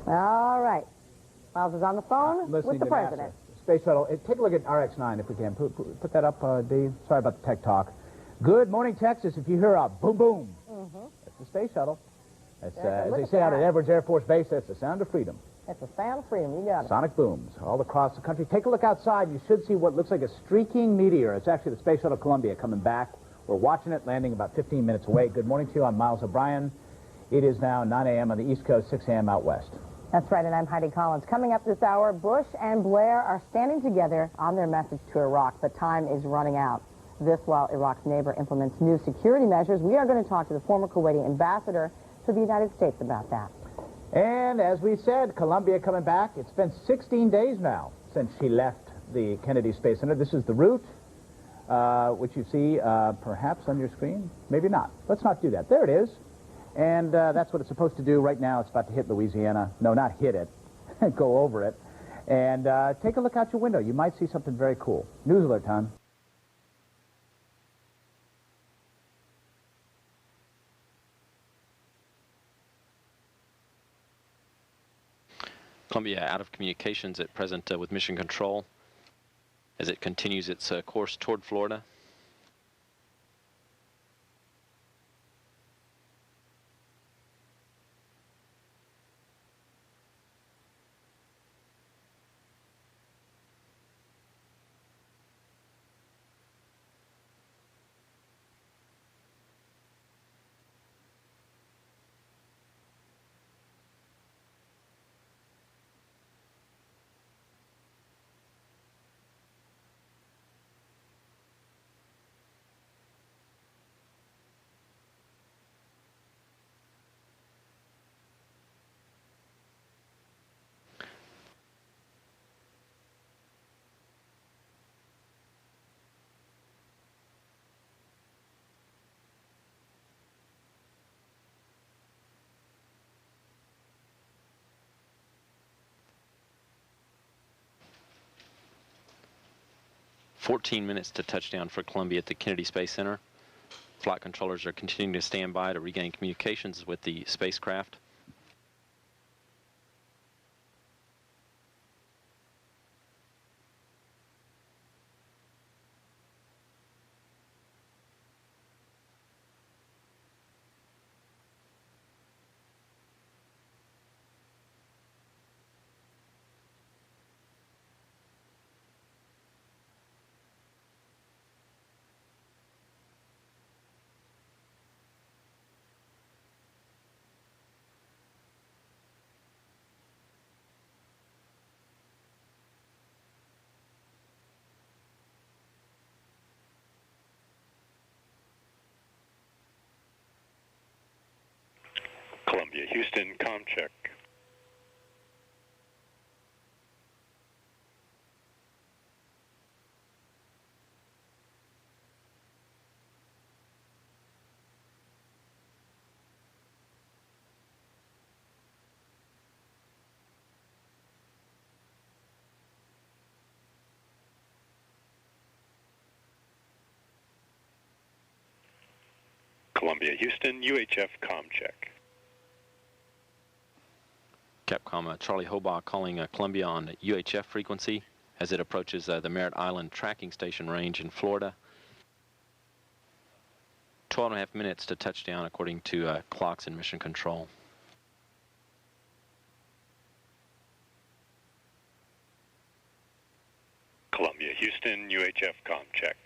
All right. Miles is on the phone with the president. Space Shuttle. Take a look at RX-9 if we can. Put that up, Dave. Sorry about the tech talk. Good morning, Texas. If you hear a boom, boom, that's the Space Shuttle. That's, as they say out at Edwards Air Force Base, that's the sound of freedom. That's the sound of freedom. You got it. Sonic booms all across the country. Take a look outside. You should see what looks like a streaking meteor. It's actually the Space Shuttle Columbia coming back. We're watching it landing about 15 minutes away. Good morning to you. I'm Miles O'Brien. It is now 9 a.m. on the East Coast, 6 a.m. out west. That's right, and I'm Heidi Collins. Coming up this hour, Bush and Blair are standing together on their message to Iraq, but time is running out. This while Iraq's neighbor implements new security measures. We are going to talk to the former Kuwaiti ambassador to the United States about that. And as we said, Columbia coming back. It's been 16 days now since she left the Kennedy Space Center. This is the route, which you see perhaps on your screen. Maybe not. Let's not do that. There it is. And that's what it's supposed to do right now. It's about to hit Louisiana. No, not hit it. Go over it. And take a look out your window. You might see something very cool. News alert time. Columbia out of communications at present with Mission Control as it continues its course toward Florida. "14 minutes to touchdown for Columbia at the Kennedy Space Center. Flight controllers are continuing to stand by to regain communications with the spacecraft. Columbia, Houston, comm check. Columbia, Houston, UHF comm check. Capcom Charlie Hobaugh calling Columbia on UHF frequency as it approaches the Merritt Island tracking station range in Florida. 12.5 minutes to touchdown according to clocks in Mission Control. Columbia, Houston, UHF comm check.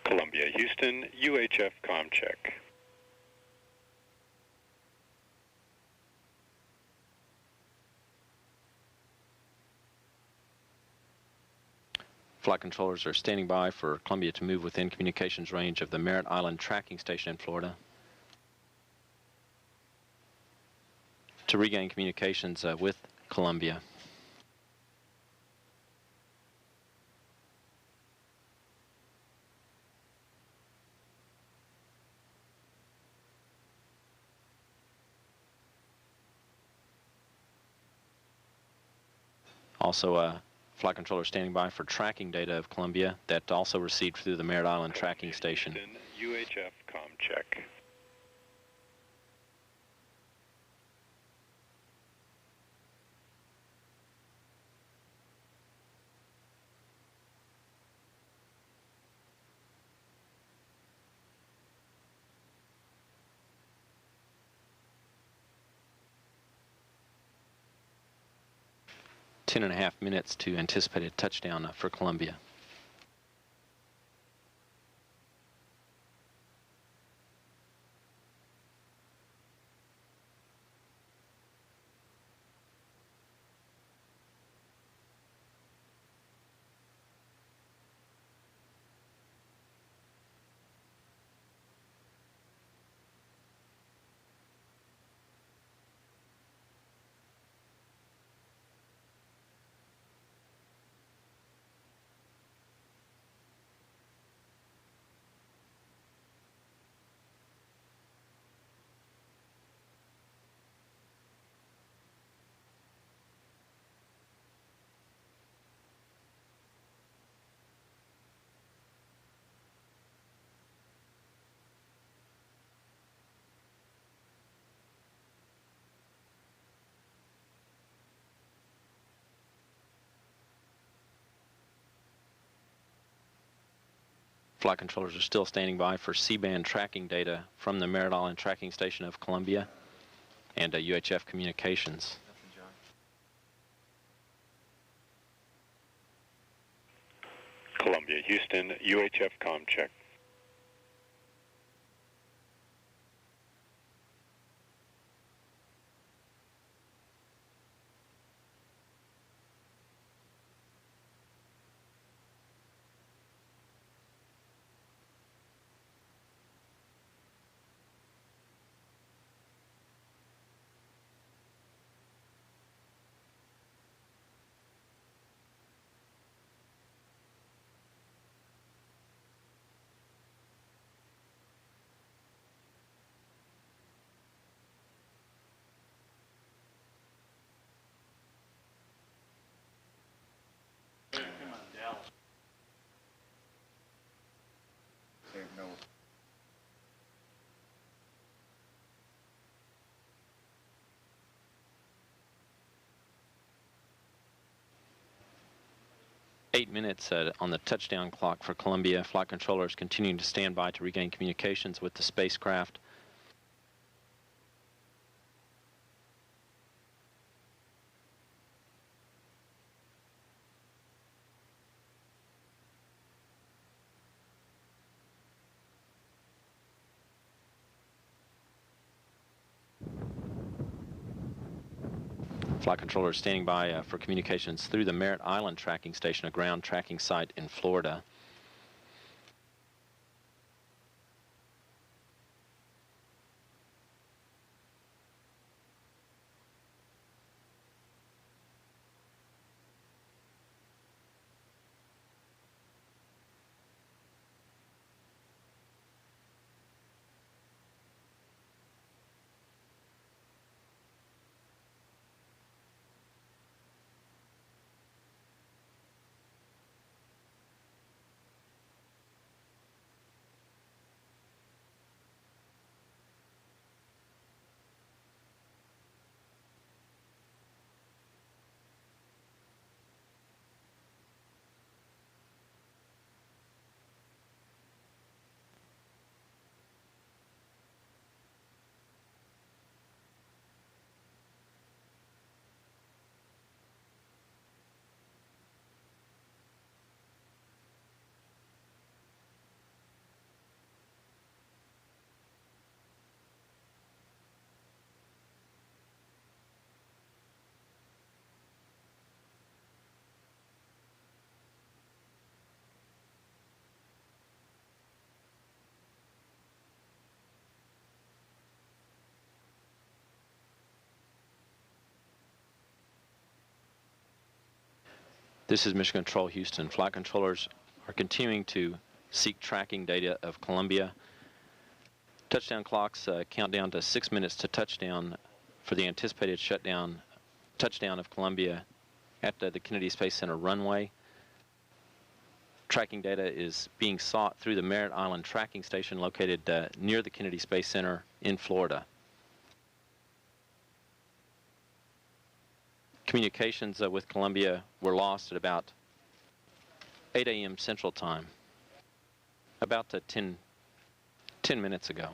Columbia, Houston, UHF comm check. Flight controllers are standing by for Columbia to move within communications range of the Merritt Island tracking station in Florida. to regain communications with Columbia. Also, flight controller standing by for tracking data of Columbia that also received through the Merritt Island tracking station. Houston, UHF com check. Ten and a half minutes to anticipated touchdown for Columbia. Flight controllers are still standing by for C-band tracking data from the Merritt Island tracking station of Columbia and UHF communications. Columbia, Houston, UHF com check. No. 8 minutes on the touchdown clock for Columbia. Flight controllers continuing to stand by to regain communications with the spacecraft. Flight controllers standing by for communications through the Merritt Island tracking station, a ground tracking site in Florida. This is Mission Control Houston. Flight controllers are continuing to seek tracking data of Columbia. Touchdown clocks count down to 6 minutes to touchdown for the anticipated touchdown of Columbia at the Kennedy Space Center runway. Tracking data is being sought through the Merritt Island Tracking Station located near the Kennedy Space Center in Florida. Communications with Columbia were lost at about 8 a.m. Central Time, about 10 minutes ago.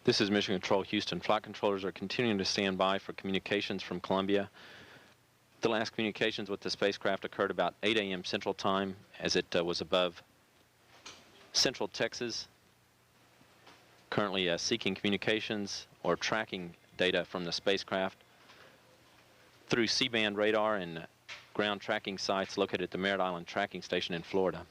This is Mission Control Houston. Flight controllers are continuing to stand by for communications from Columbia. The last communications with the spacecraft occurred about 8 a.m. Central Time as it was above Central Texas. Currently seeking communications or tracking data from the spacecraft through C-band radar and ground tracking sites located at the Merritt Island Tracking Station in Florida.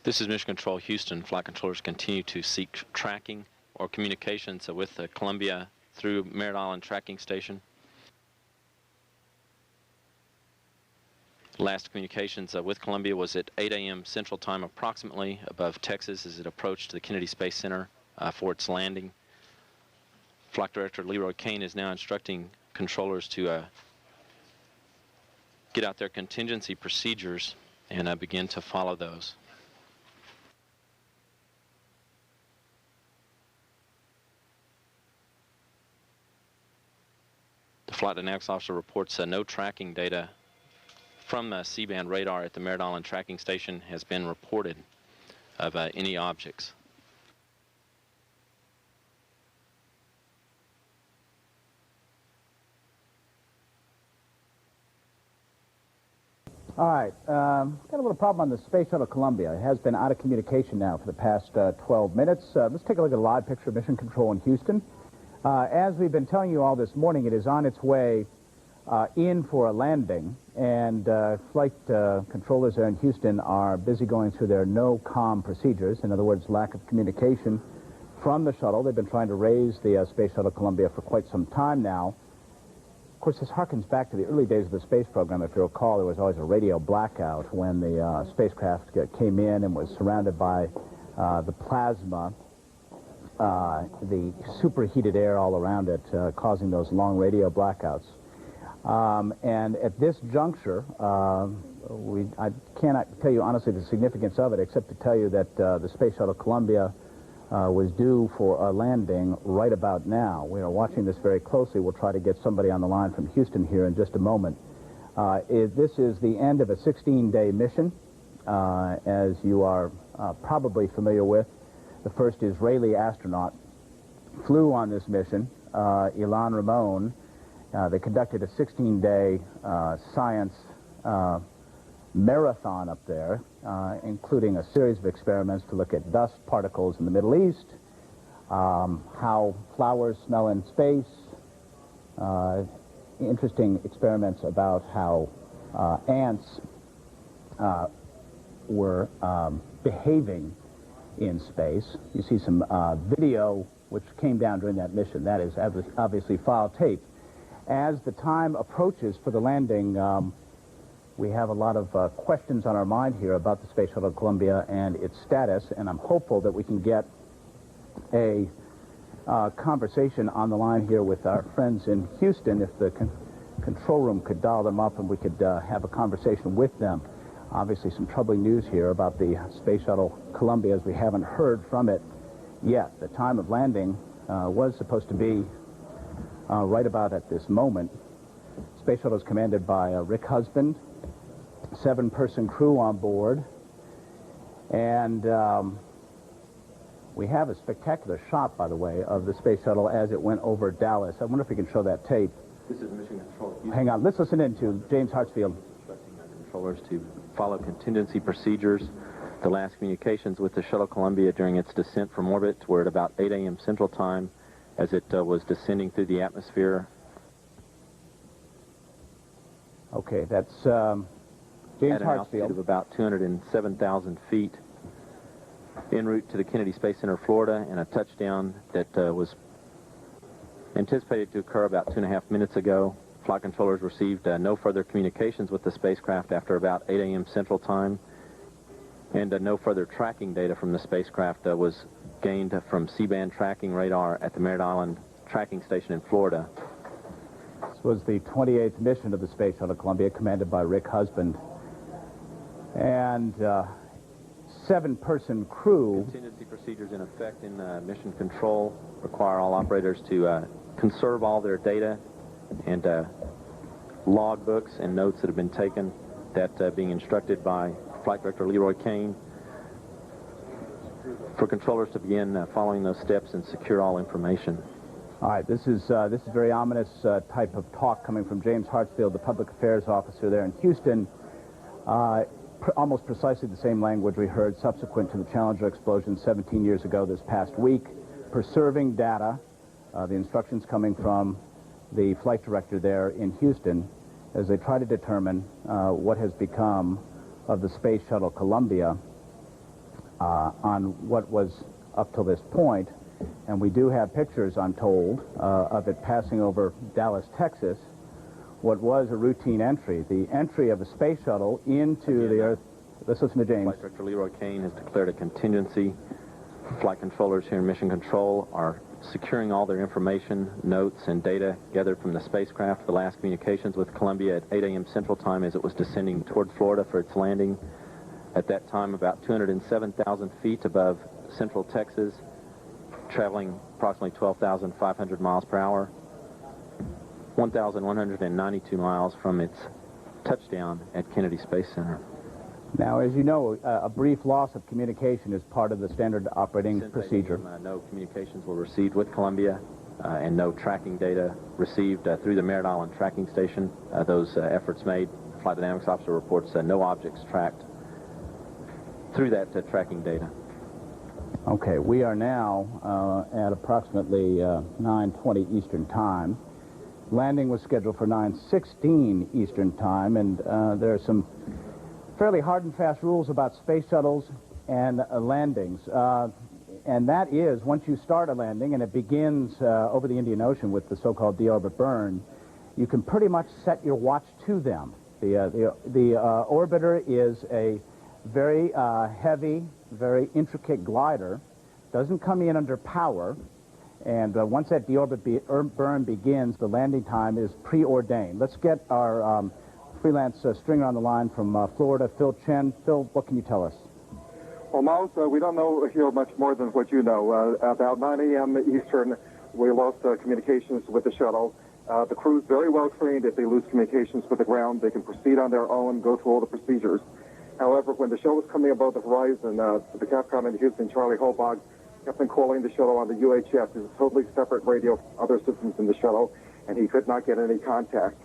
This is Mission Control Houston. Flight controllers continue to seek tracking or communications with Columbia through Merritt Island Tracking Station. Last communications with Columbia was at 8 a.m. Central Time, approximately above Texas as it approached the Kennedy Space Center for its landing. Flight Director Leroy Cain is now instructing controllers to get out their contingency procedures and begin to follow those. The Flight Dynamics Officer reports no tracking data from C-band radar at the Merritt Island tracking station has been reported of any objects. All right, got a little problem on the Space Shuttle Columbia. It has been out of communication now for the past 12 minutes. Let's take a look at a live picture of Mission Control in Houston. As we've been telling you all this morning, it is on its way in for a landing, and flight controllers there in Houston are busy going through their no-comm procedures. In other words, lack of communication from the shuttle. They've been trying to raise the Space Shuttle Columbia for quite some time now. Of course, this harkens back to the early days of the space program. If you recall, there was always a radio blackout when the spacecraft came in and was surrounded by the plasma, the superheated air all around it, causing those long radio blackouts. And at this juncture, I cannot tell you honestly the significance of it, except to tell you that the Space Shuttle Columbia was due for a landing right about now. We are watching this very closely. We'll try to get somebody on the line from Houston here in just a moment. This is the end of a 16-day mission, as you are probably familiar with. The first Israeli astronaut flew on this mission, Ilan Ramon. They conducted a 16-day science marathon up there, including a series of experiments to look at dust particles in the Middle East, how flowers smell in space, interesting experiments about how ants were behaving in space. You see some video which came down during that mission. That is obviously file tape. As the time approaches for the landing, we have a lot of questions on our mind here about the Space Shuttle Columbia and its status, and I'm hopeful that we can get a conversation on the line here with our friends in Houston. If the control room could dial them up and we could have a conversation with them. Obviously some troubling news here about the Space Shuttle Columbia, as we haven't heard from it yet. The time of landing was supposed to be right about at this moment. Space Shuttle is commanded by Rick Husband, 7-person crew on board, and we have a spectacular shot, by the way, of the Space Shuttle as it went over Dallas. I wonder if we can show that tape. This is Mission Control. Hang on, let's listen in to James Hartsfield. Instructing our controllers to follow contingency procedures. The last communications with the Shuttle Columbia during its descent from orbit were at about 8 a.m. Central Time as it was descending through the atmosphere. Okay, that's James at an altitude Hartsfield. of about 207,000 feet, en route to the Kennedy Space Center, Florida, and a touchdown that was anticipated to occur about 2.5 minutes ago. Flight controllers received no further communications with the spacecraft after about 8 a.m. Central Time, and no further tracking data from the spacecraft was gained from C-band tracking radar at the Merritt Island tracking station in Florida. This was the 28th mission of the Space Shuttle Columbia, commanded by Rick Husband. And 7-person crew. Contingency procedures in effect in mission control require all operators to conserve all their data and log books and notes that have been taken, that being instructed by Flight Director Leroy Kane, for controllers to begin following those steps and secure all information. All right, this is very ominous type of talk coming from James Hartsfield, the public affairs officer there in Houston. Almost precisely the same language we heard subsequent to the Challenger explosion 17 years ago this past week. Preserving data, the instructions coming from the flight director there in Houston as they try to determine what has become of the Space Shuttle Columbia on what was up till this point. And we do have pictures, I'm told, of it passing over Dallas, Texas, what was a routine entry, the entry of a space shuttle into the Earth. Let's listen to James. Flight Director Leroy Kane has declared a contingency. Flight controllers here in Mission Control are securing all their information, notes, and data gathered from the spacecraft. The last communications with Columbia at 8 a.m. Central Time as it was descending toward Florida for its landing. At that time, about 207,000 feet above Central Texas, traveling approximately 12,500 miles per hour, 1,192 miles from its touchdown at Kennedy Space Center. Now, as you know, a brief loss of communication is part of the standard operating procedure. No communications were received with Columbia, and no tracking data received through the Merritt Island tracking station. Those efforts made, Flight Dynamics Officer reports no objects tracked through that tracking data. Okay, we are now at approximately 9:20 Eastern Time. Landing was scheduled for 9:16 Eastern Time, and there are some fairly hard and fast rules about space shuttles and landings. And that is, once you start a landing and it begins over the Indian Ocean with the so-called deorbit burn, you can pretty much set your watch to them. The orbiter is a very heavy, very intricate glider, doesn't come in under power, and once that deorbit burn begins, the landing time is preordained. Let's get our freelance stringer on the line from Florida, Phil Chen. Phil, what can you tell us? Well, Miles, we don't know here much more than what you know. About 9 a.m. Eastern, we lost communications with the shuttle. The crew's very well trained. If they lose communications with the ground, they can proceed on their own, go through all the procedures. However, when the shuttle was coming above the horizon, the Capcom in Houston, Charlie Hobog, kept on calling the shuttle on the UHF. There's a totally separate radio from other systems in the shuttle, and he could not get any contact.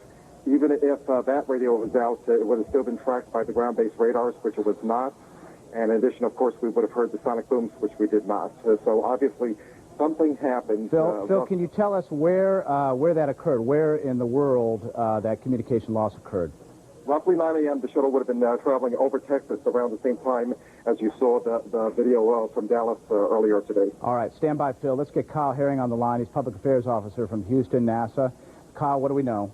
Even if that radio was out, it would have still been tracked by the ground-based radars, which it was not. And in addition, of course, we would have heard the sonic booms, which we did not. So obviously, something happened. Phil, can you tell us where that occurred? Where in the world that communication loss occurred? Roughly 9 a.m., the shuttle would have been traveling over Texas around the same time as you saw the video from Dallas earlier today. All right, stand by, Phil. Let's get Kyle Herring on the line. He's Public Affairs Officer from Houston, NASA. Kyle, what do we know?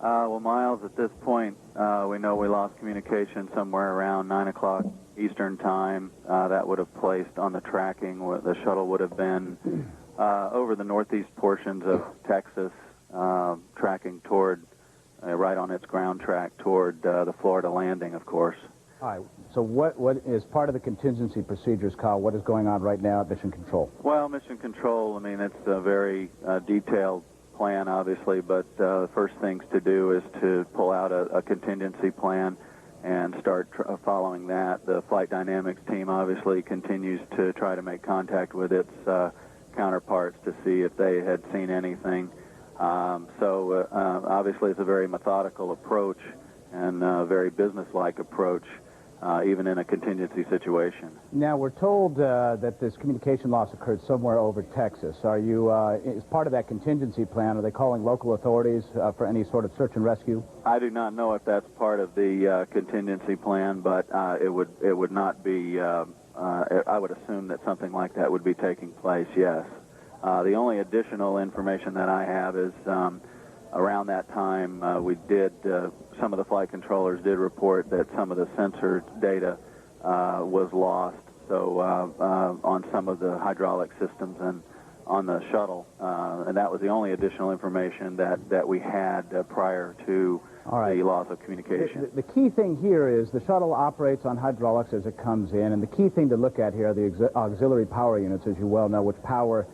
Well, Miles, at this point, we know we lost communication somewhere around 9 o'clock Eastern Time. That would have placed on the tracking. The shuttle would have been over the northeast portions of Texas, tracking toward, right on its ground track toward the Florida landing, of course. All right. So what is part of the contingency procedures, Kyle? What is going on right now at Mission Control? Well, Mission Control, I mean, it's a very detailed plan, obviously, but the first things to do is to pull out a contingency plan and start following that. The Flight Dynamics team obviously continues to try to make contact with its counterparts to see if they had seen anything. So obviously it's a very methodical approach and a very business-like approach, even in a contingency situation. Now, we're told that this communication loss occurred somewhere over Texas. Are you, as part of that contingency plan, are they calling local authorities for any sort of search and rescue? I do not know if that's part of the contingency plan, but it would not be, I would assume that something like that would be taking place, yes. The only additional information that I have is around that time, some of the flight controllers did report that some of the sensor data was lost. So on some of the hydraulic systems and on the shuttle, and that was the only additional information that we had prior to the loss of communication. The key thing here is the shuttle operates on hydraulics as it comes in, and the key thing to look at here are the auxiliary power units, as you well know, which power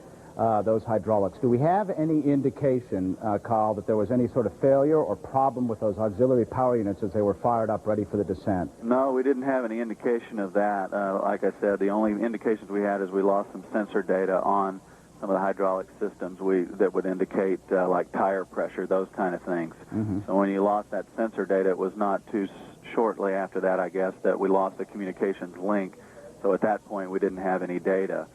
those hydraulics. Do we have any indication, Carl, that there was any sort of failure or problem with those auxiliary power units as they were fired up ready for the descent? No, we didn't have any indication of that. Like I said, the only indications we had is we lost some sensor data on some of the hydraulic systems that would indicate like tire pressure, those kind of things. Mm-hmm. So when you lost that sensor data, it was not too shortly after that, I guess, that we lost the communications link. So at that point, we didn't have any data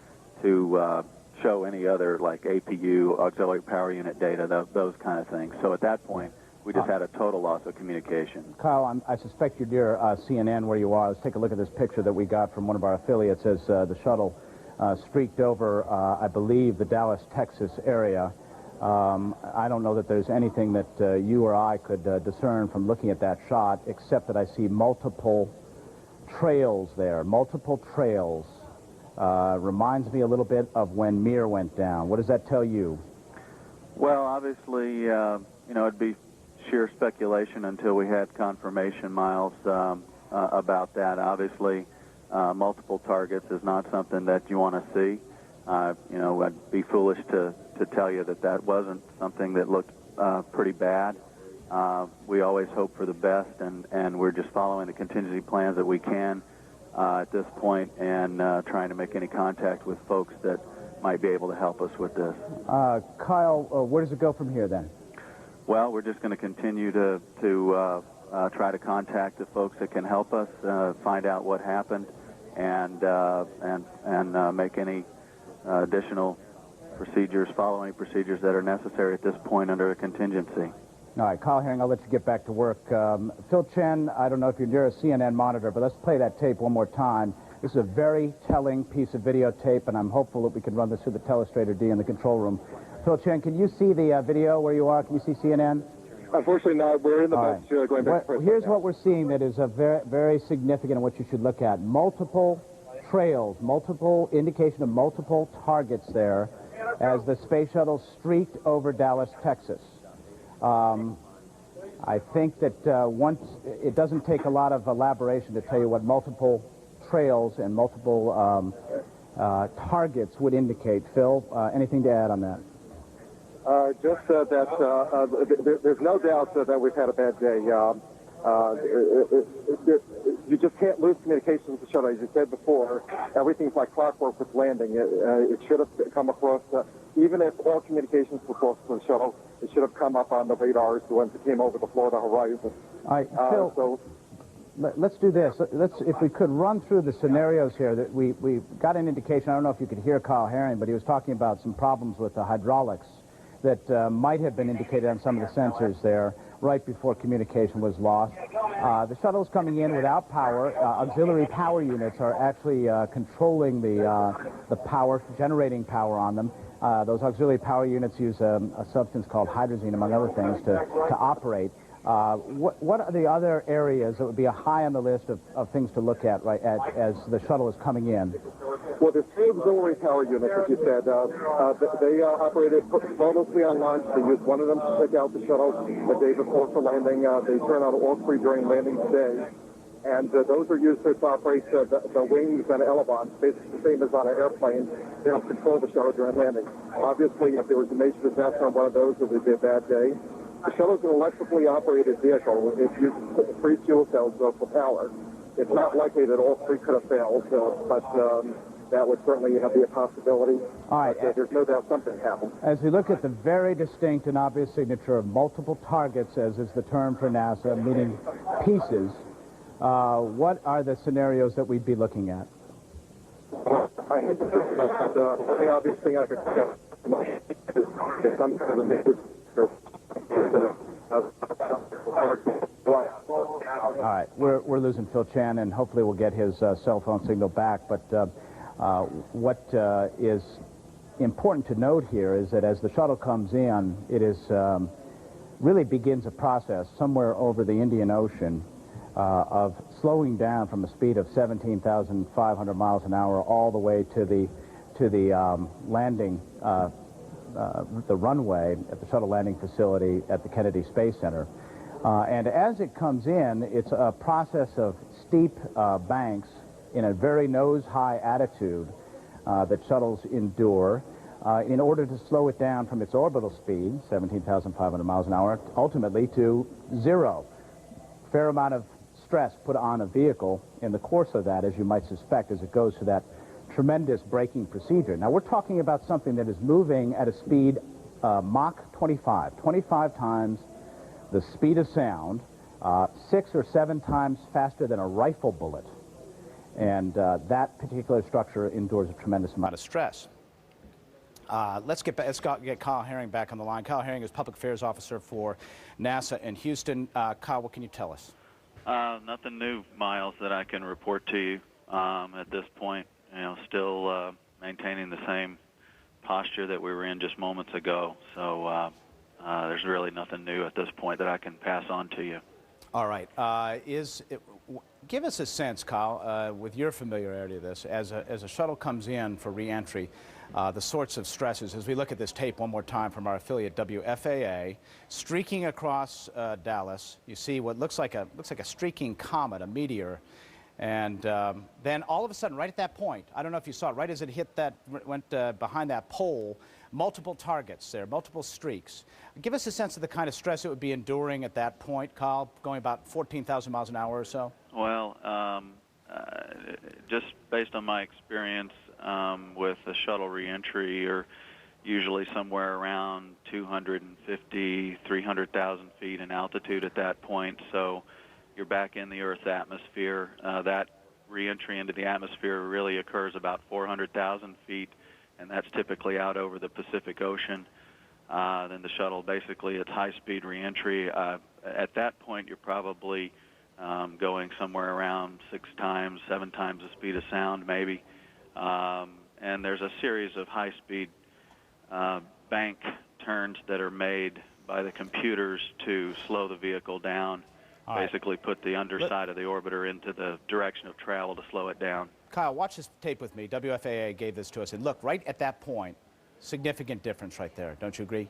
to show any other, like APU, auxiliary power unit data, those kind of things. So at that point, we just had a total loss of communication. Kyle, I suspect you're near CNN where you are. Let's take a look at this picture that we got from one of our affiliates as the shuttle streaked over, I believe, the Dallas, Texas area. I don't know that there's anything that you or I could discern from looking at that shot, except that I see multiple trails there, multiple trails. Reminds me a little bit of when Mir went down. What does that tell you? Well, obviously, it'd be sheer speculation until we had confirmation, Miles, about that. Obviously, multiple targets is not something that you want to see. I'd be foolish to tell you that wasn't something that looked pretty bad. we always hope for the best, and we're just following the contingency plans that we can at this point, and trying to make any contact with folks that might be able to help us with this. Kyle, where does it go from here then? Well, we're just going to continue to try to contact the folks that can help us, find out what happened, and make any additional procedures, follow any procedures that are necessary at this point under a contingency. All right, Kyle Herring, I'll let you get back to work. Phil Chen, I don't know if you're near a CNN monitor, but let's play that tape one more time. This is a very telling piece of videotape, and I'm hopeful that we can run this through the telestrator D in the control room. Phil Chen, can you see the video where you are? Can you see CNN? Unfortunately not. We're in the bunch going back to here's what we're seeing that is a very, very significant and what you should look at. Multiple trails, multiple indication of multiple targets there as the space shuttle streaked over Dallas, Texas. I think that once it doesn't take a lot of elaboration to tell you what multiple trails and multiple targets would indicate. Phil, anything to add on that? Just that there's no doubt that we've had a bad day. You just can't lose communications with the shuttle. As you said before, everything's like clockwork with landing. It should have come across, even if all communications were close to the shuttle, it should have come up on the radars, the ones that came over the Florida horizon. All right, Phil, let's do this. If we could run through the scenarios here. That we got an indication. I don't know if you could hear Kyle Herring, but he was talking about some problems with the hydraulics that might have been indicated on some of the sensors there right before communication was lost. The shuttle's coming in without power. Auxiliary power units are actually controlling the power, generating power on them. Those auxiliary power units use a substance called hydrazine, among other things, to operate. What are the other areas that would be high on the list of things to look at as the shuttle is coming in? Well, there's three auxiliary power units, as you said. They operated mostly on launch. They used one of them to take out the shuttle the day before for landing. They turn on all three during landing today. And those are used to operate the wings and elevons, basically the same as on an airplane. They help control the shuttle during landing. Obviously, if there was a major disaster on one of those, it would be a bad day. The shuttle is an electrically operated vehicle. It uses three fuel cells for power. It's not likely that all three could have failed, but that would certainly be a possibility. All right. There's no doubt something happened. As we look at the very distinct and obvious signature of multiple targets, as is the term for NASA, meaning pieces, what are the scenarios that we'd be looking at? I hate to think about the obvious thing I could some kind of a major. All right, we're losing Phil Chen, and hopefully we'll get his cell phone signal back. But what is important to note here is that as the shuttle comes in, it is really begins a process somewhere over the Indian Ocean of slowing down from a speed of 17,500 miles an hour all the way to the landing. The runway at the shuttle landing facility at the Kennedy Space Center. And as it comes in, it's a process of steep banks in a very nose-high attitude that shuttles endure in order to slow it down from its orbital speed, 17,500 miles an hour, ultimately to zero. Fair amount of stress put on a vehicle in the course of that, as you might suspect, as it goes to that tremendous braking procedure. Now, we're talking about something that is moving at a speed Mach 25 times the speed of sound, 6 or 7 times faster than a rifle bullet. And that particular structure endures a tremendous amount of stress. Let's get Kyle Herring back on the line. Kyle Herring is Public Affairs Officer for NASA in Houston. Kyle, what can you tell us? Nothing new, Miles, that I can report to you at this point. You know, still maintaining the same posture that we were in just moments ago. So there's really nothing new at this point that I can pass on to you. All right. Give us a sense, Kyle, with your familiarity of this, as a shuttle comes in for re-entry, the sorts of stresses. As we look at this tape one more time from our affiliate WFAA, streaking across Dallas, you see what looks like a streaking comet, a meteor. And then all of a sudden, right at that point, I don't know if you saw it, right as it hit that, went behind that pole, multiple targets there, multiple streaks. Give us a sense of the kind of stress it would be enduring at that point, Kyle, going about 14,000 miles an hour or so. Well, just based on my experience with the shuttle reentry, you're usually somewhere around 250, 300,000 feet in altitude at that point. So you're back in the Earth's atmosphere. That reentry into the atmosphere really occurs about 400,000 feet, and that's typically out over the Pacific Ocean. Then the shuttle, basically, it's high-speed reentry. At that point, you're probably going somewhere around 6 times, 7 times the speed of sound, maybe. And there's a series of high-speed bank turns that are made by the computers to slow the vehicle down, basically put the underside of the orbiter into the direction of travel to slow it down. Kyle, watch this tape with me. WFAA gave this to us. And look, right at that point, significant difference right there. Don't you agree?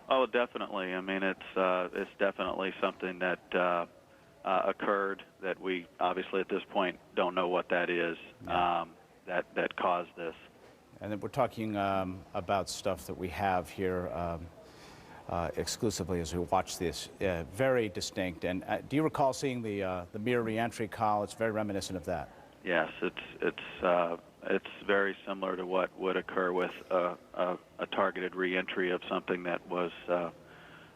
Oh, definitely. I mean, it's definitely something that occurred that we obviously at this point don't know what that is that caused this. And then we're talking about stuff that we have here exclusively as we watch this. Very distinct. And do you recall seeing the mirror reentry, Kyle? It's very reminiscent of that. Yes, it's very similar to what would occur with a targeted reentry of something that was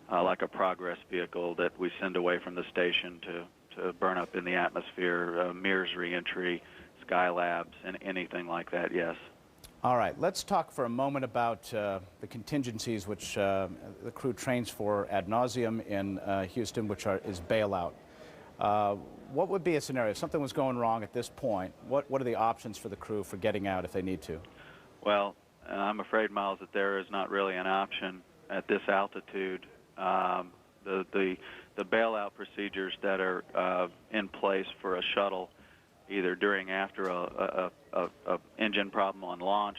like a Progress vehicle that we send away from the station to burn up in the atmosphere. Mirrors reentry, Skylabs, and anything like that. Yes. All right, let's talk for a moment about the contingencies which the crew trains for ad nauseum in Houston, which is bailout. What would be a scenario if something was going wrong at this point? What are the options for the crew for getting out if they need to? Well, I'm afraid, Miles, that there is not really an option at this altitude. The bailout procedures that are in place for a shuttle, either during after a engine problem on launch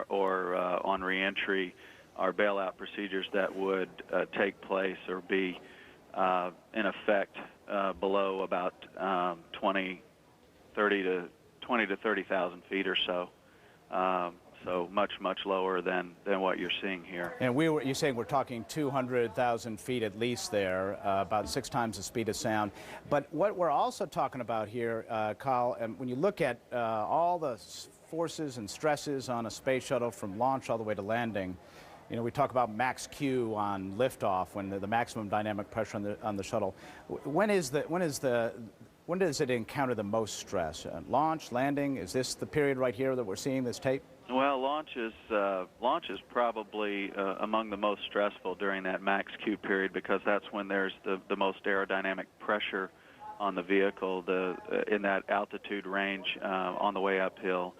or on reentry, are bailout procedures that would take place or be in effect below about 20 to 30,000 feet or so. So much lower than what you're seeing here. And you're saying we're talking 200,000 feet at least there, about 6 times the speed of sound. But what we're also talking about here, Kyle, when you look at all the forces and stresses on a space shuttle from launch all the way to landing, you know, we talk about max Q on liftoff, when the maximum dynamic pressure on the shuttle. When does it encounter the most stress? Launch, landing? Is this the period right here that we're seeing this tape? Well, launch is probably among the most stressful during that max Q period, because that's when there's the most aerodynamic pressure on the vehicle in that altitude range on the way uphill.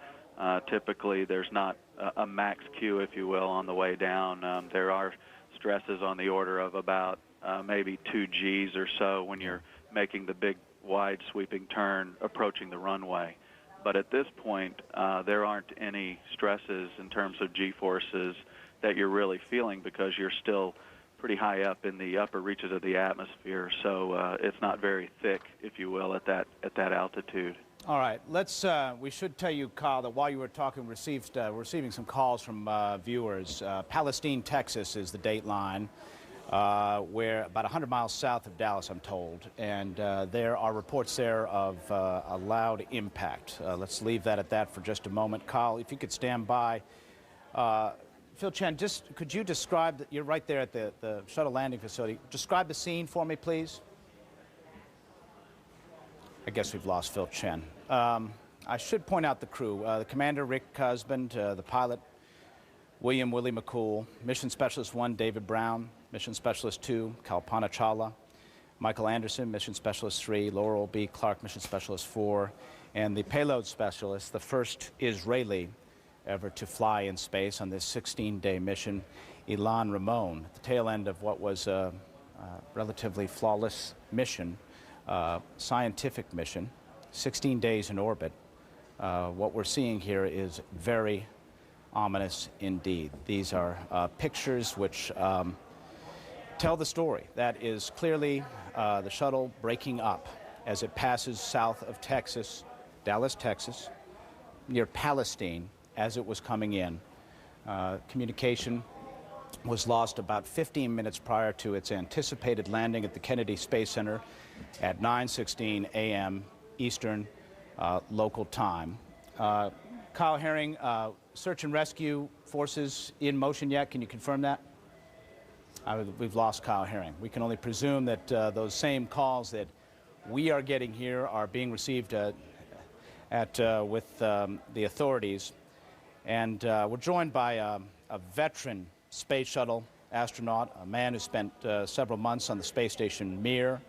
Typically, there's not a max Q, if you will, on the way down. There are stresses on the order of about maybe 2 Gs or so when you're making the big, wide, sweeping turn approaching the runway. But at this point, there aren't any stresses in terms of G-forces that you're really feeling, because you're still pretty high up in the upper reaches of the atmosphere. So it's not very thick, if you will, at that altitude. All right, we should tell you, Kyle, that while you were talking, we're receiving some calls from viewers. Palestine, Texas is the date line. We're about 100 miles south of Dallas, I'm told, and there are reports there of a loud impact. Let's leave that at that for just a moment. Kyle, if you could stand by. Phil Chen, could you describe, you're right there at the shuttle landing facility, describe the scene for me, please? I guess we've lost Phil Chen. I should point out the crew. The commander, Rick Husband, the pilot, William Willie McCool, Mission Specialist 1, David Brown, Mission Specialist 2, Kalpana Chawla, Michael Anderson, Mission Specialist 3, Laurel B. Clark, Mission Specialist 4, and the payload specialist, the first Israeli ever to fly in space on this 16-day mission, Ilan Ramon, at the tail end of what was a relatively flawless mission, scientific mission, 16 days in orbit. What we're seeing here is very ominous indeed. These are pictures which tell the story. That is clearly the shuttle breaking up as it passes south of Texas, Dallas, Texas, near Palestine, as it was coming in. Communication was lost about 15 minutes prior to its anticipated landing at the Kennedy Space Center at 9:16 a.m. Eastern local time. Kyle Herring, search and rescue forces in motion yet? Can you confirm that? We've lost Kyle Herring. We can only presume that those same calls that we are getting here are being received with the authorities. And we're joined by a veteran space shuttle astronaut, a man who spent several months on the space station Mir,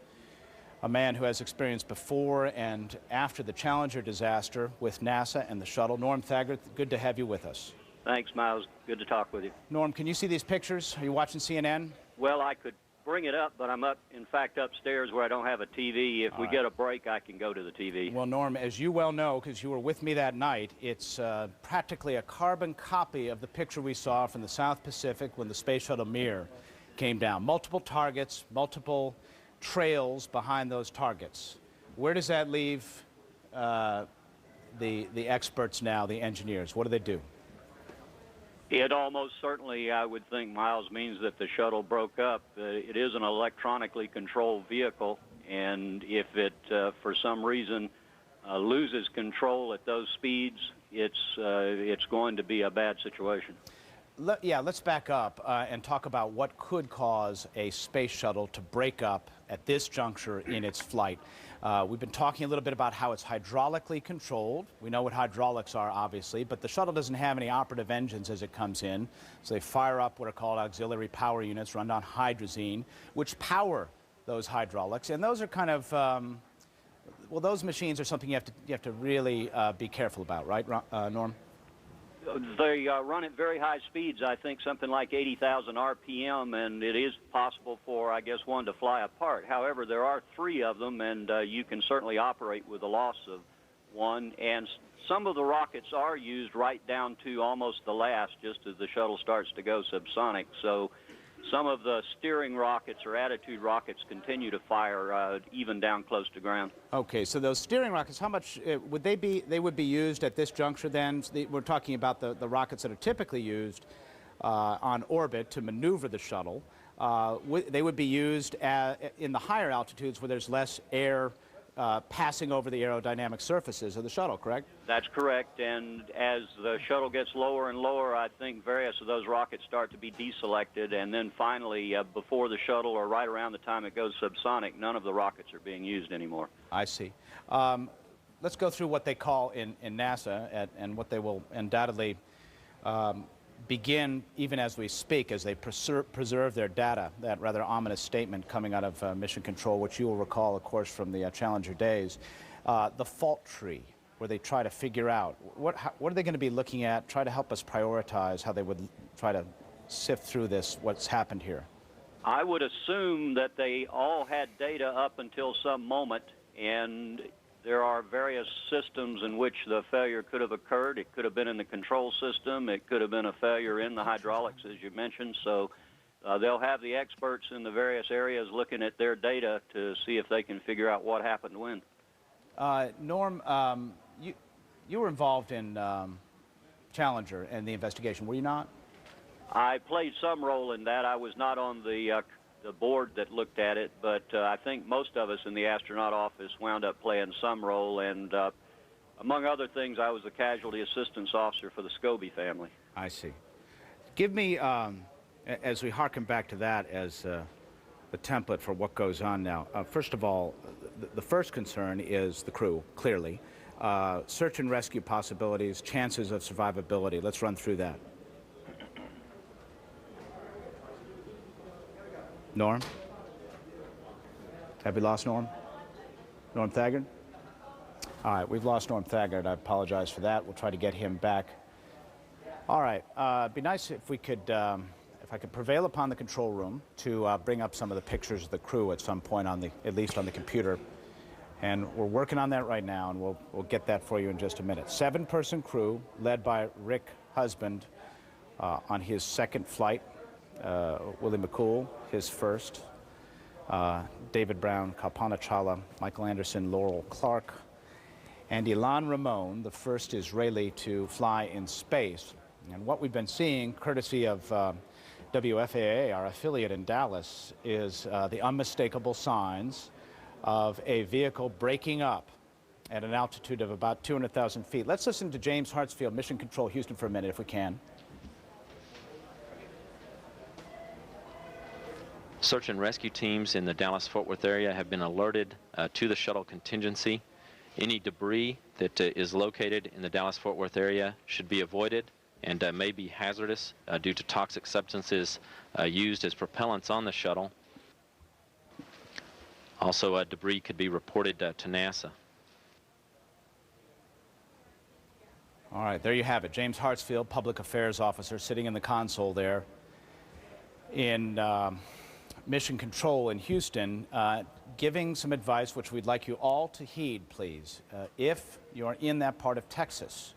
a man who has experience before and after the Challenger disaster with NASA and the shuttle. Norm Thagard, good to have you with us. Thanks, Miles. Good to talk with you. Norm, can you see these pictures? Are you watching CNN? Well, I could bring it up, but I'm in fact, upstairs where I don't have a TV. If we get a break, I can go to the TV. Well, Norm, as you well know, because you were with me that night, it's practically a carbon copy of the picture we saw from the South Pacific when the space shuttle Mir came down. Multiple targets, multiple trails behind those targets. Where does that leave the experts now, the engineers? What do they do? It almost certainly, I would think, Miles, means that the shuttle broke up. It is an electronically controlled vehicle, and if it, for some reason, loses control at those speeds, it's going to be a bad situation. Let's back up and talk about what could cause a space shuttle to break up at this juncture in its flight. We've been talking a little bit about how it's hydraulically controlled. We know what hydraulics are, obviously, but the shuttle doesn't have any operative engines as it comes in, so they fire up what are called auxiliary power units run on hydrazine, which power those hydraulics, and those are kind of, well, those machines are something you have to really be careful about, right, Norm? They run at very high speeds, I think something like 80,000 RPM, and it is possible for, I guess, one to fly apart. However, there are 3 of them, and you can certainly operate with the loss of one. And some of the rockets are used right down to almost the last, just as the shuttle starts to go subsonic. So some of the steering rockets or attitude rockets continue to fire even down close to ground. Okay, so those steering rockets, how much would they be? They would be used at this juncture then? We're talking about the rockets that are typically used on orbit to maneuver the shuttle. They would be used in the higher altitudes where there's less air passing over the aerodynamic surfaces of the shuttle, correct? That's correct, and as the shuttle gets lower and lower, I think various of those rockets start to be deselected, and then finally, before the shuttle or right around the time it goes subsonic, none of the rockets are being used anymore. I see. Let's go through what they call in NASA and what they will undoubtedly begin even as we speak, as they preserve their data, that rather ominous statement coming out of Mission Control, which you will recall, of course, from the Challenger days, the fault tree, where they try to figure out what are they going to be looking at, try to help us prioritize how they would try to sift through this, what's happened here. I would assume that they all had data up until some moment, and there are various systems in which the failure could have occurred. It could have been in the control system. It could have been a failure in the hydraulics, as you mentioned. So they'll have the experts in the various areas looking at their data to see if they can figure out what happened when. Norm, you were involved in Challenger and the investigation, were you not? I played some role in that. I was not on the board that looked at it, but I think most of us in the astronaut office wound up playing some role, and among other things, I was the casualty assistance officer for the Scobie family. I see. Give me, as we harken back to that as the template for what goes on now, first of all, the first concern is the crew, clearly. Search and rescue possibilities, chances of survivability. Let's run through that. Norm? Have we lost Norm? Norm Thagard? All right, we've lost Norm Thagard. I apologize for that. We'll try to get him back. All right, it'd be nice if we could, if I could prevail upon the control room to bring up some of the pictures of the crew at some point on at least on the computer. And we're working on that right now, and we'll get that for you in just a minute. 7-person crew led by Rick Husband on his second flight. Willie McCool, his first, David Brown, Kalpana Chawla, Michael Anderson, Laurel Clark, and Ilan Ramon, the first Israeli to fly in space. And what we've been seeing, courtesy of WFAA, our affiliate in Dallas, is the unmistakable signs of a vehicle breaking up at an altitude of about 200,000 feet. Let's listen to James Hartsfield, Mission Control Houston, for a minute, if we can. Search and rescue teams in the Dallas-Fort Worth area have been alerted to the shuttle contingency. Any debris that is located in the Dallas-Fort Worth area should be avoided and may be hazardous due to toxic substances used as propellants on the shuttle. Also, debris could be reported to NASA. All right, there you have it. James Hartsfield, Public Affairs Officer, sitting in the console there in Mission Control in Houston, giving some advice which we'd like you all to heed, please. If you're in that part of Texas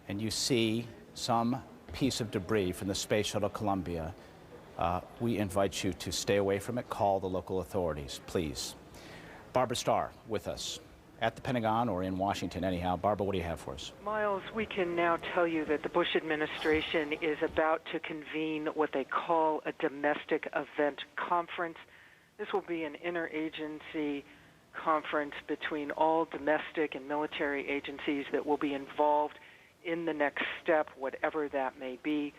and you see some piece of debris from the Space Shuttle Columbia, we invite you to stay away from it. Call the local authorities, please. Barbara Starr with us at the Pentagon, or in Washington anyhow. Barbara, what do you have for us? Miles, we can now tell you that the Bush administration is about to convene what they call a domestic event conference. This will be an interagency conference between all domestic and military agencies that will be involved in the next step, whatever that may be.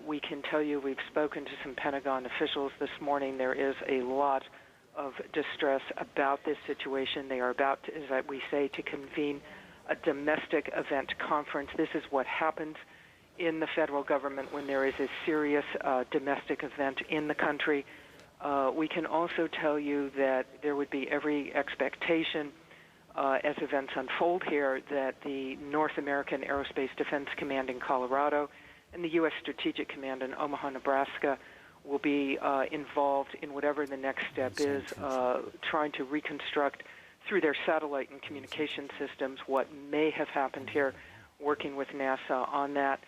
We can tell you we've spoken to some Pentagon officials this morning. There is a lot of distress about this situation. They are about to, as we say, to convene a domestic event conference. This is what happens in the federal government when there is a serious domestic event in the country. We can also tell you that there would be every expectation as events unfold here that the North American Aerospace Defense Command in Colorado and the U.S. Strategic Command in Omaha, Nebraska will be involved in whatever the next step is, trying to reconstruct through their satellite and communication systems what may have happened here, working with NASA on that.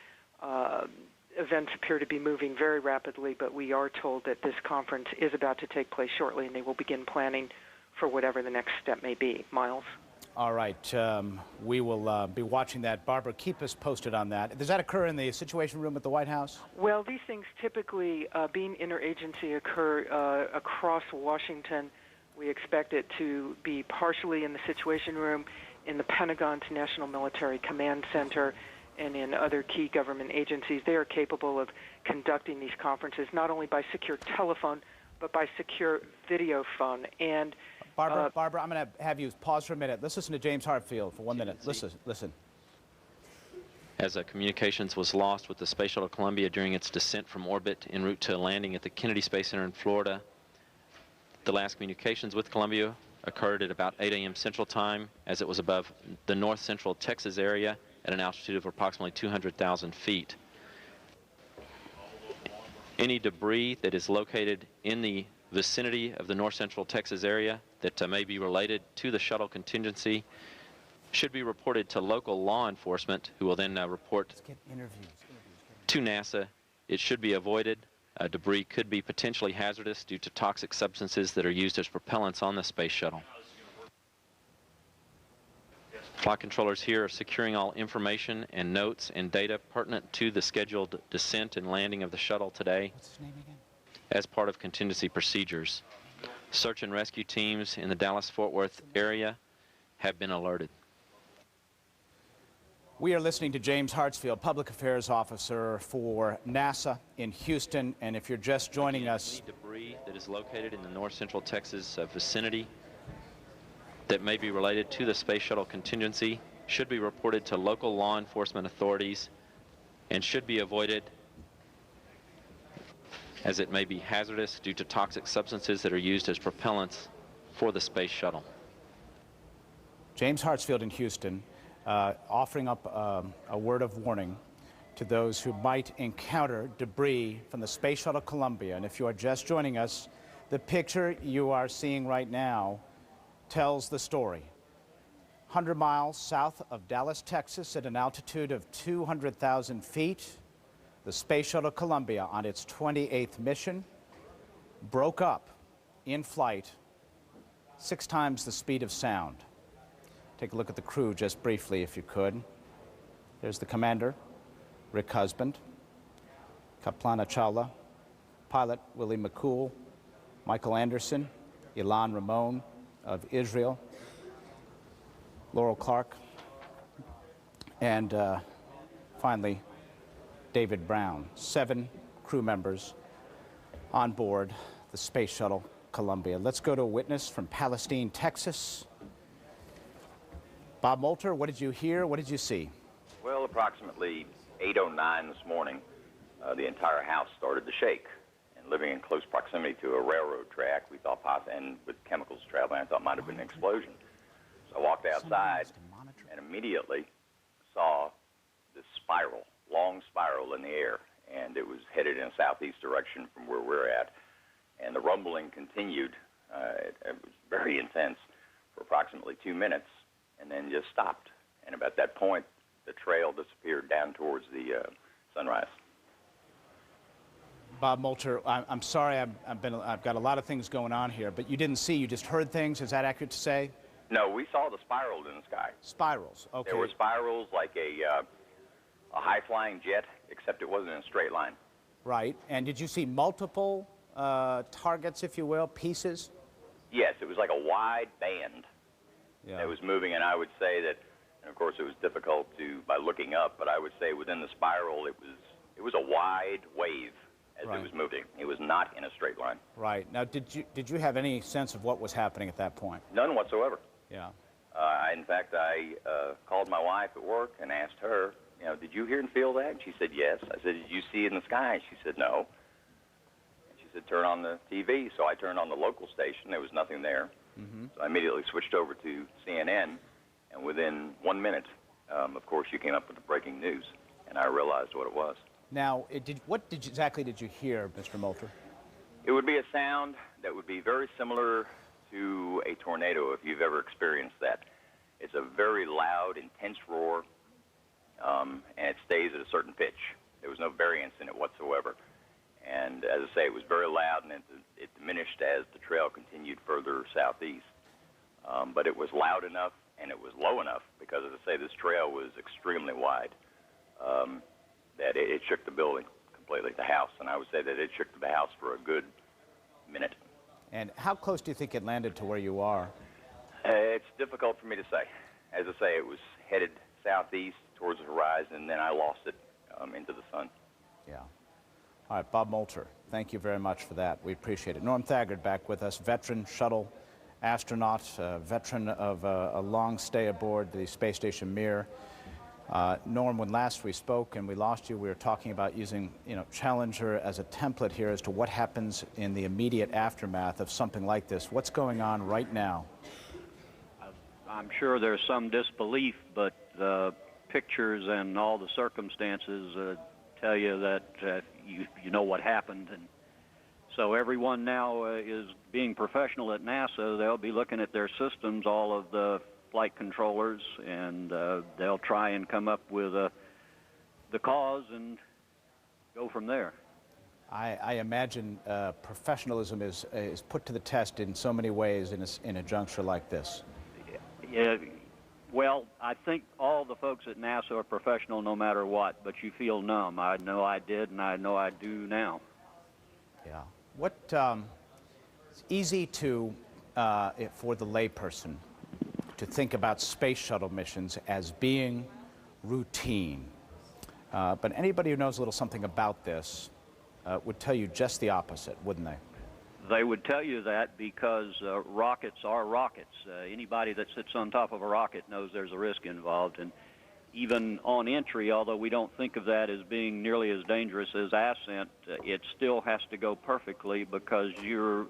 Events appear to be moving very rapidly, but we are told that this conference is about to take place shortly, and they will begin planning for whatever the next step may be. Miles? All right. We will be watching that. Barbara, keep us posted on that. Does that occur in the Situation Room at the White House? Well, these things typically, being interagency, occur across Washington. We expect it to be partially in the Situation Room, in the Pentagon's National Military Command Center, and in other key government agencies. They are capable of conducting these conferences not only by secure telephone, but by secure video phone. And Barbara, I'm going to have you pause for a minute. Let's listen to James Hartsfield for 1 minute. Listen. As communications was lost with the Space Shuttle Columbia during its descent from orbit en route to a landing at the Kennedy Space Center in Florida, the last communications with Columbia occurred at about 8 a.m. Central Time, as it was above the north central Texas area at an altitude of approximately 200,000 feet. Any debris that is located in the vicinity of the north central Texas area that may be related to the shuttle contingency should be reported to local law enforcement, who will then report to NASA. It should be avoided. Debris could be potentially hazardous due to toxic substances that are used as propellants on the space shuttle. Flight controllers here are securing all information and notes and data pertinent to the scheduled descent and landing of the shuttle today. What's his name again? As part of contingency procedures. Search and rescue teams in the Dallas-Fort Worth area have been alerted. We are listening to James Hartsfield, Public Affairs Officer for NASA in Houston, and if you're just joining us... Any debris that is located in the north central Texas vicinity that may be related to the space shuttle contingency should be reported to local law enforcement authorities and should be avoided, as it may be hazardous due to toxic substances that are used as propellants for the space shuttle. James Hartsfield in Houston, offering up a word of warning to those who might encounter debris from the Space Shuttle Columbia. And if you are just joining us, the picture you are seeing right now tells the story. 100 miles south of Dallas, Texas, at an altitude of 200,000 feet, the Space Shuttle Columbia, on its 28th mission, broke up in flight 6 times the speed of sound. Take a look at the crew just briefly, if you could. There's the commander, Rick Husband, Kaplana Chawla, pilot Willie McCool, Michael Anderson, Ilan Ramon of Israel, Laurel Clark, and finally, David Brown. 7 crew members on board the Space Shuttle Columbia. Let's go to a witness from Palestine, Texas. Bob Moulter, what did you hear? What did you see? Well, approximately 8:09 this morning, the entire house started to shake. And living in close proximity to a railroad track, we thought and with chemicals traveling, I thought might have been an explosion. So I walked outside and immediately saw this spiral, long spiral in the air, and it was headed in a southeast direction from where we're at. And the rumbling continued. It was very intense for approximately 2 minutes, and then just stopped. And about that point, the trail disappeared down towards the sunrise. Bob Moulter, I'm sorry, I've got a lot of things going on here, but you didn't see, you just heard things. Is that accurate to say? No, we saw the spirals in the sky. Spirals, okay. There were spirals like a high-flying jet, except it wasn't in a straight line. Right, and did you see multiple targets, if you will, pieces? Yes, it was like a wide band that was moving, and I would say that, and of course it was difficult by looking up, but I would say within the spiral it was a wide wave as it was moving. It was not in a straight line. Right. Now, did you have any sense of what was happening at that point? None whatsoever. Yeah. In fact, I called my wife at work and asked her, did you hear and feel that? And she said, yes. I said, did you see it in the sky? She said, no. And she said, turn on the TV. So I turned on the local station. There was nothing there. Mm-hmm. So I immediately switched over to CNN, and within 1 minute, of course, you came up with the breaking news, and I realized what it was. Now, what exactly did you hear, Mr. Moulter? It would be a sound that would be very similar to a tornado, if you've ever experienced that. It's a very loud, intense roar, and it stays at a certain pitch. There was no variance in it whatsoever. And as I say, it was very loud, and it diminished as the trail continued further southeast. But it was loud enough, and it was low enough, because as I say, this trail was extremely wide, that it shook the building completely, the house. And I would say that it shook the house for a good minute. And how close do you think it landed to where you are? It's difficult for me to say. As I say, it was headed southeast towards the horizon, and then I lost it into the sun. Yeah. All right, Bob Moulter, thank you very much for that. We appreciate it. Norm Thagard back with us, veteran shuttle astronaut, veteran of a long stay aboard the space station Mir. Norm, when last we spoke and we lost you, we were talking about using, Challenger as a template here as to what happens in the immediate aftermath of something like this. What's going on right now? I'm sure there's some disbelief, but the pictures and all the circumstances tell you that you know what happened. And so everyone now is being professional at NASA. They'll be looking at their systems, all of the flight controllers, and they'll try and come up with the cause and go from there. I imagine professionalism is put to the test in so many ways in a juncture like this. Yeah, well, I think all the folks at NASA are professional no matter what, but you feel numb. I know I did, and I know I do now. Yeah. It's easy to, for the layperson, to think about space shuttle missions as being routine. But anybody who knows a little something about this would tell you just the opposite, wouldn't they? They would tell you that because rockets are rockets. Anybody that sits on top of a rocket knows there's a risk involved. And even on entry, although we don't think of that as being nearly as dangerous as ascent, it still has to go perfectly because you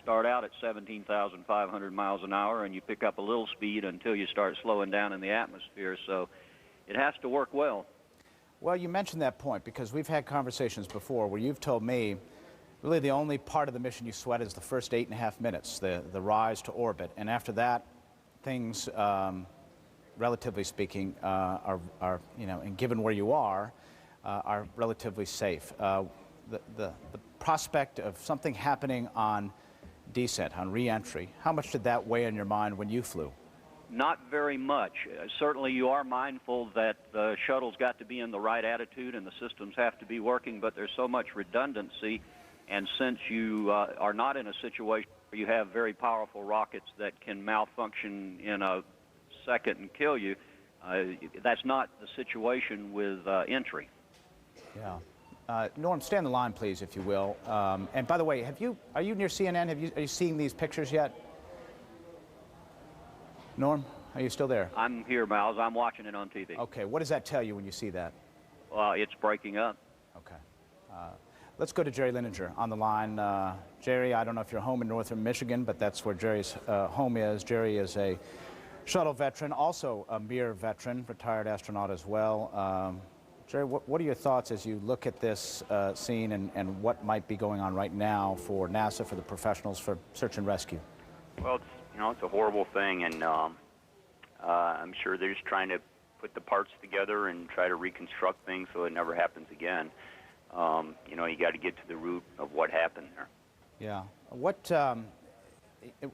start out at 17,500 miles an hour and you pick up a little speed until you start slowing down in the atmosphere. So it has to work well. Well, you mentioned that point because we've had conversations before where you've told me really the only part of the mission you sweat is the first 8.5 minutes, the rise to orbit. And after that, things, relatively speaking, are and given where you are relatively safe. The prospect of something happening on descent, on re-entry, how much did that weigh on your mind when you flew? Not very much. Certainly you are mindful that the shuttle's got to be in the right attitude and the systems have to be working, but there's so much redundancy, and since you are not in a situation where you have very powerful rockets that can malfunction in a second and kill you, that's not the situation with entry. Yeah. Norm, stay on the line, please, if you will. And by the way, are you near CNN? Are you seeing these pictures yet? Norm, are you still there? I'm here, Miles. I'm watching it on TV. Okay. What does that tell you when you see that? It's breaking up. Okay. Let's go to Jerry Lininger on the line. Jerry, I don't know if you're home in northern Michigan, but that's where Jerry's home is. Jerry is a shuttle veteran, also a Mir veteran, retired astronaut as well. Jerry, what are your thoughts as you look at this scene and what might be going on right now for NASA, for the professionals, for search and rescue? Well, it's a horrible thing, and I'm sure they're just trying to put the parts together and try to reconstruct things so it never happens again. You got to get to the root of what happened there. Yeah. We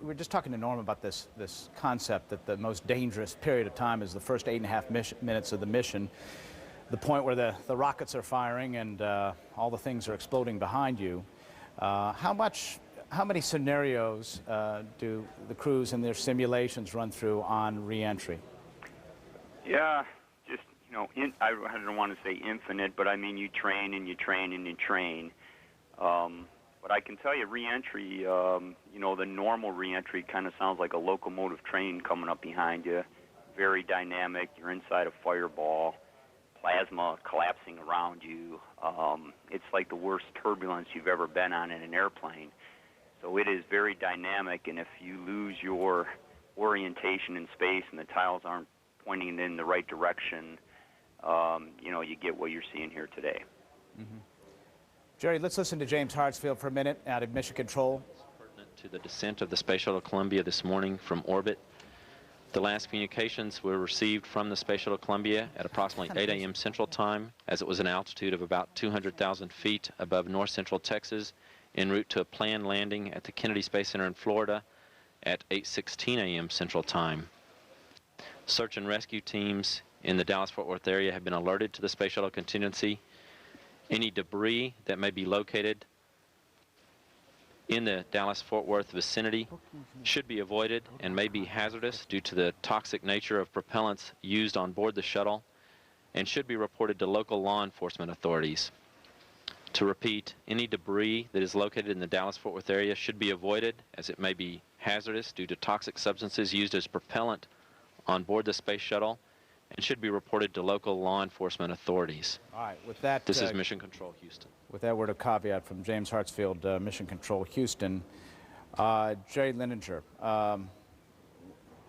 were just talking to Norm about this concept that the most dangerous period of time is the first 8.5 minutes of the mission, the point where the rockets are firing and all the things are exploding behind you. How many scenarios do the crews and their simulations run through on re-entry? Yeah, just, I don't want to say infinite, but I mean you train and you train and you train. But I can tell you re-entry, the normal re-entry kind of sounds like a locomotive train coming up behind you. Very dynamic. You're inside a fireball. Plasma collapsing around you. It's like the worst turbulence you've ever been on in an airplane. So it is very dynamic, and if you lose your orientation in space and the tiles aren't pointing in the right direction, you get what you're seeing here today. Mm-hmm. Jerry, let's listen to James Hartsfield for a minute out of Mission Control. Pertinent to the descent of the Space Shuttle Columbia this morning from orbit. The last communications were received from the Space Shuttle Columbia at approximately 8 a.m. Central Time, as it was an altitude of about 200,000 feet above north central Texas, en route to a planned landing at the Kennedy Space Center in Florida at 8:16 a.m. Central Time. Search and rescue teams in the Dallas-Fort Worth area have been alerted to the Space Shuttle contingency. Any debris that may be located in the Dallas-Fort Worth vicinity should be avoided and may be hazardous due to the toxic nature of propellants used on board the shuttle, and should be reported to local law enforcement authorities. To repeat, any debris that is located in the Dallas-Fort Worth area should be avoided, as it may be hazardous due to toxic substances used as propellant on board the space shuttle, and should be reported to local law enforcement authorities. All right, with that... This is Mission Control, Houston. With that word of caveat from James Hartsfield, Mission Control, Houston. Jerry Lininger,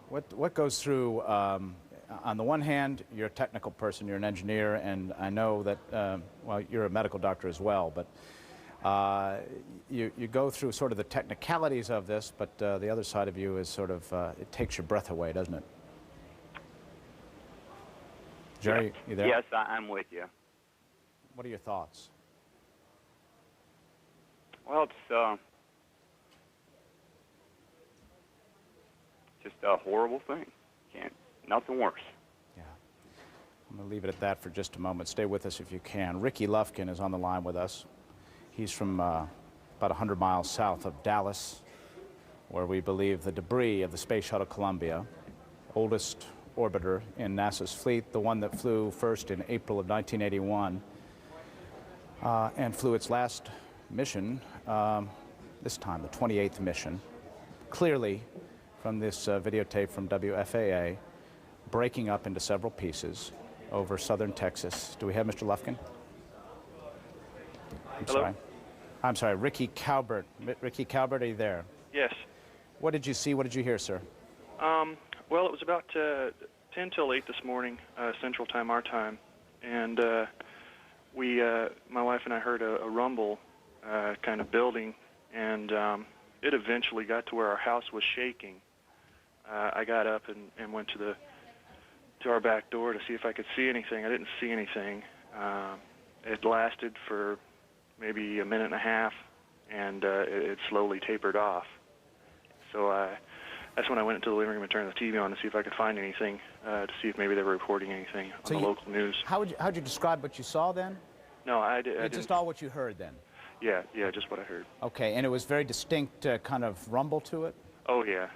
what goes through... on the one hand, you're a technical person, you're an engineer, and I know that, well, you're a medical doctor as well, but you go through sort of the technicalities of this, but the other side of you is sort of, it takes your breath away, doesn't it? Jerry, you there? Yes, I'm with you. What are your thoughts? Well, it's just a horrible thing. Nothing worse. Yeah. I'm going to leave it at that for just a moment. Stay with us if you can. Ricky Lufkin is on the line with us. He's from about 100 miles south of Dallas, where we believe the debris of the Space Shuttle Columbia, oldest orbiter in NASA's fleet, the one that flew first in April of 1981 and flew its last mission, this time, the 28th mission, clearly from this videotape from WFAA, breaking up into several pieces over southern Texas. Do we have Mr. Lufkin? I'm sorry, Ricky Calbert. Ricky Calbert, are you there? Yes. What did you see? What did you hear, sir? Well, it was about 10 till 8 this morning, Central Time, our time, and my wife and I heard a rumble kind of building, and it eventually got to where our house was shaking. I got up and went to our back door to see if I could see anything. I didn't see anything. It lasted for maybe a minute and a half, and it slowly tapered off. So I that's when I went into the living room and turned the TV on to see if I could find anything, to see if maybe they were reporting anything on the local news. How'd you describe what you saw then? No, I didn't. Just all what you heard then? Yeah, just what I heard. Okay, and it was very distinct kind of rumble to it? Oh, yeah.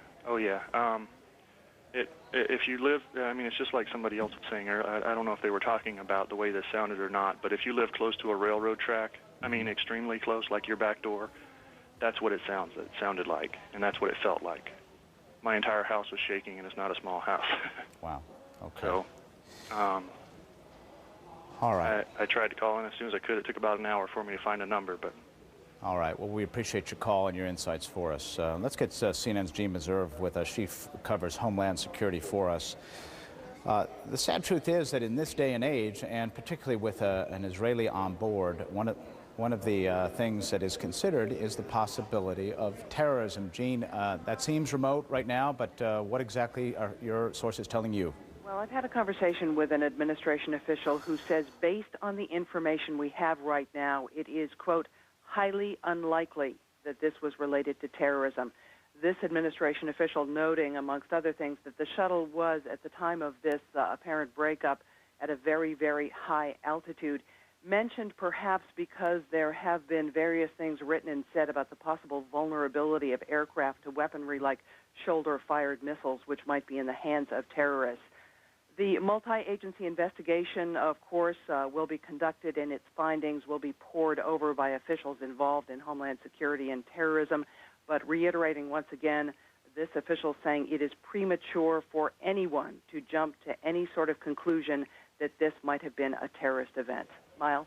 If you live, I mean, it's just like somebody else was saying. I don't know if they were talking about the way this sounded or not, but if you live close to a railroad track, I mean, extremely close, like your back door, that's what it sounded like, and that's what it felt like. My entire house was shaking, and it's not a small house. Wow. Okay. So, all right. I tried to call in as soon as I could. It took about an hour for me to find a number, but. All right. Well, we appreciate your call and your insights for us. Let's get CNN's Gene Meserve with us. She covers Homeland Security for us. The sad truth is that in this day and age, and particularly with an Israeli on board, one of the things that is considered is the possibility of terrorism. Gene, that seems remote right now, but what exactly are your sources telling you? Well, I've had a conversation with an administration official who says based on the information we have right now, it is, quote, highly unlikely that this was related to terrorism. This administration official noting, amongst other things, that the shuttle was, at the time of this apparent breakup, at a very, very high altitude, mentioned perhaps because there have been various things written and said about the possible vulnerability of aircraft to weaponry like shoulder-fired missiles, which might be in the hands of terrorists. The multi-agency investigation, of course, will be conducted, and its findings will be pored over by officials involved in Homeland Security and terrorism. But reiterating once again, this official saying it is premature for anyone to jump to any sort of conclusion that this might have been a terrorist event. Lyle?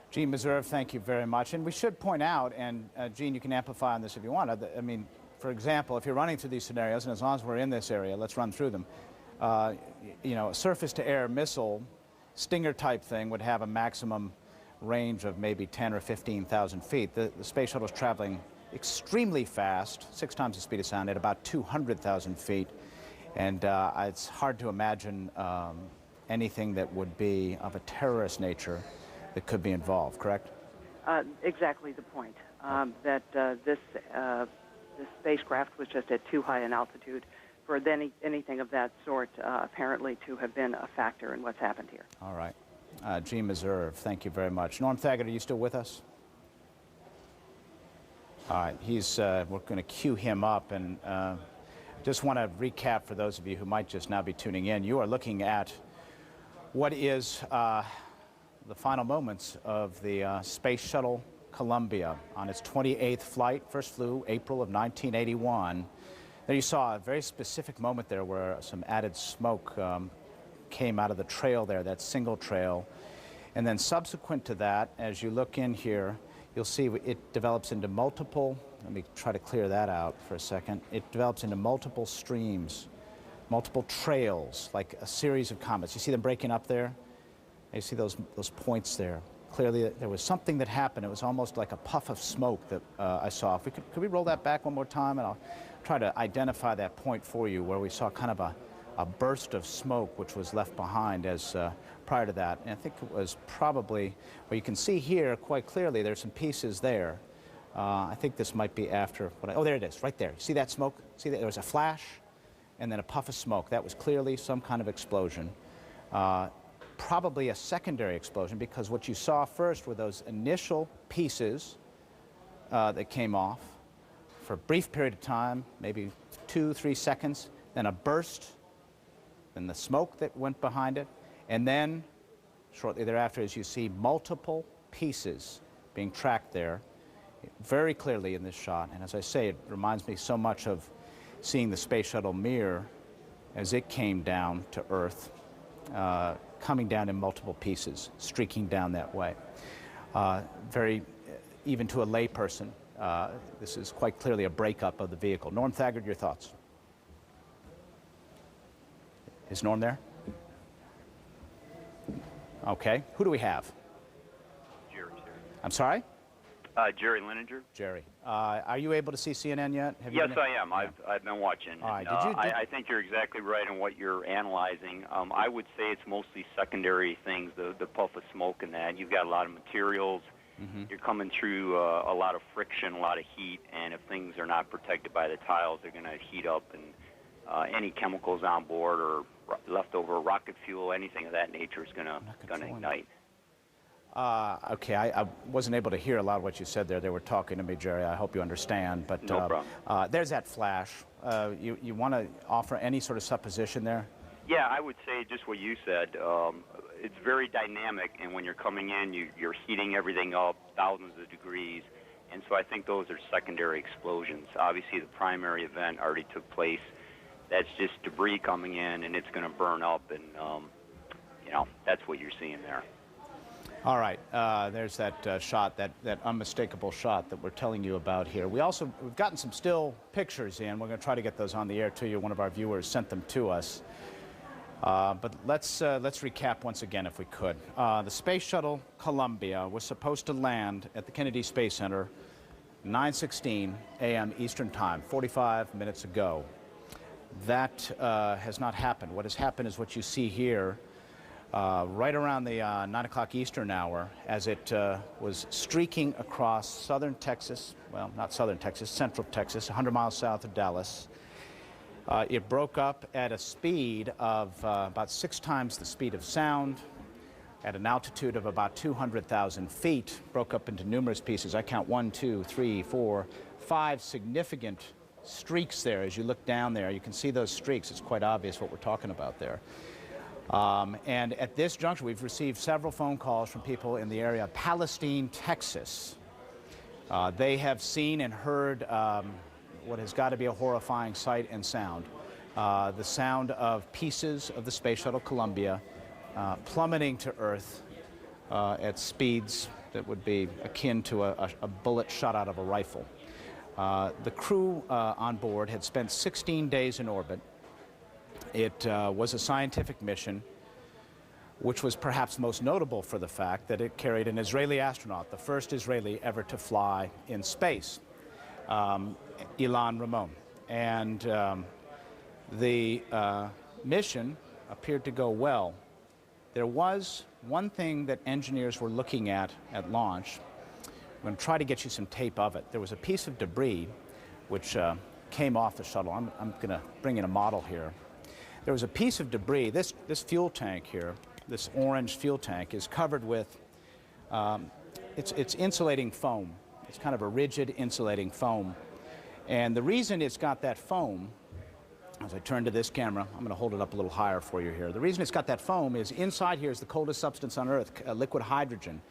Gene Meserve, thank you very much. And we should point out, and Gene, you can amplify on this if you want. I mean, for example, if you're running through these scenarios, and as long as we're in this area, let's run through them. You know, a surface-to-air missile, Stinger-type thing, would have a maximum range of maybe 10 or 15,000 feet. The space shuttle is traveling extremely fast, 6 times the speed of sound, at about 200,000 feet. And it's hard to imagine anything that would be of a terrorist nature that could be involved, correct? Exactly the point, that this spacecraft was just at too high an altitude for anything of that sort apparently to have been a factor in what's happened here. All right. Gene Meserve, thank you very much. Norm Thagard, are you still with us? All right, we're going to cue him up, and just want to recap for those of you who might just now be tuning in. You are looking at what is the final moments of the Space Shuttle Columbia on its 28th flight. First flew April of 1981. There you saw a very specific moment there where some added smoke came out of the trail there, that single trail. And then subsequent to that, as you look in here, you'll see it develops into multiple, let me try to clear that out for a second. It develops into multiple streams, multiple trails, like a series of comets. You see them breaking up there? You see those points there. Clearly, there was something that happened. It was almost like a puff of smoke that I saw. If we could we roll that back one more time, and I'll try to identify that point for you where we saw kind of a burst of smoke which was left behind as prior to that. And I think it was probably, well, you can see here quite clearly there's some pieces there. I think this might be after, oh, there it is, right there. See that smoke? See that? There was a flash and then a puff of smoke. That was clearly some kind of explosion. Probably a secondary explosion, because what you saw first were those initial pieces that came off for a brief period of time, maybe 2-3 seconds, then a burst, then the smoke that went behind it, and then shortly thereafter, as you see, multiple pieces being tracked there very clearly in this shot. And as I say, it reminds me so much of seeing the Space Shuttle Mir as it came down to Earth, coming down in multiple pieces, streaking down that way. Even to a layperson, this is quite clearly a breakup of the vehicle. Norm Thagard, your thoughts? Is Norm there? Okay. Who do we have? Jerry. I'm sorry? Jerry Linenger. Jerry. Are you able to see CNN yet? Yes, I am. Yeah. I've been watching. All right. I think you're exactly right in what you're analyzing. I would say it's mostly secondary things, the puff of smoke and that. You've got a lot of materials. Mm-hmm. You're coming through a lot of friction, a lot of heat, and if things are not protected by the tiles, they're going to heat up and any chemicals on board or leftover rocket fuel, anything of that nature is going to ignite. Okay, I wasn't able to hear a lot of what you said there. They were talking to me, Jerry. I hope you understand. But no problem. There's that flash. You want to offer any sort of supposition there? Yeah, I would say just what you said. It's very dynamic, and when you're coming in, you're heating everything up thousands of degrees, and so I think those are secondary explosions. Obviously, the primary event already took place. That's just debris coming in, and it's going to burn up, and that's what you're seeing there. All right, there's that shot, that unmistakable shot that we're telling you about here. We've gotten some still pictures in. We're going to try to get those on the air to you. One of our viewers sent them to us. But let's recap once again, if we could. The Space Shuttle Columbia was supposed to land at the Kennedy Space Center 9:16 a.m. Eastern Time, 45 minutes ago. That has not happened. What has happened is what you see here, right around the 9 o'clock Eastern hour, as it was streaking across southern Texas, well, not southern Texas, central Texas, 100 miles south of Dallas. It broke up at a speed of about 6 times the speed of sound, at an altitude of about 200,000 feet, broke up into numerous pieces. I count 1, 2, 3, 4, 5 significant streaks there. As you look down there, you can see those streaks. It's quite obvious what we're talking about there. And at this juncture, we've received several phone calls from people in the area of Palestine, Texas. They have seen and heard what has got to be a horrifying sight and sound. The sound of pieces of the Space Shuttle Columbia plummeting to Earth at speeds that would be akin to a bullet shot out of a rifle. The crew on board had spent 16 days in orbit. It was a scientific mission, which was perhaps most notable for the fact that it carried an Israeli astronaut, the first Israeli ever to fly in space. Ilan Ramon. And the mission appeared to go well. There was one thing that engineers were looking at launch. I'm going to try to get you some tape of it. There was a piece of debris which came off the shuttle. I'm going to bring in a model here. There was a piece of debris. This fuel tank here, this orange fuel tank, is covered with it's insulating foam. It's kind of a rigid insulating foam. And the reason it's got that foam, as I turn to this camera, I'm going to hold it up a little higher for you here. The reason it's got that foam is inside here is the coldest substance on Earth, liquid hydrogen.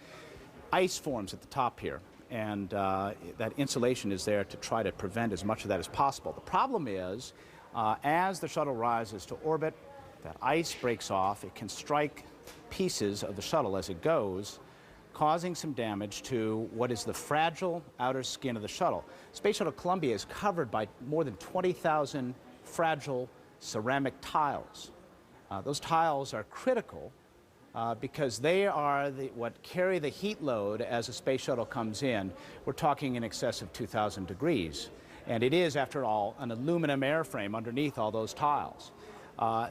Ice forms at the top here, and that insulation is there to try to prevent as much of that as possible. The problem is, as the shuttle rises to orbit, that ice breaks off. It can strike pieces of the shuttle as it goes, causing some damage to what is the fragile outer skin of the shuttle. Space Shuttle Columbia is covered by more than 20,000 fragile ceramic tiles. Those tiles are critical because they are what carry the heat load as a space shuttle comes in. We're talking in excess of 2,000 degrees. And it is, after all, an aluminum airframe underneath all those tiles.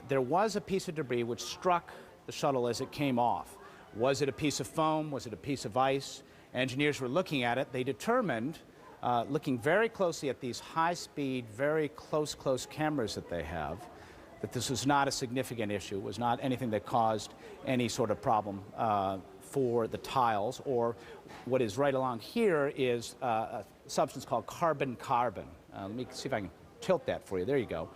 There was a piece of debris which struck the shuttle as it came off. Was it a piece of foam? Was it a piece of ice? Engineers were looking at it. They determined, looking very closely at these high-speed, very close cameras that they have, that this was not a significant issue, was not anything that caused any sort of problem for the tiles. Or what is right along here is a substance called carbon-carbon. Let me see if I can tilt that for you. There you go.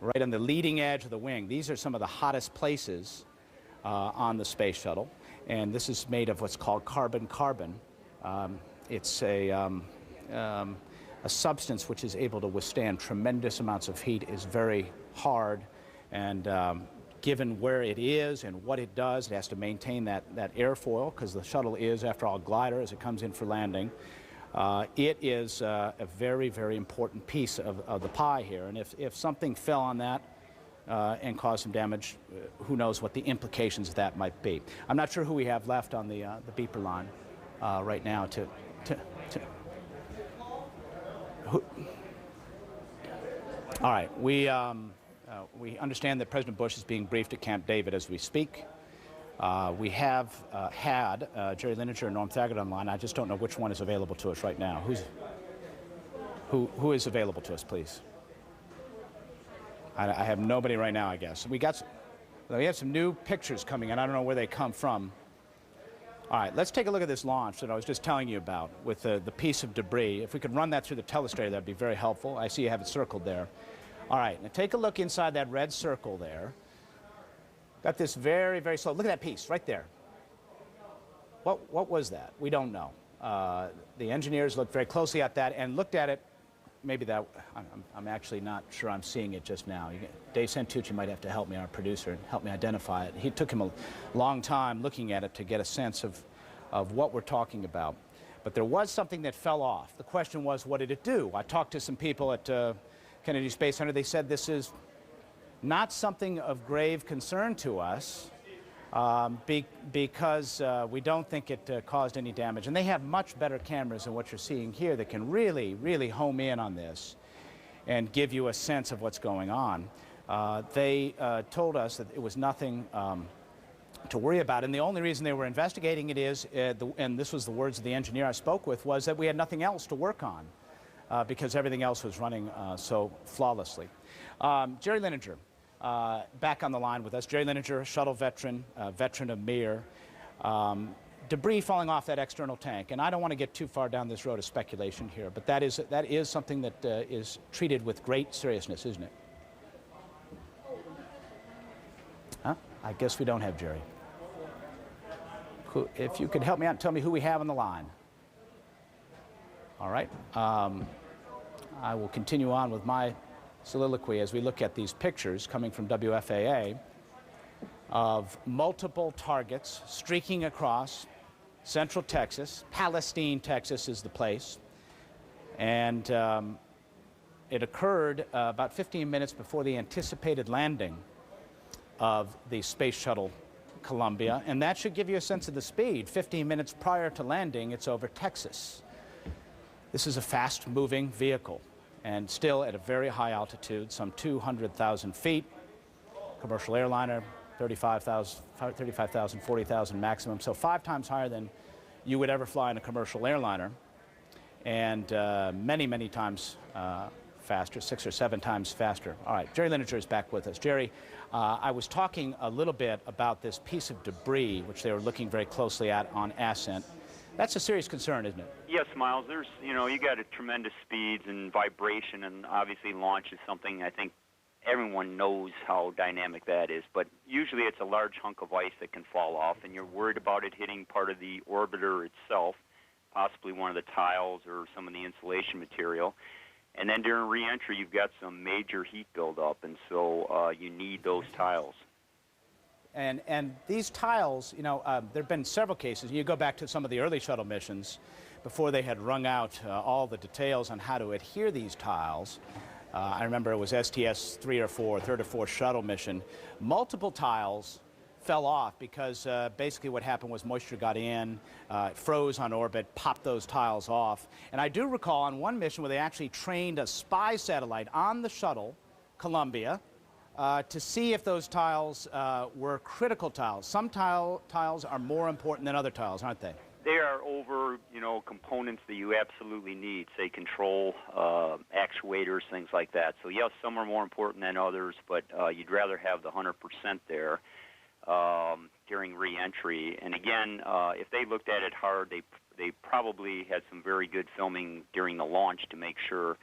Right on the leading edge of the wing. These are some of the hottest places on the space shuttle. And this is made of what's called carbon-carbon. It's a substance which is able to withstand tremendous amounts of heat, is very hard, and given where it is and what it does, it has to maintain that airfoil, because the shuttle is, after all, a glider as it comes in for landing. It is a very, very important piece of the pie here, and if something fell on that and caused some damage, who knows what the implications of that might be. I'm not sure who we have left on the beeper line right now All right, we understand that President Bush is being briefed at Camp David as we speak. We have had Jerry Linenger and Norm Thagard online. I just don't know which one is available to us right now. Who is available to us, please? I have nobody right now, I guess. We have some new pictures coming in. I don't know where they come from. All right, let's take a look at this launch that I was just telling you about with the piece of debris. If we could run that through the telestrator, that'd be very helpful. I see you have it circled there. All right, now take a look inside that red circle there. Got this very, very slow. Look at that piece right there. What was that? We don't know. The engineers looked very closely at that and looked at it. Maybe that, I'm actually not sure I'm seeing it just now. Dave Santucci might have to help me, our producer, and help me identify it. He took him a long time looking at it to get a sense of what we're talking about. But there was something that fell off. The question was, what did it do? I talked to some people at Kennedy Space Center. They said this is not something of grave concern to us because we don't think it caused any damage. And they have much better cameras than what you're seeing here that can really, really home in on this and give you a sense of what's going on. They told us that it was nothing to worry about. And the only reason they were investigating it is, and this was the words of the engineer I spoke with, was that we had nothing else to work on because everything else was running so flawlessly. Jerry Lininger. Back on the line with us. Jerry Lininger, shuttle veteran, veteran of Mir. Debris falling off that external tank. And I don't want to get too far down this road of speculation here, but that is something that is treated with great seriousness, isn't it? Huh? I guess we don't have Jerry. If you could help me out and tell me who we have on the line. All right. I will continue on with my soliloquy as we look at these pictures coming from WFAA of multiple targets streaking across central Texas. Palestine, Texas is the place. And it occurred about 15 minutes before the anticipated landing of the Space Shuttle Columbia. And that should give you a sense of the speed. 15 minutes prior to landing, it's over Texas. This is a fast-moving vehicle, and still at a very high altitude, some 200,000 feet. Commercial airliner, 35,000, 40,000 maximum, so 5 times higher than you would ever fly in a commercial airliner, and many, many times faster, 6 or 7 times faster. All right, Jerry Lininger is back with us. Jerry, I was talking a little bit about this piece of debris, which they were looking very closely at on ascent. That's a serious concern, isn't it? Yes, Miles. There's, you got a tremendous speeds and vibration, and obviously launch is something I think everyone knows how dynamic that is. But usually it's a large hunk of ice that can fall off, and you're worried about it hitting part of the orbiter itself, possibly one of the tiles or some of the insulation material. And then during re-entry, you've got some major heat buildup, and so you need those tiles. And these tiles, there have been several cases. You go back to some of the early shuttle missions before they had wrung out all the details on how to adhere these tiles. I remember it was STS-3 or 4, third or fourth shuttle mission. Multiple tiles fell off because basically what happened was moisture got in, it froze on orbit, popped those tiles off. And I do recall on one mission where they actually trained a spy satellite on the shuttle, Columbia, to see if those tiles were critical tiles. Some tiles are more important than other tiles, aren't they? They are over, components that you absolutely need, say control, actuators, things like that. So yes, some are more important than others, but you'd rather have the 100% there during re-entry. And again, if they looked at it hard, they probably had some very good filming during the launch to make sure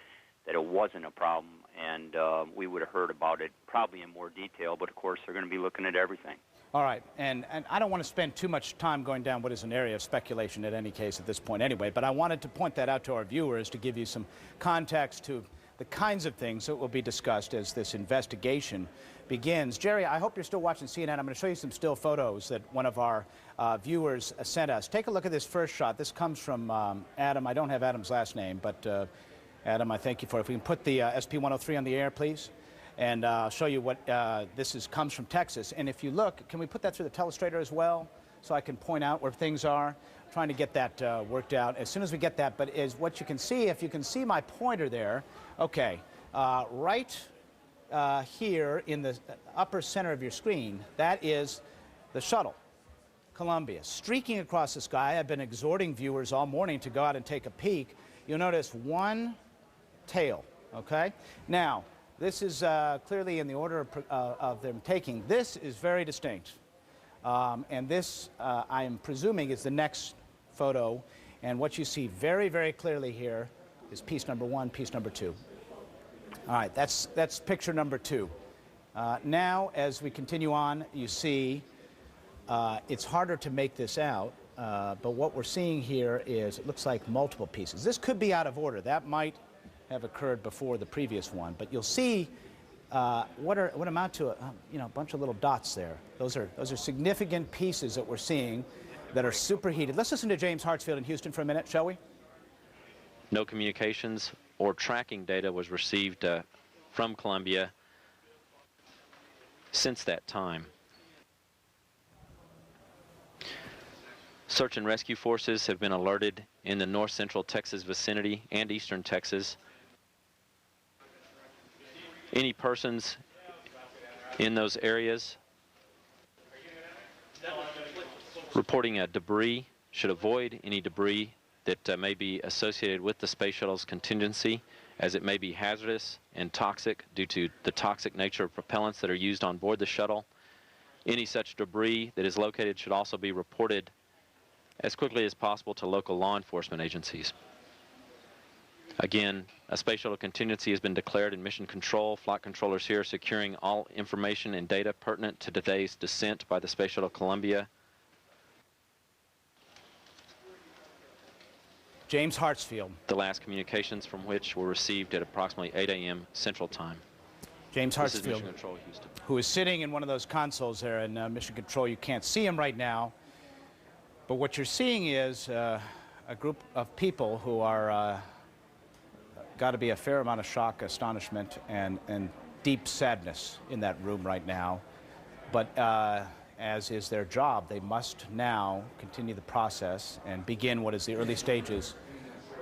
that it wasn't a problem, and we would have heard about it probably in more detail, but of course they're going to be looking at everything. All right, and I don't want to spend too much time going down what is an area of speculation at any case at this point anyway, but I wanted to point that out to our viewers to give you some context to the kinds of things that will be discussed as this investigation begins. Jerry, I hope you're still watching CNN. I'm going to show you some still photos that one of our viewers sent us. Take a look at this first shot. This comes from Adam. I don't have Adam's last name, but Adam, I thank you for it. If we can put the SP-103 on the air, please, and I'll show you what comes from Texas. And if you look, can we put that through the telestrator as well so I can point out where things are? I'm trying to get that worked out as soon as we get that. But is what you can see, if you can see my pointer there, okay, right here in the upper center of your screen, that is the shuttle, Columbia, streaking across the sky. I've been exhorting viewers all morning to go out and take a peek. You'll notice one tail, okay? Now, This is clearly in the order of them taking. This is very distinct. And this, I am presuming, is the next photo. And what you see very, very clearly here is piece number 1, piece number 2. All right, that's picture number 2. Now, as we continue on, you see it's harder to make this out, but what we're seeing here is it looks like multiple pieces. This could be out of order. That might have occurred before the previous one, but you'll see what amount to a bunch of little dots there. Those are significant pieces that we're seeing that are superheated. Let's listen to James Hartsfield in Houston for a minute, shall we? No communications or tracking data was received from Columbia since that time. Search and rescue forces have been alerted in the north central Texas vicinity and eastern Texas. Any persons in those areas reporting debris should avoid any debris that may be associated with the space shuttle's contingency, as it may be hazardous and toxic due to the toxic nature of propellants that are used on board the shuttle. Any such debris that is located should also be reported as quickly as possible to local law enforcement agencies. Again, a space shuttle contingency has been declared in mission control. Flight controllers here are securing all information and data pertinent to today's descent by the Space Shuttle Columbia. James Hartsfield. The last communications from which were received at approximately 8 a.m. Central Time. James This is Hartsfield, Mission Control, Houston. who is sitting in one of those consoles there in Mission Control. You can't see him right now, but what you're seeing is a group of people who are got to be a fair amount of shock, astonishment, and deep sadness in that room right now. But as is their job, they must now continue the process and begin what is the early stages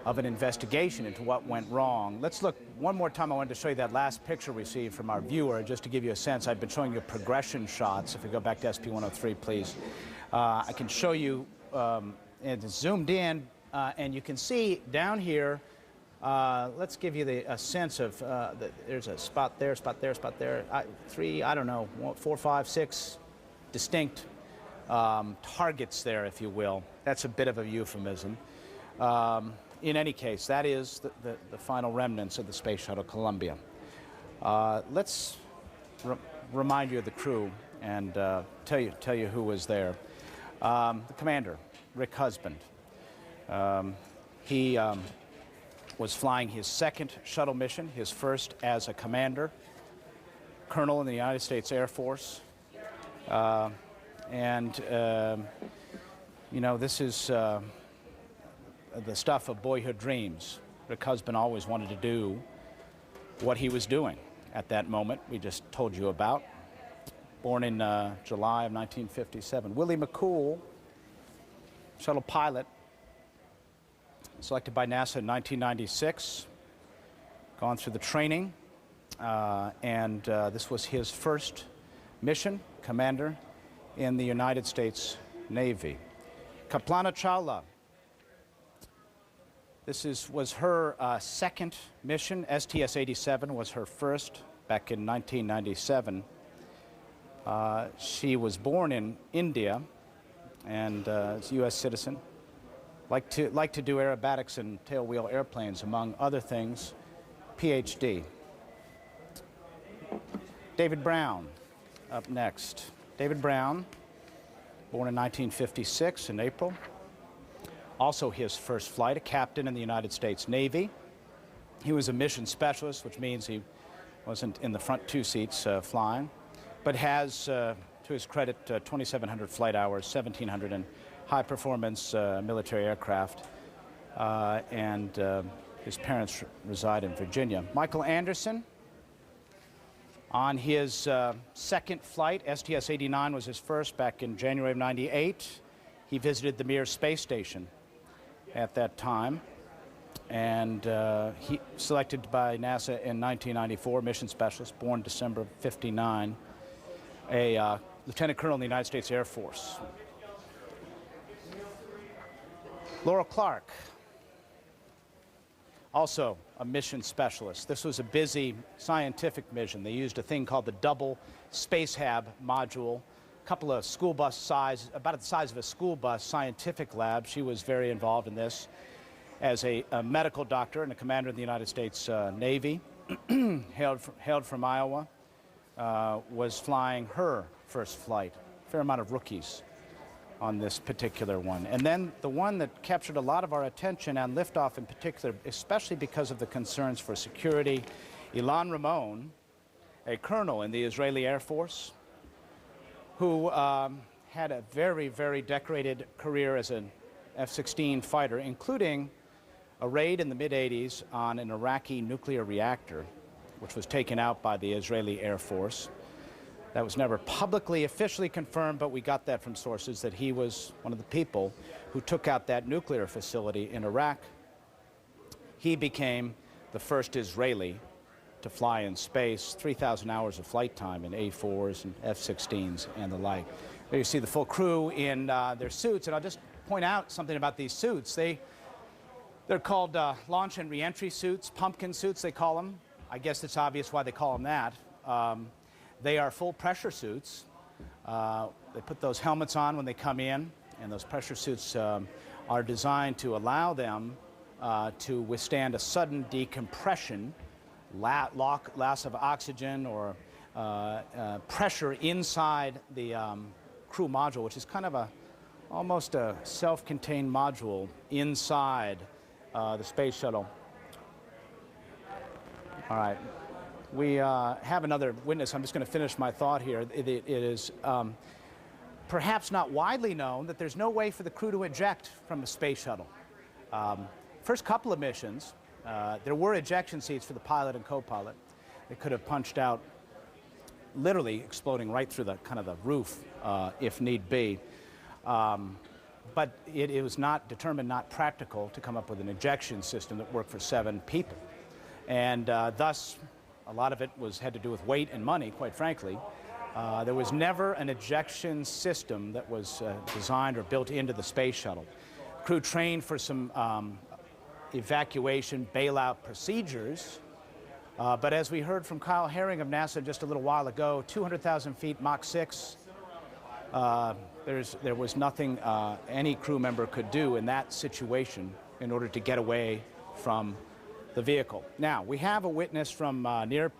of an investigation into what went wrong. Let's look one more time. I wanted to show you that last picture we received from our viewer, just to give you a sense. I've been showing you progression shots. If we go back to SP-103, please. I can show you, it's zoomed in, and you can see down here, let's give you a sense of, there's a spot there, spot there, spot there, 3, I don't know, 4, 5, 6 distinct targets there, if you will. That's a bit of a euphemism. In any case, that is the final remnants of the Space Shuttle Columbia. Let's remind you of the crew and tell you who was there. The commander, Rick Husband. He was flying his second shuttle mission, his first as a commander, colonel in the United States Air Force. You know, this is the stuff of boyhood dreams. Rick Husband always wanted to do what he was doing at that moment we just told you about. Born in July of 1957. Willie McCool, shuttle pilot, selected by NASA in 1996, gone through the training, and this was his first mission, commander in the United States Navy. Kaplana Chawla, this was her second mission. STS-87 was her first back in 1997. She was born in India and is a U.S. citizen. Like to do aerobatics and tailwheel airplanes, among other things. PhD. David Brown, up next. David Brown, born in 1956 in April. Also his first flight, a captain in the United States Navy. He was a mission specialist, which means he wasn't in the front two seats flying, but has, to his credit, 2,700 flight hours, 1,700 in high-performance military aircraft, and his parents reside in Virginia. Michael Anderson, on his second flight, STS-89 was his first back in January of '98. He visited the Mir space station at that time, and he selected by NASA in 1994, mission specialist, born December of '59, a lieutenant colonel in the United States Air Force. Laurel Clark, also a mission specialist. This was a busy scientific mission. They used a thing called the Double Spacehab module, a couple of school bus size, about the size of a school bus scientific lab. She was very involved in this as a medical doctor and a commander in the United States Navy, hailed from Iowa, was flying her first flight. A fair amount of rookies on this particular one. And then the one that captured a lot of our attention, and liftoff in particular, especially because of the concerns for security, Ilan Ramon, a colonel in the Israeli Air Force, who had a very, very decorated career as an F-16 fighter, including a raid in the mid-'80s on an Iraqi nuclear reactor, which was taken out by the Israeli Air Force. That was never publicly, officially confirmed, but we got that from sources that he was one of the people who took out that nuclear facility in Iraq. He became the first Israeli to fly in space, 3,000 hours of flight time in A4s and F-16s and the like. There you see the full crew in their suits, and I'll just point out something about these suits. They're called launch and reentry suits, pumpkin suits they call them. I guess it's obvious why they call them that. They are full pressure suits. They put those helmets on when they come in, and those pressure suits are designed to allow them to withstand a sudden decompression, loss of oxygen or pressure inside the crew module, which is kind of almost a self-contained module inside the space shuttle. All right. We have another witness. I'm just going to finish my thought here. It is perhaps not widely known that there's no way for the crew to eject from a space shuttle. First couple of missions, there were ejection seats for the pilot and co-pilot. They could have punched out, literally exploding right through the kind of the roof if need be. But it was determined not practical to come up with an ejection system that worked for 7 people. And thus, a lot of it had to do with weight and money, quite frankly. There was never an ejection system that was designed or built into the space shuttle. Crew trained for some evacuation bailout procedures, but as we heard from Kyle Herring of NASA just a little while ago, 200,000 feet, Mach 6, there was nothing any crew member could do in that situation in order to get away from the vehicle. Now, we have a witness from near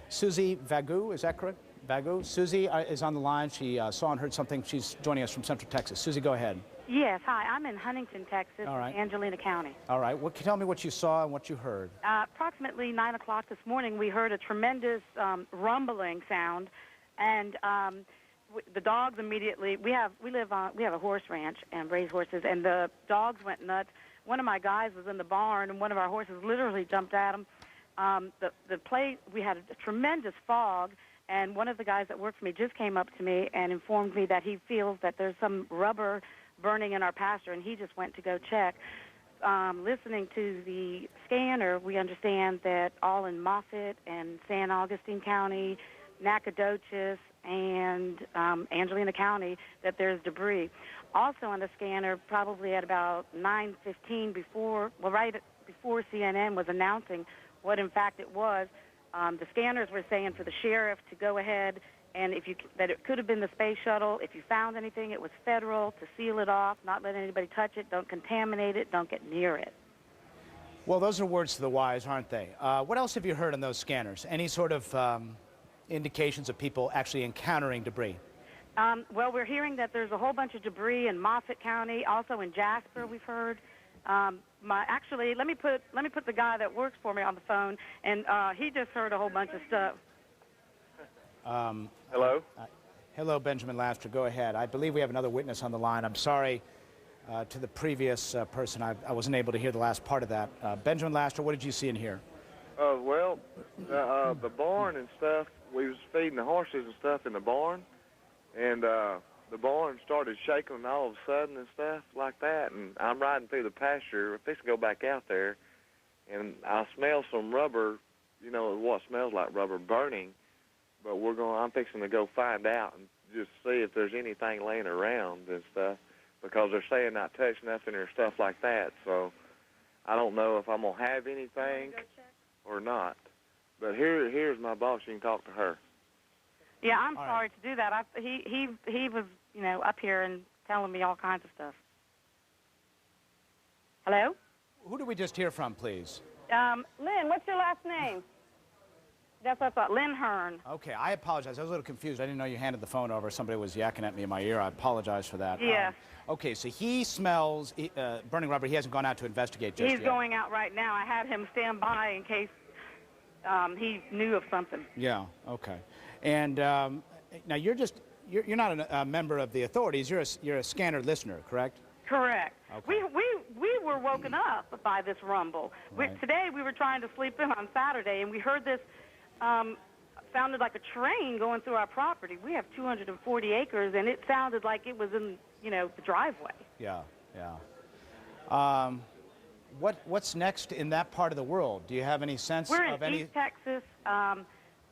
Susie Vagu, is that correct? Vagu? Susie is on the line. She saw and heard something. She's joining us from Central Texas. Susie, go ahead. Yes, hi. I'm in Huntington, Texas, All right. Angelina County. All right. Tell me what you saw and what you heard. Approximately 9 o'clock this morning, we heard a tremendous rumbling sound, and the dogs immediately. We have a horse ranch and raise horses, and the dogs went nuts. One of my guys was in the barn, and one of our horses literally jumped at him. We had a tremendous fog, and one of the guys that worked for me just came up to me and informed me that he feels that there's some rubber burning in our pasture, and he just went to go check. Listening to the scanner, we understand that all in Moffett and San Augustine County, Nacogdoches, and Angelina County, that there's debris. Also on the scanner, probably at about 9:15 right before CNN was announcing what in fact it was, the scanners were saying for the sheriff to go ahead and that it could have been the space shuttle. If you found anything, it was federal, to seal it off, not let anybody touch it, don't contaminate it, don't get near it. Well, those are words to the wise, aren't they? What else have you heard on those scanners? Any sort of indications of people actually encountering debris? Well, we're hearing that there's a whole bunch of debris in Moffett County, also in Jasper. We've heard. Actually, let me put the guy that works for me on the phone, and he just heard a whole bunch of stuff. Hello. Hello, Benjamin Laster. Go ahead. I believe we have another witness on the line. I'm sorry to the previous person. I wasn't able to hear the last part of that. Benjamin Laster, what did you see and hear? Well, the barn and stuff. We was feeding the horses and stuff in the barn. And the barn started shaking all of a sudden and stuff like that. And I'm riding through the pasture, fixing to go back out there, and I smell some rubber, what smells like rubber burning. But I'm fixing to go find out and just see if there's anything laying around and stuff, because they're saying not touch nothing or stuff like that. So I don't know if I'm going to have anything or not. But here's my boss. You can talk to her. Yeah, I'm sorry to do that. He was, you know, up here and telling me all kinds of stuff. Hello? Who did we just hear from, please? Lynn, what's your last name? That's what I thought. Lynn Hearn. Okay, I apologize. I was a little confused. I didn't know you handed the phone over. Somebody was yakking at me in my ear. I apologize for that. Yeah. Okay, so he smells burning rubber. He hasn't gone out to investigate just yet. He's going out right now. I had him stand by in case he knew of something. Yeah, okay. And now you're not a member of the authorities. You're a scanner listener, correct? Correct. Okay. We were woken up by this rumble. Right. Today we were trying to sleep in on Saturday, and we heard this sounded like a train going through our property. We have 240 acres, and it sounded like it was in, you know, the driveway. Yeah, yeah. What's next in that part of the world? Do you have any sense We're of in any? East Texas.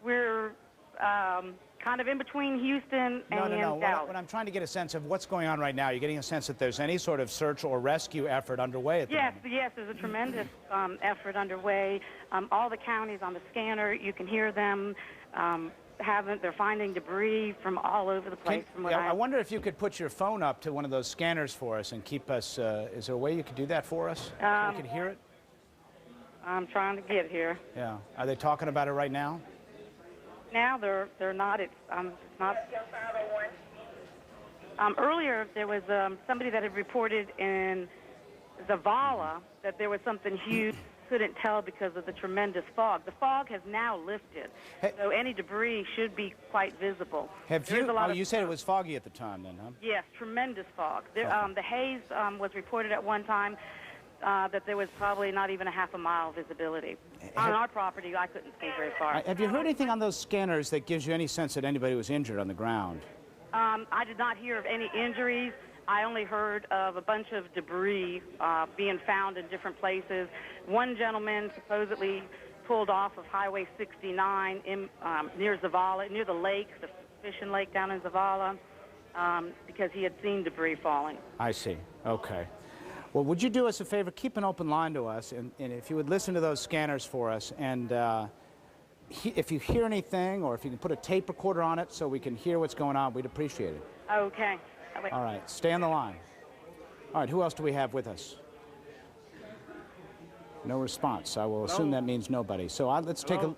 We're kind of in between Houston and No. Dallas. What I'm trying to get a sense of what's going on right now. You're getting a sense that there's any sort of search or rescue effort underway at the moment? Yes, there's a tremendous effort underway. All the counties on the scanner, you can hear them. They're finding debris from all over the place. I wonder if you could put your phone up to one of those scanners for us and keep us. Is there a way you could do that for us? So we could hear it. I'm trying to get here. Yeah. Are they talking about it right now? Now they're not. It's not. Earlier there was somebody that had reported in Zavala that there was something huge. Couldn't tell because of the tremendous fog. The fog has now lifted, so any debris should be quite visible. You said it was foggy at the time, then, huh? Yes, tremendous fog. The haze was reported at one time that there was probably not even a half a mile visibility. On our property, I couldn't see very far. Have you heard anything on those scanners that gives you any sense that anybody was injured on the ground? I did not hear of any injuries. I only heard of a bunch of debris being found in different places. One gentleman supposedly pulled off of Highway 69 near Zavala, near the lake, the fishing lake down in Zavala, because he had seen debris falling. I see. Okay. Well, would you do us a favor? Keep an open line to us, and if you would listen to those scanners for us, and if you hear anything, or if you can put a tape recorder on it so we can hear what's going on, we'd appreciate it. Okay. All right. Stay on the line. All right. Who else do we have with us? No response. I will assume that means nobody. So let's take a...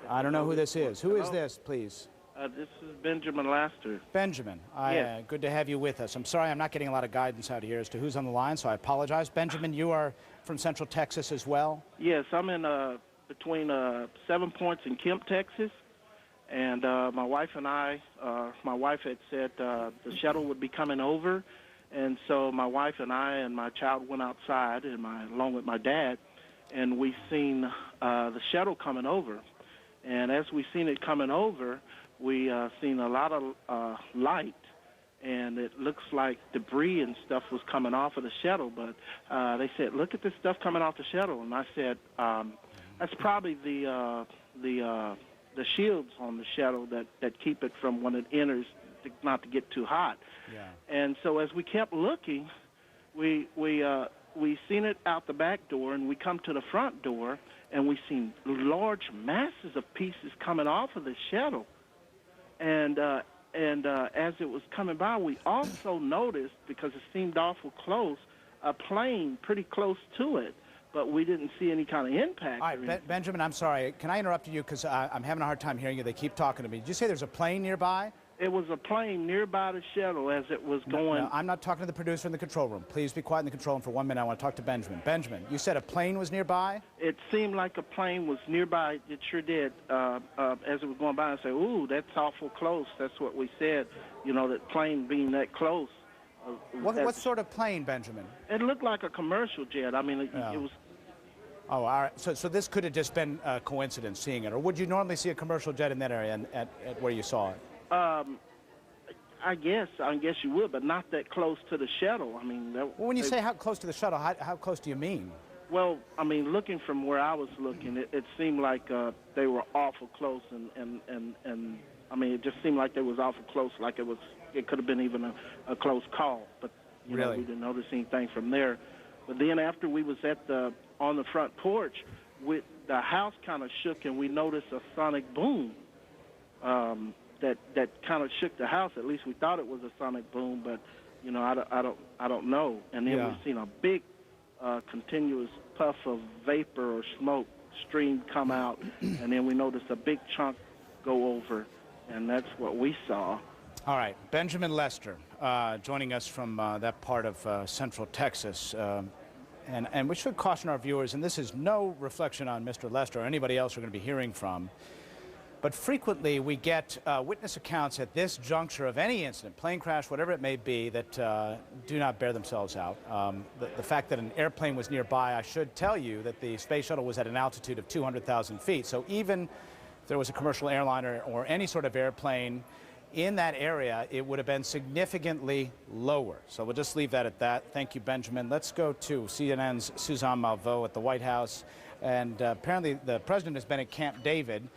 I don't know who this is. Who is this, please? This is Benjamin Laster. Benjamin, Yes. good to have you with us. I'm sorry I'm not getting a lot of guidance out here as to who's on the line, so I apologize. Benjamin, you are from Central Texas as well? Yes, I'm in between 7 Points and Kemp, Texas. And my wife and I, my wife had said the shuttle would be coming over. And so my wife and I and my child went outside, along with my dad, and we seen the shuttle coming over. And as we seen it coming over, we seen a lot of light, and it looks like debris and stuff was coming off of the shuttle. But they said, "Look at this stuff coming off the shuttle." And I said, "That's probably the shields on the shuttle that keep it from when it enters, not to get too hot." Yeah. And so as we kept looking, we seen it out the back door, and we come to the front door, and we seen large masses of pieces coming off of the shuttle. And as it was coming by, we also noticed, because it seemed awful close, a plane pretty close to it, but we didn't see any kind of impact. All right, Benjamin, I'm sorry. Can I interrupt you because I'm having a hard time hearing you? They keep talking to me. Did you say there's a plane nearby? It was a plane nearby the shuttle as it was going. No, I'm not talking to the producer in the control room. Please be quiet in the control room for 1 minute. I want to talk to Benjamin. Benjamin, you said a plane was nearby? It seemed like a plane was nearby. It sure did. As it was going by, I said, "Ooh, that's awful close." That's what we said. You know, that plane being that close. What sort of plane, Benjamin? It looked like a commercial jet. I mean, it was. Oh, all right. So this could have just been a coincidence seeing it, or would you normally see a commercial jet in that area at where you saw it? I guess you would, but not that close to the shuttle. I mean, when you say how close to the shuttle, how close do you mean? Well, I mean, looking from where I was looking, it seemed like they were awful close, and I mean, it just seemed like they was awful close, like it could have been even a close call. But you know, we didn't notice anything from there. But then after we was at the on the front porch, the house kind of shook, and we noticed a sonic boom that kind of shook the house. At least we thought it was a sonic boom, but you know, I don't know. And then we've seen a big continuous puff of vapor or smoke stream come out, and then we noticed a big chunk go over, and that's what we saw. All right, Benjamin Lester joining us from that part of Central Texas. And we should caution our viewers, and this is no reflection on Mr. Lester or anybody else we're going to be hearing from, but frequently we get witness accounts at this juncture of any incident, plane crash, whatever it may be, that do not bear themselves out. The fact that an airplane was nearby, I should tell you that the space shuttle was at an altitude of 200,000 feet. So even if there was a commercial airliner or any sort of airplane in that area, it would have been significantly lower. So we'll just leave that at that. Thank you, Benjamin. Let's go to CNN's Suzanne Malveaux at the White House. And apparently the president has been at Camp David.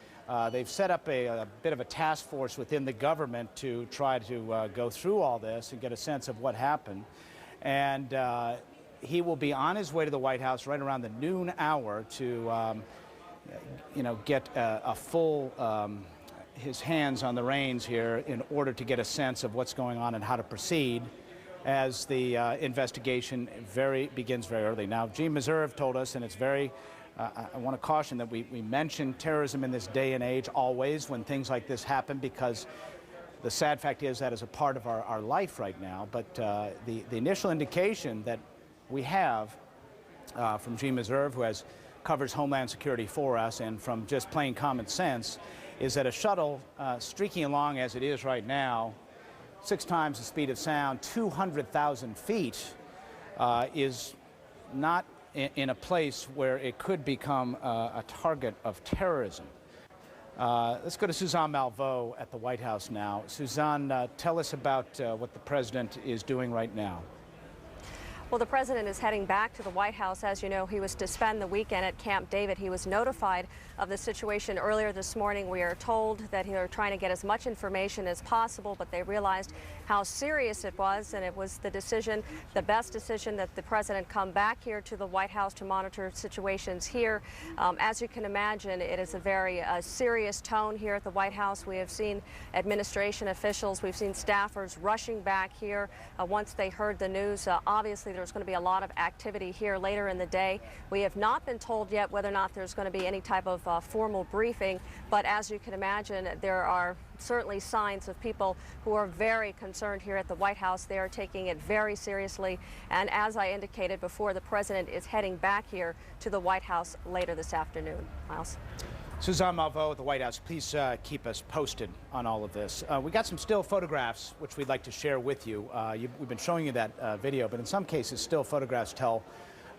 They've set up a bit of a task force within the government to try to go through all this and get a sense of what happened. And he will be on his way to the White House right around the noon hour to, get a full his hands on the reins here in order to get a sense of what's going on and how to proceed as the investigation begins very early. Now, Gene Meserve told us, and it's very, I want to caution that we mention terrorism in this day and age always when things like this happen, because the sad fact is that is a part of our life right now. But the initial indication that we have from Gene Meserve, who covers Homeland Security for us, and from just plain common sense, is that a shuttle streaking along as it is right now, 6 times the speed of sound, 200,000 feet, is not in a place where it could become a target of terrorism. Let's go to Suzanne Malveaux at the White House now. Suzanne, tell us about what the president is doing right now. Well, the president is heading back to the White House. As you know, he was to spend the weekend at Camp David. He was notified of the situation earlier this morning. We are told that they are trying to get as much information as possible, but they realized how serious it was, and it was the best decision that the president come back here to the White House to monitor situations here. As you can imagine, it is a very serious tone here at the White House. We have seen administration officials, we've seen staffers rushing back here once they heard the news. Obviously, there's going to be a lot of activity here later in the day. We have not been told yet whether or not there's going to be any type of formal briefing, but as you can imagine, there are certainly signs of people who are very concerned here at the White House. They are taking it very seriously, and as I indicated before, the president is heading back here to the White House later this afternoon. Miles. Suzanne Malveaux at the White House, please keep us posted on all of this. We got some still photographs which we'd like to share with you. We've been showing you that video, but in some cases still photographs tell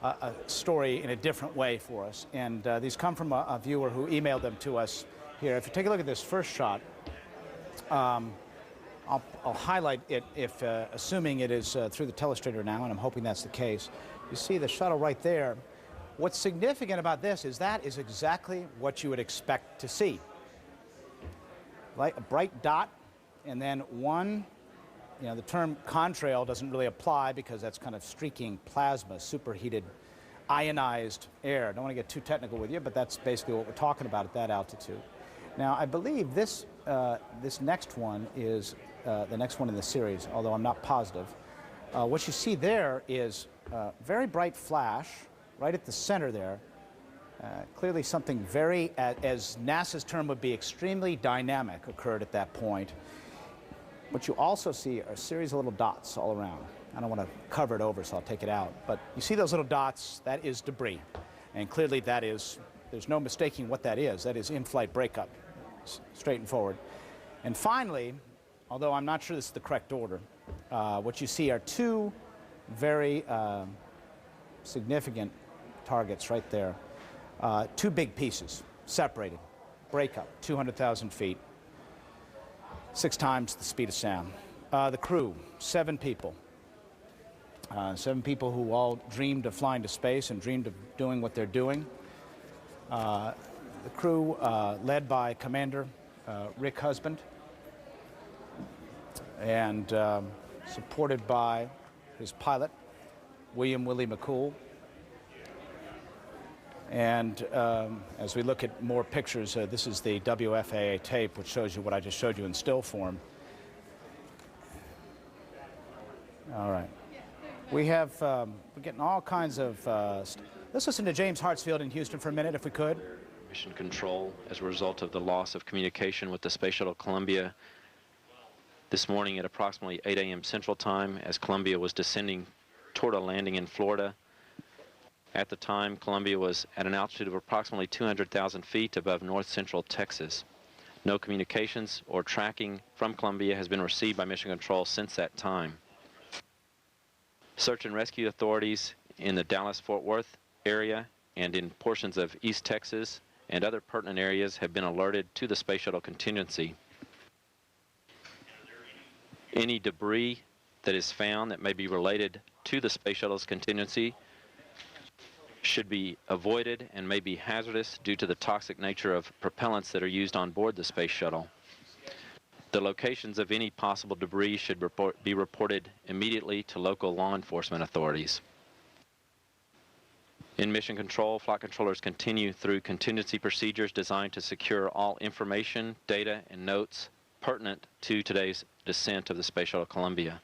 a story in a different way for us. And these come from a viewer who emailed them to us here. If you take a look at this first shot, I'll highlight it if assuming it is through the telestrator now, and I'm hoping that's the case. You see the shuttle right there. What's significant about this is that is exactly what you would expect to see. Like a bright dot, and then one, the term contrail doesn't really apply because that's kind of streaking plasma, superheated, ionized air. I don't want to get too technical with you, but that's basically what we're talking about at that altitude. Now, I believe this next one is the next one in the series, although I'm not positive. What you see there is a very bright flash right at the center there. Clearly something very, as NASA's term would be, extremely dynamic occurred at that point. What you also see are a series of little dots all around. I don't want to cover it over, so I'll take it out. But you see those little dots? That is debris. And clearly that is, there's no mistaking what that is. That is in-flight breakup, straight and forward. And finally, although I'm not sure this is the correct order, what you see are 2 very significant targets right there. 2 big pieces, separated, breakup, 200,000 feet, 6 times the speed of sound. The crew, 7 people. 7 people who all dreamed of flying to space and dreamed of doing what they're doing. The crew led by Commander Rick Husband and supported by his pilot, William Willie McCool. And as we look at more pictures, this is the WFAA tape, which shows you what I just showed you in still form. All right. We have, we're getting all kinds of, let's listen to James Hartsfield in Houston for a minute, if we could. Mission control as a result of the loss of communication with the Space Shuttle Columbia this morning at approximately 8 a.m. Central Time as Columbia was descending toward a landing in Florida. At the time, Columbia was at an altitude of approximately 200,000 feet above north central Texas. No communications or tracking from Columbia has been received by Mission Control since that time. Search and rescue authorities in the Dallas-Fort Worth area and in portions of East Texas and other pertinent areas have been alerted to the Space Shuttle contingency. Any debris that is found that may be related to the Space Shuttle's contingency should be avoided and may be hazardous due to the toxic nature of propellants that are used on board the Space Shuttle. The locations of any possible debris should be reported immediately to local law enforcement authorities. In Mission Control, flight controllers continue through contingency procedures designed to secure all information, data, and notes pertinent to today's descent of the Space Shuttle Columbia.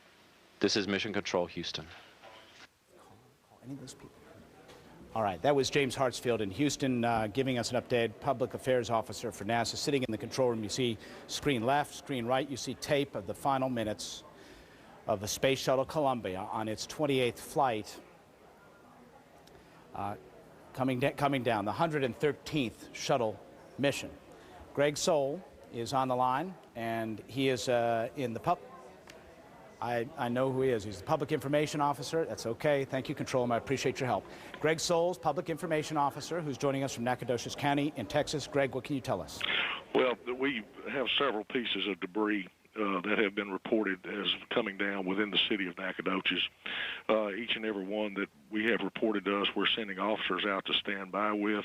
This is Mission Control, Houston. Call any of those people. All right, that was James Hartsfield in Houston giving us an update. Public Affairs Officer for NASA sitting in the control room. You see screen left, screen right. You see tape of the final minutes of the Space Shuttle Columbia on its 28th flight coming down, the 113th shuttle mission. Greg Soule is on the line, and he is in the I know who he is. He's the Public Information Officer. That's okay. Thank you, Control Room. I appreciate your help. Greg Soule, Public Information Officer, who's joining us from Nacogdoches County in Texas. Greg, what can you tell us? Well, we have several pieces of debris that have been reported as coming down within the city of Nacogdoches. Each and every one that we have reported to us, we're sending officers out to stand by with.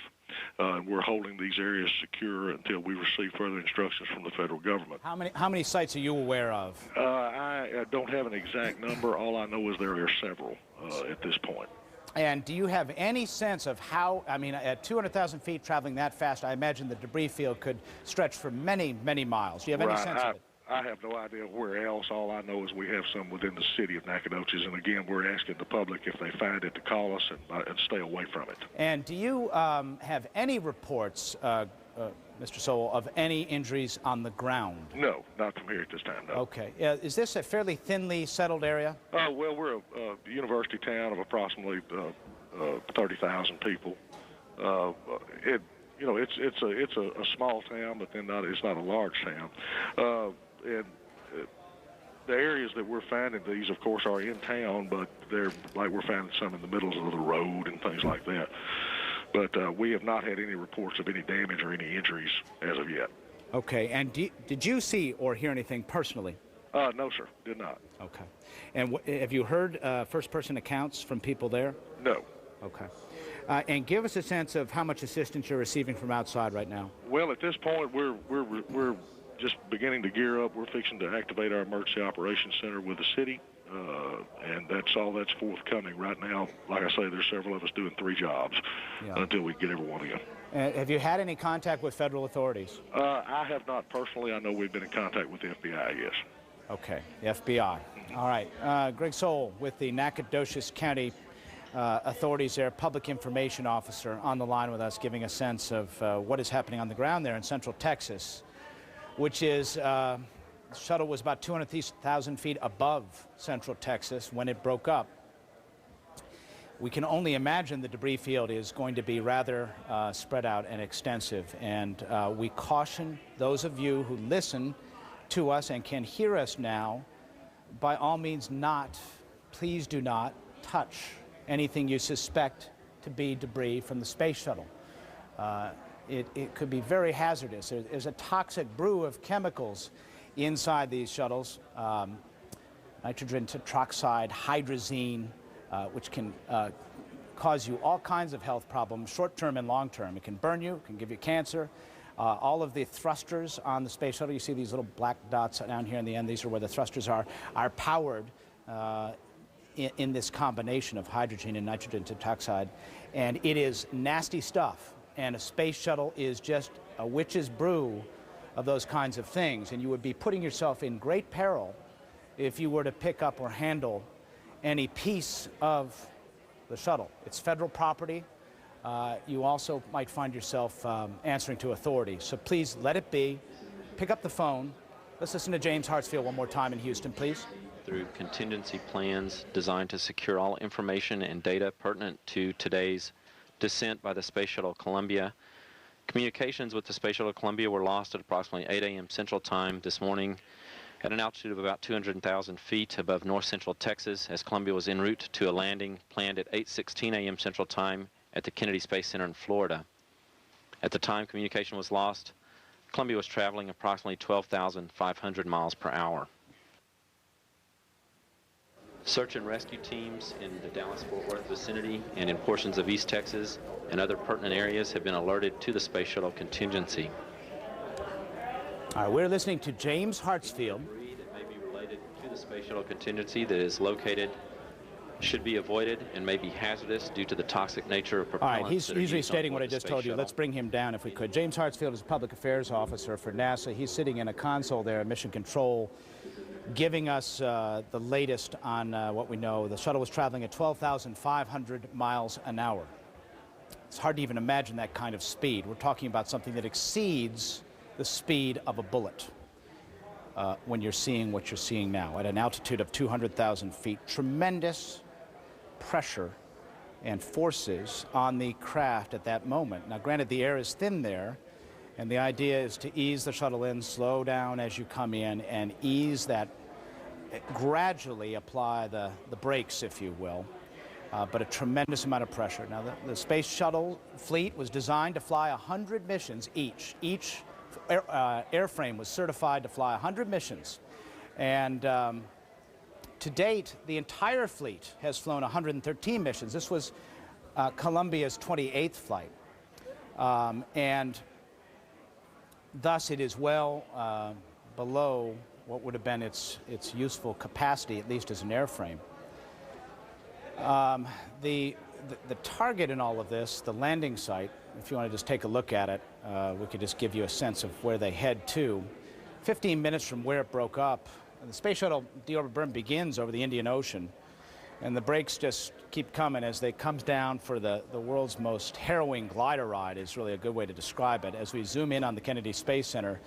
We're holding these areas secure until we receive further instructions from the federal government. How many sites are you aware of? I don't have an exact number. All I know is there are several at this point. And do you have any sense of how, I mean, at 200,000 feet traveling that fast, I imagine the debris field could stretch for many, many miles. Do you have any sense of it? I have no idea where else. All I know is we have some within the city of Nacogdoches, and again, we're asking the public if they find it to call us and stay away from it. And do you have any reports, Mr. Soule, of any injuries on the ground? No, not from here at this time, no. Okay. Is this a fairly thinly settled area? Well, we're a university town of approximately 30,000 people. It's a small town, but then it's not a large town. And the areas that we're finding these, of course, are in town, but they're like we're finding some in the middle of the road and things like that. But we have not had any reports of any damage or any injuries as of yet. Okay. And did you see or hear anything personally? No, sir, did not. Okay. And have you heard first-person accounts from people there? No. Okay. And give us a sense of how much assistance you're receiving from outside right now. Well, at this point, we're just beginning to gear up. We're fixing to activate our emergency operations center with the city, and that's all that's forthcoming right now. Like I say, there's several of us doing 3 jobs until we get everyone in. Have you had any contact with federal authorities? I have not personally. I know we've been in contact with the FBI, yes. Okay, the FBI. All right. Greg Soule with the Nacogdoches County authorities there, Public Information Officer, on the line with us, giving a sense of what is happening on the ground there in Central Texas, which is, the shuttle was about 200,000 feet above Central Texas when it broke up. We can only imagine the debris field is going to be rather spread out and extensive, and we caution those of you who listen to us and can hear us now, by all means please do not touch anything you suspect to be debris from the space shuttle. It could be very hazardous. There's a toxic brew of chemicals inside these shuttles, nitrogen tetroxide, hydrazine, which can cause you all kinds of health problems, short-term and long-term. It can burn you, it can give you cancer. All of the thrusters on the space shuttle, you see these little black dots down here in the end, these are where the thrusters are powered in this combination of hydrogen and nitrogen tetroxide. And it is nasty stuff. And a space shuttle is just a witch's brew of those kinds of things. And you would be putting yourself in great peril if you were to pick up or handle any piece of the shuttle. It's federal property. You also might find yourself answering to authorities. So please let it be. Pick up the phone. Let's listen to James Hartsfield one more time in Houston, please. Through contingency plans designed to secure all information and data pertinent to today's descent by the Space Shuttle Columbia. Communications with the Space Shuttle Columbia were lost at approximately 8 a.m. Central Time this morning at an altitude of about 200,000 feet above north central Texas, as Columbia was en route to a landing planned at 8:16 a.m. Central Time at the Kennedy Space Center in Florida. At the time communication was lost, Columbia was traveling approximately 12,500 miles per hour. Search and rescue teams in the Dallas-Fort Worth vicinity and in portions of East Texas and other pertinent areas have been alerted to the Space Shuttle contingency. All right, we're listening to James Hartsfield. Debris that may be related to the Space Shuttle contingency that is located should be avoided and may be hazardous due to the toxic nature of propellants. All right, he's restating what I just told you. Shuttle. Let's bring him down if we could. James Hartsfield is a public affairs officer for NASA. He's sitting in a console there at Mission Control, giving us the latest on what we know. The shuttle was traveling at 12,500 miles an hour. It's hard to even imagine that kind of speed. We're talking about something that exceeds the speed of a bullet when you're seeing what you're seeing now at an altitude of 200,000 feet. Tremendous pressure and forces on the craft at that moment. Now, granted, the air is thin there, and the idea is to ease the shuttle in, slow down as you come in, and ease that, gradually apply the brakes, if you will, but a tremendous amount of pressure. Now, the Space Shuttle fleet was designed to fly 100 missions each. Each airframe was certified to fly 100 missions. And to date, the entire fleet has flown 113 missions. This was Columbia's 28th flight. And thus, it is well below what would have been its useful capacity, at least as an airframe. The target in all of this, the landing site, if you want to just take a look at it, we could just give you a sense of where they head to. 15 minutes from where it broke up, the Space Shuttle deorbit burn begins over the Indian Ocean, and the brakes just keep coming as they come down for the world's most harrowing glider ride is really a good way to describe it. As we zoom in on the Kennedy Space Center,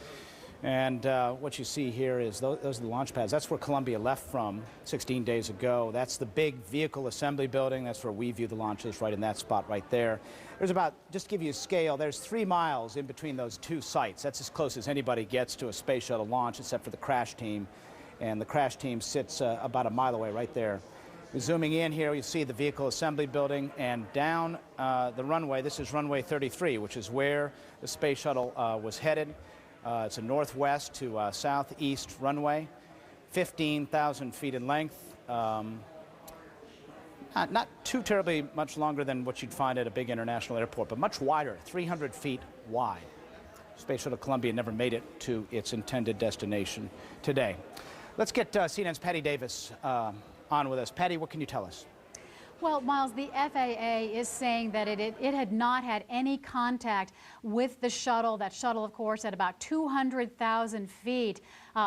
and what you see here is those are the launch pads. That's where Columbia left from 16 days ago. That's the big vehicle assembly building. That's where we view the launches, right in that spot right there. There's about, just to give you a scale, there's 3 miles in between those two sites. That's as close as anybody gets to a space shuttle launch, except for the crash team. And the crash team sits about a mile away right there. We're zooming in here, you see the vehicle assembly building, and down the runway. This is runway 33, which is where the space shuttle was headed. It's a northwest to southeast runway, 15,000 feet in length. Not too terribly much longer than what you'd find at a big international airport, but much wider, 300 feet wide. Space Shuttle Columbia never made it to its intended destination today. Let's get CNN's Patty Davis on with us. Patty, what can you tell us? Well, Miles, the FAA is saying that it had not had any contact with the shuttle. That shuttle, of course, at about 200,000 feet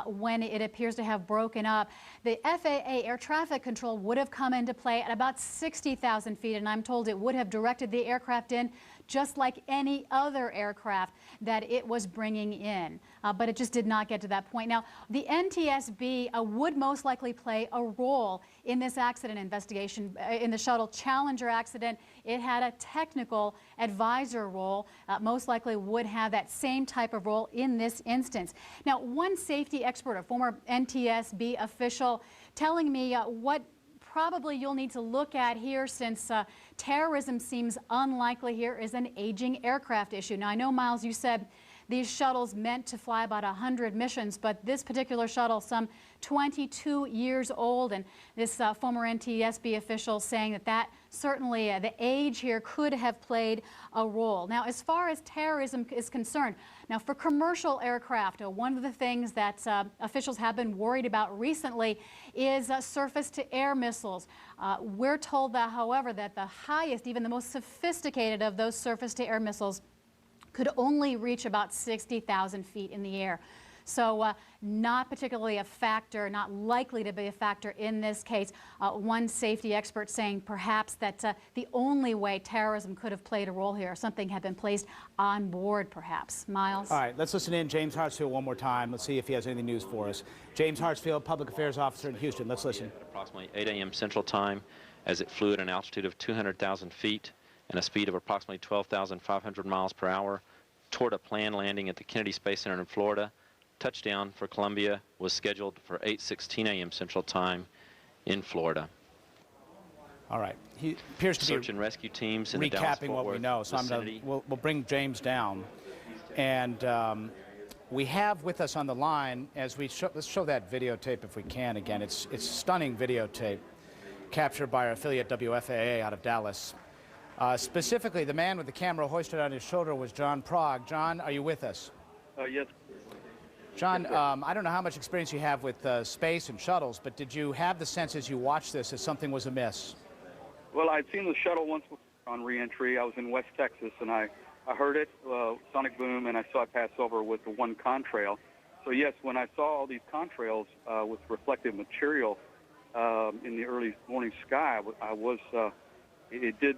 when it appears to have broken up. The FAA air traffic control would have come into play at about 60,000 feet, and I'm told it would have directed the aircraft in just like any other aircraft that it was bringing in. But it just did not get to that point. Now, the NTSB would most likely play a role in this accident investigation. In the shuttle Challenger accident, it had a technical advisor role, most likely would have that same type of role in this instance. Now, one safety expert, a former NTSB official, telling me what probably you'll need to look at here, since terrorism seems unlikely here, is an aging aircraft issue. Now, I know, Miles, you said these shuttles meant to fly about 100 missions, but this particular shuttle, some 22 years old, and this former NTSB official saying that certainly the age here could have played a role. Now, as far as terrorism is concerned, now for commercial aircraft, one of the things that officials have been worried about recently is surface-to-air missiles. We're told that, however, that the highest, even the most sophisticated of those surface-to-air missiles could only reach about 60,000 feet in the air. So not particularly a factor, not likely to be a factor in this case. One safety expert saying perhaps that the only way terrorism could have played a role here, something had been placed on board perhaps. Miles? All right, let's listen in James Hartsfield one more time. Let's see if he has any news for us. James Hartsfield, Public Affairs Officer in Houston. Let's listen. At approximately 8 a.m. Central Time, as it flew at an altitude of 200,000 feet and a speed of approximately 12,500 miles per hour toward a planned landing at the Kennedy Space Center in Florida. Touchdown for Columbia was scheduled for 8:16 a.m. Central Time in Florida. All right. He appears to Search and rescue teams in the recapping Dallas-Fort what we Worth know. So we'll bring James down. And we have with us on the line, as we let's show that videotape if we can again. It's stunning videotape captured by our affiliate WFAA out of Dallas. Specifically, the man with the camera hoisted on his shoulder was John Prague. John, are you with us? Yes. John, I don't know how much experience you have with space and shuttles, but did you have the sense as you watched this that something was amiss? Well, I'd seen the shuttle once before on reentry. I was in West Texas, and I heard it, sonic boom, and I saw it pass over with the one contrail. So, yes, when I saw all these contrails with reflective material in the early morning sky, it did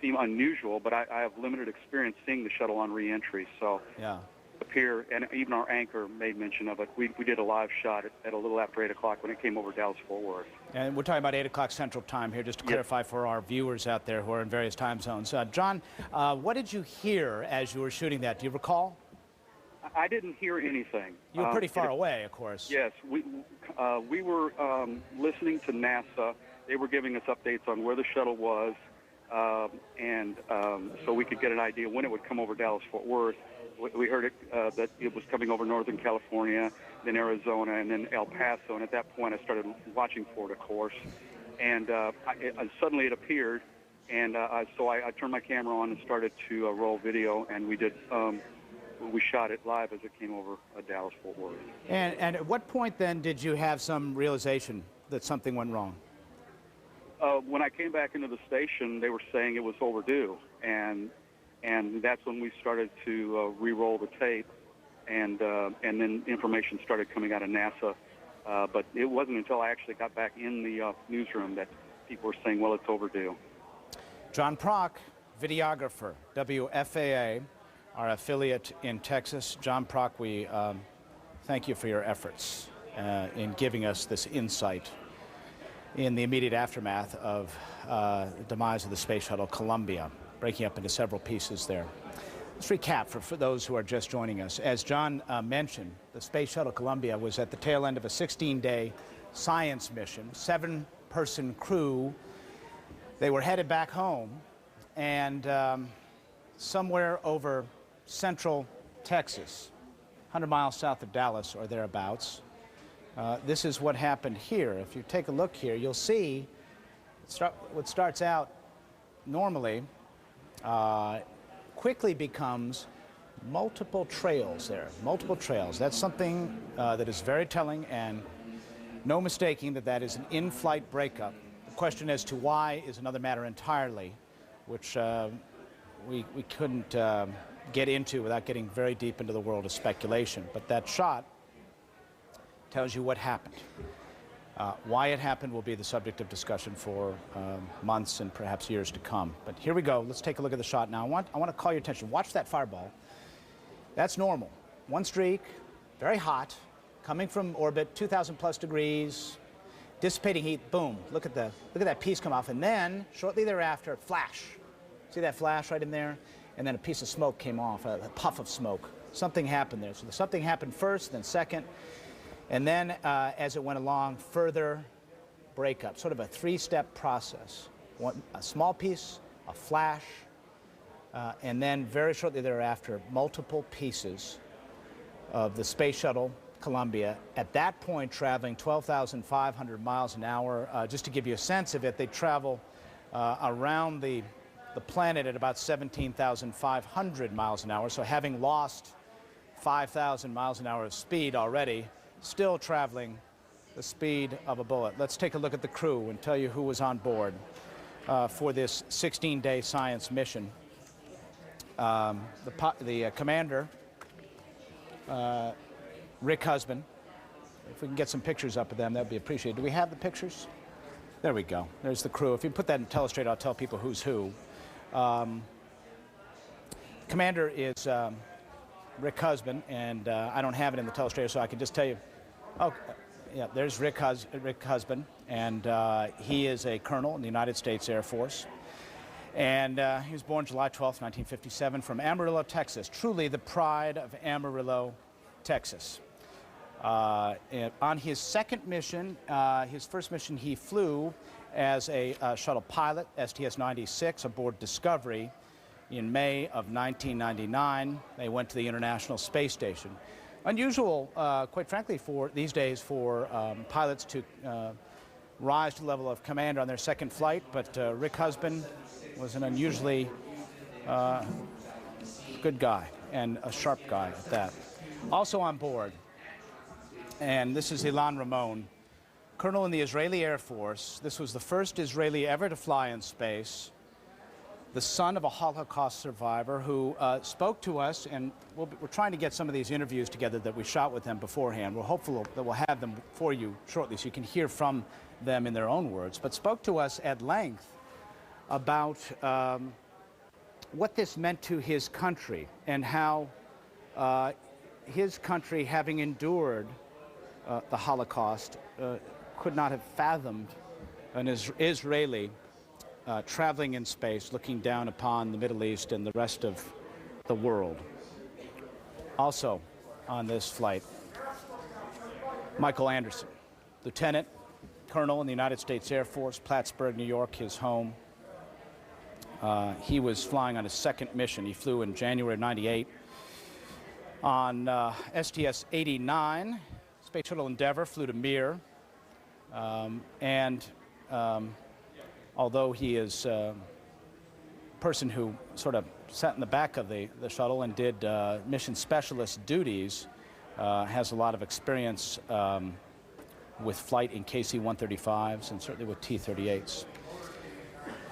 seem unusual, but I have limited experience seeing the shuttle on reentry. So, yeah. Appear, and even our anchor made mention of it. We did a live shot at a little after 8 o'clock when it came over Dallas-Fort Worth. And we're talking about 8 o'clock Central Time here, just to clarify for our viewers out there who are in various time zones. John, what did you hear as you were shooting that? Do you recall? I didn't hear anything. You were pretty far away, of course. Yes. We were listening to NASA. They were giving us updates on where the shuttle was, and so we could get an idea when it would come over Dallas-Fort Worth. We heard that it was coming over Northern California, then Arizona, and then El Paso. And at that point, I started watching for it, of course. And suddenly it appeared, and so I turned my camera on and started to roll video, and we shot it live as it came over Dallas-Fort Worth. And at what point then did you have some realization that something went wrong? When I came back into the station, they were saying it was overdue, and that's when we started to re-roll the tape, and then information started coming out of NASA. But it wasn't until I actually got back in the newsroom that people were saying, well, it's overdue. John Prague, videographer, WFAA, our affiliate in Texas. John Prague, we thank you for your efforts in giving us this insight in the immediate aftermath of the demise of the Space Shuttle Columbia, breaking up into several pieces there. Let's recap for those who are just joining us. As John mentioned, the Space Shuttle Columbia was at the tail end of a 16-day science mission, 7-person crew. They were headed back home, and somewhere over central Texas, 100 miles south of Dallas or thereabouts, this is what happened here. If you take a look here, you'll see what starts out normally quickly becomes multiple trails there, multiple trails. That's something that is very telling, and no mistaking that is an in-flight breakup. The question as to why is another matter entirely, which we couldn't get into without getting very deep into the world of speculation. But that shot tells you what happened. Why it happened will be the subject of discussion for months and perhaps years to come. But here we go. Let's take a look at the shot now. I want to call your attention. Watch that fireball. That's normal. One streak, very hot, coming from orbit, 2,000 plus degrees, dissipating heat. Boom! Look at that piece come off, and then shortly thereafter, flash. See that flash right in there? And then a piece of smoke came off, a puff of smoke. Something happened there. So something happened first, then second. And then, as it went along, further breakup, sort of a 3-step process. A small piece, a flash, and then very shortly thereafter, multiple pieces of the Space Shuttle Columbia. At that point, traveling 12,500 miles an hour. Just to give you a sense of it, they travel around the planet at about 17,500 miles an hour. So having lost 5,000 miles an hour of speed already, still traveling the speed of a bullet. Let's take a look at the crew and tell you who was on board for this 16-day science mission. The commander, Rick Husband. If we can get some pictures up of them, that would be appreciated. Do we have the pictures? There we go. There's the crew. If you put that in Telestrator, I'll tell people who's who. Commander is Rick Husband, and I don't have it in the Telestrator, so I can just tell you. Oh, yeah, there's Rick Husband, and he is a colonel in the United States Air Force. And he was born July 12th, 1957, from Amarillo, Texas. Truly the pride of Amarillo, Texas. On his second mission, his first mission, he flew as a shuttle pilot, STS-96, aboard Discovery in May of 1999. They went to the International Space Station. Unusual, quite frankly, for these days for pilots to rise to the level of commander on their second flight, but Rick Husband was an unusually good guy and a sharp guy at that. Also on board, and this is Ilan Ramon, colonel in the Israeli Air Force. This was the first Israeli ever to fly in space, the son of a Holocaust survivor who spoke to us, and we're trying to get some of these interviews together that we shot with them beforehand. We're hopeful that we'll have them for you shortly so you can hear from them in their own words, but spoke to us at length about what this meant to his country and how his country, having endured the Holocaust, could not have fathomed an Israeli traveling in space, looking down upon the Middle East and the rest of the world. Also on this flight, Michael Anderson, lieutenant, colonel in the United States Air Force, Plattsburgh, New York, his home. He was flying on his second mission. He flew in January of '98 on STS-89. Space Shuttle Endeavour flew to Mir. Although he is a person who sort of sat in the back of the shuttle and did mission specialist duties, has a lot of experience with flight in KC-135s and certainly with T-38s.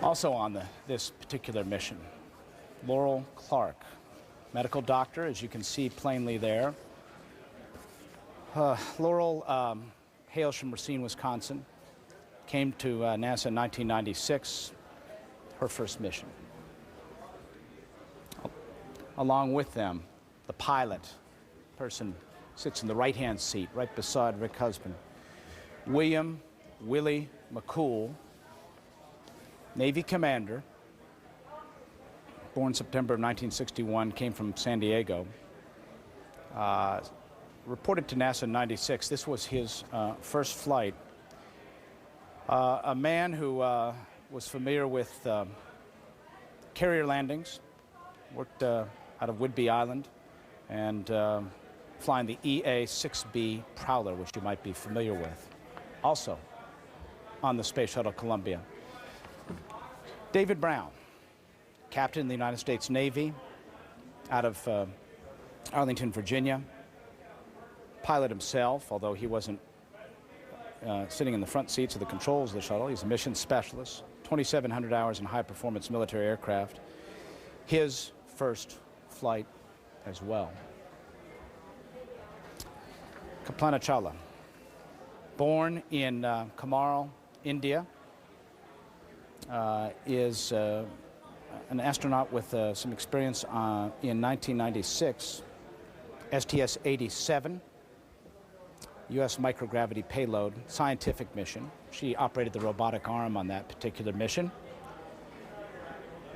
Also on this particular mission, Laurel Clark, medical doctor, as you can see plainly there. Laurel hails from Racine, Wisconsin. Came to NASA in 1996, her first mission. Along with them, the pilot, person sits in the right-hand seat, right beside Rick Husband. William Willie McCool, Navy commander, born September of 1961, came from San Diego. Reported to NASA in '96. This was his first flight. A man who was familiar with carrier landings, worked out of Whidbey Island, and flying the EA-6B Prowler, which you might be familiar with. Also on the Space Shuttle Columbia. David Brown, captain in the United States Navy, out of Arlington, Virginia. Pilot himself, although he wasn't sitting in the front seats of the controls of the shuttle. He's a mission specialist, 2,700 hours in high-performance military aircraft. His first flight as well. Kalpana Chawla, born in Kamarl, India, is an astronaut with some experience in 1996, STS-87, U.S. microgravity payload scientific mission. She operated the robotic arm on that particular mission.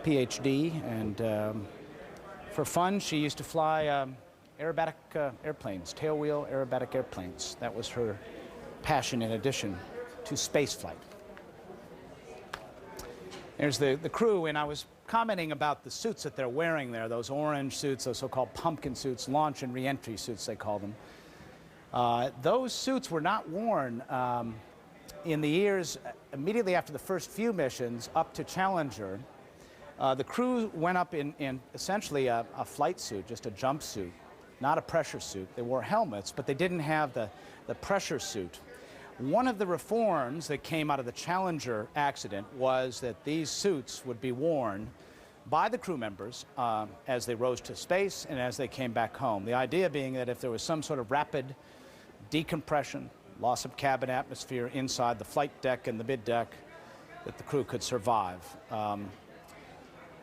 PhD, and for fun, she used to fly aerobatic airplanes, tailwheel aerobatic airplanes. That was her passion in addition to space flight. There's the crew, and I was commenting about the suits that they're wearing there, those orange suits, those so-called pumpkin suits, launch and re-entry suits, they call them. Those suits were not worn in the years immediately after the first few missions up to Challenger, the crew went up in essentially a flight suit, just a jumpsuit, not a pressure suit. They wore helmets, but they didn't have the pressure suit. One of the reforms that came out of the Challenger accident was that these suits would be worn by the crew members as they rose to space and as they came back home. The idea being that if there was some sort of rapid decompression, loss of cabin atmosphere inside the flight deck and the mid deck, that the crew could survive.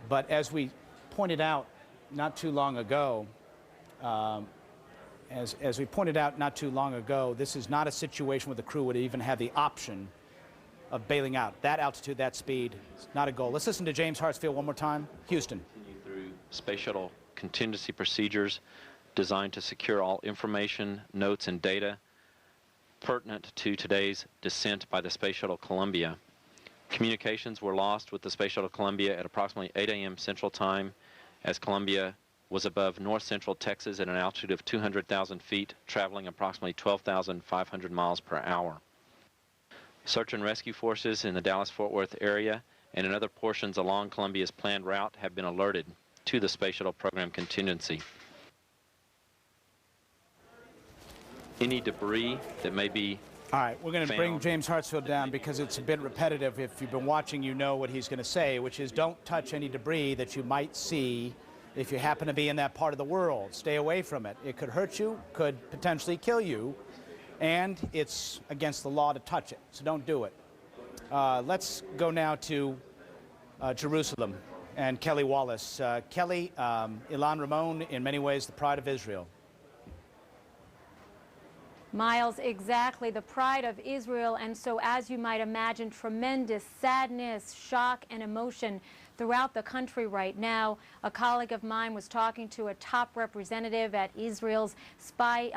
But as we pointed out not too long ago, as we pointed out not too long ago, this is not a situation where the crew would even have the option of bailing out. That altitude, that speed, it's not a goal. Let's listen to James Hartsfield one more time. Houston. Continue through space shuttle contingency procedures designed to secure all information, notes, and data pertinent to today's descent by the Space Shuttle Columbia. Communications were lost with the Space Shuttle Columbia at approximately 8 a.m. Central Time as Columbia was above north central Texas at an altitude of 200,000 feet, traveling approximately 12,500 miles per hour. Search and rescue forces in the Dallas-Fort Worth area and in other portions along Columbia's planned route have been alerted to the Space Shuttle program contingency. Any debris that may be All right, we're going to bring James Hartsfield down because it's a bit repetitive. If you've been watching, you know what he's going to say, which is don't touch any debris that you might see if you happen to be in that part of the world. Stay away from it. It could hurt you, could potentially kill you, and it's against the law to touch it, so don't do it. Let's go now to Jerusalem and Kelly Wallace. Kelly, Ilan Ramon, in many ways the pride of Israel. Miles, exactly, the pride of Israel, and so as you might imagine, tremendous sadness, shock, and emotion throughout the country right now. A colleague of mine was talking to a top representative at Israel's space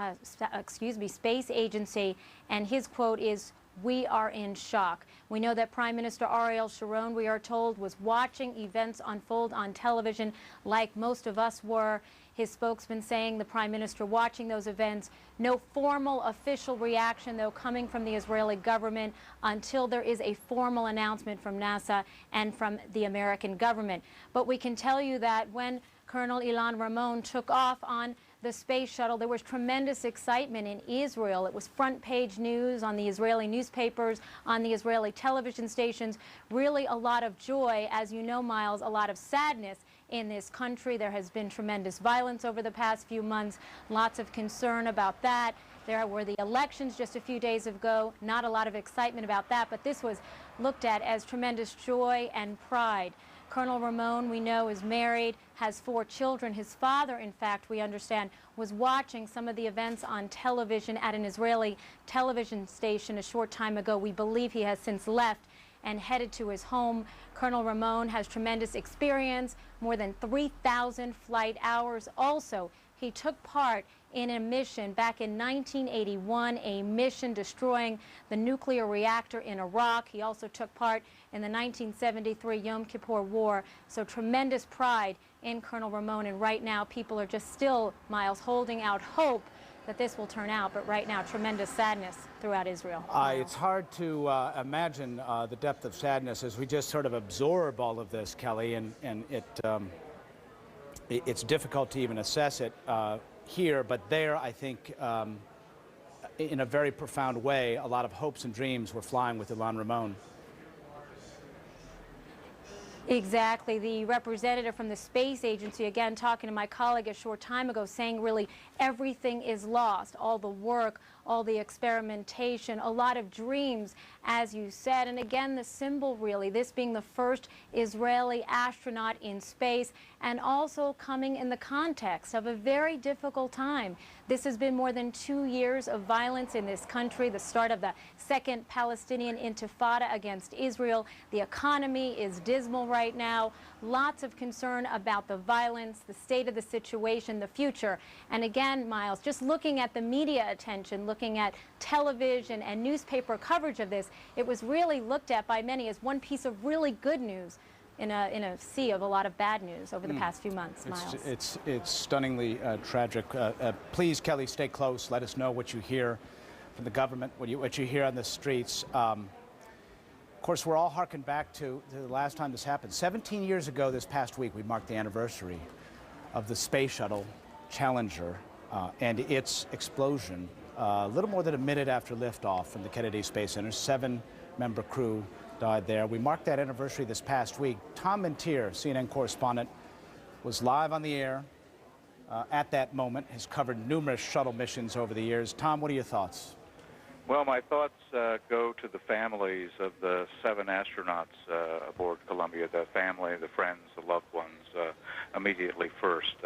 agency, and his quote is, "We are in shock." We know that Prime Minister Ariel Sharon, we are told, was watching events unfold on television like most of us were. His spokesman saying the Prime Minister watching those events. No formal official reaction, though, coming from the Israeli government until there is a formal announcement from NASA and from the American government. But we can tell you that when Colonel Ilan Ramon took off on the space shuttle, there was tremendous excitement in Israel. It was front page news on the Israeli newspapers, on the Israeli television stations. Really a lot of joy. As you know, Miles, a lot of sadness in this country. There has been tremendous violence over the past few months, lots of concern about that. There were the elections just a few days ago, not a lot of excitement about that, but this was looked at as tremendous joy and pride. Colonel Ramon, we know, is married, has 4 children. His father, in fact, we understand, was watching some of the events on television at an Israeli television station a short time ago. We believe he has since left and headed to his home. Colonel Ramon has tremendous experience, more than 3,000 flight hours. Also, he took part in a mission back in 1981, a mission destroying the nuclear reactor in Iraq. He also took part in the 1973 Yom Kippur War. So tremendous pride in Colonel Ramon, and right now people are just still, Miles, holding out hope that this will turn out, but right now tremendous sadness throughout Israel. It's hard to imagine the depth of sadness as we just sort of absorb all of this, Kelly, and it's difficult to even assess it here, but there, I think, in a very profound way, a lot of hopes and dreams were flying with Ilan Ramon. Exactly. The representative from the space agency, again, talking to my colleague a short time ago, saying really everything is lost. All the work, all the experimentation, a lot of dreams, as you said. And again, the symbol really, this being the first Israeli astronaut in space, and also coming in the context of a very difficult time. This has been more than 2 years of violence in this country, the start of the second Palestinian Intifada against Israel. The economy is dismal right now. Lots of concern about the violence, the state of the situation, the future. And again, Miles, just looking at the media attention, looking at television and newspaper coverage of this, it was really looked at by many as one piece of really good news in a sea of a lot of bad news over the past few months, Miles. It's stunningly tragic. Please, Kelly, stay close. Let us know what you hear from the government, what you hear on the streets. course, we're all harkened back to the last time this happened. 17 years ago this past week, we marked the anniversary of the Space Shuttle Challenger and its explosion a little more than a minute after liftoff from the Kennedy Space Center. 7-member crew died there. We marked that anniversary this past week. Tom Mintier, CNN correspondent, was live on the air at that moment, has covered numerous shuttle missions over the years. Tom, what are your thoughts? Well, my thoughts go to the families of the 7 astronauts aboard Columbia, the family, the friends, the loved ones, immediately first.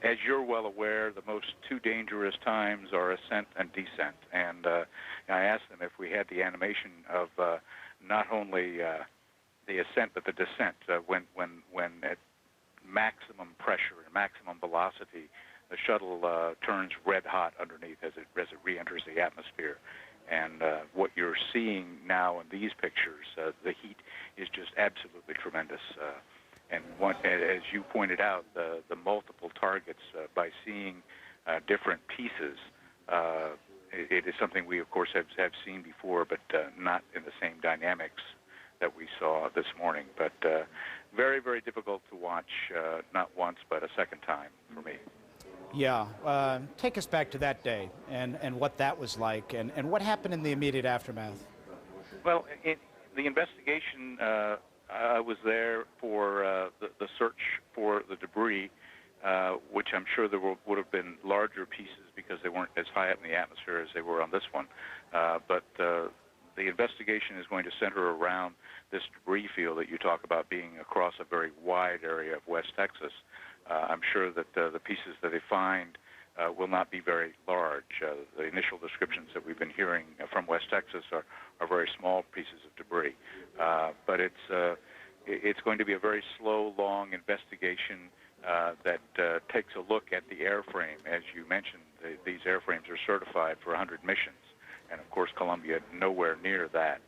As you're well aware, the most 2 dangerous times are ascent and descent. And I asked them if we had the animation of not only the ascent but the descent, when at maximum pressure and maximum velocity, the shuttle turns red hot underneath as it re-enters the atmosphere. And what you're seeing now in these pictures, the heat is just absolutely tremendous. And as you pointed out, the multiple targets, by seeing different pieces, it is something we, of course, have seen before, but not in the same dynamics that we saw this morning. But very, very difficult to watch, not once, but a second time for me. Yeah, take us back to that day and what that was like and what happened in the immediate aftermath. Well, the investigation, I was there for the search for the debris, which I'm sure there would have been larger pieces because they weren't as high up in the atmosphere as they were on this one. But the investigation is going to center around this debris field that you talk about being across a very wide area of West Texas. I'm sure that the pieces that they find will not be very large. The initial descriptions that we've been hearing from West Texas are very small pieces of debris. But it's going to be a very slow, long investigation that takes a look at the airframe. As you mentioned, these airframes are certified for 100 missions. And, of course, Columbia nowhere near that.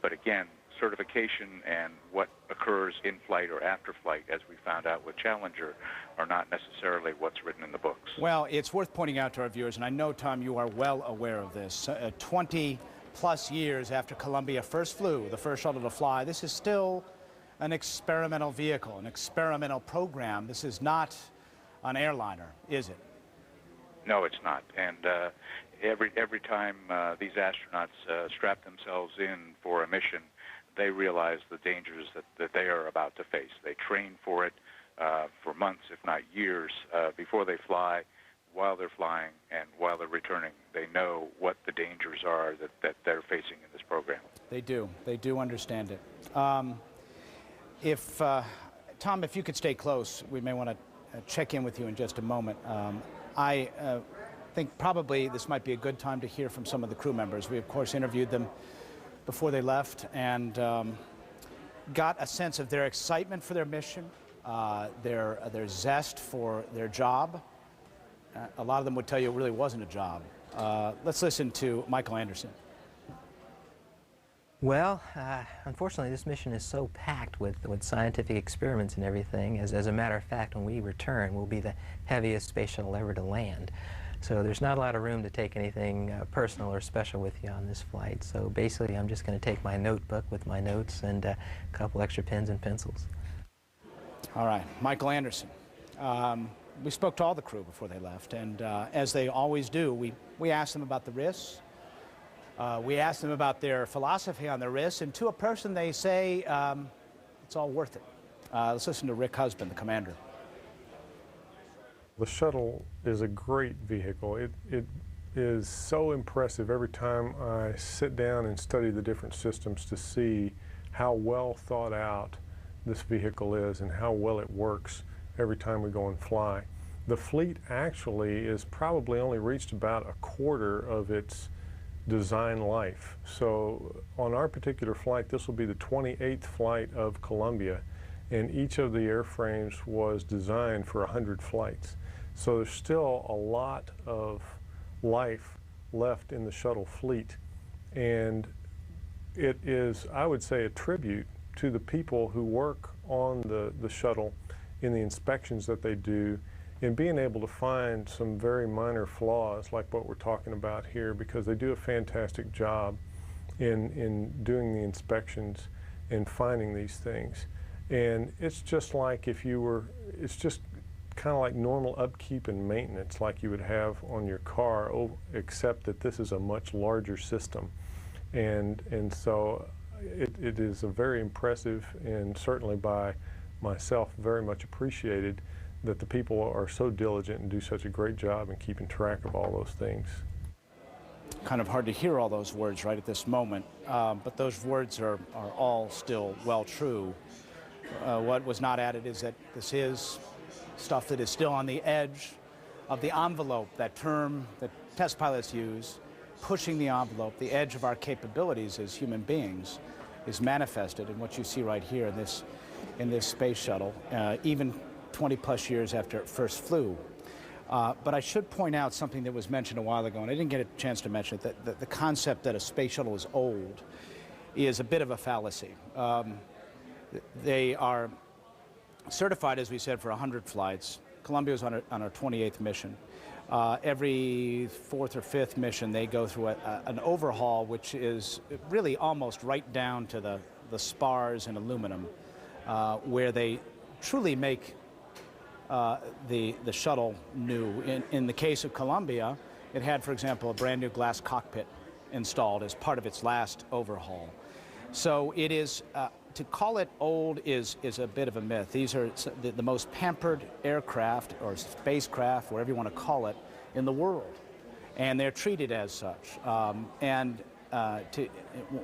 But, again, certification and what occurs in flight or after flight, as we found out with Challenger, are not necessarily what's written in the books. Well, it's worth pointing out to our viewers, and I know, Tom, you are well aware of this, 20-plus years after Columbia first flew, the first shuttle to fly, this is still an experimental vehicle, an experimental program. This is not an airliner, is it? No, it's not. And every time these astronauts strap themselves in for a mission, they realize the dangers that they are about to face. They train for it for months, if not years, before they fly, while they're flying, and while they're returning. They know what the dangers are that they're facing in this program. They do. They do understand it. Tom, if you could stay close, we may want to check in with you in just a moment. I think probably this might be a good time to hear from some of the crew members. We, of course, interviewed them before they left and got a sense of their excitement for their mission, their zest for their job. A lot of them would tell you it really wasn't a job. Let's listen to Michael Anderson. Well, unfortunately, this mission is so packed with scientific experiments and everything. As a matter of fact, when we return, we'll be the heaviest space shuttle ever to land. So there's not a lot of room to take anything personal or special with you on this flight. So basically, I'm just going to take my notebook with my notes and a couple extra pens and pencils. All right, Michael Anderson. We spoke to all the crew before they left, and as they always do, we asked them about the risks. We asked them about their philosophy on the risks, and to a person they say it's all worth it. Let's listen to Rick Husband, the commander. The shuttle is a great vehicle. It is so impressive every time I sit down and study the different systems to see how well thought out this vehicle is and how well it works every time we go and fly. The fleet actually is probably only reached about a quarter of its design life. So on our particular flight, this will be the 28th flight of Columbia, and each of the airframes was designed for 100 flights. So there's still a lot of life left in the shuttle fleet, and it is, I would say, a tribute to the people who work on the shuttle in the inspections that they do, in being able to find some very minor flaws like what we're talking about here, because they do a fantastic job in doing the inspections and finding these things. And it's just like if you were, it's just kind of like normal upkeep and maintenance like you would have on your car, except that this is a much larger system. And so it is a very impressive, and certainly by myself very much appreciated, that the people are so diligent and do such a great job in keeping track of all those things. Kind of hard to hear all those words right at this moment, but those words are all still well true. What was not added is that this is stuff that is still on the edge of the envelope, that term that test pilots use, pushing the envelope, the edge of our capabilities as human beings, is manifested in what you see right here in this space shuttle, even 20-plus years after it first flew. But I should point out something that was mentioned a while ago, and I didn't get a chance to mention it, that the concept that a space shuttle is old is a bit of a fallacy. They are certified, as we said, for 100 flights. Columbia was on our 28th mission. Every fourth or fifth mission, they go through an overhaul, which is really almost right down to the spars and aluminum, where they truly make the shuttle new. In the case of Columbia, it had, for example, a brand new glass cockpit installed as part of its last overhaul. So it is, to call it old is a bit of a myth. These are the most pampered aircraft or spacecraft, whatever you want to call it, in the world. And they're treated as such.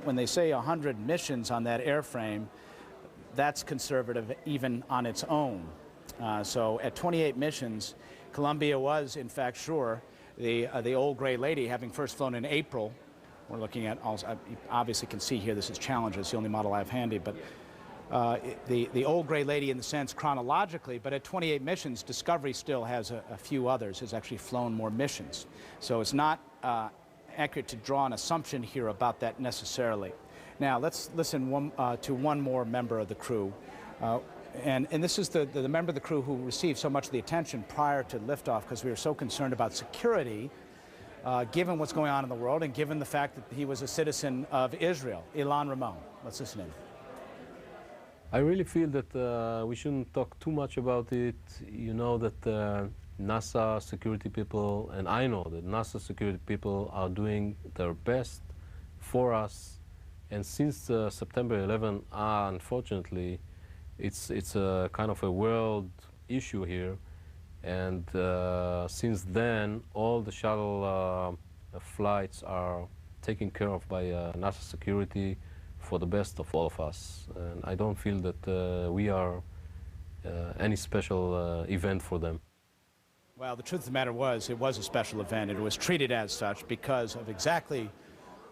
When they say 100 missions on that airframe, that's conservative even on its own. So at 28 missions, Columbia was, in fact, sure, the old gray lady, having first flown in April. We're looking at, you obviously can see here, this is Challenger, it's the only model I have handy, but the old gray lady in the sense chronologically, but at 28 missions, Discovery still has a few others, has actually flown more missions. So it's not accurate to draw an assumption here about that necessarily. Now let's listen to one more member of the crew. And this is the member of the crew who received so much of the attention prior to liftoff because we were so concerned about security, given what's going on in the world and given the fact that he was a citizen of Israel, Ilan Ramon. Let's listen in. I really feel that we shouldn't talk too much about it. You know that NASA security people, and I know that NASA security people are doing their best for us. And since September 11, unfortunately, it's a kind of a world issue here. And since then, all the shuttle flights are taken care of by NASA security for the best of all of us. And I don't feel that we are any special event for them. Well, the truth of the matter was, it was a special event. It was treated as such because of exactly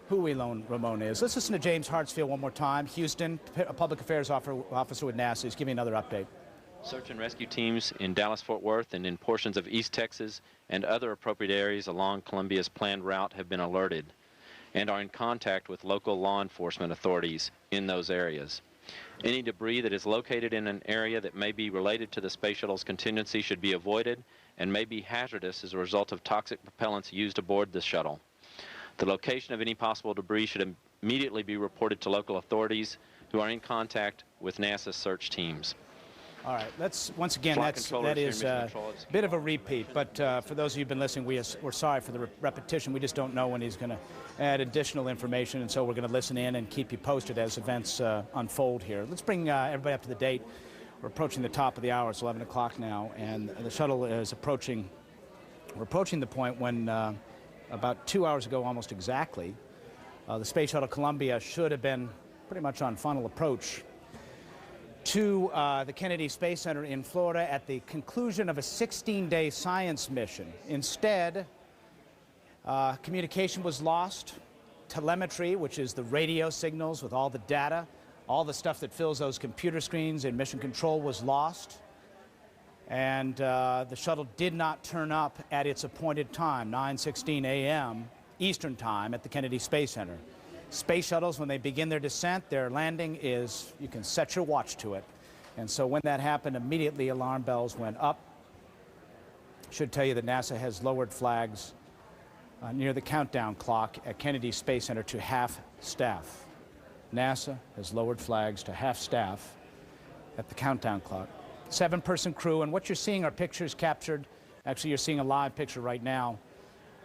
who Ilan Ramon is. Let's listen to James Hartsfield one more time. Houston, a public affairs officer with NASA, is giving another update. Search and rescue teams in Dallas-Fort Worth and in portions of East Texas and other appropriate areas along Columbia's planned route have been alerted and are in contact with local law enforcement authorities in those areas. Any debris that is located in an area that may be related to the Space Shuttle's contingency should be avoided and may be hazardous as a result of toxic propellants used aboard the shuttle. The location of any possible debris should immediately be reported to local authorities who are in contact with NASA search teams. All right, once again, that is a bit of a repeat, but for those of you who've been listening, we're sorry for the repetition. We just don't know when he's going to add additional information, and so we're going to listen in and keep you posted as events unfold here. Let's bring everybody up to the date. We're approaching the top of the hour. It's 11 o'clock now, and the shuttle is approaching. We're approaching the point when about 2 hours ago, almost exactly, the Space Shuttle Columbia should have been pretty much on final approach to the Kennedy Space Center in Florida at the conclusion of a 16-day science mission. Instead, communication was lost. Telemetry, which is the radio signals with all the data, all the stuff that fills those computer screens in mission control, was lost. And the shuttle did not turn up at its appointed time, 9:16 a.m. Eastern Time at the Kennedy Space Center. Space shuttles, when they begin their descent, their landing is, you can set your watch to it. And so when that happened, immediately alarm bells went up. Should tell you that NASA has lowered flags near the countdown clock at Kennedy Space Center to half staff. NASA has lowered flags to half staff at the countdown clock. 7-person crew, and what you're seeing are pictures captured. Actually, you're seeing a live picture right now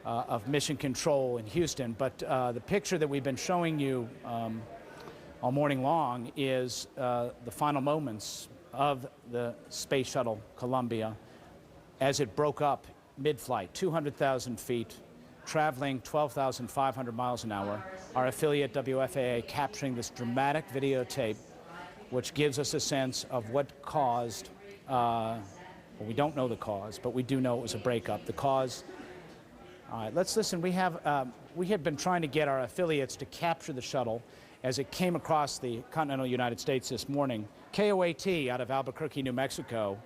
of Mission Control in Houston, but the picture that we've been showing you all morning long is the final moments of the Space Shuttle Columbia as it broke up mid-flight, 200,000 feet, traveling 12,500 miles an hour. Our affiliate WFAA capturing this dramatic videotape, which gives us a sense of what caused, well, we don't know the cause, but we do know it was a breakup. The cause, all right, let's listen. We had been trying to get our affiliates to capture the shuttle as it came across the continental United States this morning. KOAT out of Albuquerque, New Mexico.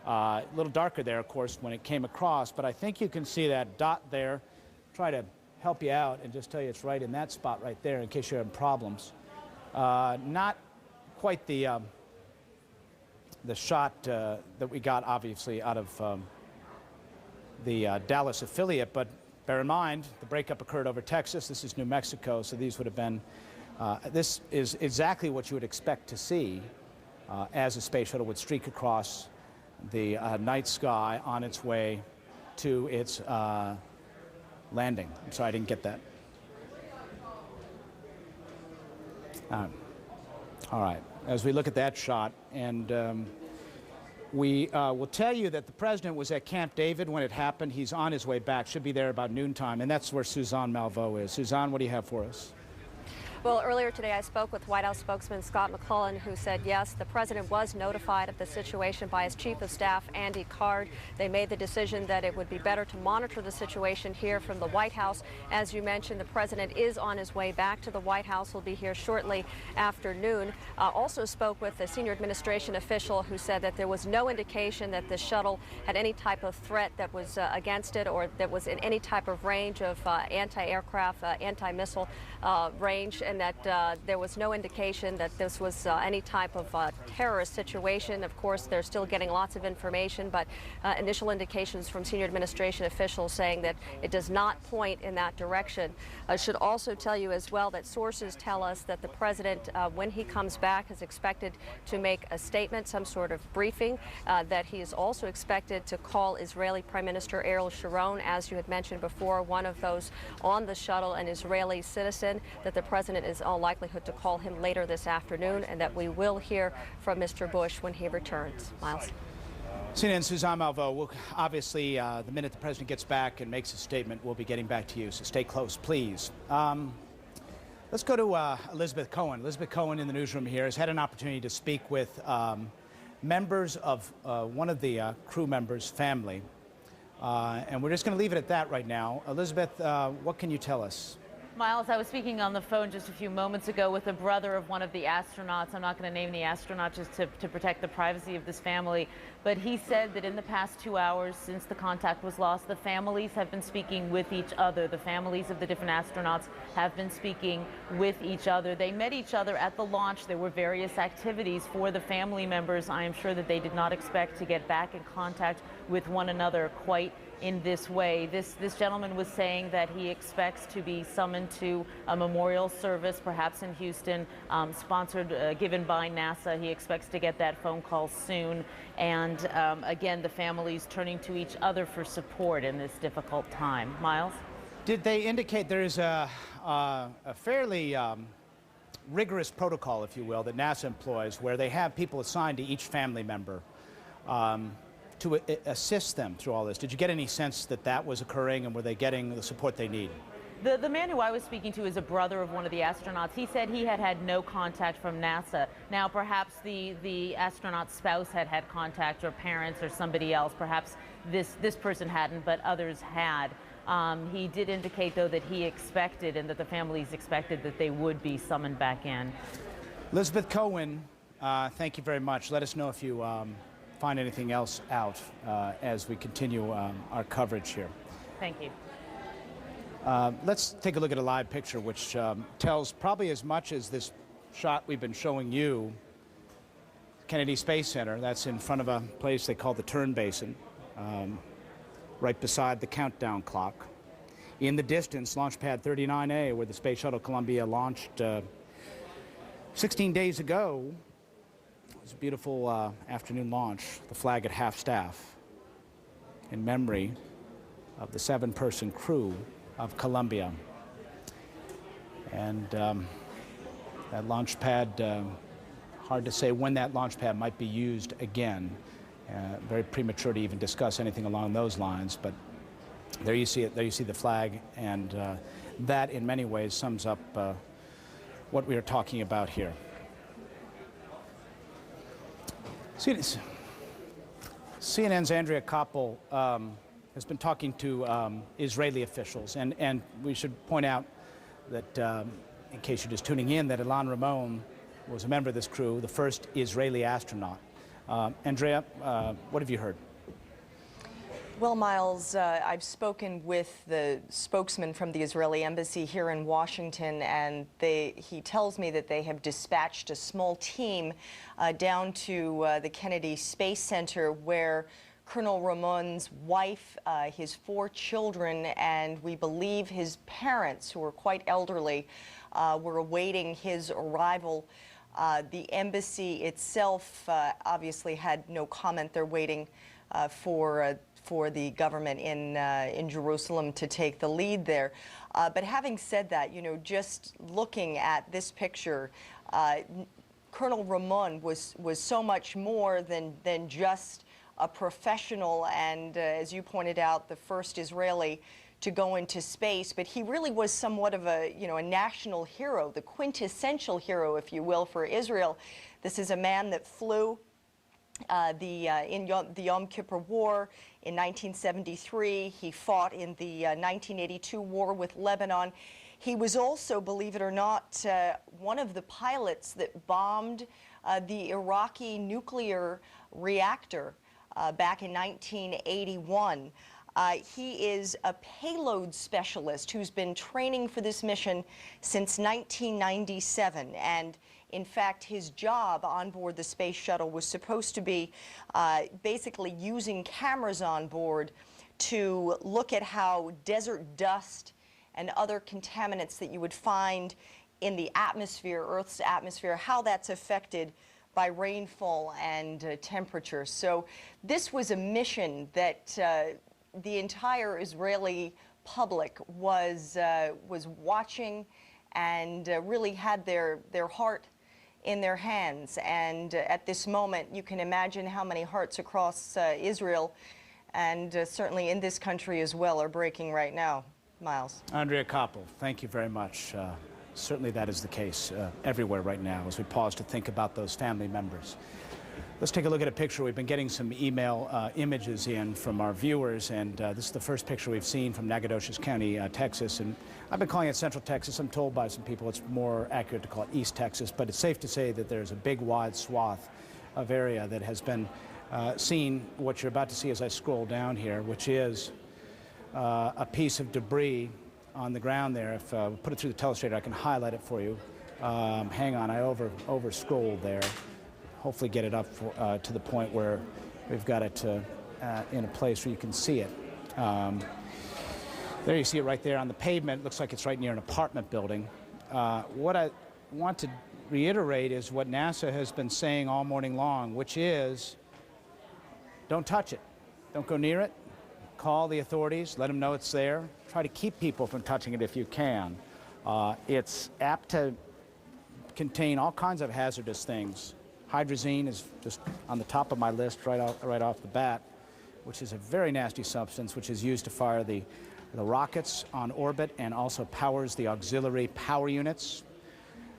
A little darker there, of course, when it came across, but I think you can see that dot there. Try to help you out and just tell you it's right in that spot right there in case you're having problems. Not quite the shot that we got, obviously, out of the Dallas affiliate, but bear in mind, the breakup occurred over Texas. This is New Mexico, so these would have been, this is exactly what you would expect to see as a space shuttle would streak across the night sky on its way to its landing. I'm sorry, I didn't get that. All right, as we look at that shot, and we will tell you that the president was at Camp David when it happened. He's on his way back, should be there about noontime, and that's where Suzanne Malveaux is. Suzanne, what do you have for us? Well, earlier today I spoke with White House spokesman Scott McClellan, who said, yes, the president was notified of the situation by his chief of staff, Andy Card. They made the decision that it would be better to monitor the situation here from the White House. As you mentioned, the president is on his way back to the White House. He'll be here shortly after noon. Also spoke with a senior administration official who said that there was no indication that the shuttle had any type of threat that was against it, or that was in any type of range of anti-aircraft, anti-missile range, and that there was no indication that this was any type of terrorist situation. Of course, they're still getting lots of information, but initial indications from senior administration officials saying that it does not point in that direction. I should also tell you as well that sources tell us that the president, when he comes back, is expected to make a statement, some sort of briefing, that he is also expected to call Israeli Prime Minister Ariel Sharon, as you had mentioned before, one of those on the shuttle, an Israeli citizen, that the president is all likelihood to call him later this afternoon, and that we will hear from Mr. Bush when he returns. Miles. CNN Suzanne Malveaux. We'll, obviously, the minute the president gets back and makes a statement, we'll be getting back to you, so stay close, please. Let's go to Elizabeth Cohen. Elizabeth Cohen in the newsroom here has had an opportunity to speak with members of one of the crew members' family, and we're just going to leave it at that right now. Elizabeth, what can you tell us? Miles, I was speaking on the phone just a few moments ago with a brother of one of the astronauts. I'm not going to name the astronaut just to protect the privacy of this family, but he said that in the past 2 hours since the contact was lost, the families have been speaking with each other. The families of the different astronauts have been speaking with each other. They met each other at the launch. There were various activities for the family members. I am sure that they did not expect to get back in contact with one another quite in this way. This gentleman was saying that he expects to be summoned to a memorial service, perhaps in Houston, sponsored, given by NASA. He expects to get that phone call soon. And again, the families turning to each other for support in this difficult time. Miles? Did they indicate there is a fairly rigorous protocol, if you will, that NASA employs, where they have people assigned to each family member to assist them through all this? Did you get any sense that that was occurring, and were they getting the support they need? The man who I was speaking to is a brother of one of the astronauts. He said he had had no contact from NASA. Now, perhaps the astronaut's spouse had had contact, or parents, or somebody else. Perhaps this person hadn't, but others had. He did indicate, though, that he expected, and that the families expected, that they would be summoned back in. Elizabeth Cohen, thank you very much. Let us know if you find anything else out as we continue our coverage here. Thank you. Let's take a look at a live picture which tells probably as much as this shot we've been showing you. Kennedy Space Center, that's in front of a place they call the Turn Basin, right beside the countdown clock. In the distance, Launch Pad 39A, where the Space Shuttle Columbia launched 16 days ago. It was a beautiful afternoon launch, the flag at half-staff, in memory of the 7-person crew of Columbia. And that launch pad, hard to say when that launch pad might be used again. Very premature to even discuss anything along those lines, but there you see it. There you see the flag, and that in many ways sums up what we are talking about here. CNN's Andrea Koppel has been talking to Israeli officials, and we should point out that, in case you're just tuning in, that Ilan Ramon was a member of this crew, the first Israeli astronaut. Andrea, what have you heard? Well, Miles, I've spoken with the spokesman from the Israeli embassy here in Washington, and he tells me that they have dispatched a small team down to the Kennedy Space Center, where Colonel Ramon's wife, his 4 children, and we believe his parents, who are quite elderly, were awaiting his arrival. The embassy itself obviously had no comment. They're waiting for the government in Jerusalem to take the lead there. But having said that, you know, just looking at this picture, Colonel Ramon was so much more than just a professional and, as you pointed out, the first Israeli to go into space, but he really was somewhat of a, you know, a national hero, the quintessential hero, if you will, for Israel. This is a man that flew in the Yom Kippur War in 1973. He fought in the 1982 war with Lebanon. He was also, believe it or not, one of the pilots that bombed the Iraqi nuclear reactor back in 1981. He is a payload specialist who's been training for this mission since 1997, and in fact, his job on board the space shuttle was supposed to be basically using cameras on board to look at how desert dust and other contaminants that you would find in the atmosphere, Earth's atmosphere, how that's affected by rainfall and temperature. So this was a mission that the entire Israeli public was watching and really had their heart in their hands. And at this moment, you can imagine how many hearts across Israel and certainly in this country as well are breaking right now. Miles. Andrea Koppel, thank you very much. Certainly that is the case everywhere right now as we pause to think about those family members. Let's take a look at a picture. We've been getting some email images in from our viewers, and this is the first picture we've seen from Nacogdoches County, Texas. And I've been calling it Central Texas. I'm told by some people it's more accurate to call it East Texas, but it's safe to say that there's a big, wide swath of area that has been seen, what you're about to see as I scroll down here, which is a piece of debris on the ground there. If we put it through the telestrator, I can highlight it for you. Hang on, I over-scrolled there. Hopefully get it up to the point where we've got it in a place where you can see it. There you see it right there on the pavement. It looks like it's right near an apartment building. What I want to reiterate is what NASA has been saying all morning long, which is don't touch it. Don't go near it. Call the authorities. Let them know it's there. Try to keep people from touching it if you can. It's apt to contain all kinds of hazardous things. Hydrazine is just on the top of my list right off the bat, which is a very nasty substance which is used to fire the rockets on orbit and also powers the auxiliary power units.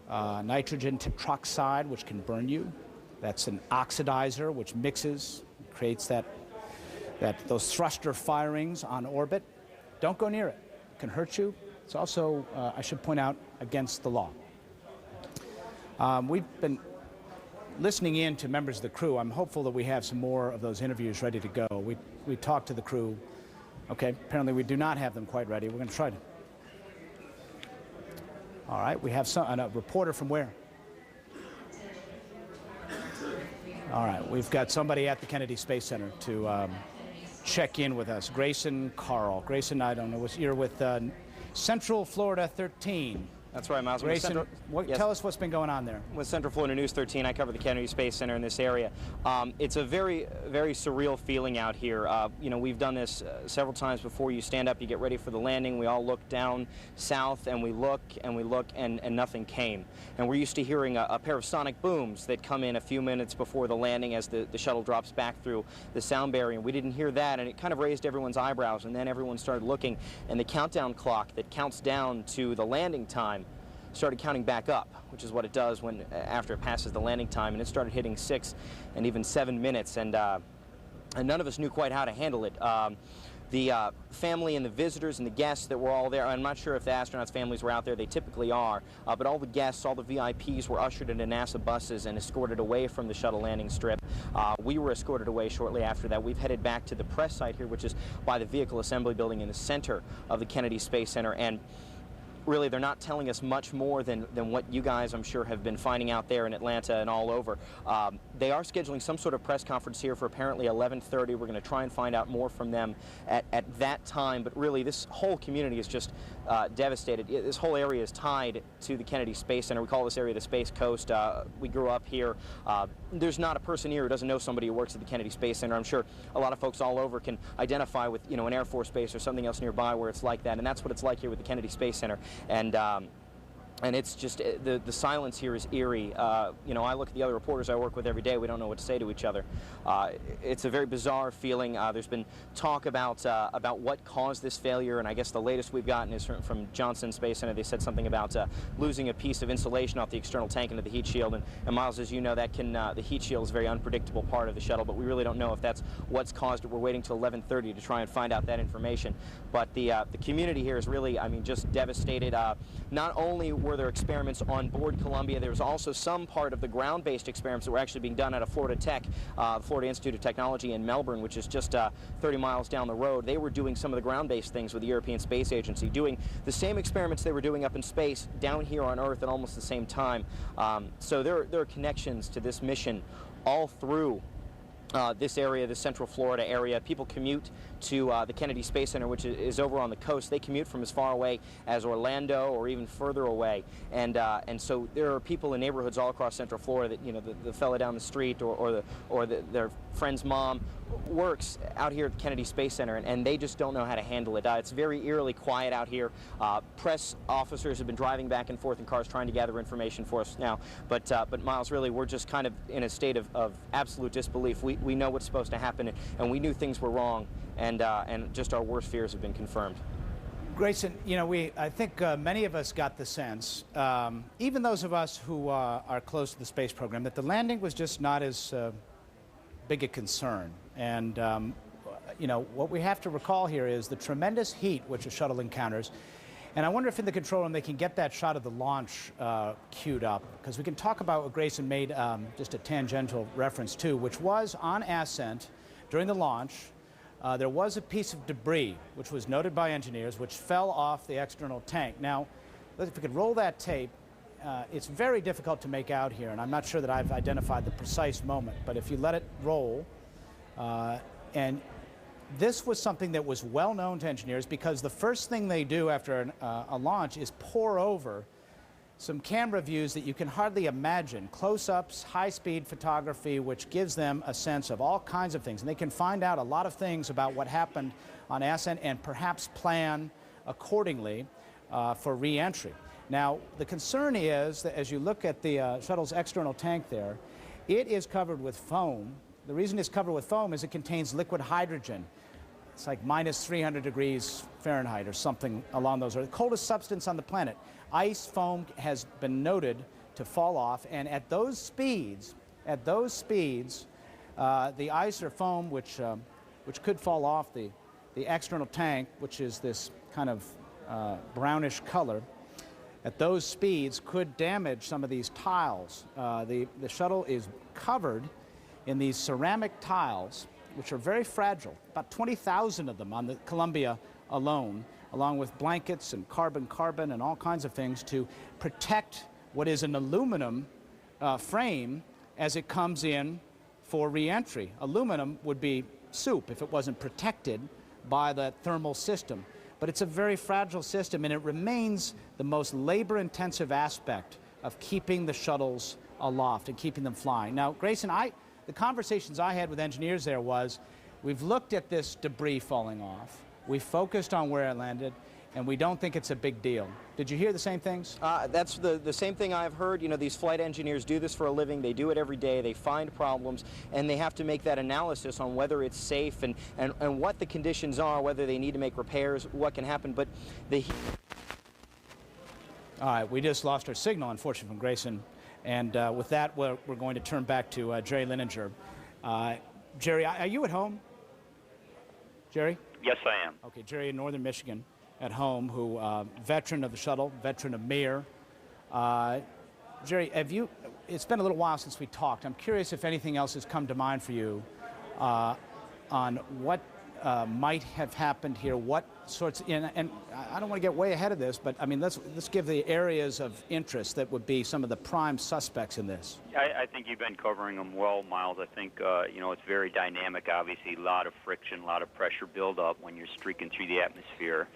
Nitrogen tetroxide, which can burn you. That's an oxidizer which mixes, creates those thruster firings on orbit. Don't go near it. It can hurt you. It's also, I should point out, against the law. We've been listening in to members of the crew. I'm hopeful that we have some more of those interviews ready to go. We talked to the crew. Okay, apparently we do not have them quite ready. We're going to try to. All right, we have a reporter from where? All right, we've got somebody at the Kennedy Space Center to check in with us. Grayson Carl. Grayson, I don't know, you're with Central Florida 13. That's right, Miles. Grayson, tell us what's been going on there. With Central Florida News 13, I cover the Kennedy Space Center in this area. It's a very, very surreal feeling out here. You know, we've done this several times before. You stand up, you get ready for the landing. We all look down south, and we look, and nothing came. And we're used to hearing a pair of sonic booms that come in a few minutes before the landing as the shuttle drops back through the sound barrier. We didn't hear that, and it kind of raised everyone's eyebrows. And then everyone started looking, and the countdown clock that counts down to the landing time started counting back up, which is what it does when after it passes the landing time, and it started hitting 6 and even 7 minutes, and none of us knew quite how to handle it. The family and the visitors and the guests that were all there, I'm not sure if the astronauts' families were out there, they typically are, but all the guests, all the VIPs were ushered into NASA buses and escorted away from the shuttle landing strip. We were escorted away shortly after that. We've headed back to the press site here, which is by the Vehicle Assembly Building in the center of the Kennedy Space Center, and really, they're not telling us much more than what you guys, I'm sure, have been finding out there in Atlanta and all over. They are scheduling some sort of press conference here for apparently 11:30. We're going to try and find out more from them at that time. But really, this whole community is just devastated. This whole area is tied to the Kennedy Space Center. We call this area the Space Coast. We grew up here. There's not a person here who doesn't know somebody who works at the Kennedy Space Center. I'm sure a lot of folks all over can identify with, you know, an Air Force base or something else nearby where it's like that. And that's what it's like here with the Kennedy Space Center. And it's just, the silence here is eerie. You know, I look at the other reporters I work with every day. We don't know what to say to each other. It's a very bizarre feeling. There's been talk about what caused this failure, and I guess the latest we've gotten is from Johnson Space Center. They said something about losing a piece of insulation off the external tank into the heat shield. And Miles, as you know, that can the heat shield is a very unpredictable part of the shuttle, but we really don't know if that's what's caused it. We're waiting till 11:30 to try and find out that information. But the community here is really, I mean, just devastated. Not only were there experiments on board Columbia, there was also some part of the ground-based experiments that were actually being done out of Florida Tech, Florida Institute of Technology in Melbourne, which is just 30 miles down the road. They were doing some of the ground-based things with the European Space Agency, doing the same experiments they were doing up in space down here on Earth at almost the same time. So there are connections to this mission all through this area, the Central Florida area. People commute to the Kennedy Space Center, which is over on the coast. They commute from as far away as Orlando or even further away, and so there are people in neighborhoods all across Central Florida that, you know, the fella down the street or their friend's mom works out here at the Kennedy Space Center, and they just don't know how to handle it. It's very eerily quiet out here. Press officers have been driving back and forth in cars trying to gather information for us now, but Miles, really, we're just kind of in a state of absolute disbelief. We know what's supposed to happen, and we knew things were wrong, and just our worst fears have been confirmed. Grayson, you know, I think many of us got the sense, even those of us who are close to the space program, that the landing was just not as big a concern. And, you know, what we have to recall here is the tremendous heat which a shuttle encounters. And I wonder if in the control room they can get that shot of the launch queued up, because we can talk about what Grayson made just a tangential reference to, which was on ascent during the launch. There was a piece of debris, which was noted by engineers, which fell off the external tank. Now, if we could roll that tape, it's very difficult to make out here, and I'm not sure that I've identified the precise moment, but if you let it roll, and this was something that was well known to engineers, because the first thing they do after a launch is pour over some camera views that you can hardly imagine, close-ups, high-speed photography, which gives them a sense of all kinds of things. And they can find out a lot of things about what happened on ascent and perhaps plan accordingly for re-entry. Now, the concern is that as you look at the shuttle's external tank there, it is covered with foam. The reason it's covered with foam is it contains liquid hydrogen. It's like minus 300 degrees Fahrenheit or something along those lines. The coldest substance on the planet. Ice foam has been noted to fall off, and at those speeds, the ice or foam which could fall off the external tank, which is this kind of brownish color, at those speeds could damage some of these tiles. The shuttle is covered in these ceramic tiles, which are very fragile, about 20,000 of them on the Columbia alone, along with blankets and carbon and all kinds of things to protect what is an aluminum frame as it comes in for re-entry. Aluminum would be soup if it wasn't protected by the thermal system. But it's a very fragile system, and it remains the most labor-intensive aspect of keeping the shuttles aloft and keeping them flying. Now, Grayson, the conversations I had with engineers there was, we've looked at this debris falling off, we focused on where it landed, and we don't think it's a big deal. Did you hear the same things? That's the same thing I've heard. You know, these flight engineers do this for a living. They do it every day. They find problems, and they have to make that analysis on whether it's safe and what the conditions are, whether they need to make repairs, what can happen. But the... All right, we just lost our signal, unfortunately, from Grayson. And with that, we're going to turn back to Jerry Lininger. Jerry, are you at home? Jerry? Yes, I am. Okay, Jerry in northern Michigan at home, who veteran of the shuttle, veteran of Mir. Jerry, it's been a little while since we talked. I'm curious if anything else has come to mind for you on what might have happened here, what sorts, and I don't want to get way ahead of this, but I mean, let's give the areas of interest that would be some of the prime suspects in this. I think you've been covering them well, Miles. I think, you know, it's very dynamic, obviously, a lot of friction, a lot of pressure buildup when you're streaking through the atmosphere.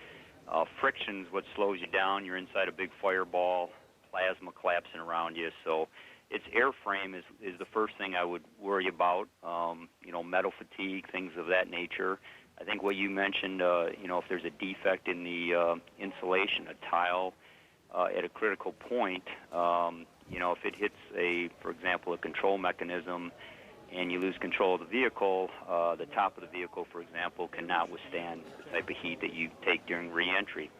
Friction's what slows you down. You're inside a big fireball, plasma collapsing around you. So its airframe is the first thing I would worry about. You know, metal fatigue, things of that nature. I think what you mentioned, you know, if there's a defect in the insulation, a tile at a critical point, you know, if it hits for example, a control mechanism, and you lose control of the vehicle, the top of the vehicle, for example, cannot withstand the type of heat that you take during re-entry.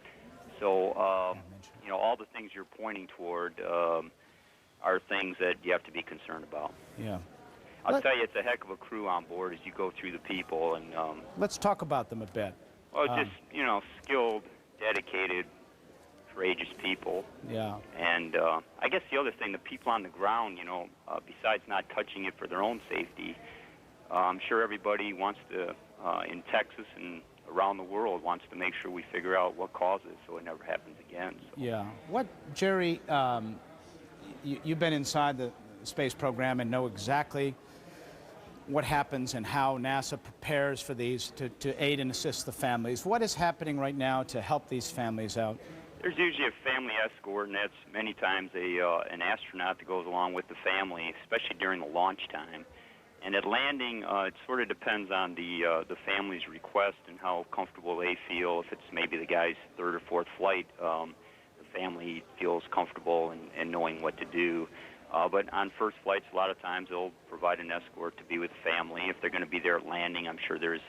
So, you know, all the things you're pointing toward are things that you have to be concerned about. Yeah. I'll tell you, it's a heck of a crew on board as you go through the people. And let's talk about them a bit. Well, just, you know, skilled, dedicated, courageous people. Yeah. And I guess the other thing, the people on the ground, you know, besides not touching it for their own safety, I'm sure everybody wants to, in Texas and around the world, wants to make sure we figure out what caused it so it never happens again. So. Yeah. What, Jerry, you've been inside the space program and know exactly what happens and how NASA prepares for these to aid and assist the families. What is happening right now to help these families out? There's usually a family escort, and that's many times an astronaut that goes along with the family, especially during the launch time. And at landing, it sort of depends on the family's request and how comfortable they feel. If it's maybe the guy's third or fourth flight, the family feels comfortable in knowing what to do. But on first flights, a lot of times they'll provide an escort to be with the family. If they're going to be there at landing, I'm sure there's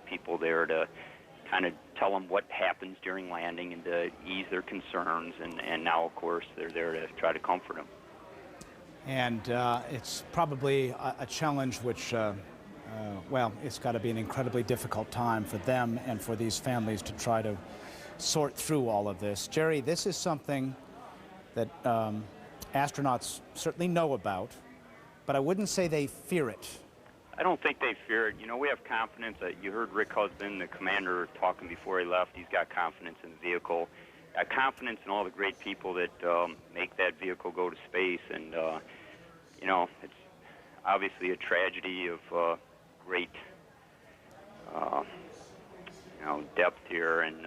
people there to kind of tell them what happens during landing and to ease their concerns. And now, of course, they're there to try to comfort them. And it's probably a challenge which, well, it's got to be an incredibly difficult time for them and for these families to try to sort through all of this. Jerry, this is something that astronauts certainly know about, but I wouldn't say they fear it. I don't think they fear it. You know, we have confidence. You heard Rick Husband, the commander, talking before he left. He's got confidence in the vehicle. Confidence in all the great people that make that vehicle go to space. And, you know, it's obviously a tragedy of great, you know, depth here. And,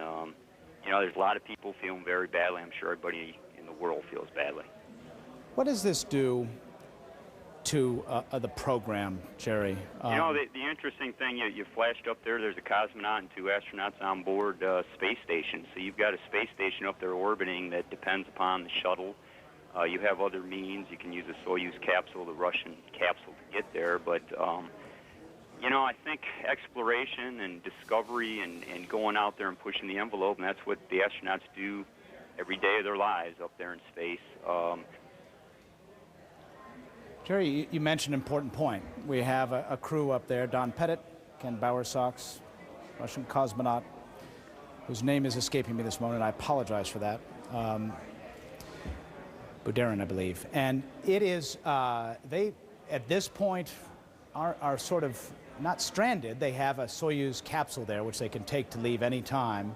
you know, there's a lot of people feeling very badly. I'm sure everybody in the world feels badly. What does this do to the program, Jerry? You know, the interesting thing, you flashed up there's a cosmonaut and 2 astronauts on board space station. So you've got a space station up there orbiting that depends upon the shuttle. You have other means. You can use a Soyuz capsule, the Russian capsule, to get there. But, you know, I think exploration and discovery and going out there and pushing the envelope, and that's what the astronauts do every day of their lives up there in space. Jerry, you mentioned an important point. We have a crew up there, Don Pettit, Ken Bowersox, Russian cosmonaut, whose name is escaping me this moment. I apologize for that. Budarin, I believe. And it is, they, at this point, are sort of not stranded. They have a Soyuz capsule there, which they can take to leave any time.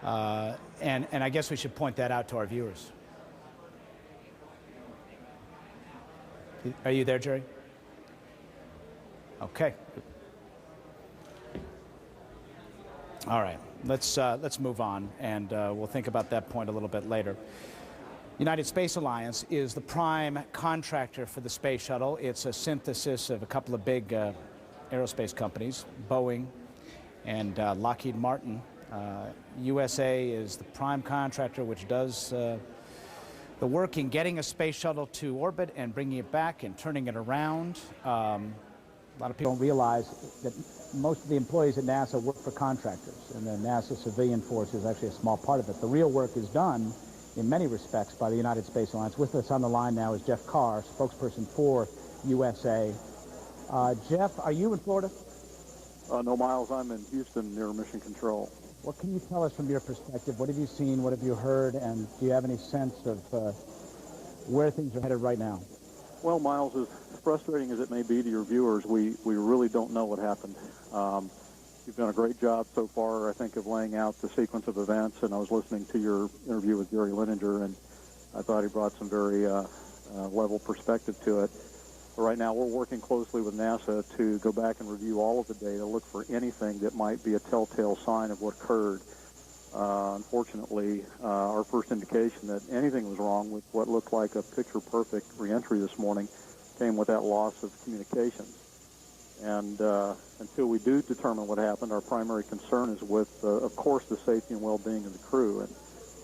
And I guess we should point that out to our viewers. Are you there, Jerry? Okay. All right, let's move on, and we'll think about that point a little bit later. United Space Alliance is the prime contractor for the space shuttle. It's a synthesis of a couple of big aerospace companies, Boeing and Lockheed Martin. USA is the prime contractor, which does the work in getting a space shuttle to orbit and bringing it back and turning it around. A lot of people don't realize that most of the employees at NASA work for contractors, and the NASA civilian force is actually a small part of it. The real work is done in many respects by the United Space Alliance. With us on the line now is Jeff Carr, spokesperson for USA. Jeff, are you in Florida? No, Miles, I'm in Houston near Mission Control. What can you tell us from your perspective? What have you seen? What have you heard? And do you have any sense of where things are headed right now? Well, Miles, as frustrating as it may be to your viewers, we really don't know what happened. You've done a great job so far, I think, of laying out the sequence of events, and I was listening to your interview with Gary Linenger, and I thought he brought some very level perspective to it. But right now, we're working closely with NASA to go back and review all of the data, look for anything that might be a telltale sign of what occurred. Unfortunately, our first indication that anything was wrong with what looked like a picture-perfect reentry this morning came with that loss of communications. And until we do determine what happened, our primary concern is with, of course, the safety and well-being of the crew. And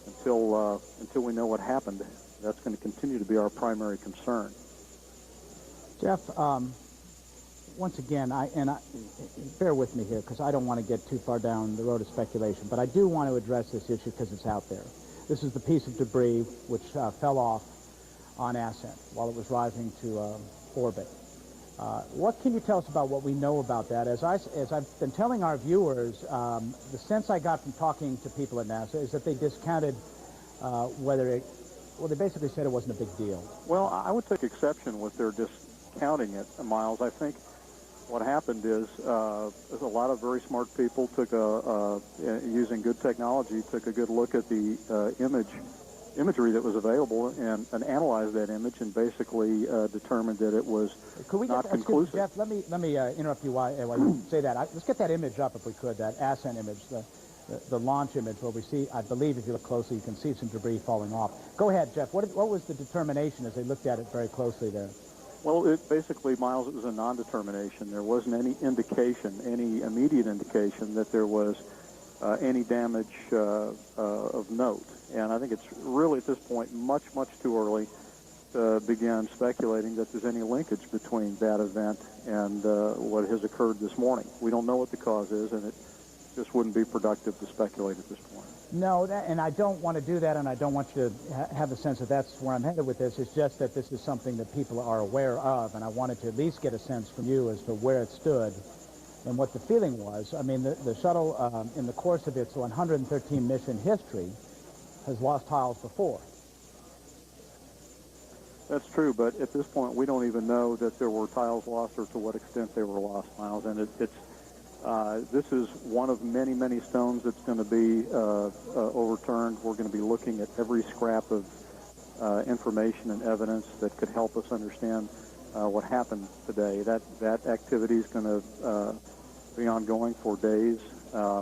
until we know what happened, that's going to continue to be our primary concern. Jeff, once again, bear with me here because I don't want to get too far down the road of speculation, but I do want to address this issue because it's out there. This is the piece of debris which fell off on Ascent while it was rising to orbit. What can you tell us about what we know about that? As I've been telling our viewers, the sense I got from talking to people at NASA is that they discounted they basically said it wasn't a big deal. Well, I would take exception with their discounting it, Miles. I think what happened is a lot of very smart people took using good technology, took a good look at the imagery that was available and analyzed that image and basically determined that it was not conclusive. Jeff, let me interrupt you while you say that. Let's get that image up if we could, that Ascent image, the launch image where we see, I believe if you look closely, you can see some debris falling off. Go ahead, Jeff. What was the determination as they looked at it very closely there? Well, basically, Miles, it was a non-determination. There wasn't any indication, any immediate indication that there was any damage of note. And I think it's really, at this point, much, much too early to begin speculating that there's any linkage between that event and what has occurred this morning. We don't know what the cause is, and it just wouldn't be productive to speculate at this point. No, and I don't want to do that, and I don't want you to have a sense that that's where I'm headed with this. It's just that this is something that people are aware of, and I wanted to at least get a sense from you as to where it stood and what the feeling was. I mean, the shuttle, in the course of its 113 mission history, has lost tiles before. That's true, but at this point, we don't even know that there were tiles lost or to what extent they were lost, Miles, and this is one of many, many stones that's going to be overturned. We're going to be looking at every scrap of information and evidence that could help us understand what happened today. That activity is going to be ongoing for days,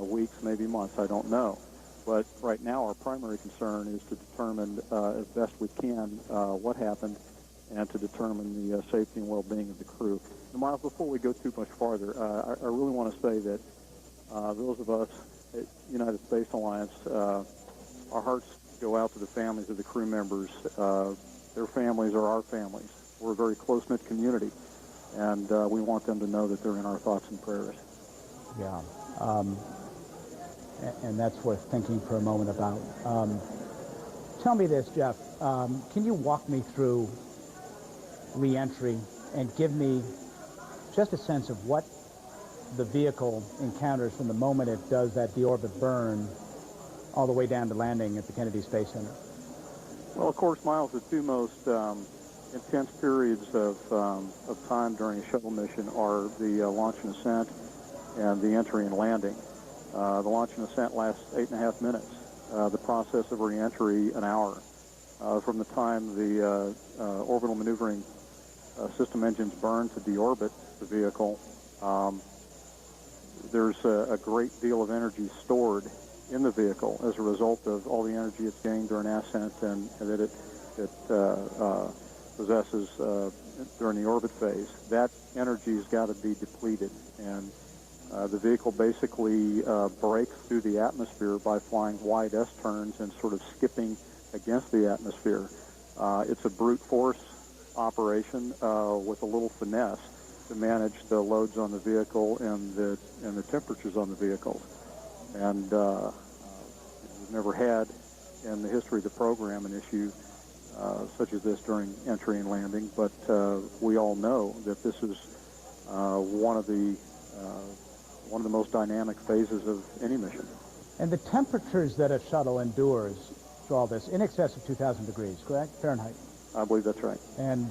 weeks, maybe months. I don't know. But right now, our primary concern is to determine as best we can what happened and to determine the safety and well-being of the crew. Now, Miles, before we go too much farther, I really want to say that those of us at United Space Alliance, our hearts go out to the families of the crew members. Their families are our families. We're a very close-knit community, and we want them to know that they're in our thoughts and prayers. Yeah, and that's worth thinking for a moment about. Tell me this, Jeff. Can you walk me through re-entry and give me just a sense of what the vehicle encounters from the moment it does that deorbit burn all the way down to landing at the Kennedy Space Center? Well, of course, Miles, the two most intense periods of time during a shuttle mission are the launch and ascent and the entry and landing. The launch and ascent lasts 8.5 minutes. The process of re-entry, an hour. From the time the orbital maneuvering system engines burn to deorbit the vehicle, there's a great deal of energy stored in the vehicle as a result of all the energy it's gained during ascent and that it possesses during the orbit phase. That energy's got to be depleted, and the vehicle basically breaks through the atmosphere by flying wide S-turns and sort of skipping against the atmosphere. It's a brute force operation with a little finesse to manage the loads on the vehicle and the temperatures on the vehicle. And we've never had in the history of the program an issue such as this during entry and landing, but we all know that this is one of the most dynamic phases of any mission. And the temperatures that a shuttle endures through all this, in excess of 2,000 degrees, correct? Fahrenheit? I believe that's right. And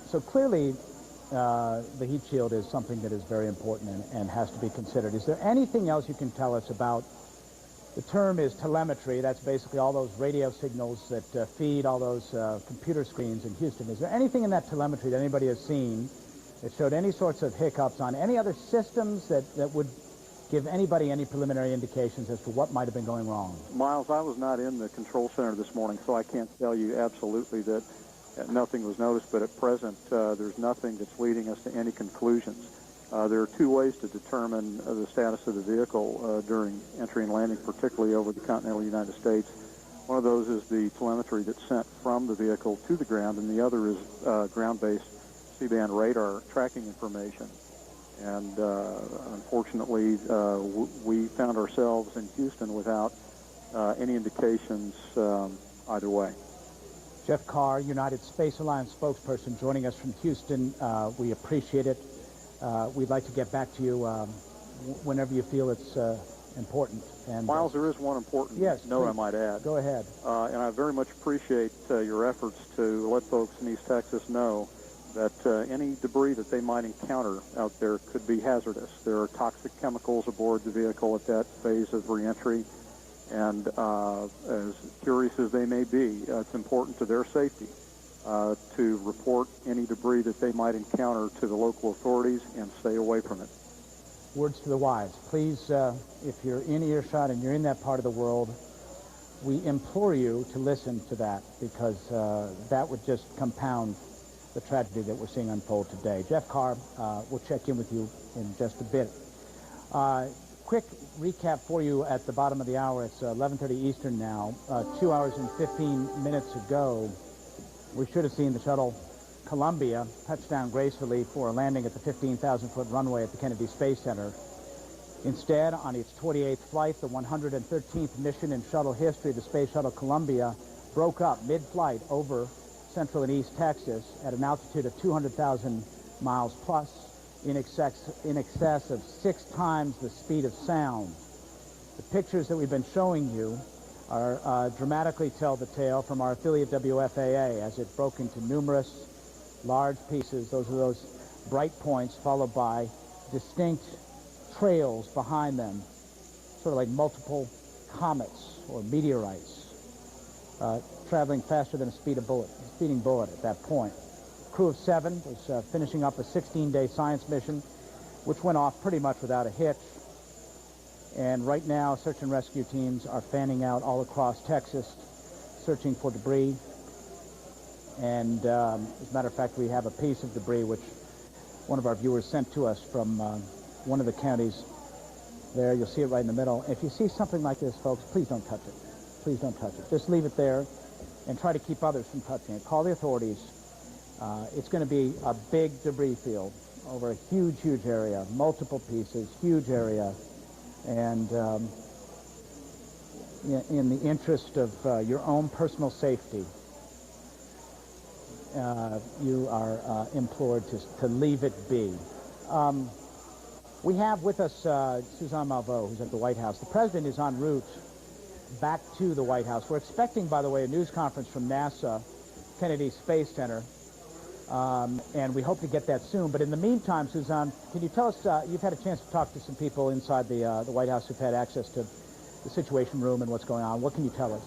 so clearly the heat shield is something that is very important and has to be considered. Is there anything else you can tell us about? The term is telemetry. That's basically all those radio signals that feed all those computer screens in Houston. Is there anything in that telemetry that anybody has seen that showed any sorts of hiccups on any other systems that would give anybody any preliminary indications as to what might have been going wrong? Miles, I was not in the control center this morning, so I can't tell you absolutely that nothing was noticed, but at present there's nothing that's leading us to any conclusions. There are two ways to determine the status of the vehicle during entry and landing, particularly over the continental United States. One of those is the telemetry that's sent from the vehicle to the ground, and the other is ground-based C-band radar tracking information. And unfortunately, we found ourselves in Houston without any indications either way. Jeff Carr, United Space Alliance spokesperson, joining us from Houston. We appreciate it. We'd like to get back to you whenever you feel it's important. And Miles, there is one important note I might add. Go ahead. And I very much appreciate your efforts to let folks in East Texas know that any debris that they might encounter out there could be hazardous. There are toxic chemicals aboard the vehicle at that phase of reentry, and as curious as they may be, it's important to their safety to report any debris that they might encounter to the local authorities and stay away from it. Words to the wise. Please, if you're in earshot and you're in that part of the world, we implore you to listen to that, because that would just compound the tragedy that we're seeing unfold today. Jeff Carr, we'll check in with you in just a bit. Quick recap for you at the bottom of the hour. It's 11:30 Eastern now. 2 hours and 15 minutes ago, we should have seen the shuttle Columbia touch down gracefully for a landing at the 15,000-foot runway at the Kennedy Space Center. Instead, on its 28th flight, the 113th mission in shuttle history, the Space Shuttle Columbia broke up mid-flight over Central and East Texas at an altitude of 200,000 miles plus, in excess of 6 times the speed of sound. The pictures that we've been showing you are dramatically tell the tale from our affiliate WFAA as it broke into numerous large pieces. Those are those bright points followed by distinct trails behind them, sort of like multiple comets or meteorites, traveling faster than a speeding bullet at that point. Crew of 7 was finishing up a 16-day science mission, which went off pretty much without a hitch. And right now, search and rescue teams are fanning out all across Texas, searching for debris. And as a matter of fact, we have a piece of debris which one of our viewers sent to us from one of the counties there. You'll see it right in the middle. If you see something like this, folks, please don't touch it. Please don't touch it. Just leave it there and try to keep others from touching it. Call the authorities. It's going to be a big debris field over a huge, huge area, multiple pieces, huge area. And in the interest of your own personal safety, you are implored to leave it be. We have with us Suzanne Malveaux, who's at the White House. The president is en route back to the White House. We're expecting, by the way, a news conference from NASA, Kennedy Space Center, and we hope to get that soon. But in the meantime, Suzanne, can you tell us, you've had a chance to talk to some people inside the White House who've had access to the Situation Room and what's going on. What can you tell us?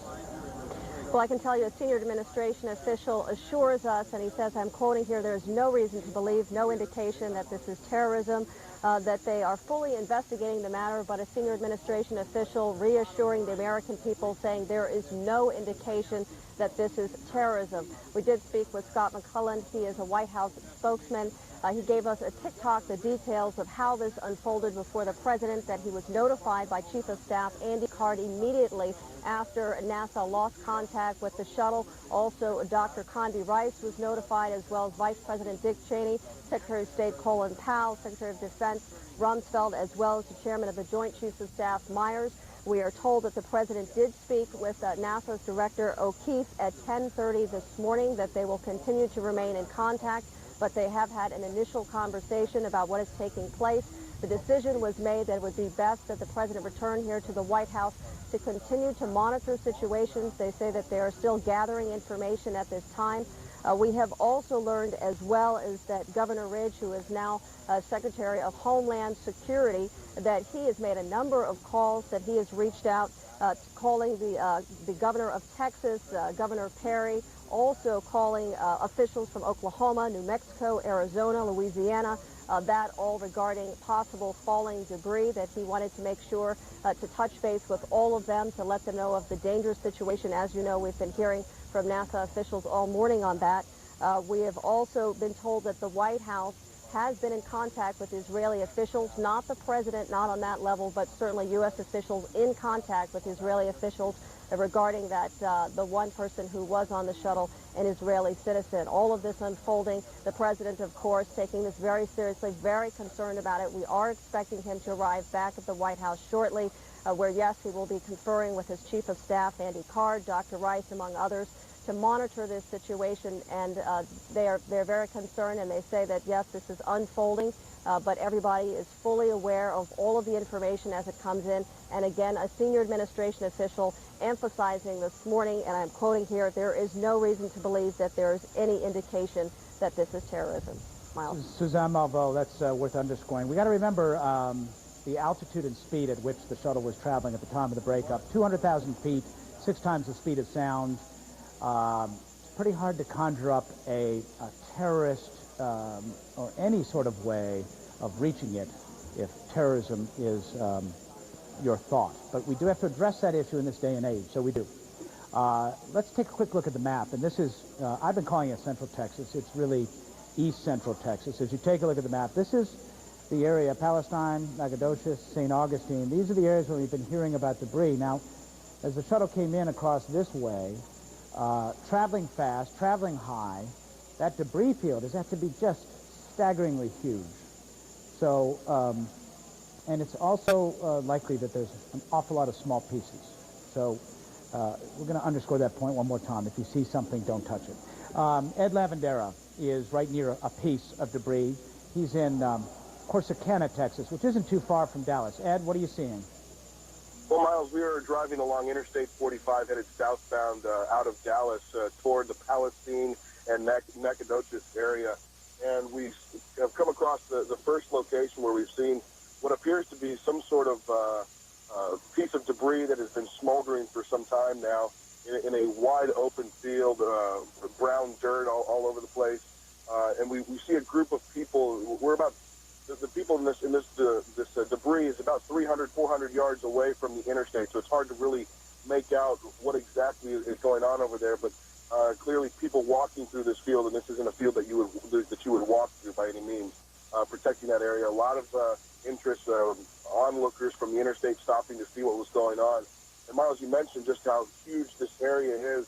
Well, I can tell you a senior administration official assures us, and he says, I'm quoting here, there is no reason to believe, no indication that this is terrorism. that they are fully investigating the matter, but a senior administration official reassuring the American people, saying there is no indication that this is terrorism. We did speak with Scott McClelland. He is a White House spokesman. He gave us a TikTok the details of how this unfolded before the president, that he was notified by Chief of Staff Andy Card immediately after NASA lost contact with the shuttle. Also, Dr. Condi Rice was notified, as well as Vice President Dick Cheney, Secretary of State Colin Powell, Secretary of Defense Rumsfeld, as well as the Chairman of the Joint Chiefs of Staff Myers. We are told that the president did speak with NASA's Director O'Keefe at 10:30 this morning, that they will continue to remain in contact, but they have had an initial conversation about what is taking place. The decision was made that it would be best that the president return here to the White House to continue to monitor situations. They say that they are still gathering information at this time. We have also learned as well is that Governor Ridge, who is now Secretary of Homeland Security, that he has made a number of calls, that he has reached out calling the governor of Texas, Governor Perry, also calling officials from Oklahoma, New Mexico, Arizona, Louisiana, that all regarding possible falling debris, that he wanted to make sure to touch base with all of them to let them know of the dangerous situation. As you know, we've been hearing from NASA officials all morning on that. We have also been told that the White House has been in contact with Israeli officials, not the president, not on that level, but certainly U.S. officials in contact with Israeli officials regarding that the one person who was on the shuttle, an Israeli citizen. All of this unfolding, the president, of course, taking this very seriously, very concerned about it. We are expecting him to arrive back at the White House shortly, where, yes, he will be conferring with his Chief of Staff, Andy Card, Dr. Rice, among others, to monitor this situation, and they're very concerned, and they say that, yes, this is unfolding, but everybody is fully aware of all of the information as it comes in. And again, a senior administration official emphasizing this morning, and I'm quoting here, there is no reason to believe that there is any indication that this is terrorism. Miles. Suzanne Malveaux, that's worth underscoring. We got to remember the altitude and speed at which the shuttle was traveling at the time of the breakup. 200,000 feet, 6 times the speed of sound. It's pretty hard to conjure up a terrorist or any sort of way of reaching it if terrorism is your thought. But we do have to address that issue in this day and age, so we do. Let's take a quick look at the map. And this is, I've been calling it Central Texas. It's really East Central Texas. As you take a look at the map, this is the area, Palestine, Nacogdoches, St. Augustine. These are the areas where we've been hearing about debris. Now, as the shuttle came in across this way, traveling fast, traveling high, that debris field is apt to be just staggeringly huge. So, and it's also likely that there's an awful lot of small pieces. So we're going to underscore that point one more time. If you see something, don't touch it. Ed Lavandera is right near a piece of debris. He's in Corsicana, Texas, which isn't too far from Dallas. Ed, what are you seeing? Well, Miles, we are driving along Interstate 45 headed southbound out of Dallas toward the Palestine and Nacogdoches area. And we have come across the first location where we've seen what appears to be some sort of piece of debris that has been smoldering for some time now in a wide open field, brown dirt all over the place. And we see a group of people. We're about the people in this debris is about 300, 400 yards away from the interstate, so it's hard to really make out what exactly is going on over there. But clearly, people walking through this field, and this isn't a field that you would walk through by any means. Protecting that area, a lot of interest, onlookers from the interstate stopping to see what was going on. And Miles, you mentioned just how huge this area is.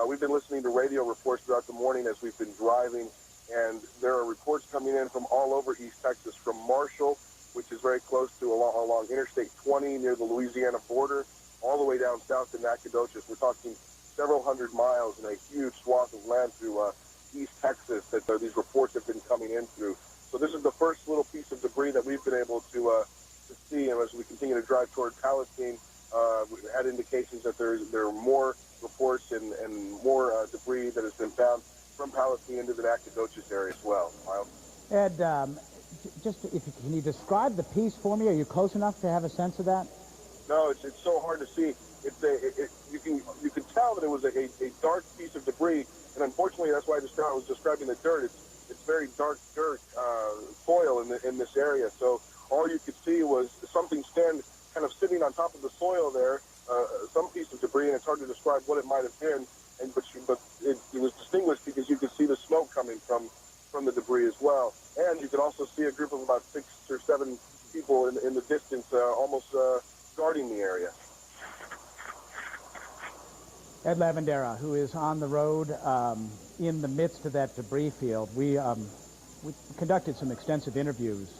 We've been listening to radio reports throughout the morning as we've been driving. And there are reports coming in from all over East Texas, from Marshall, which is very close to along Interstate 20 near the Louisiana border, all the way down south to Nacogdoches. We're talking several hundred miles in a huge swath of land through East Texas that these reports have been coming in through. So this is the first little piece of debris that we've been able to see. And as we continue to drive toward Palestine, we've had indications that there are more reports and more debris that has been found from Palestine into the Nacogdoches area as well. Miles? Ed, can you describe the piece for me? Are you close enough to have a sense of that? No, it's so hard to see. You can tell that it was a dark piece of debris, and unfortunately, that's why I was describing the dirt. It's very dark dirt soil in this area. So all you could see was something kind of sitting on top of the soil there, some piece of debris, and it's hard to describe what it might have been. But it was distinguished because you could see the smoke coming from the debris as well. And you could also see a group of about 6 or 7 people in the distance, almost guarding the area. Ed Lavandera, who is on the road in the midst of that debris field. We conducted some extensive interviews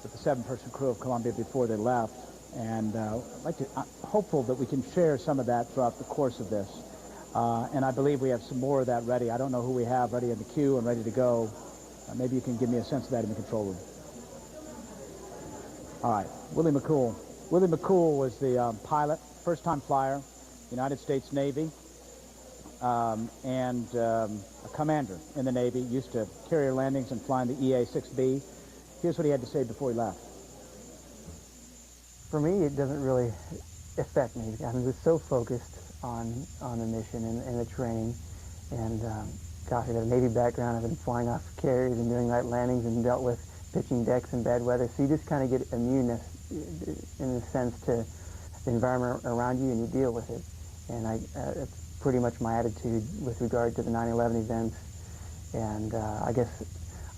with the 7-person crew of Columbia before they left, and hopeful that we can share some of that throughout the course of this. And I believe we have some more of that ready. I don't know who we have ready in the queue and ready to go. Maybe you can give me a sense of that in the control room. All right, Willie McCool. Willie McCool was the pilot, first-time flyer, United States Navy, and a commander in the Navy, used to carrier landings and flying the EA-6B. Here's what he had to say before he left. For me, it doesn't really affect me. I was so focused on the mission and the training, and gosh, I got a Navy background. I've been flying off carriers and doing night landings and dealt with pitching decks in bad weather, so you just kind of get immuneness in a sense to the environment around you, and you deal with it. And it's pretty much my attitude with regard to the 9/11 events, and I guess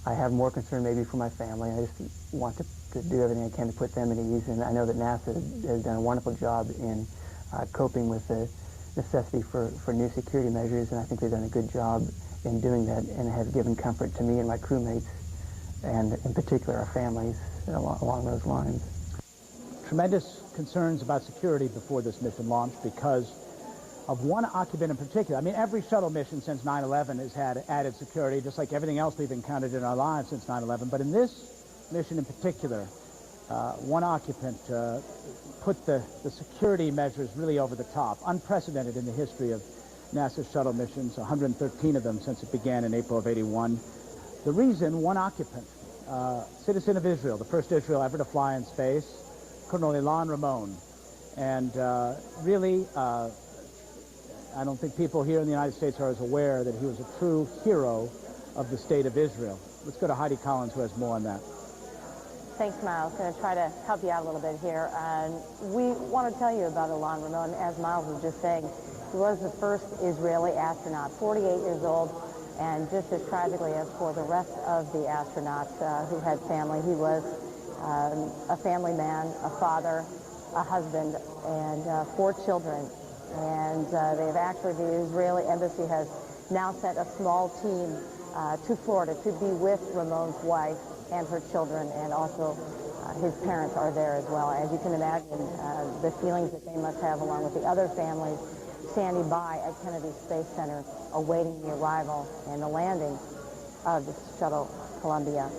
I have more concern maybe for my family. I just want to do everything I can to put them at ease, and I know that NASA has done a wonderful job in coping with the necessity for new security measures, and I think they've done a good job in doing that, and have given comfort to me and my crewmates, and in particular our families along those lines. Tremendous concerns about security before this mission launched because of one occupant in particular. I mean, every shuttle mission since 9/11 has had added security, just like everything else we've encountered in our lives since 9/11. But in this mission in particular, one occupant put the security measures really over the top, unprecedented in the history of NASA's shuttle missions, 113 of them since it began in April of '81. The reason, one occupant, citizen of Israel, the first Israel ever to fly in space, Colonel Ilan Ramon. And really, I don't think people here in the United States are as aware that he was a true hero of the state of Israel. Let's go to Heidi Collins, who has more on that. Thanks, Miles. I'm going to try to help you out a little bit here. We want to tell you about Ilan Ramon. As Miles was just saying, he was the first Israeli astronaut, 48 years old, and just as tragically as for the rest of the astronauts who had family, he was a family man, a father, a husband, and 4 children. And they've actually, the Israeli embassy has now sent a small team to Florida to be with Ramon's wife and her children, and also his parents are there as well. As you can imagine, the feelings that they must have, along with the other families standing by at Kennedy Space Center awaiting the arrival and the landing of the shuttle Columbia.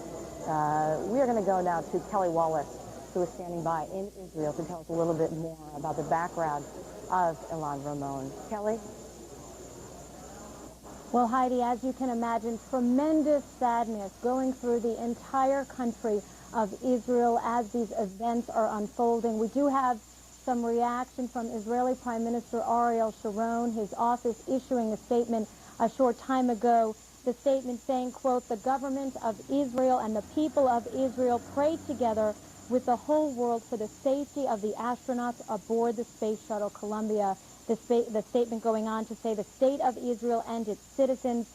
We are going to go now to Kelly Wallace, who is standing by in Israel, to tell us a little bit more about the background of Ilan Ramon. Kelly? Well, Heidi, as you can imagine, tremendous sadness going through the entire country of Israel as these events are unfolding. We do have some reaction from Israeli Prime Minister Ariel Sharon, his office issuing a statement a short time ago. The statement saying, quote, "The government of Israel and the people of Israel pray together with the whole world for the safety of the astronauts aboard the Space Shuttle Columbia." The statement going on to say the state of Israel and its citizens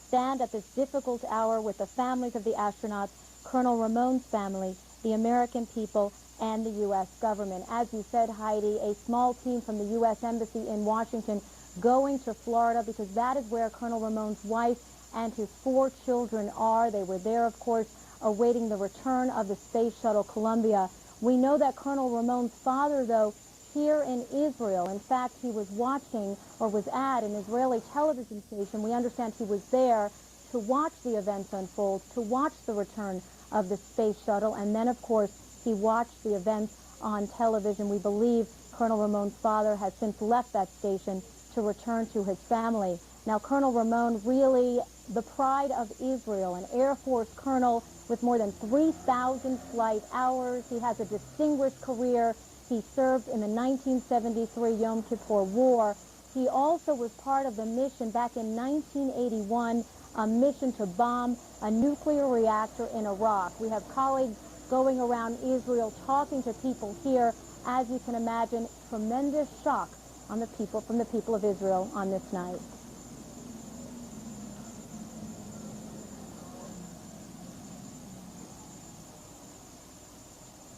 stand at this difficult hour with the families of the astronauts, Colonel Ramon's family, the American people, and the U.S. government. As you said, Heidi, a small team from the U.S. Embassy in Washington going to Florida because that is where Colonel Ramon's wife and his 4 children are. They were there, of course, awaiting the return of the Space Shuttle Columbia. We know that Colonel Ramon's father, though, here in Israel, in fact, he was watching, or was at, an Israeli television station. We understand he was there to watch the events unfold, to watch the return of the Space Shuttle, and then, of course, he watched the events on television. We believe Colonel Ramon's father has since left that station to return to his family. Now, Colonel Ramon, really the pride of Israel, an Air Force colonel with more than 3,000 flight hours. He has a distinguished career. He served in the 1973 Yom Kippur War. He also was part of the mission back in 1981, a mission to bomb a nuclear reactor in Iraq. We have colleagues going around Israel, talking to people here. As you can imagine, tremendous shock on the people, from the people of Israel on this night.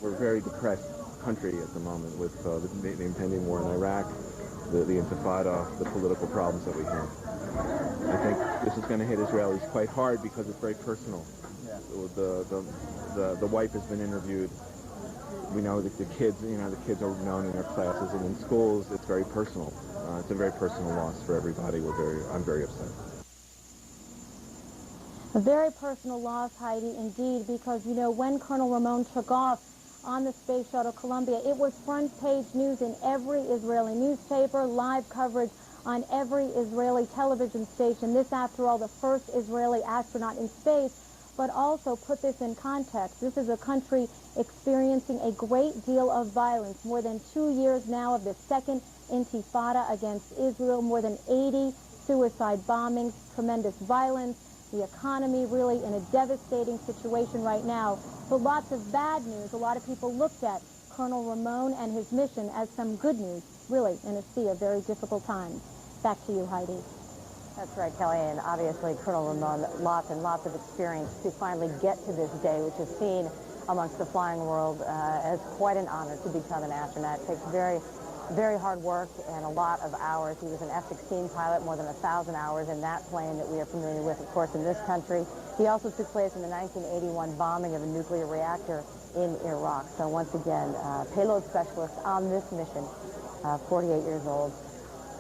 We're a very depressed country at the moment with the impending war in Iraq, the Intifada, the political problems that we have. I think this is going to hit Israelis quite hard because it's very personal. Yeah. The wife has been interviewed. We know that the kids are known in their classes, and in schools it's very personal. It's a very personal loss for everybody. I'm very upset. A very personal loss, Heidi, indeed, because, you know, when Colonel Ramon took off on the Space Shuttle Columbia, it was front-page news in every Israeli newspaper, live coverage on every Israeli television station. This, after all, the first Israeli astronaut in space. But also put this in context. This is a country experiencing a great deal of violence. More than 2 years now of the second Intifada against Israel. More than 80 suicide bombings, tremendous violence. The economy really in a devastating situation right now. But lots of bad news. A lot of people looked at Colonel Ramon and his mission as some good news, really, in a sea of very difficult times. Back to you, Heidi. That's right, Kelly, and obviously Colonel Ramon, lots and lots of experience to finally get to this day, which is seen amongst the flying world as quite an honor to become an astronaut. It takes very, very hard work and a lot of hours. He was an F-16 pilot, more than 1,000 hours in that plane that we are familiar with, of course, in this country. He also took place in the 1981 bombing of a nuclear reactor in Iraq. So once again, payload specialist on this mission, 48 years old,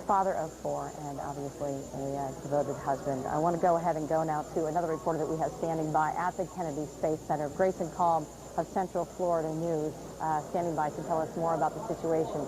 father of 4, and obviously a devoted husband. I want to go ahead and go now to another reporter that we have standing by at the Kennedy Space Center, Grayson Kalm of Central Florida News, standing by to tell us more about the situation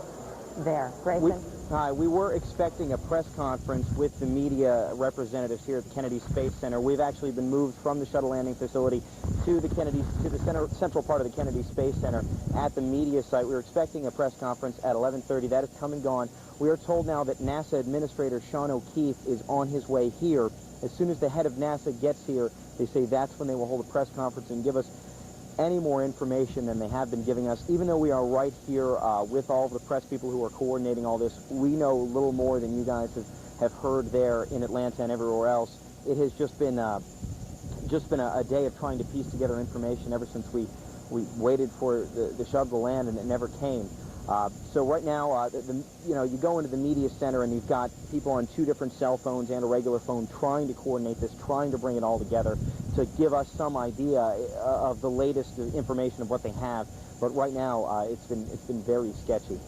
there. Grayson? Hi, we were expecting a press conference with the media representatives here at the Kennedy Space Center. We've actually been moved from the shuttle landing facility to the central part of the Kennedy Space Center at the media site. We were expecting a press conference at 11:30. That has come and gone. We are told now that NASA Administrator Sean O'Keefe is on his way here. As soon as the head of NASA gets here, they say that's when they will hold a press conference and give us any more information than they have been giving us. Even though we are right here with all of the press people who are coordinating all this, we know a little more than you guys have heard there in Atlanta and everywhere else. It has just been a day of trying to piece together information ever since we waited for the shuttle to land, and it never came. So right now, you go into the media center and you've got people on 2 different cell phones and a regular phone trying to coordinate this, trying to bring it all together to give us some idea of the latest information of what they have. But right now, it's been very sketchy.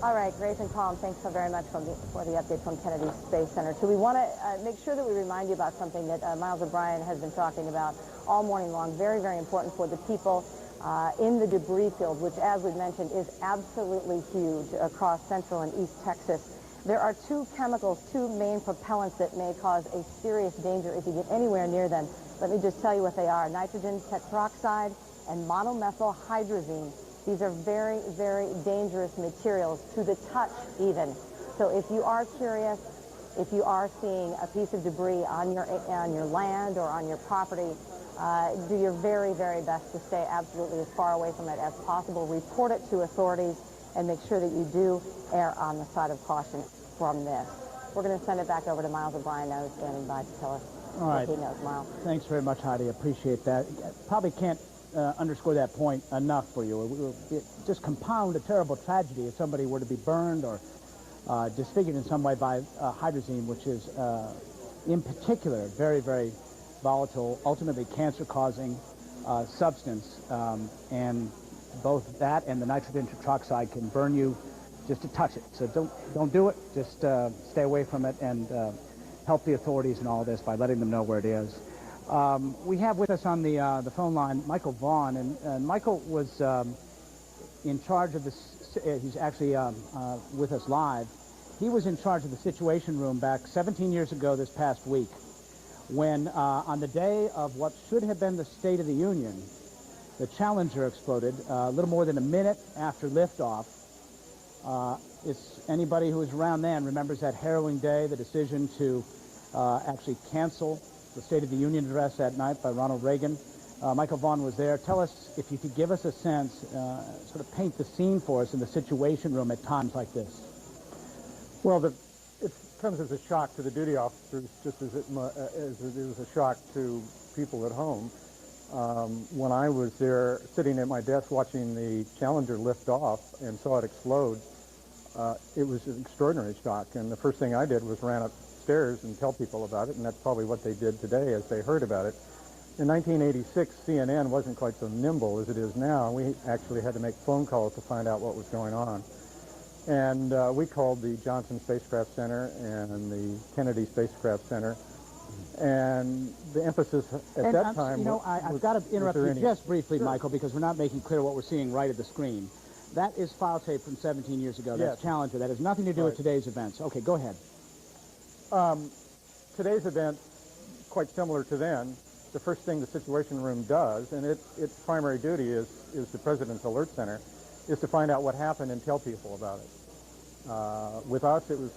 All right, Grayson Kalm, thanks so very much for the update from Kennedy Space Center. So we want to make sure that we remind you about something that Miles O'Brien has been talking about all morning long. Very, very important for the people in the debris field, which, as we mentioned, is absolutely huge across Central and East Texas. There are 2 chemicals, 2 main propellants that may cause a serious danger if you get anywhere near them. Let me just tell you what they are: nitrogen tetroxide and monomethylhydrazine. These are very, very dangerous materials to the touch even. So if you are curious, if you are seeing a piece of debris on your land or on your property, do your very, very best to stay absolutely as far away from it as possible. Report it to authorities and make sure that you do err on the side of caution from this. We're going to send it back over to Miles O'Brien now, who's standing by to tell us what he knows. Miles. Thanks very much, Heidi. Appreciate that. Probably can't underscore that point enough for you. It just compound a terrible tragedy if somebody were to be burned or disfigured in some way by hydrazine, which is, in particular, very, very volatile, ultimately cancer-causing substance, and both that and the nitrogen tetroxide can burn you just to touch it. So don't do it. Just stay away from it and help the authorities in all this by letting them know where it is. We have with us on the phone line Michael Vaughn, and Michael was in charge of this. He's actually with us live. He was in charge of the Situation Room back 17 years ago this past week, when on the day of what should have been the State of the Union, the Challenger exploded a little more than a minute after liftoff. Anybody who was around then remembers that harrowing day, the decision to actually cancel the State of the Union address that night by Ronald Reagan. Michael Vaughn was there. Tell us, if you could give us a sense, sort of paint the scene for us in the Situation Room at times like this. Well, it comes as a shock to the duty officers, just as it is a shock to people at home. When I was there sitting at my desk watching the Challenger lift off and saw it explode, it was an extraordinary shock. And the first thing I did was ran upstairs and tell people about it, and that's probably what they did today as they heard about it. In 1986, CNN wasn't quite so nimble as it is now. We actually had to make phone calls to find out what was going on. And we called the Johnson Spacecraft Center and the Kennedy Spacecraft Center. And the emphasis at that time was... I've got to interrupt you just briefly, Michael, because we're not making clear what we're seeing right at the screen. That is file tape from 17 years ago. That's Challenger. That has nothing to do with today's events. Okay, go ahead. Today's event, quite similar to then. The first thing the Situation Room does, and its primary duty is the President's Alert Center, is to find out what happened and tell people about it. With us, it was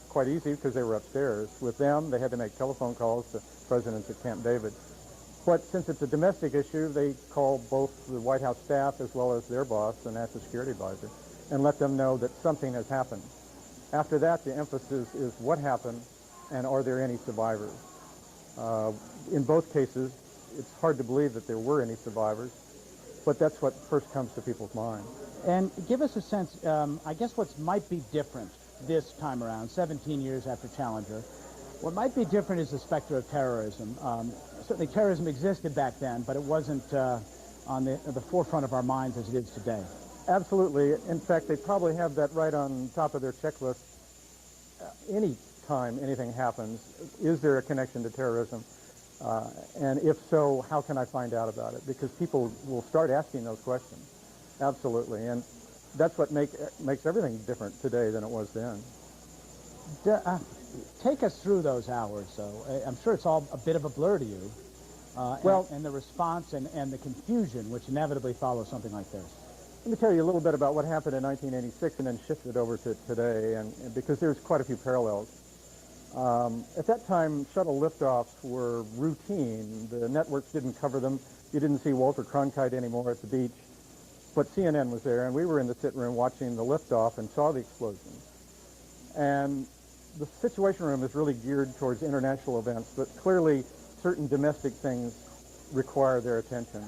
quite easy because they were upstairs. With them, they had to make telephone calls to presidents at Camp David. But since it's a domestic issue, they call both the White House staff as well as their boss, the National Security Advisor, and let them know that something has happened. After that, the emphasis is what happened and are there any survivors. In both cases, it's hard to believe that there were any survivors, but that's what first comes to people's minds. And give us a sense, I guess what might be different this time around, 17 years after Challenger, what might be different is the specter of terrorism. Certainly terrorism existed back then, but it wasn't on the forefront of our minds as it is today. Absolutely. In fact, they probably have that right on top of their checklist. Any time anything happens, is there a connection to terrorism? And if so, how can I find out about it? Because people will start asking those questions. Absolutely. And that's what makes everything different today than it was then. Take us through those hours, though. I'm sure it's all a bit of a blur to you. And the response and the confusion which inevitably follows something like this. Let me tell you a little bit about what happened in 1986 and then shift it over to today, and because there's quite a few parallels. At that time, shuttle liftoffs were routine. The networks didn't cover them. You didn't see Walter Cronkite anymore at the beach. But CNN was there, and we were in the sit room watching the liftoff and saw the explosion. And the Situation Room is really geared towards international events, but clearly certain domestic things require their attention.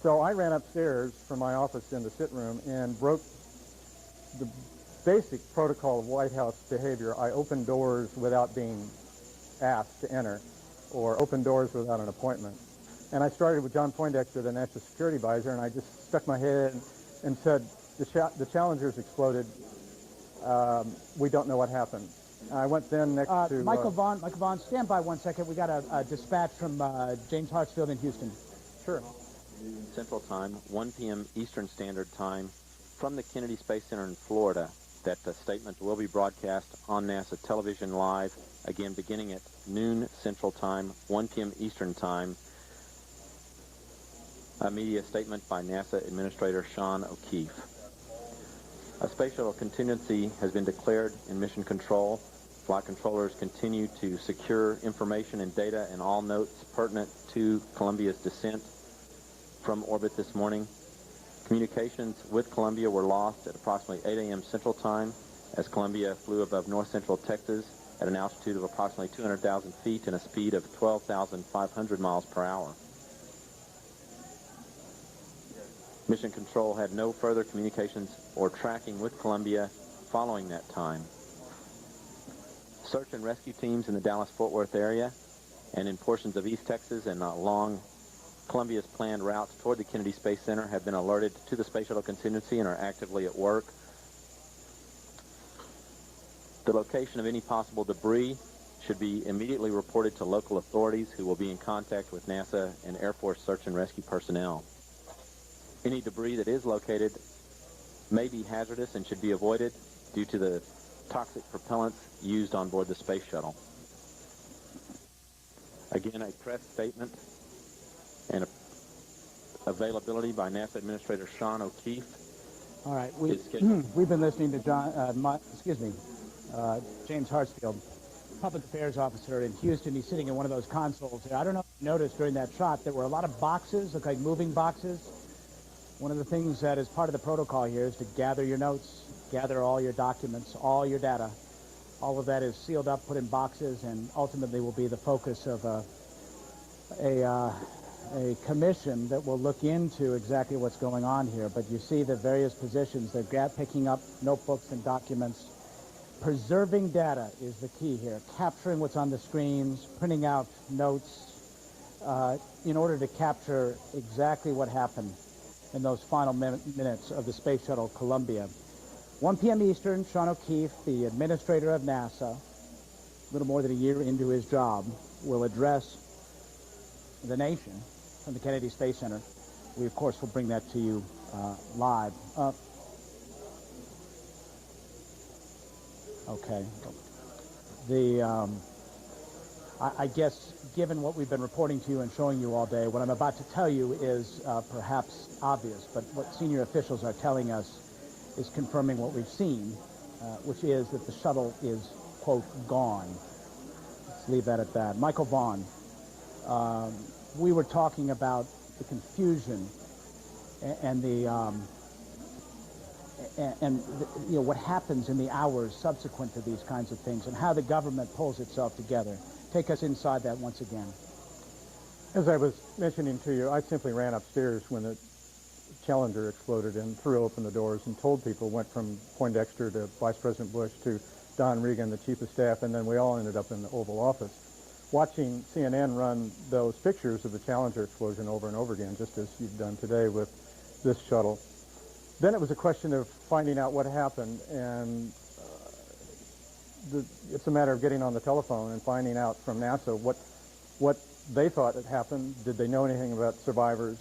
So I ran upstairs from my office in the sit room and broke the basic protocol of White House behavior. I opened doors without being asked to enter, or opened doors without an appointment. And I started with John Poindexter, the National Security Advisor, and I just stuck my head and said, the Challengers exploded. We don't know what happened. I went then next to... Michael Vaughn, stand by 1 second. We got a dispatch from James Hartsfield in Houston. Sure. Central Time, 1 p.m. Eastern Standard Time, from the Kennedy Space Center in Florida. That statement will be broadcast on NASA television live, again beginning at noon Central Time, 1 p.m. Eastern Time. A media statement by NASA Administrator Sean O'Keefe. A space shuttle contingency has been declared in Mission Control. Flight controllers continue to secure information and data and all notes pertinent to Columbia's descent from orbit this morning. Communications with Columbia were lost at approximately 8 a.m. Central Time as Columbia flew above north central Texas at an altitude of approximately 200,000 feet and a speed of 12,500 miles per hour. Mission Control had no further communications or tracking with Columbia following that time. Search and rescue teams in the Dallas-Fort Worth area and in portions of East Texas and along Columbia's planned route toward the Kennedy Space Center have been alerted to the space shuttle contingency and are actively at work. The location of any possible debris should be immediately reported to local authorities who will be in contact with NASA and Air Force search and rescue personnel. Any debris that is located may be hazardous and should be avoided due to the toxic propellants used on board the space shuttle. Again, a press statement and availability by NASA Administrator Sean O'Keefe. All right, we've been listening to James Hartsfield, Public Affairs Officer in Houston. He's sitting in one of those consoles there. I don't know. Notice during that shot there were a lot of boxes, look like moving boxes. One of the things that is part of the protocol here is to gather your notes, gather all your documents, all your data. All of that is sealed up, put in boxes, and ultimately will be the focus of a commission that will look into exactly what's going on here. But you see the various positions. They're picking up notebooks and documents. Preserving data is the key here. Capturing what's on the screens, printing out notes in order to capture exactly what happened in those final minutes of the Space Shuttle Columbia. 1 p.m. Eastern, Sean O'Keefe, the administrator of NASA, a little more than a year into his job, will address the nation from the Kennedy Space Center. We, of course, will bring that to you live. Okay. I guess, given what we've been reporting to you and showing you all day, what I'm about to tell you is perhaps obvious, but what senior officials are telling us is confirming what we've seen, which is that the shuttle is, quote, gone. Let's leave that at that. Michael Vaughn, we were talking about the confusion and what happens in the hours subsequent to these kinds of things and how the government pulls itself together. Take us inside that once again. As I was mentioning to you, I simply ran upstairs when the Challenger exploded and threw open the doors and told people, went from Poindexter to Vice President Bush to Don Regan, the Chief of Staff, and then we all ended up in the Oval Office, watching CNN run those pictures of the Challenger explosion over and over again, just as you've done today with this shuttle. Then it was a question of finding out what happened, and it's a matter of getting on the telephone and finding out from NASA what they thought had happened. Did they know anything about survivors?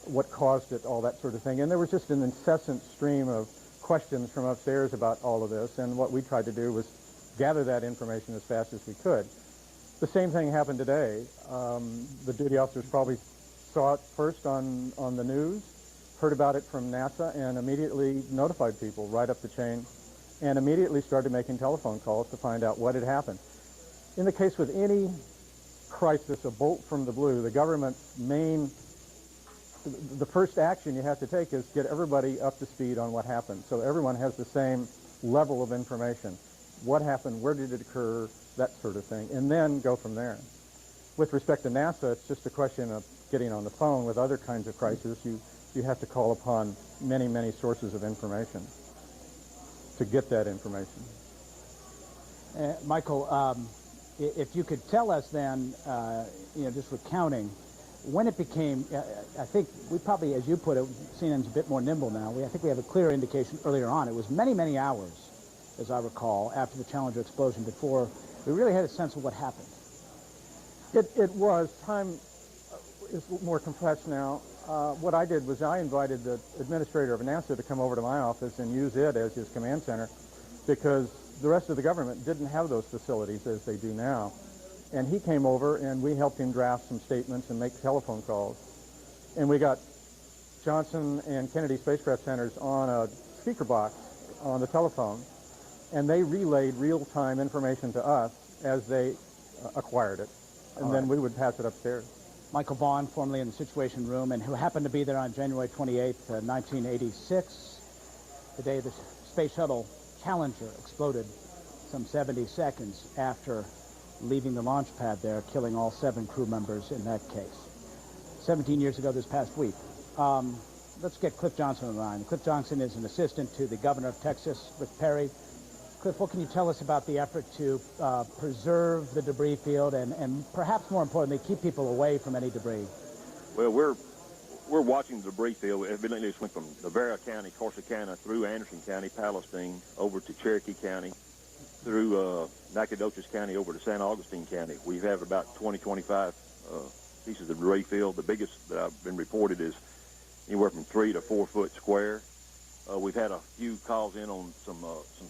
What caused it? All that sort of thing. And there was just an incessant stream of questions from upstairs about all of this, and what we tried to do was gather that information as fast as we could. The same thing happened today. The duty officers probably saw it first on the news, heard about it from NASA, and immediately notified people right up the chain, and immediately started making telephone calls to find out what had happened. In the case with any crisis, a bolt from the blue, the government's the first action you have to take is get everybody up to speed on what happened, so everyone has the same level of information. What happened, where did it occur, that sort of thing, and then go from there. With respect to NASA, it's just a question of getting on the phone. With other kinds of crises, you have to call upon many, many sources of information to get that information. Michael, if you could tell us then, just recounting, when it became, I think we probably, as you put it, CNN's a bit more nimble now. I think we have a clear indication earlier on. It was many, many hours, as I recall, after the Challenger explosion before we really had a sense of what happened. It was. Time is more compressed now. What I did was I invited the administrator of NASA to come over to my office and use it as his command center, because the rest of the government didn't have those facilities as they do now. And he came over and we helped him draft some statements and make telephone calls. And we got Johnson and Kennedy Spacecraft Centers on a speaker box on the telephone, and they relayed real-time information to us as they acquired it. And then we would pass it upstairs. Michael Vaughn, formerly in the Situation Room, and who happened to be there on January 28th, 1986, the day the Space Shuttle Challenger exploded some 70 seconds after leaving the launch pad there, killing all 7 crew members in that case. 17 years ago this past week. Let's get Cliff Johnson on the line. Cliff Johnson is an assistant to the governor of Texas, Rick Perry. Cliff, what can you tell us about the effort to preserve the debris field and perhaps more importantly, keep people away from any debris? Well, we're watching the debris field. Evidently, it went from Navarro County, Corsicana, through Anderson County, Palestine, over to Cherokee County, through Nacogdoches County, over to San Augustine County. We have about 25 pieces of debris field. The biggest that I've been reported is anywhere from 3 to 4 foot square. We've had a few calls in on some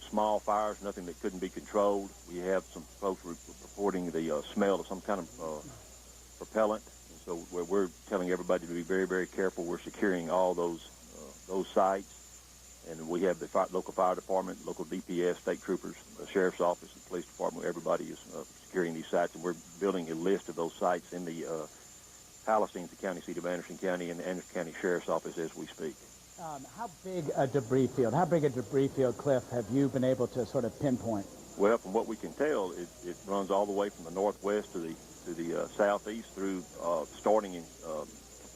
small fires, nothing that couldn't be controlled. We have some folks reporting the smell of some kind of propellant. And so we're telling everybody to be very, very careful. We're securing all those sites. And we have the local fire department, local DPS, state troopers, the sheriff's office, the police department. Everybody is securing these sites, and we're building a list of those sites in the Palestine, the county seat of Anderson County, and the Anderson County Sheriff's Office as we speak. How big a debris field, Cliff, have you been able to sort of pinpoint? Well, from what we can tell, it runs all the way from the northwest to the southeast through, starting in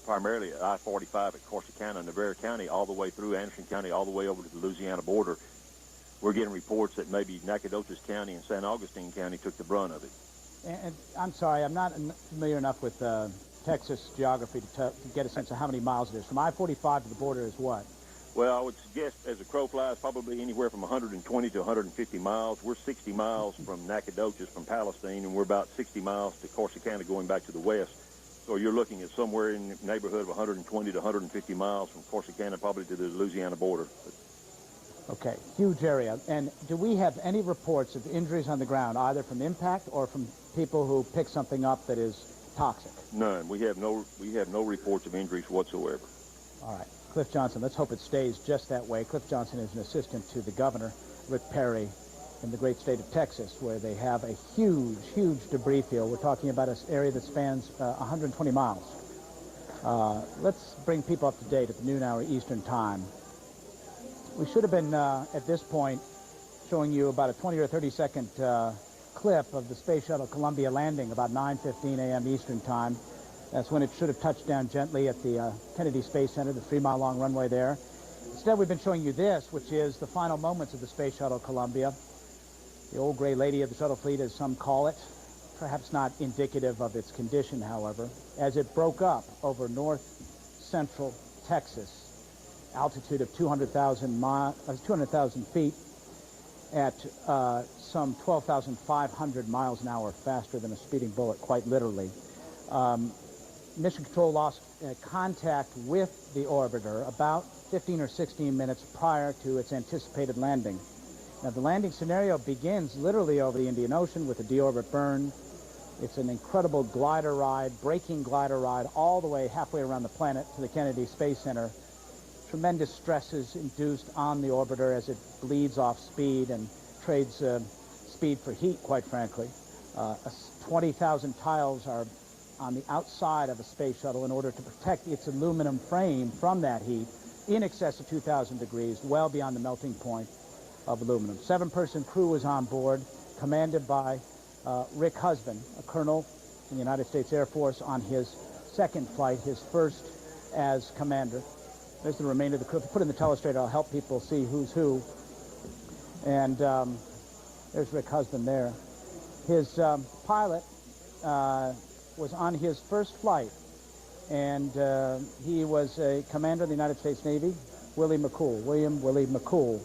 primarily at I-45 at Corsicana and Navarre County, all the way through Anderson County, all the way over to the Louisiana border. We're getting reports that maybe Nacogdoches County and San Augustine County took the brunt of it. And I'm sorry, I'm not familiar enough with Texas geography to get a sense of how many miles it is. From I-45 to the border is what? Well, I would suggest, as a crow flies, probably anywhere from 120 to 150 miles. We're 60 miles from Nacogdoches, from Palestine, and we're about 60 miles to Corsicana going back to the west. So you're looking at somewhere in the neighborhood of 120 to 150 miles from Corsicana probably to the Louisiana border. Okay, huge area. And do we have any reports of injuries on the ground, either from impact or from people who pick something up that is toxic? None. We have no reports of injuries whatsoever. All right. Cliff Johnson, let's hope it stays just that way. Cliff Johnson is an assistant to the governor, Rick Perry, in the great state of Texas, where they have a huge, huge debris field. We're talking about an area that spans 120 miles. Let's bring people up to date at the noon hour Eastern time. We should have been, at this point, showing you about a 20 or 30-second clip of the Space Shuttle Columbia landing about 9:15 a.m. Eastern time. That's when it should have touched down gently at the Kennedy Space Center, the 3-mile-long runway there. Instead, we've been showing you this, which is the final moments of the Space Shuttle Columbia. The old gray lady of the shuttle fleet, as some call it, perhaps not indicative of its condition, however, as it broke up over north-central Texas, altitude of 200,000 feet at some 12,500 miles an hour, faster than a speeding bullet, quite literally. Mission Control lost contact with the orbiter about 15 or 16 minutes prior to its anticipated landing. Now, the landing scenario begins literally over the Indian Ocean with a deorbit burn. It's an incredible glider ride, braking glider ride, all the way halfway around the planet to the Kennedy Space Center. Tremendous stresses induced on the orbiter as it bleeds off speed and trades speed for heat, quite frankly. 20,000 tiles are on the outside of a space shuttle in order to protect its aluminum frame from that heat in excess of 2,000 degrees, well beyond the melting point of aluminum. 7-person crew was on board, commanded by Rick Husband, a colonel in the United States Air Force on his second flight, his first as commander. There's the remainder of the crew. If you put in the telestrator, I'll help people see who's who. And there's Rick Husband there. His pilot was on his first flight, and he was a commander of the United States Navy, William Willie McCool.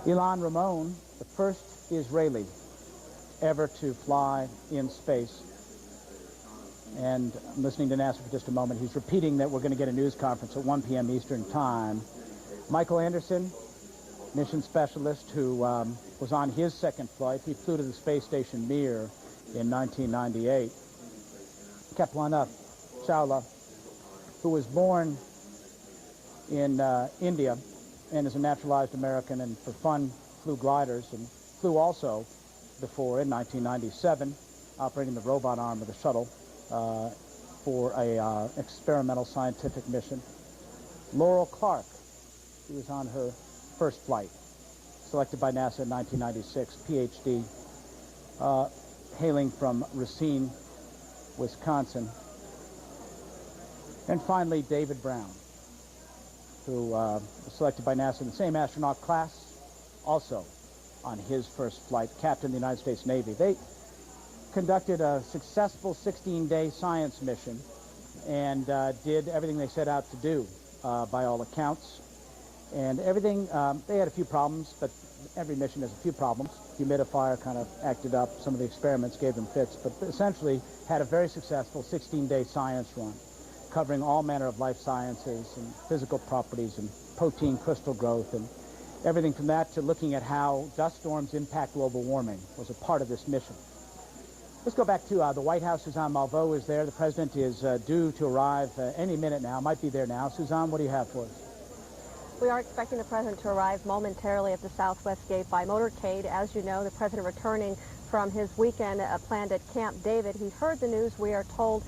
Ilan Ramon, the first Israeli ever to fly in space. And I'm listening to NASA for just a moment. He's repeating that we're going to get a news conference at 1 p.m. Eastern Time. Michael Anderson, mission specialist who was on his second flight. He flew to the space station Mir in 1998. Kepalana Chawla, who was born in India and is a naturalized American and for fun flew gliders and flew also before in 1997, operating the robot arm of the shuttle for a experimental scientific mission. Laurel Clark, who was on her first flight, selected by NASA in 1996, PhD, hailing from Racine, Wisconsin. And finally, David Brown, who was selected by NASA in the same astronaut class, also on his first flight, captain of the United States Navy. They conducted a successful 16-day science mission and did everything they set out to do, by all accounts. And everything, they had a few problems, but every mission has a few problems. Humidifier kind of acted up. Some of the experiments gave them fits, but essentially had a very successful 16-day science run, covering all manner of life sciences and physical properties and protein crystal growth and everything from that to looking at how dust storms impact global warming was a part of this mission. Let's go back to the White House. Suzanne Malveaux is there. The president is due to arrive any minute now. Might be there now. Suzanne, what do you have for us? We are expecting the president to arrive momentarily at the Southwest Gate by motorcade. As you know, the president returning from his weekend planned at Camp David. He heard the news, we are told,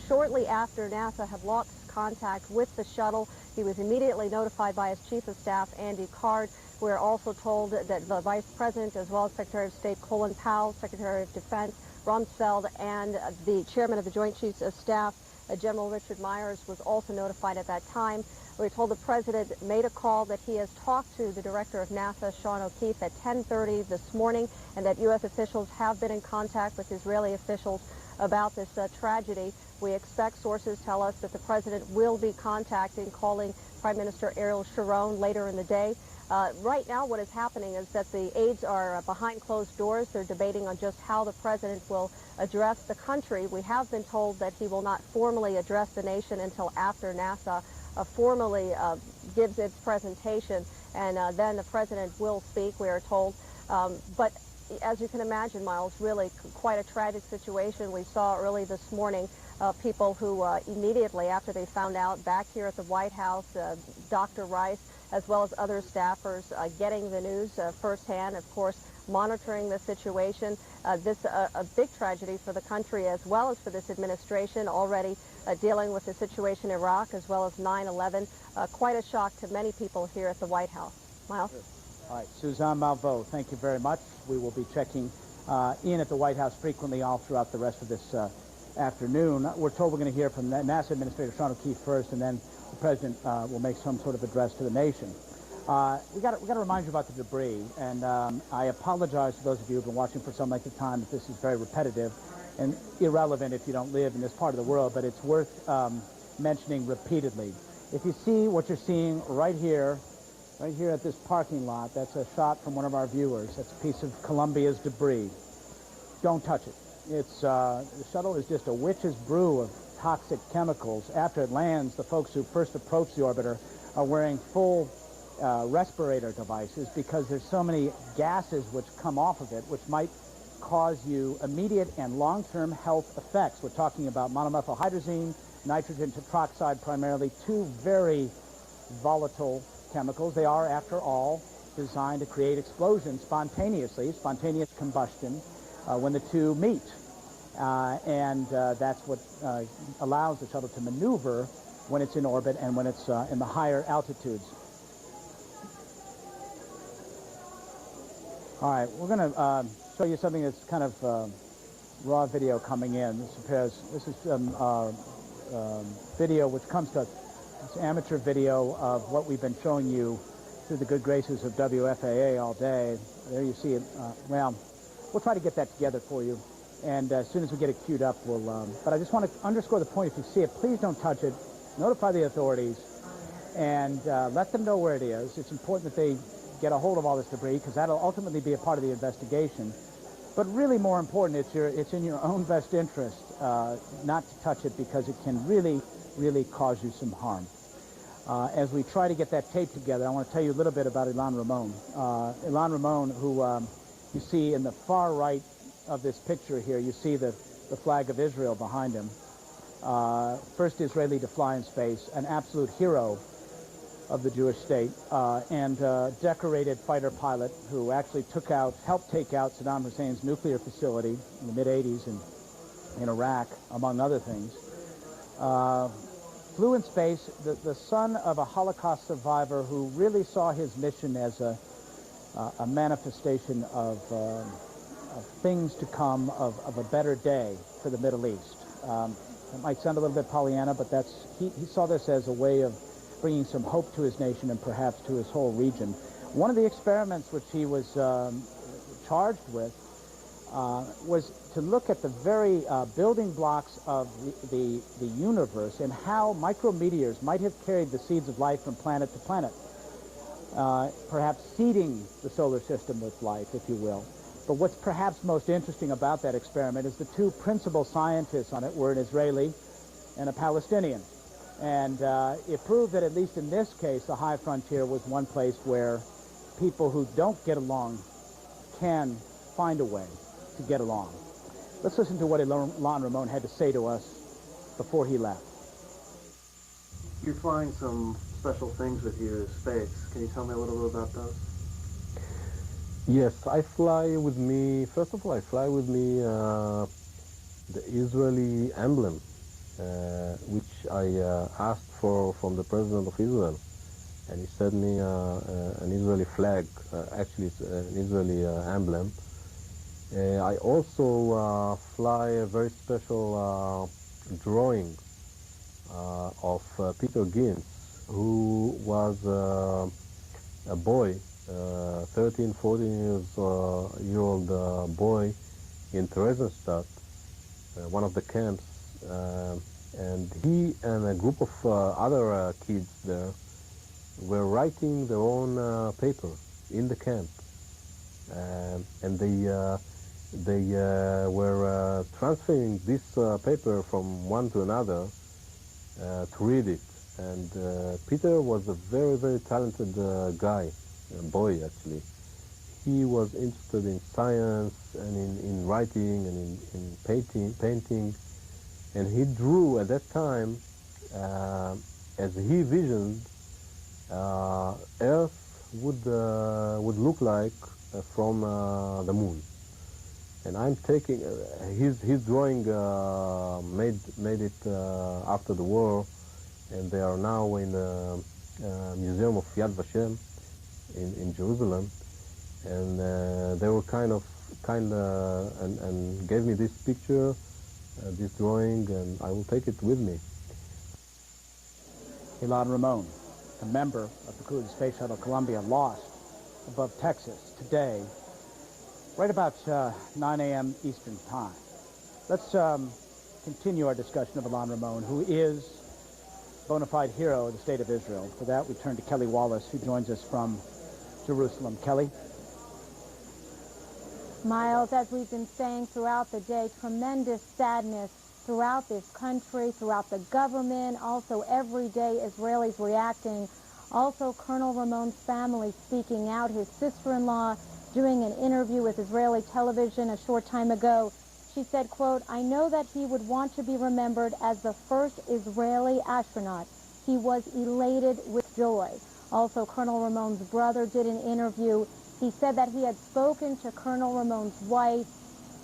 shortly after NASA had lost contact with the shuttle. He was immediately notified by his chief of staff, Andy Card. We're also told that the vice president, as well as Secretary of State Colin Powell, Secretary of Defense Rumsfeld, and the chairman of the Joint Chiefs of Staff, General Richard Myers, was also notified at that time. We're told the president made a call that he has talked to the director of NASA, Sean O'Keefe, at 10:30 this morning, and that U.S. officials have been in contact with Israeli officials about this tragedy. We expect, sources tell us, that the president will be calling Prime Minister Ariel Sharon later in the day. Right now, what is happening is that the aides are behind closed doors. They're debating on just how the president will address the country. We have been told that he will not formally address the nation until after NASA formally gives its presentation, and then the president will speak, we are told. But as you can imagine, Miles, really quite a tragic situation. We saw early this morning people who immediately after they found out back here at the White House, Dr. Rice, as well as other staffers getting the news firsthand, of course, monitoring the situation. This a big tragedy for the country as well as for this administration, already dealing with the situation in Iraq as well as 9/11. Quite a shock to many people here at the White House. Miles? All right, Suzanne Malveaux, thank you very much. We will be checking in at the White House frequently all throughout the rest of this afternoon. We're told we're going to hear from NASA Administrator Sean O'Keefe first, and then the president will make some sort of address to the nation. We got to remind you about the debris, and I apologize to those of you who've been watching for some length of time that this is very repetitive and irrelevant if you don't live in this part of the world, but it's worth mentioning repeatedly. If you see what you're seeing right here at this parking lot, that's a shot from one of our viewers. That's a piece of Columbia's debris. Don't touch it. The shuttle is just a witch's brew of toxic chemicals. After it lands, the folks who first approach the orbiter are wearing full respirator devices because there's so many gases which come off of it which might cause you immediate and long-term health effects. We're talking about monomethylhydrazine, nitrogen tetroxide primarily, two very volatile chemicals. They are, after all, designed to create explosions spontaneously, spontaneous combustion, when the two meet. And that's what allows the shuttle to maneuver when it's in orbit and when it's in the higher altitudes. All right, we're going to show you something that's kind of raw video coming in. This is video which comes to us. It's amateur video of what we've been showing you through the good graces of WFAA all day. There you see it. Well, we'll try to get that together for you. And as soon as we get it queued up, we'll... but I just want to underscore the point. If you see it, please don't touch it. Notify the authorities and let them know where it is. It's important that they get a hold of all this debris because that'll ultimately be a part of the investigation. But really more important, it's in your own best interest not to touch it because it can really cause you some harm. As we try to get that tape together, I want to tell you a little bit about Ilan Ramon. Ilan Ramon, who you see in the far right of this picture here, you see the flag of Israel behind him. First Israeli to fly in space, an absolute hero of the Jewish state, and decorated fighter pilot who actually helped take out Saddam Hussein's nuclear facility in the mid-'80s in Iraq, among other things. Flew in space, the son of a Holocaust survivor who really saw his mission as a manifestation of things to come, of a better day for the Middle East. It might sound a little bit Pollyanna, but he saw this as a way of bringing some hope to his nation and perhaps to his whole region. One of the experiments which he was charged with was to look at the very building blocks of the universe and how micrometeors might have carried the seeds of life from planet to planet, perhaps seeding the solar system with life, if you will. But what's perhaps most interesting about that experiment is the two principal scientists on it were an Israeli and a Palestinian. And it proved that, at least in this case, the high frontier was one place where people who don't get along can find a way to get along. Let's listen to what Ilan Ramon had to say to us before he left. You find some special things with you in space. Can you tell me a little bit about those? Yes, I fly with me, first of all, I fly with me the Israeli emblem, which I asked for from the President of Israel. And he sent me an Israeli flag, actually it's an Israeli emblem. I also fly a very special drawing of Peter Ginz, who was a boy, 13, 14-year-old boy in Theresienstadt, one of the camps, and he and a group of other kids there were writing their own paper in the camp, and they were transferring this paper from one to another to read it. And Peter was a very, very talented guy, boy actually. He was interested in science and in writing and in painting, and he drew at that time, as he visioned, Earth would look like from the moon. And I'm taking his drawing made it after the war, and they are now in the Museum of Yad Vashem in Jerusalem. And they were kind of and gave me this picture, this drawing, and I will take it with me. Ilan Ramon, a member of the crew of the Space Shuttle Columbia, lost above Texas today, right about 9 a.m. Eastern Time. Let's continue our discussion of Ilan Ramon, who is a bona fide hero of the State of Israel. For that, we turn to Kelly Wallace, who joins us from Jerusalem. Kelly? Miles, as we've been saying throughout the day, tremendous sadness throughout this country, throughout the government, also every day Israelis reacting. Also, Colonel Ramon's family speaking out. His sister-in-law doing an interview with Israeli television a short time ago. She said, quote, "I know that he would want to be remembered as the first Israeli astronaut. He was elated with joy." Also, Colonel Ramon's brother did an interview. He said that he had spoken to Colonel Ramon's wife.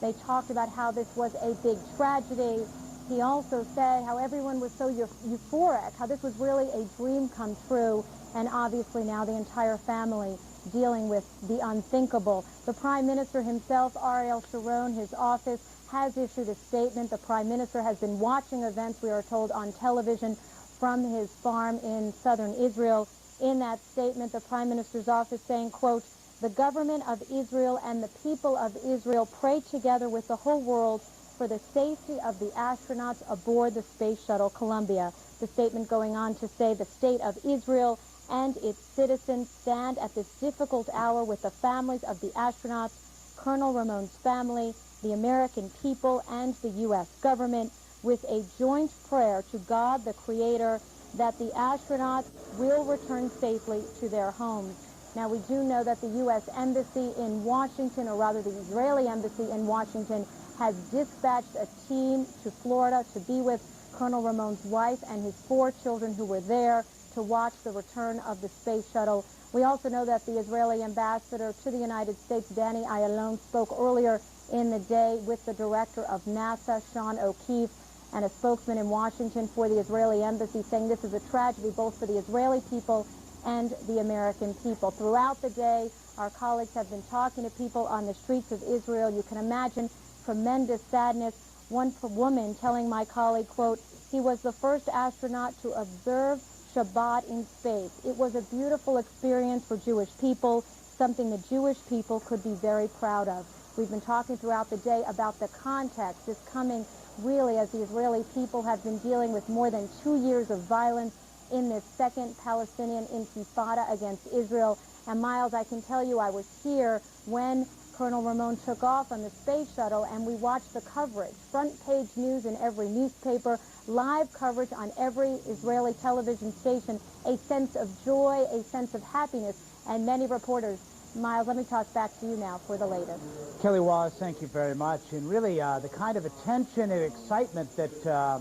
They talked about how this was a big tragedy. He also said how everyone was so euphoric, how this was really a dream come true, and obviously now the entire family dealing with the unthinkable. The Prime Minister himself, Ariel Sharon, his office, has issued a statement. The Prime Minister has been watching events, we are told, on television from his farm in southern Israel. In that statement, the Prime Minister's office saying, quote, "The government of Israel and the people of Israel pray together with the whole world for the safety of the astronauts aboard the Space Shuttle Columbia." The statement going on to say the state of Israel and its citizens stand at this difficult hour with the families of the astronauts, Colonel Ramon's family, the American people, and the U.S. government, with a joint prayer to God, the Creator, that the astronauts will return safely to their homes. Now, we do know that the U.S. Embassy in Washington, or rather the Israeli Embassy in Washington, has dispatched a team to Florida to be with Colonel Ramon's wife and his 4 children who were there to watch the return of the space shuttle. We also know that the Israeli ambassador to the United States, Danny Ayalon, spoke earlier in the day with the director of NASA, Sean O'Keefe, and a spokesman in Washington for the Israeli embassy, saying this is a tragedy both for the Israeli people and the American people. Throughout the day, our colleagues have been talking to people on the streets of Israel. You can imagine tremendous sadness. One woman telling my colleague, quote, "He was the first astronaut to observe Shabbat in space. It was a beautiful experience for Jewish people, something the Jewish people could be very proud of." We've been talking throughout the day about the context. This coming really as the Israeli people have been dealing with more than 2 years of violence in this second Palestinian intifada against Israel. And Miles, I can tell you I was here when Colonel Ramon took off on the space shuttle, and we watched the coverage. Front page news in every newspaper, live coverage on every Israeli television station, a sense of joy, a sense of happiness, and many reporters. Miles, let me toss back to you now for the latest. Kelly Wallace, thank you very much. And really, the kind of attention and excitement that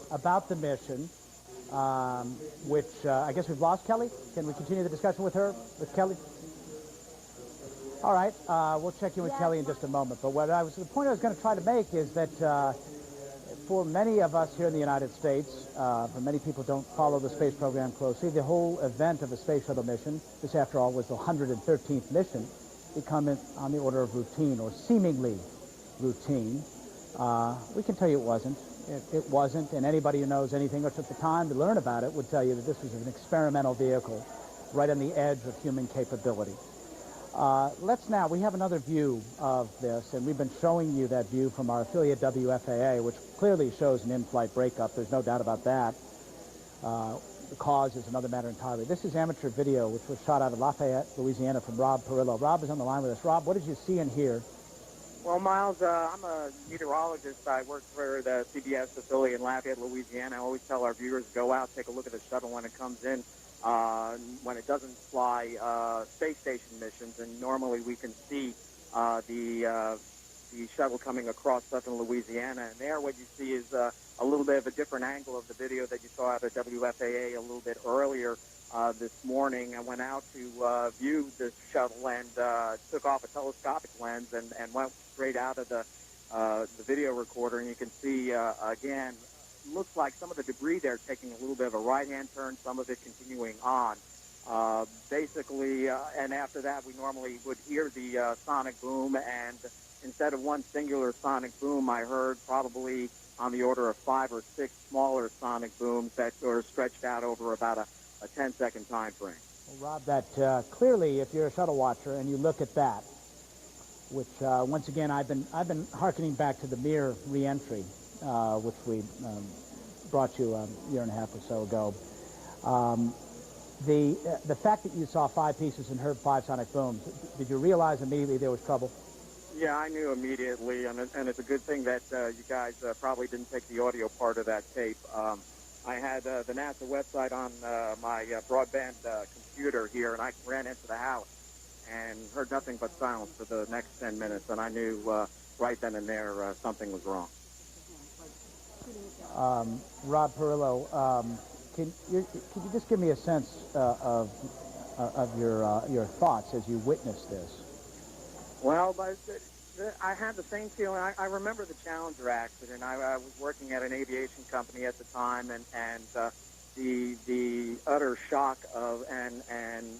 about the mission which I guess we've lost Kelly. Can we continue the discussion with her, with Kelly? All right, we'll check in with Kelly in just a moment. But the point I was going to try to make is that for many of us here in the United States, for many people who don't follow the space program closely, the whole event of a space shuttle mission, this after all was the 113th mission, become on the order of routine or seemingly routine. We can tell you it wasn't. It wasn't, and anybody who knows anything or took the time to learn about it would tell you that this was an experimental vehicle right on the edge of human capability. We have another view of this, and we've been showing you that view from our affiliate WFAA, which clearly shows an in-flight breakup. There's no doubt about that. The cause is another matter entirely. This is amateur video, which was shot out of Lafayette, Louisiana, from Rob Perillo. Rob is on the line with us. Rob, what did you see and hear? Well, Miles, I'm a meteorologist. I work for the CBS affiliate in Lafayette, Louisiana. I always tell our viewers, go out, take a look at the shuttle when it comes in. When it doesn't fly space station missions, and normally we can see the shuttle coming across southern Louisiana, and there what you see is a little bit of a different angle of the video that you saw out of WFAA a little bit earlier this morning. I went out to view the shuttle and took off a telescopic lens and went straight out of the video recorder, and you can see again, looks like some of the debris there taking a little bit of a right-hand turn, some of it continuing on. Basically, and after that, we normally would hear the sonic boom, and instead of one singular sonic boom, I heard probably on the order of 5 or 6 smaller sonic booms that were stretched out over about a 10-second time frame. Well, Rob, that clearly, if you're a shuttle watcher and you look at that, which once again I've been hearkening back to the Mir re-entry, which we brought you a year and a half or so ago. The fact that you saw 5 pieces and heard 5 sonic booms, did you realize immediately there was trouble? Yeah, I knew immediately, and it's a good thing that you guys probably didn't take the audio part of that tape. I had the NASA website on my broadband computer here, and I ran into the house and heard nothing but silence for the next 10 minutes, and I knew right then and there something was wrong. Rob Perillo, could you just give me a sense of your thoughts as you witnessed this? Well, I had the same feeling. I remember the Challenger accident. I was working at an aviation company at the time, and the utter shock of and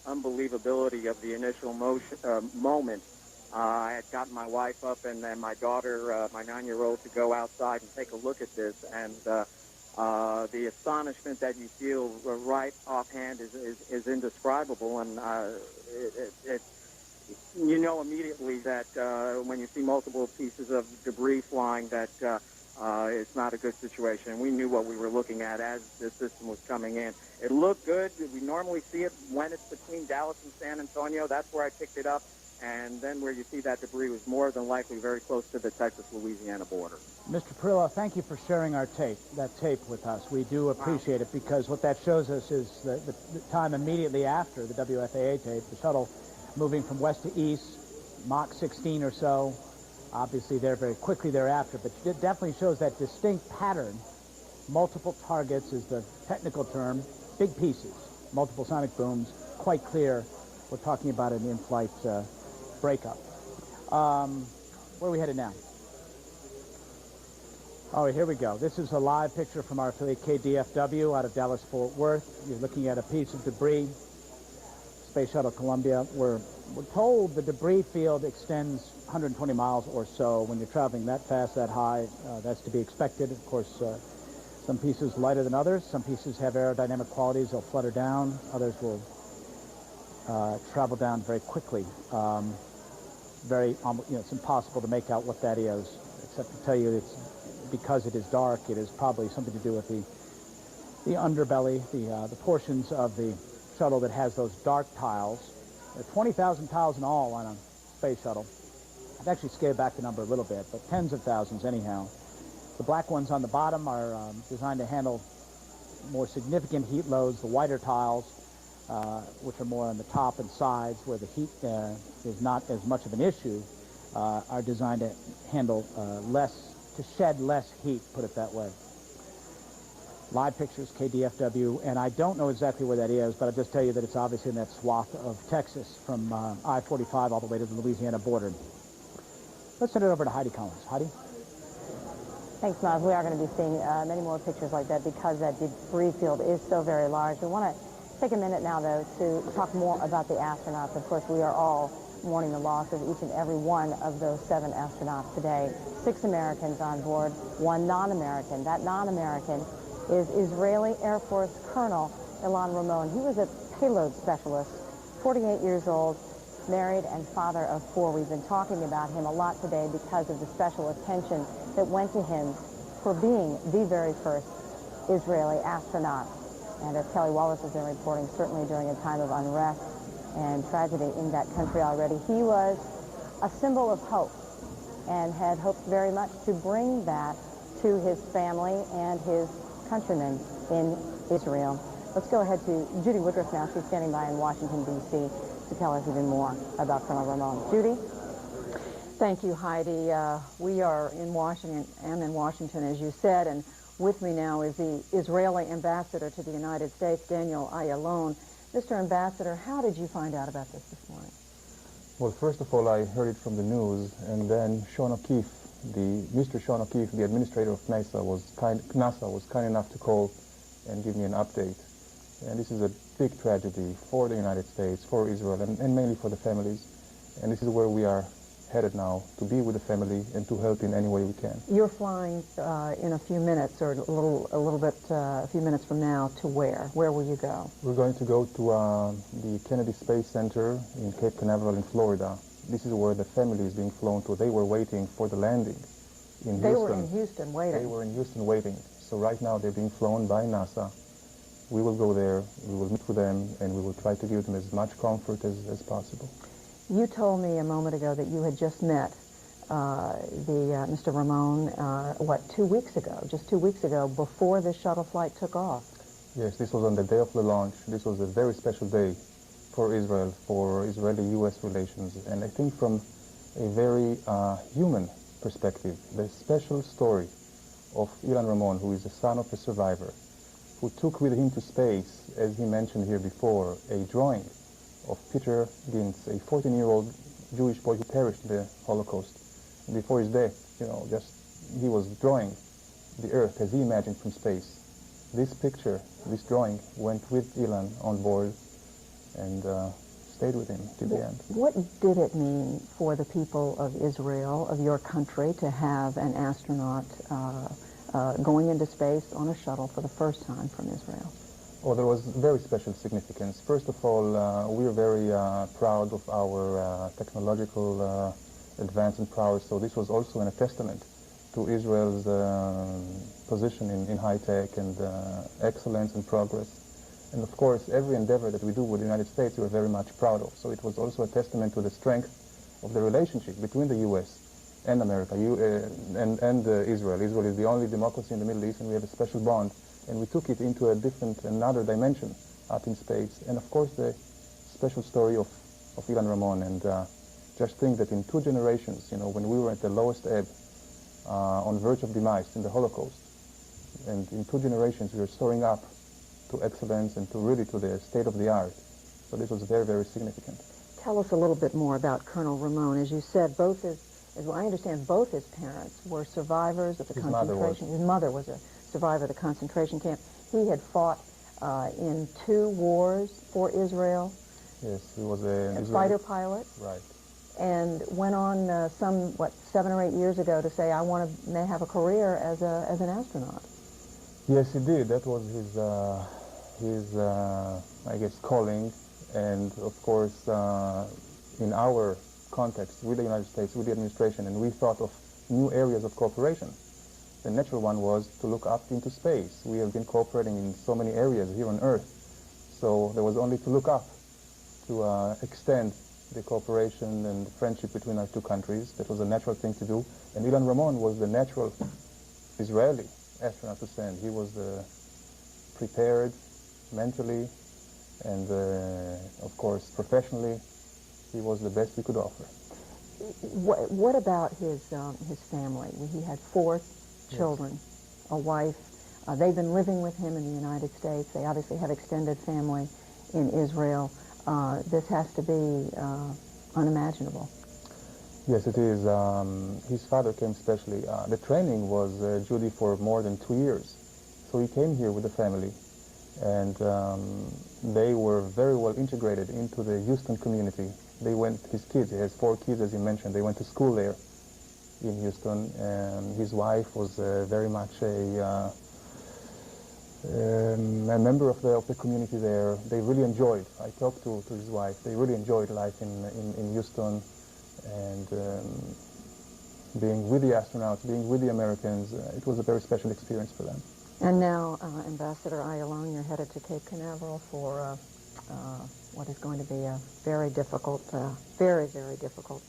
unbelievability of the initial moment. I had gotten my wife up and then my daughter, my 9-year-old, to go outside and take a look at this, and the astonishment that you feel right offhand is indescribable, and you know immediately that when you see multiple pieces of debris flying that it's not a good situation. We knew what we were looking at as the system was coming in. It looked good. We normally see it when it's between Dallas and San Antonio. That's where I picked it up. And then where you see that debris was more than likely very close to the Texas-Louisiana border. Mr. Perillo, thank you for sharing that tape with us. We do appreciate it, because what that shows us is the time immediately after the WFAA tape, the shuttle moving from west to east, Mach 16 or so. Obviously, they're very quickly thereafter, but it definitely shows that distinct pattern. Multiple targets is the technical term, big pieces, multiple sonic booms, quite clear. We're talking about an in-flight breakup. Where are we headed now? Oh, here we go. This is a live picture from our affiliate KDFW out of Dallas-Fort Worth. You're looking at a piece of debris. Space Shuttle Columbia. We're told the debris field extends 120 miles or so. When you're traveling that fast, that high, that's to be expected. Of course, some pieces lighter than others. Some pieces have aerodynamic qualities. They'll flutter down. Others will travel down very quickly. It's impossible to make out what that is, except to tell you it's because it is dark. It is probably something to do with the underbelly, the portions of the shuttle that has those dark tiles. There are 20,000 tiles in all on a space shuttle. I've actually scaled back the number a little bit, but tens of thousands anyhow. The black ones on the bottom are designed to handle more significant heat loads. The whiter tiles, which are more on the top and sides where the heat is not as much of an issue, are designed to handle to shed less heat, put it that way. Live pictures, KDFW, and I don't know exactly where that is, but I'll just tell you that it's obviously in that swath of Texas from I-45 all the way to the Louisiana border. Let's send it over to Heidi Collins. Heidi? Thanks, Miles. We are going to be seeing many more pictures like that because that debris field is so very large. We want to take a minute now, though, to talk more about the astronauts. Of course, we are all mourning the loss of each and every one of those 7 astronauts today. 6 Americans on board, 1 non-American. That non-American is Israeli Air Force Colonel Ilan Ramon. He was a payload specialist, 48 years old, married and father of 4. We've been talking about him a lot today because of the special attention that went to him for being the very first Israeli astronaut. And as Kelly Wallace has been reporting, certainly during a time of unrest and tragedy in that country already, he was a symbol of hope and had hoped very much to bring that to his family and his countrymen in Israel. Let's go ahead to Judy Woodruff now. She's standing by in Washington, D.C. to tell us even more about Colonel Ramon. Judy? Thank you, Heidi. We are in Washington, as you said, and with me now is the Israeli ambassador to the United States, Daniel Ayalon. Mr. Ambassador, how did you find out about this morning? Well, first of all, I heard it from the news, and then Sean O'Keefe, Mr. Sean O'Keefe, the administrator of NASA, was kind enough to call and give me an update. And this is a big tragedy for the United States, for Israel, and mainly for the families. And this is where we are headed now, to be with the family and to help in any way we can. You're flying in a few minutes, or a few minutes from now, to where? Where will you go? We're going to go to the Kennedy Space Center in Cape Canaveral in Florida. This is where the family is being flown to. They were waiting for the landing in Houston. They were in Houston waiting. They were in Houston waiting. So right now they're being flown by NASA. We will go there, we will meet with them, and we will try to give them as much comfort as possible. You told me a moment ago that you had just met Mr. Ramon, 2 weeks ago, just 2 weeks ago, before this shuttle flight took off. Yes, this was on the day of the launch. This was a very special day for Israel, for Israeli-U.S. relations, and I think from a very human perspective, the special story of Ilan Ramon, who is the son of a survivor, who took with him to space, as he mentioned here before, a drawing of Peter Gintz, a 14-year-old Jewish boy who perished in the Holocaust. And before his death, he was drawing the Earth as he imagined from space. This picture, this drawing, went with Ilan on board and stayed with him to the end. What did it mean for the people of Israel, of your country, to have an astronaut going into space on a shuttle for the first time from Israel? Oh, there was very special significance. First of all, we are very proud of our technological advance and prowess, so this was also a testament to Israel's position in high tech and excellence and progress. And of course, every endeavor that we do with the United States, we are very much proud of. So it was also a testament to the strength of the relationship between the U.S. and America, and Israel. Israel is the only democracy in the Middle East, and we have a special bond. And we took it into another dimension up in space. And of course, the special story of Ilan Ramon. And just think that in 2 generations, when we were at the lowest ebb, on verge of demise in the Holocaust, and in 2 generations we are soaring up to excellence and to the state of the art. So this was very, very significant. Tell us a little bit more about Colonel Ramon. As you said, as I understand, both his parents were survivors of the concentration. His mother was a survivor of the concentration camp. He had fought in 2 wars for Israel. Yes, he was a fighter pilot. Right. And went on 7 or 8 years ago to say, I want to have a career as an astronaut. Yes, he did. That was his I guess, calling. And of course, in our context with the United States, with the administration, and we thought of new areas of cooperation. The natural one was to look up into space. We have been cooperating in so many areas here on Earth. So there was only to look up to extend the cooperation and the friendship between our 2 countries. That was a natural thing to do. And Ilan Ramon was the natural Israeli astronaut to send. He was prepared mentally and, of course, professionally. He was the best we could offer. What about his family? He had 4 children, a wife. They've been living with him in the United States. They obviously have extended family in Israel. This has to be unimaginable. Yes, it is. His father came specially. The training was, Judy, for more than 2 years. So he came here with the family, and they were very well integrated into the Houston community. They went, his kids, he has 4 kids, as you mentioned, they went to school there in Houston, and his wife was very much a member of the community there. They really enjoyed, I talked to his wife, they really enjoyed life in Houston, and being with the astronauts, being with the Americans, it was a very special experience for them. And now, Ambassador Ayalon, you're headed to Cape Canaveral for what is going to be a very difficult, very, very difficult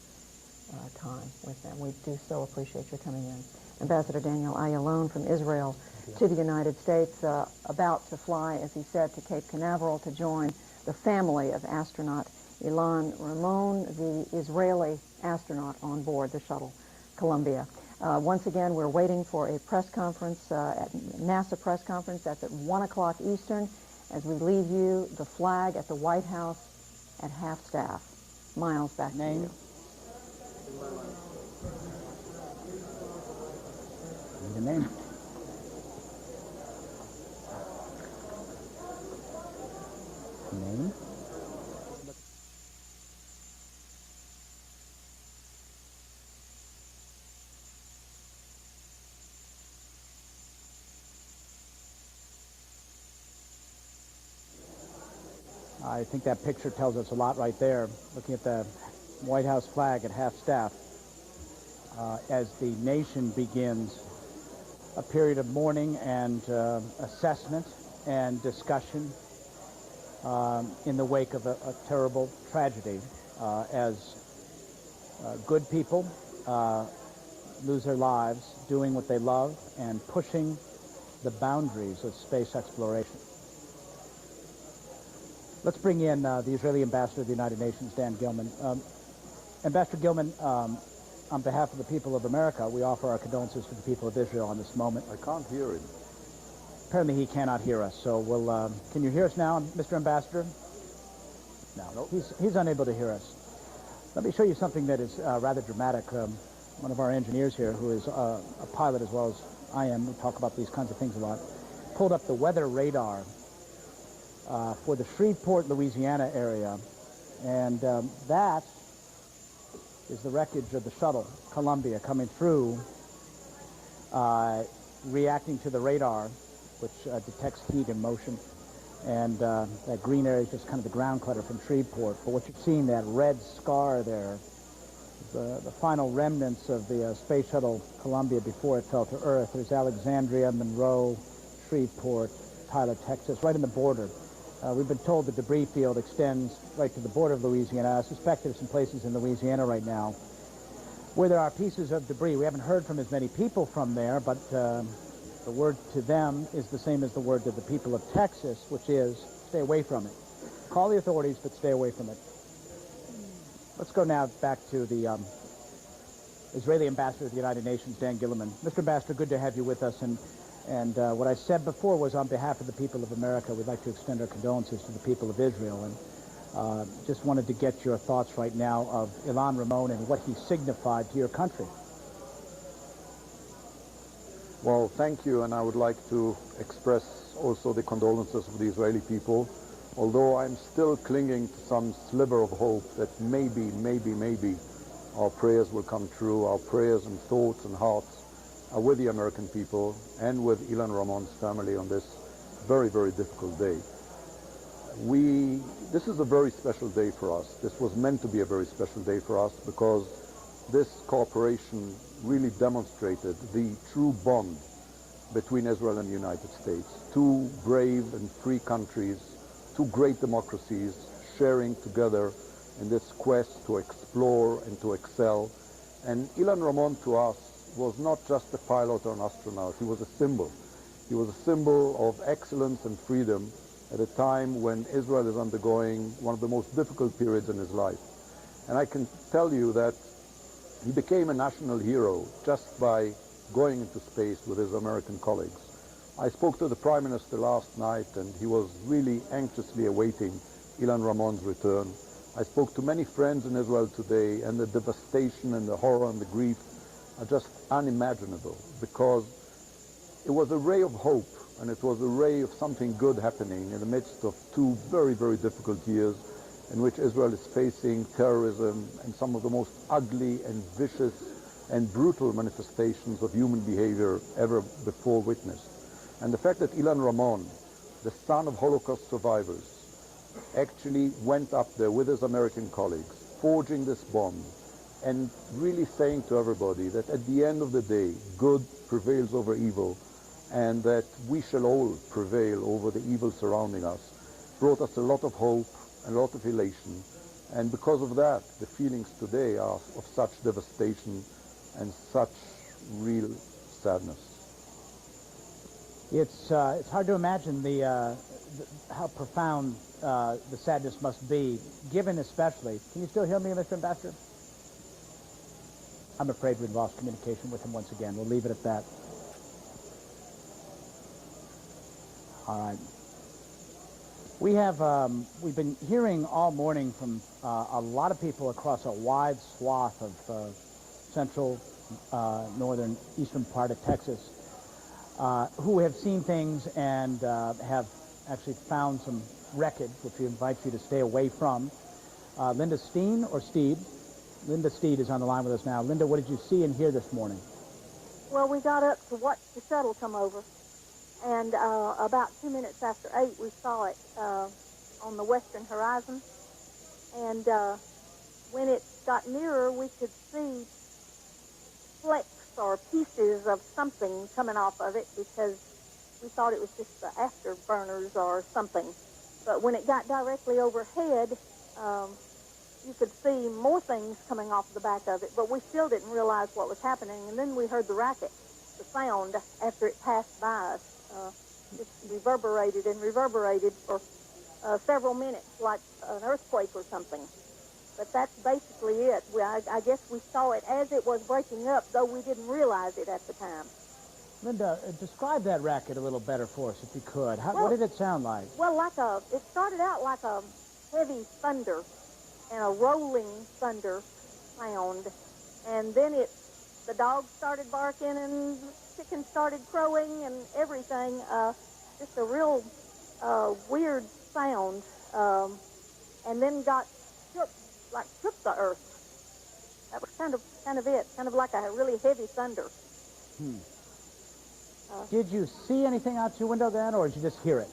time with them. We do so appreciate your coming in. Ambassador Daniel Ayalon from Israel to the United States, about to fly, as he said, to Cape Canaveral to join the family of astronaut Ilan Ramon, the Israeli astronaut on board the shuttle Columbia. Once again, we're waiting for a press conference, at NASA press conference. That's at 1 o'clock Eastern. As we leave you, the flag at the White House at half-staff. Miles, back to you. The name. Name. I think that picture tells us a lot right there, looking at the White House flag at half-staff as the nation begins a period of mourning and assessment and discussion in the wake of a terrible tragedy as good people lose their lives doing what they love and pushing the boundaries of space exploration. Let's bring in the Israeli ambassador to the United Nations, Dan Gilman. Ambassador Gilman, on behalf of the people of America, we offer our condolences to the people of Israel on this moment. I can't hear him. Apparently he cannot hear us, so we'll... can you hear us now, Mr. Ambassador? No, nope. He's unable to hear us. Let me show you something that is rather dramatic. One of our engineers here, who is a pilot as well as I am, we talk about these kinds of things a lot, pulled up the weather radar for the Shreveport, Louisiana area, and that is the wreckage of the shuttle Columbia coming through, reacting to the radar, which detects heat and motion, and that green area is just kind of the ground clutter from Shreveport. But what you're seeing, that red scar there, the final remnants of the space shuttle Columbia before it fell to Earth. There's Alexandria, Monroe, Shreveport, Tyler, Texas, right in the border. We've been told the debris field extends right to the border of Louisiana. I suspect there's some places in Louisiana right now where there are pieces of debris. We haven't heard from as many people from there, but the word to them is the same as the word to the people of Texas, which is stay away from it. Call the authorities, but stay away from it. Let's go now back to the Israeli ambassador to the United Nations, Dan Gilman. Mr. Ambassador, good to have you with us. And what I said before was on behalf of the people of America, we'd like to extend our condolences to the people of Israel. And just wanted to get your thoughts right now of Ilan Ramon and what he signified to your country. Well, thank you, and I would like to express also the condolences of the Israeli people, although I'm still clinging to some sliver of hope that maybe our prayers will come true, our prayers and thoughts and hearts are with the American people and with Ilan Ramon's family on this very, very difficult day. This is a very special day for us. This was meant to be a very special day for us because this cooperation really demonstrated the true bond between Israel and the United States. Two brave and free countries, two great democracies sharing together in this quest to explore and to excel. And Ilan Ramon to us was not just a pilot or an astronaut, he was a symbol. He was a symbol of excellence and freedom at a time when Israel is undergoing one of the most difficult periods in his life. And I can tell you that he became a national hero just by going into space with his American colleagues. I spoke to the Prime Minister last night, and he was really anxiously awaiting Ilan Ramon's return. I spoke to many friends in Israel today, and the devastation and the horror and the grief are just unimaginable, because it was a ray of hope, and it was a ray of something good happening in the midst of 2 very, very difficult years in which Israel is facing terrorism and some of the most ugly and vicious and brutal manifestations of human behavior ever before witnessed. And the fact that Ilan Ramon, the son of Holocaust survivors, actually went up there with his American colleagues, forging this bond, and really saying to everybody that at the end of the day, good prevails over evil, and that we shall all prevail over the evil surrounding us, brought us a lot of hope and a lot of elation. And because of that, the feelings today are of such devastation and such real sadness. It's hard to imagine how profound the sadness must be, given especially. Can you still hear me, Mr. Ambassador? I'm afraid we've lost communication with him once again. We'll leave it at that. All right. We've been hearing all morning from a lot of people across a wide swath of central, northern, eastern part of Texas who have seen things and have actually found some wreckage, which we invite you to stay away from. Linda Steen or Steed? Linda Steed is on the line with us now. Linda, what did you see and hear this morning? Well, we got up to watch the shuttle come over, and about 2 minutes after 8, we saw it on the western horizon. And when it got nearer, we could see flecks or pieces of something coming off of it, because we thought it was just the afterburners or something. But when it got directly overhead, you could see more things coming off the back of it, but we still didn't realize what was happening. And then we heard the racket, the sound, after it passed by us. Just reverberated and reverberated for several minutes, like an earthquake or something. But that's basically it. I guess we saw it as it was breaking up, though we didn't realize it at the time. Linda, describe that racket a little better for us, if you could. What did it sound like? Well, it started out like a heavy thunder and a rolling thunder sound. And then the dogs started barking and chickens started crowing and everything. Just a real weird sound. And then got shook the earth. That was kind of it. Kind of like a really heavy thunder. Did you see anything out your window then, or did you just hear it?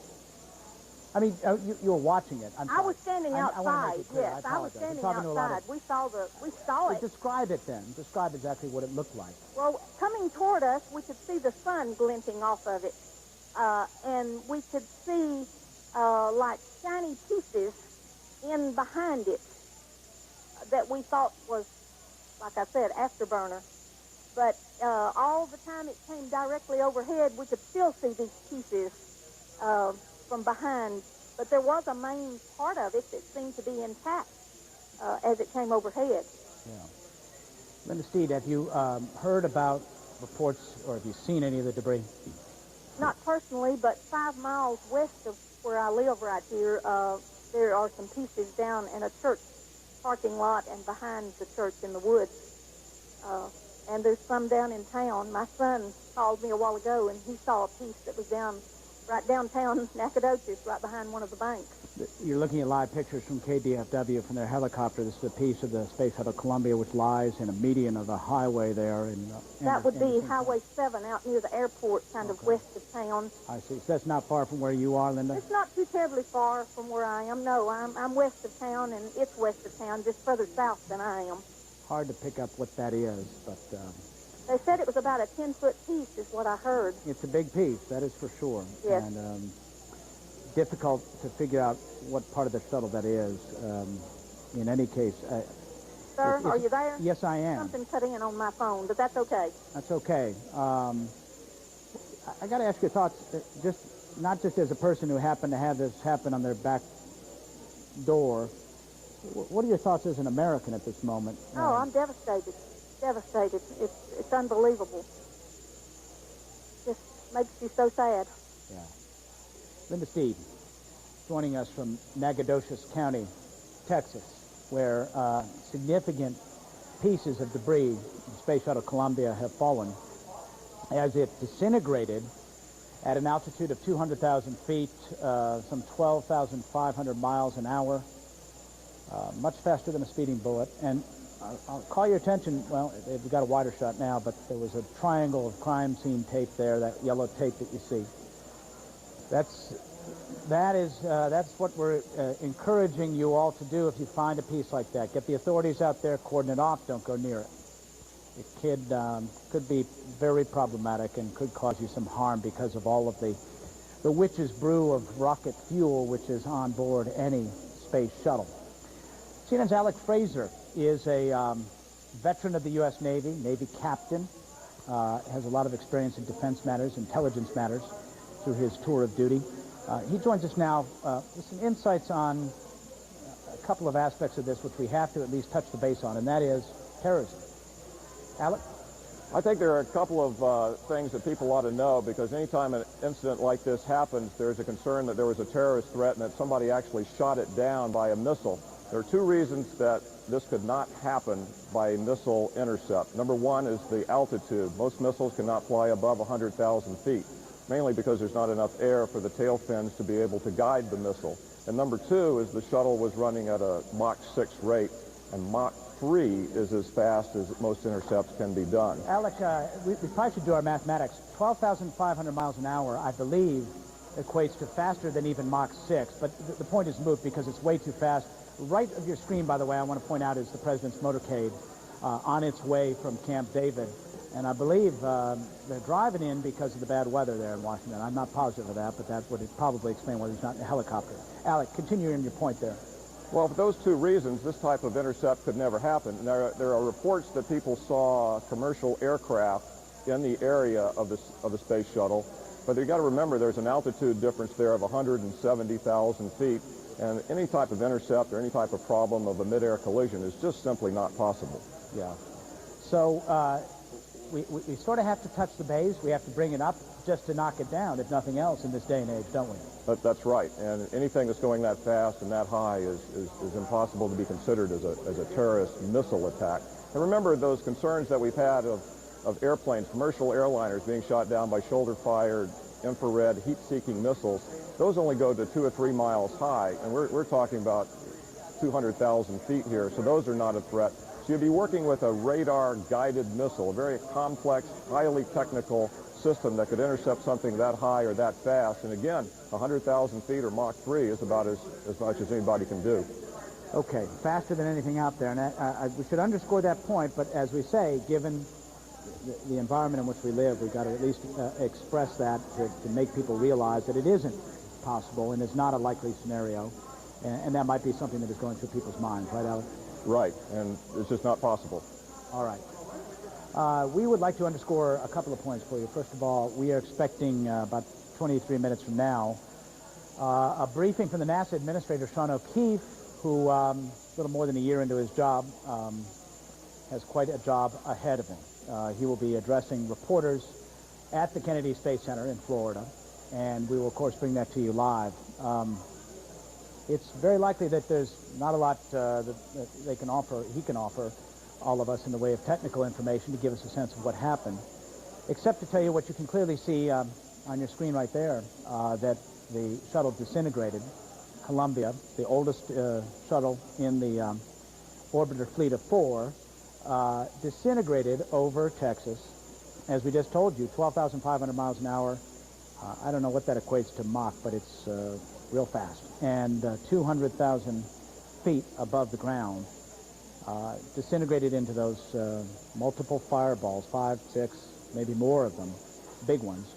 I mean, you were watching it. I was standing outside. Yes, I was standing outside. We saw it. Describe it then. Describe exactly what it looked like. Well, coming toward us, we could see the sun glinting off of it, and we could see like shiny pieces in behind it that we thought was, like I said, afterburner. But all the time it came directly overhead, we could still see these pieces from behind. But there was a main part of it that seemed to be intact as it came overhead. Yeah. Linda Steed, have you heard about reports, or have you seen any of the debris? Not personally, but 5 miles west of where I live right here, there are some pieces down in a church parking lot and behind the church in the woods. And there's some down in town. My son called me a while ago, and he saw a piece that was right downtown Nacogdoches, right behind one of the banks. You're looking at live pictures from KDFW from their helicopter. This is a piece of the Space Shuttle Columbia, which lies in a median of a highway there. That would be Highway 7 out near the airport, kind of west of town. I see. So that's not far from where you are, Linda? It's not too terribly far from where I am. No, I'm west of town, and it's west of town, just further south than I am. Hard to pick up what that is, but... They said it was about a 10-foot piece, is what I heard. It's a big piece, that is for sure. Yes. And difficult to figure out what part of the shuttle that is. In any case... Sir, are you there? Yes, I am. Something cut in on my phone, but that's okay. That's okay. I got to ask your thoughts, not just as a person who happened to have this happen on their back door. What are your thoughts as an American at this moment? Oh, I'm devastated. Devastated. It's unbelievable. Just makes you so sad. Yeah. Linda Steed, joining us from Nacogdoches County, Texas, where significant pieces of debris in Space Shuttle Columbia have fallen as it disintegrated at an altitude of 200,000 feet, some 12,500 miles an hour, much faster than a speeding bullet. And I'll call your attention, well, they've got a wider shot now, but there was a triangle of crime scene tape there, that yellow tape that you see. That's what we're encouraging you all to do if you find a piece like that. Get the authorities out there, cordon it off, don't go near it. It could be very problematic and could cause you some harm because of all of the witch's brew of rocket fuel which is on board any space shuttle. CNN's Alec Fraser is a veteran of the U.S. Navy, Navy captain, has a lot of experience in defense matters, intelligence matters, through his tour of duty. He joins us now with some insights on a couple of aspects of this which we have to at least touch the base on, and that is terrorism. Alec? I think there are a couple of things that people ought to know, because anytime an incident like this happens, there's a concern that there was a terrorist threat and that somebody actually shot it down by a missile. There are two reasons that this could not happen by a missile intercept. Number one is the altitude. Most missiles cannot fly above 100,000 feet, mainly because there's not enough air for the tail fins to be able to guide the missile. And number two is the shuttle was running at a Mach 6 rate, and Mach 3 is as fast as most intercepts can be done. Alec, we probably should do our mathematics. 12,500 miles an hour, I believe, equates to faster than even Mach 6, but the point is moot because it's way too fast. Right of your screen, by the way, I want to point out is the President's motorcade on its way from Camp David. And I believe they're driving in because of the bad weather there in Washington. I'm not positive of that, but that would probably explain why there's not a helicopter. Alec, continue in your point there. Well, for those two reasons, this type of intercept could never happen. And there are reports that people saw commercial aircraft in the area of the space shuttle, but you've got to remember there's an altitude difference there of 170,000 feet, and any type of intercept or any type of problem of a mid-air collision is just simply not possible. Yeah. So we sort of have to touch the base. We have to bring it up just to knock it down, if nothing else, in this day and age, don't we? That's right. And anything that's going that fast and that high is impossible to be considered as a terrorist missile attack. And remember those concerns that we've had of airplanes, commercial airliners being shot down by shoulder-fired infrared heat-seeking missiles. Those only go to 2 or 3 miles high, and we're talking about 200,000 feet here, so those are not a threat. So you'd be working with a radar-guided missile, a very complex, highly technical system that could intercept something that high or that fast. And again, 100,000 feet or Mach 3 is about as much as anybody can do. Okay, faster than anything out there. And we should underscore that point, but as we say, given the environment in which we live, we've got to at least express that to make people realize that it isn't possible and is not a likely scenario. And that might be something that is going through people's minds, right, Alec? Right, and it's just not possible. All right. We would like to underscore a couple of points for you. First of all, we are expecting about 23 minutes from now a briefing from the NASA Administrator, Sean O'Keefe, who, a little more than a year into his job, has quite a job ahead of him. He will be addressing reporters at the Kennedy Space Center in Florida, and we will, of course, bring that to you live. It's very likely that there's not a lot that he can offer all of us in the way of technical information to give us a sense of what happened, except to tell you what you can clearly see on your screen right there, that the shuttle disintegrated. Columbia, the oldest shuttle in the orbiter fleet of 4, disintegrated over Texas. As we just told you, 12,500 miles an hour. I don't know what that equates to Mach, but it's real fast. And 200,000 feet above the ground, disintegrated into those multiple fireballs, 5, 6, maybe more of them, big ones,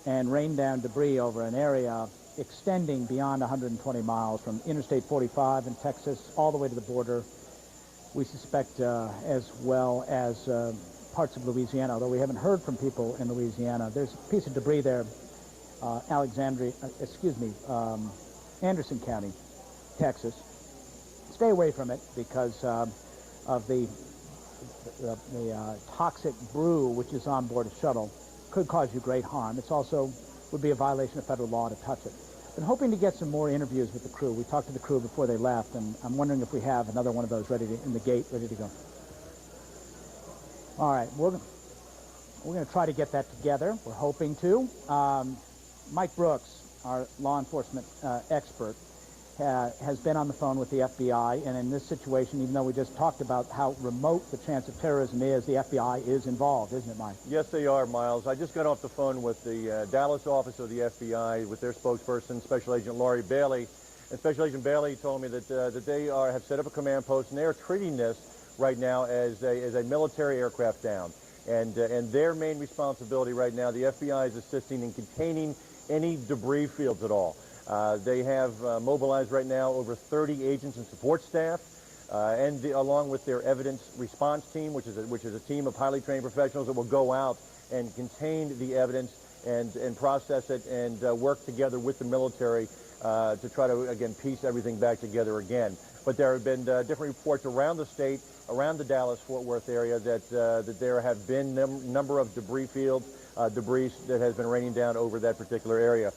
and rained down debris over an area extending beyond 120 miles from Interstate 45 in Texas all the way to the border. We suspect as well as parts of Louisiana, although we haven't heard from people in Louisiana. There's a piece of debris there, Anderson County, Texas. Stay away from it because of the toxic brew which is on board a shuttle. could cause you great harm. It's also would be a violation of federal law to touch it. Been hoping to get some more interviews with the crew. We talked to the crew before they left, and I'm wondering if we have another one of those ready to, in the gate, ready to go. All right, we're going to try to get that together. We're hoping to. Mike Brooks, our law enforcement expert, has been on the phone with the FBI, and in this situation, even though we just talked about how remote the chance of terrorism is, the FBI is involved, isn't it, Mike? Yes, they are, Miles. I just got off the phone with the Dallas office of the FBI, with their spokesperson, Special Agent Laurie Bailey. And Special Agent Bailey told me that they have set up a command post, and they are treating this right now as a military aircraft down. And their main responsibility right now, the FBI is assisting in containing any debris fields at all. They have mobilized right now over 30 agents and support staff, along with their evidence response team, which is a team of highly trained professionals that will go out and contain the evidence and process it and work together with the military to try to, again, piece everything back together again. But there have been different reports around the state, around the Dallas-Fort Worth area, that there have been number of debris fields, debris that has been raining down over that particular area.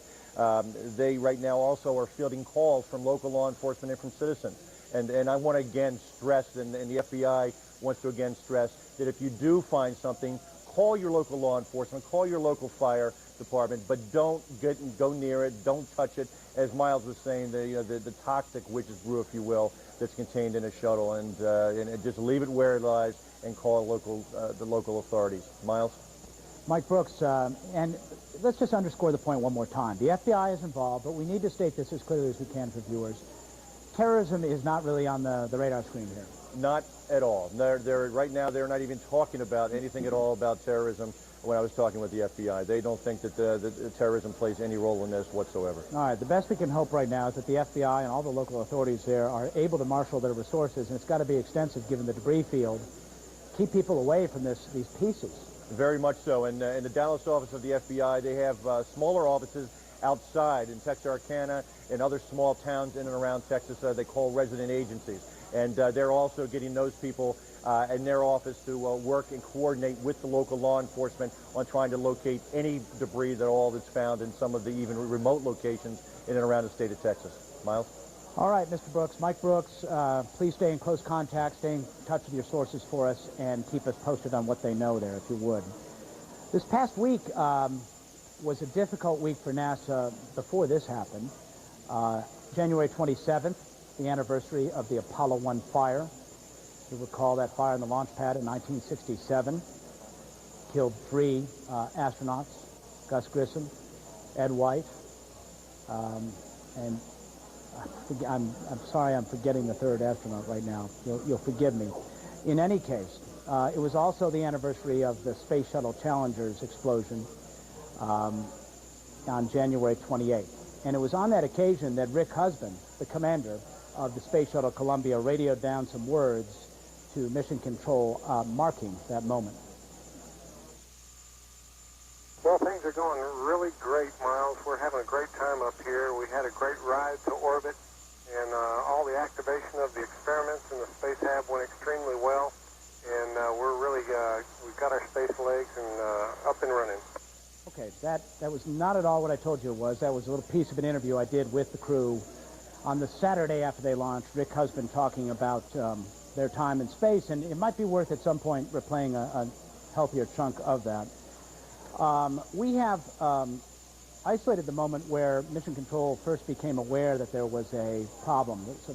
They right now also are fielding calls from local law enforcement and from citizens. And I want to again stress, and the FBI wants to again stress, that if you do find something, call your local law enforcement, call your local fire department, but don't go near it, don't touch it. As Miles was saying, the toxic witch's brew, if you will, that's contained in a shuttle, and just leave it where it lies and call the local authorities. Miles? Mike Brooks, and let's just underscore the point one more time. The FBI is involved, but we need to state this as clearly as we can for viewers. Terrorism is not really on the radar screen here. Not at all. Right now, they're not even talking about anything at all about terrorism when I was talking with the FBI. They don't think that the terrorism plays any role in this whatsoever. All right, the best we can hope right now is that the FBI and all the local authorities there are able to marshal their resources, and it's got to be extensive given the debris field. Keep people away from these pieces. Very much so. And in the Dallas office of the FBI, they have smaller offices outside in Texarkana and other small towns in and around Texas they call resident agencies. And they're also getting those people in their office to work and coordinate with the local law enforcement on trying to locate any debris that's found in some of the even remote locations in and around the state of Texas. Miles? All right, Mr. Brooks. Mike Brooks, please stay in close contact, stay in touch with your sources for us, and keep us posted on what they know there, if you would. This past week was a difficult week for NASA before this happened. January 27th, the anniversary of the Apollo 1 fire. You recall that fire on the launch pad in 1967. Killed 3 astronauts, Gus Grissom, Ed White, and I'm sorry I'm forgetting the 3rd astronaut right now. You'll forgive me. In any case, it was also the anniversary of the Space Shuttle Challenger's explosion on January 28th. And it was on that occasion that Rick Husband, the commander of the Space Shuttle Columbia, radioed down some words to Mission Control marking that moment. Well, things are going really great, Miles. We're having a great time up here. We had a great ride to orbit, and all the activation of the experiments in the Space Hab went extremely well. And we're really, we've got our space legs and up and running. Okay, that was not at all what I told you it was. That was a little piece of an interview I did with the crew on the Saturday after they launched. Rick Husband talking about their time in space, and it might be worth at some point replaying a healthier chunk of that. We have isolated the moment where Mission Control first became aware that there was a problem. So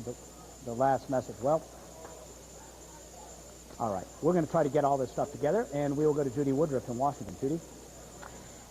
the last message. Well, all right. We're going to try to get all this stuff together, and we will go to Judy Woodruff in Washington. Judy?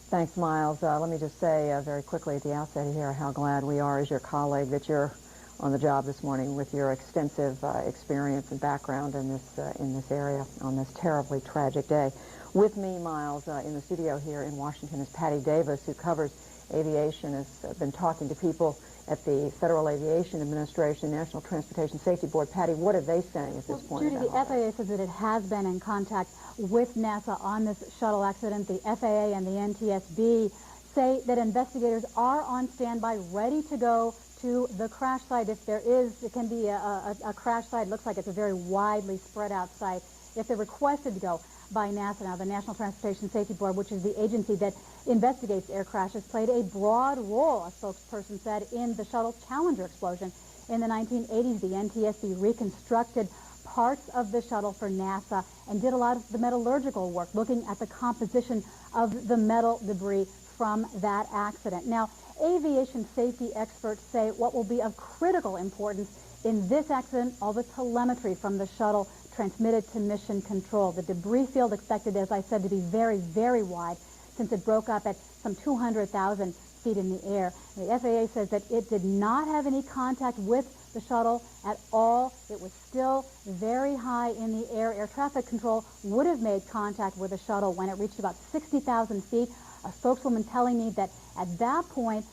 Thanks, Miles. Let me just say very quickly at the outset here how glad we are as your colleague that you're on the job this morning with your extensive experience and background in this area on this terribly tragic day. With me, Miles, in the studio here in Washington is Patty Davis, who covers aviation, has been talking to people at the Federal Aviation Administration, National Transportation Safety Board. Patty, what are they saying at this point? Judy, the FAA says that it has been in contact with NASA on this shuttle accident. The FAA and the NTSB say that investigators are on standby, ready to go to the crash site if there is. It can be a crash site. It looks like it's a very widely spread out site if they're requested to go. by NASA. Now, the National Transportation Safety Board, which is the agency that investigates air crashes, played a broad role, a spokesperson said, in the shuttle Challenger explosion. In the 1980s, the NTSB reconstructed parts of the shuttle for NASA and did a lot of the metallurgical work, looking at the composition of the metal debris from that accident. Now, aviation safety experts say what will be of critical importance in this accident, all the telemetry from the shuttle transmitted to mission control. The debris field expected, as I said, to be very, very wide, since it broke up at some 200,000 feet in the air. The FAA says that it did not have any contact with the shuttle at all. It was still very high in the air. Air traffic control would have made contact with the shuttle when it reached about 60,000 feet. A spokeswoman telling me that at that point,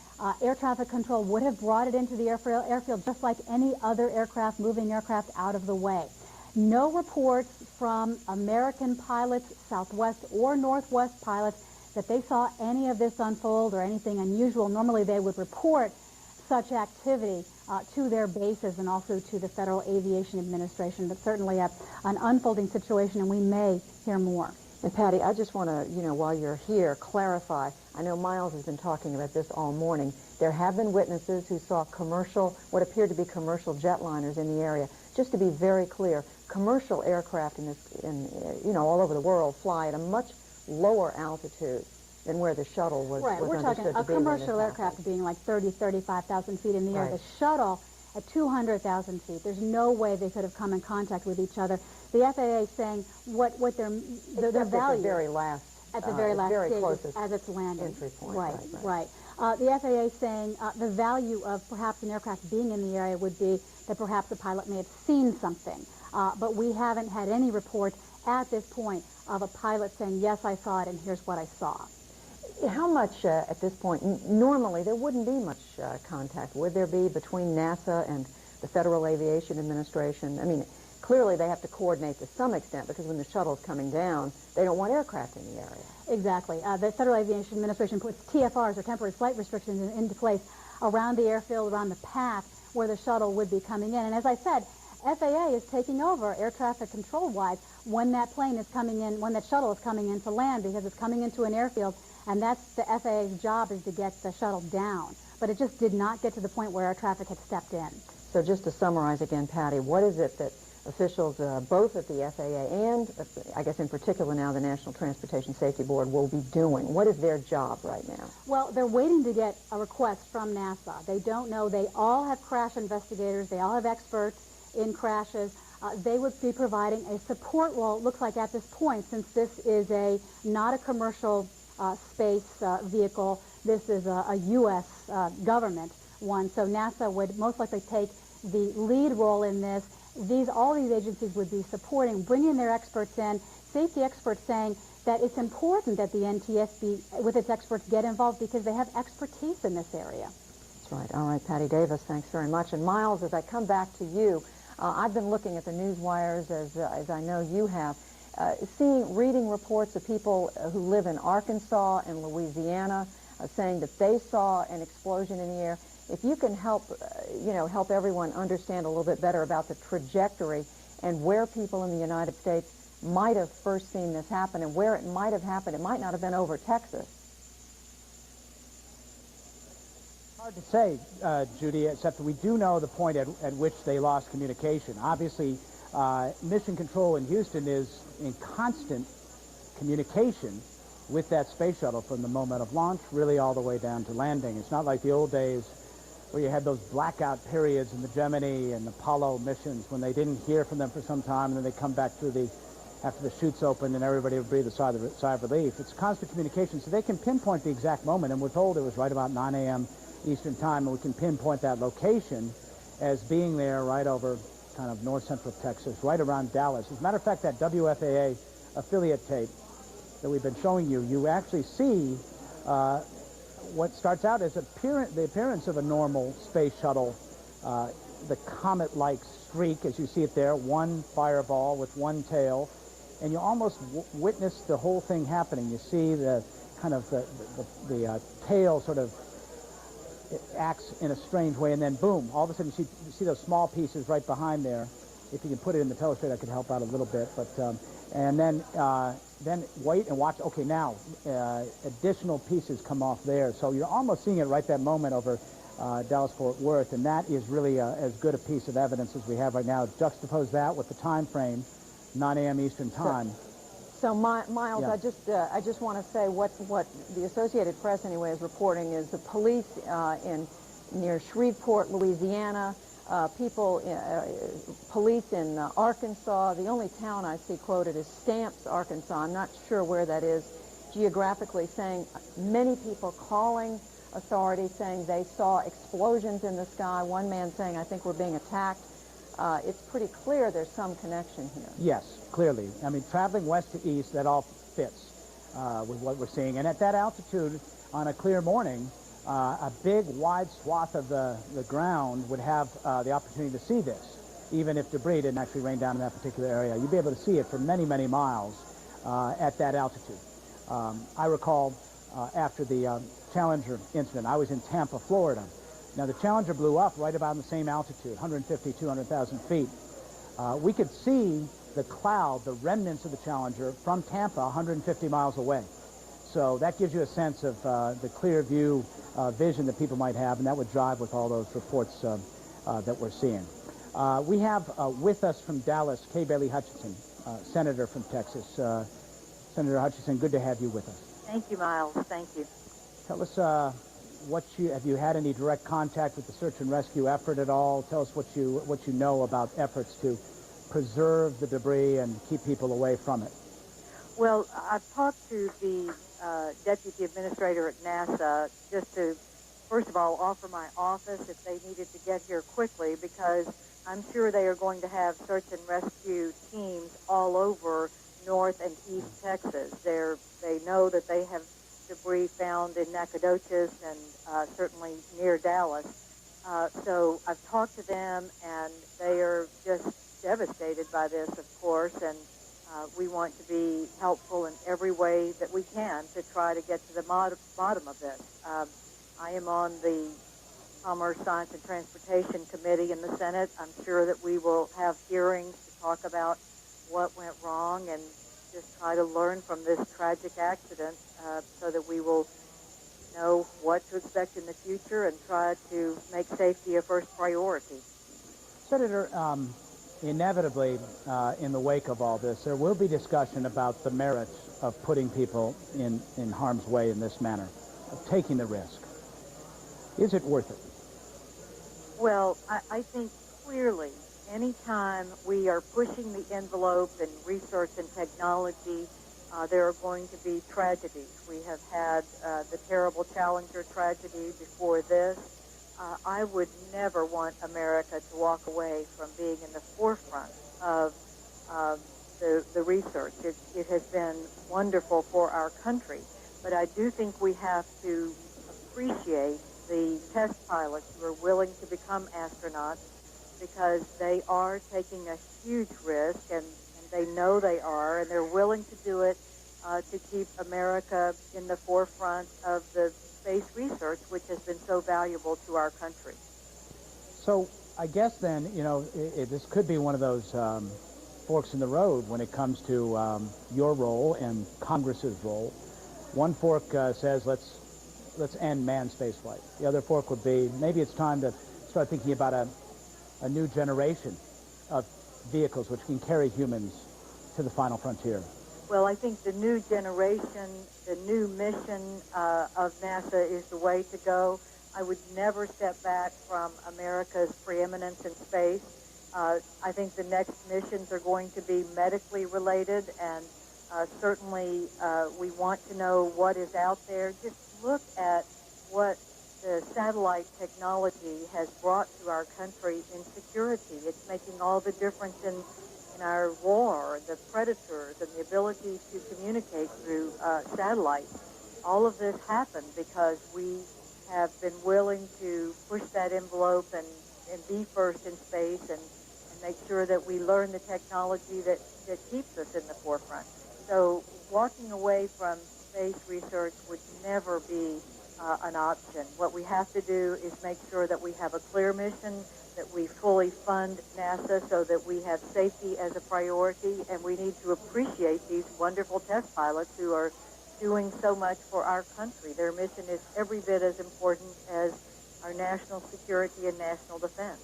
air traffic control would have brought it into the airfield just like any other aircraft, moving aircraft, out of the way. No reports from American pilots, Southwest or Northwest pilots, that they saw any of this unfold or anything unusual. Normally they would report such activity to their bases and also to the Federal Aviation Administration, but certainly an unfolding situation, and we may hear more. And Patty, I just want to, while you're here, clarify. I know Miles has been talking about this all morning. There have been witnesses who saw what appeared to be commercial jetliners in the area. Just to be very clear, commercial aircraft all over the world fly at a much lower altitude than where the shuttle was. Right, we're talking a commercial aircraft being like 35,000 feet in the air. The shuttle at 200,000 feet. There's no way they could have come in contact with each other. The FAA is saying what their value at the very last stage as it's landing. Entry point. Right. The FAA is saying the value of perhaps an aircraft being in the area would be that perhaps the pilot may have seen something. But we haven't had any reports at this point of a pilot saying, yes, I saw it, and here's what I saw. How much, at this point, normally there wouldn't be much contact, would there be, between NASA and the Federal Aviation Administration? I mean, clearly they have to coordinate to some extent, because when the shuttle's coming down, they don't want aircraft in the area. Exactly. The Federal Aviation Administration puts TFRs, or temporary flight restrictions, into place around the airfield, around the path where the shuttle would be coming in. And as I said, FAA is taking over air traffic control-wise when that plane is coming in, when that shuttle is coming in to land, because it's coming into an airfield, and that's the FAA's job, is to get the shuttle down. But it just did not get to the point where air traffic had stepped in. So just to summarize again, Patty, what is it that officials, both at the FAA and, I guess in particular now, the National Transportation Safety Board, will be doing? What is their job right now? Well, they're waiting to get a request from NASA. They don't know. They all have crash investigators. They all have experts in crashes. They would be providing a support role, it looks like at this point, since this is not a commercial space vehicle. This is a U.S. government one. So NASA would most likely take the lead role in this. All these agencies would be supporting, bringing their experts in, safety experts saying that it's important that the NTSB, with its experts, get involved because they have expertise in this area. That's right. All right, Patty Davis, thanks very much. And Miles, as I come back to you, I've been looking at the news wires, as I know you have, reading reports of people who live in Arkansas and Louisiana saying that they saw an explosion in the air. If you can help everyone understand a little bit better about the trajectory and where people in the United States might have first seen this happen and where it might have happened. It might not have been over Texas. Hard to say, Judy, except that we do know the point at which they lost communication. Obviously, Mission Control in Houston is in constant communication with that space shuttle from the moment of launch really all the way down to landing. It's not like the old days where you had those blackout periods in the Gemini and Apollo missions when they didn't hear from them for some time, and then they come back through after the chutes open and everybody would breathe a sigh of relief. It's constant communication, so they can pinpoint the exact moment, and we're told it was right about 9 a.m. Eastern time, and we can pinpoint that location as being there right over kind of north central Texas, right around Dallas. As a matter of fact, that WFAA affiliate tape that we've been showing you, you actually see what starts out as the appearance of a normal space shuttle, the comet-like streak, as you see it there, one fireball with one tail, and you almost witness the whole thing happening. You see the kind of the tail sort of acts in a strange way, and then boom, all of a sudden you see those small pieces right behind there. If you can put it in the telescope, that could help out a little bit. But And then wait and watch. Okay, now additional pieces come off there. So you're almost seeing it right that moment over Dallas-Fort Worth, and that is really as good a piece of evidence as we have right now. Juxtapose that with the time frame, 9 a.m. Eastern Time. So Miles, Yeah. I just want to say what the Associated Press anyway is reporting is the police near Shreveport, Louisiana, police in Arkansas. The only town I see quoted is Stamps, Arkansas. I'm not sure where that is geographically, saying many people calling authorities saying they saw explosions in the sky. One man saying, I think we're being attacked. It's pretty clear there's some connection here. Yes, clearly. I mean, traveling west to east, that all fits with what we're seeing. And at that altitude, on a clear morning, a big, wide swath of the ground would have the opportunity to see this, even if debris didn't actually rain down in that particular area. You'd be able to see it for many, many miles at that altitude. I recall after the Challenger incident, I was in Tampa, Florida. Now, the Challenger blew up right about the same altitude, 150, 200,000 feet. We could see the cloud, the remnants of the Challenger, from Tampa, 150 miles away. So that gives you a sense of the clear view vision that people might have, and that would jive with all those reports that we're seeing. We have with us from Dallas, Kay Bailey Hutchison, Senator from Texas. Senator Hutchison, good to have you with us. Thank you, Miles. Thank you. Tell us have you had any direct contact with the search and rescue effort at all? Tell us what you know about efforts to preserve the debris and keep people away from it. Well, I've talked to the Deputy Administrator at NASA just to, first of all, offer my office if they needed to get here quickly, because I'm sure they are going to have search and rescue teams all over North and East Texas. They know that they have debris found in Nacogdoches and certainly near Dallas. So I've talked to them, and they are just devastated by this, of course, and we want to be helpful in every way that we can to try to get to the bottom of this. I am on the Commerce, Science, and Transportation Committee in the Senate. I'm sure that we will have hearings to talk about what went wrong and just try to learn from this tragic accident so that we will know what to expect in the future and try to make safety a first priority. Senator, inevitably, in the wake of all this, there will be discussion about the merits of putting people in harm's way in this manner, of taking the risk. Is it worth it? Well, I think clearly anytime we are pushing the envelope in research and technology, there are going to be tragedies. We have had the terrible Challenger tragedy before this. I would never want America to walk away from being in the forefront of the research. It has been wonderful for our country, but I do think we have to appreciate the test pilots who are willing to become astronauts, because they are taking a huge risk, and they know they are, and they're willing to do it to keep America in the forefront of the space research, which has been so valuable to our country. So I guess then, you know, this could be one of those forks in the road when it comes to your role and Congress's role. One fork says let's end manned spaceflight. The other fork would be maybe it's time to start thinking about a new generation of vehicles which can carry humans to the final frontier. Well, I think the new generation, the new mission of NASA is the way to go. I would never step back from America's preeminence in space. I think the next missions are going to be medically related, and certainly we want to know what is out there. Just look at what the satellite technology has brought to our country in security. It's making all the difference in our war, the predators, and the ability to communicate through satellites. All of this happened because we have been willing to push that envelope and be first in space and make sure that we learn the technology that keeps us in the forefront. So walking away from space research would never be an option. What we have to do is make sure that we have a clear mission, that we fully fund NASA so that we have safety as a priority, and we need to appreciate these wonderful test pilots who are doing so much for our country. Their mission is every bit as important as our national security and national defense.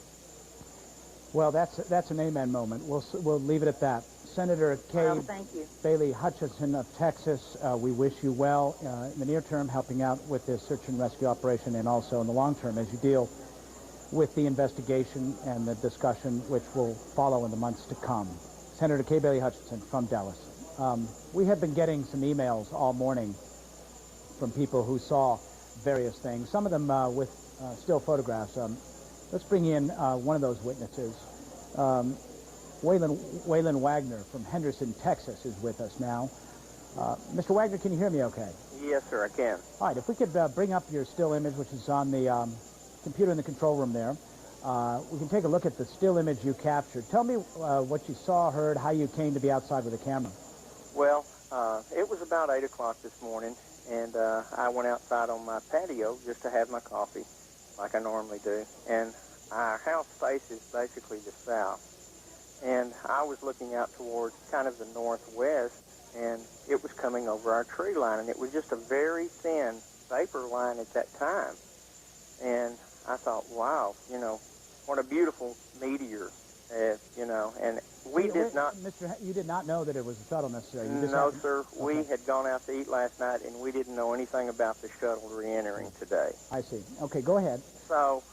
Well, that's an amen moment. We'll leave it at that. Senator Kay Thank you. Bailey Hutchison of Texas, we wish you well in the near term, helping out with this search and rescue operation, and also in the long term as you deal with the investigation and the discussion which will follow in the months to come. Senator Kay Bailey Hutchison from Dallas. We have been getting some emails all morning from people who saw various things, some of them with still photographs. Let's bring in one of those witnesses. Waylon Wagner from Henderson, Texas is with us now. Mr. Wagner, can you hear me okay? Yes, sir, I can. All right, if we could bring up your still image, which is on the computer in the control room there. We can take a look at the still image you captured. Tell me what you saw, heard, how you came to be outside with a camera. Well, it was about 8 o'clock this morning, and I went outside on my patio just to have my coffee, like I normally do. And our house faces basically the south. And I was looking out towards kind of the northwest, and it was coming over our tree line, and it was just a very thin vapor line at that time. And I thought, wow, you know, what a beautiful meteor, you know, and we did not... Mr. You did not know that it was a shuttle necessarily? No, sir. Okay. We had gone out to eat last night, and we didn't know anything about the shuttle re-entering today. I see. Okay, go ahead. So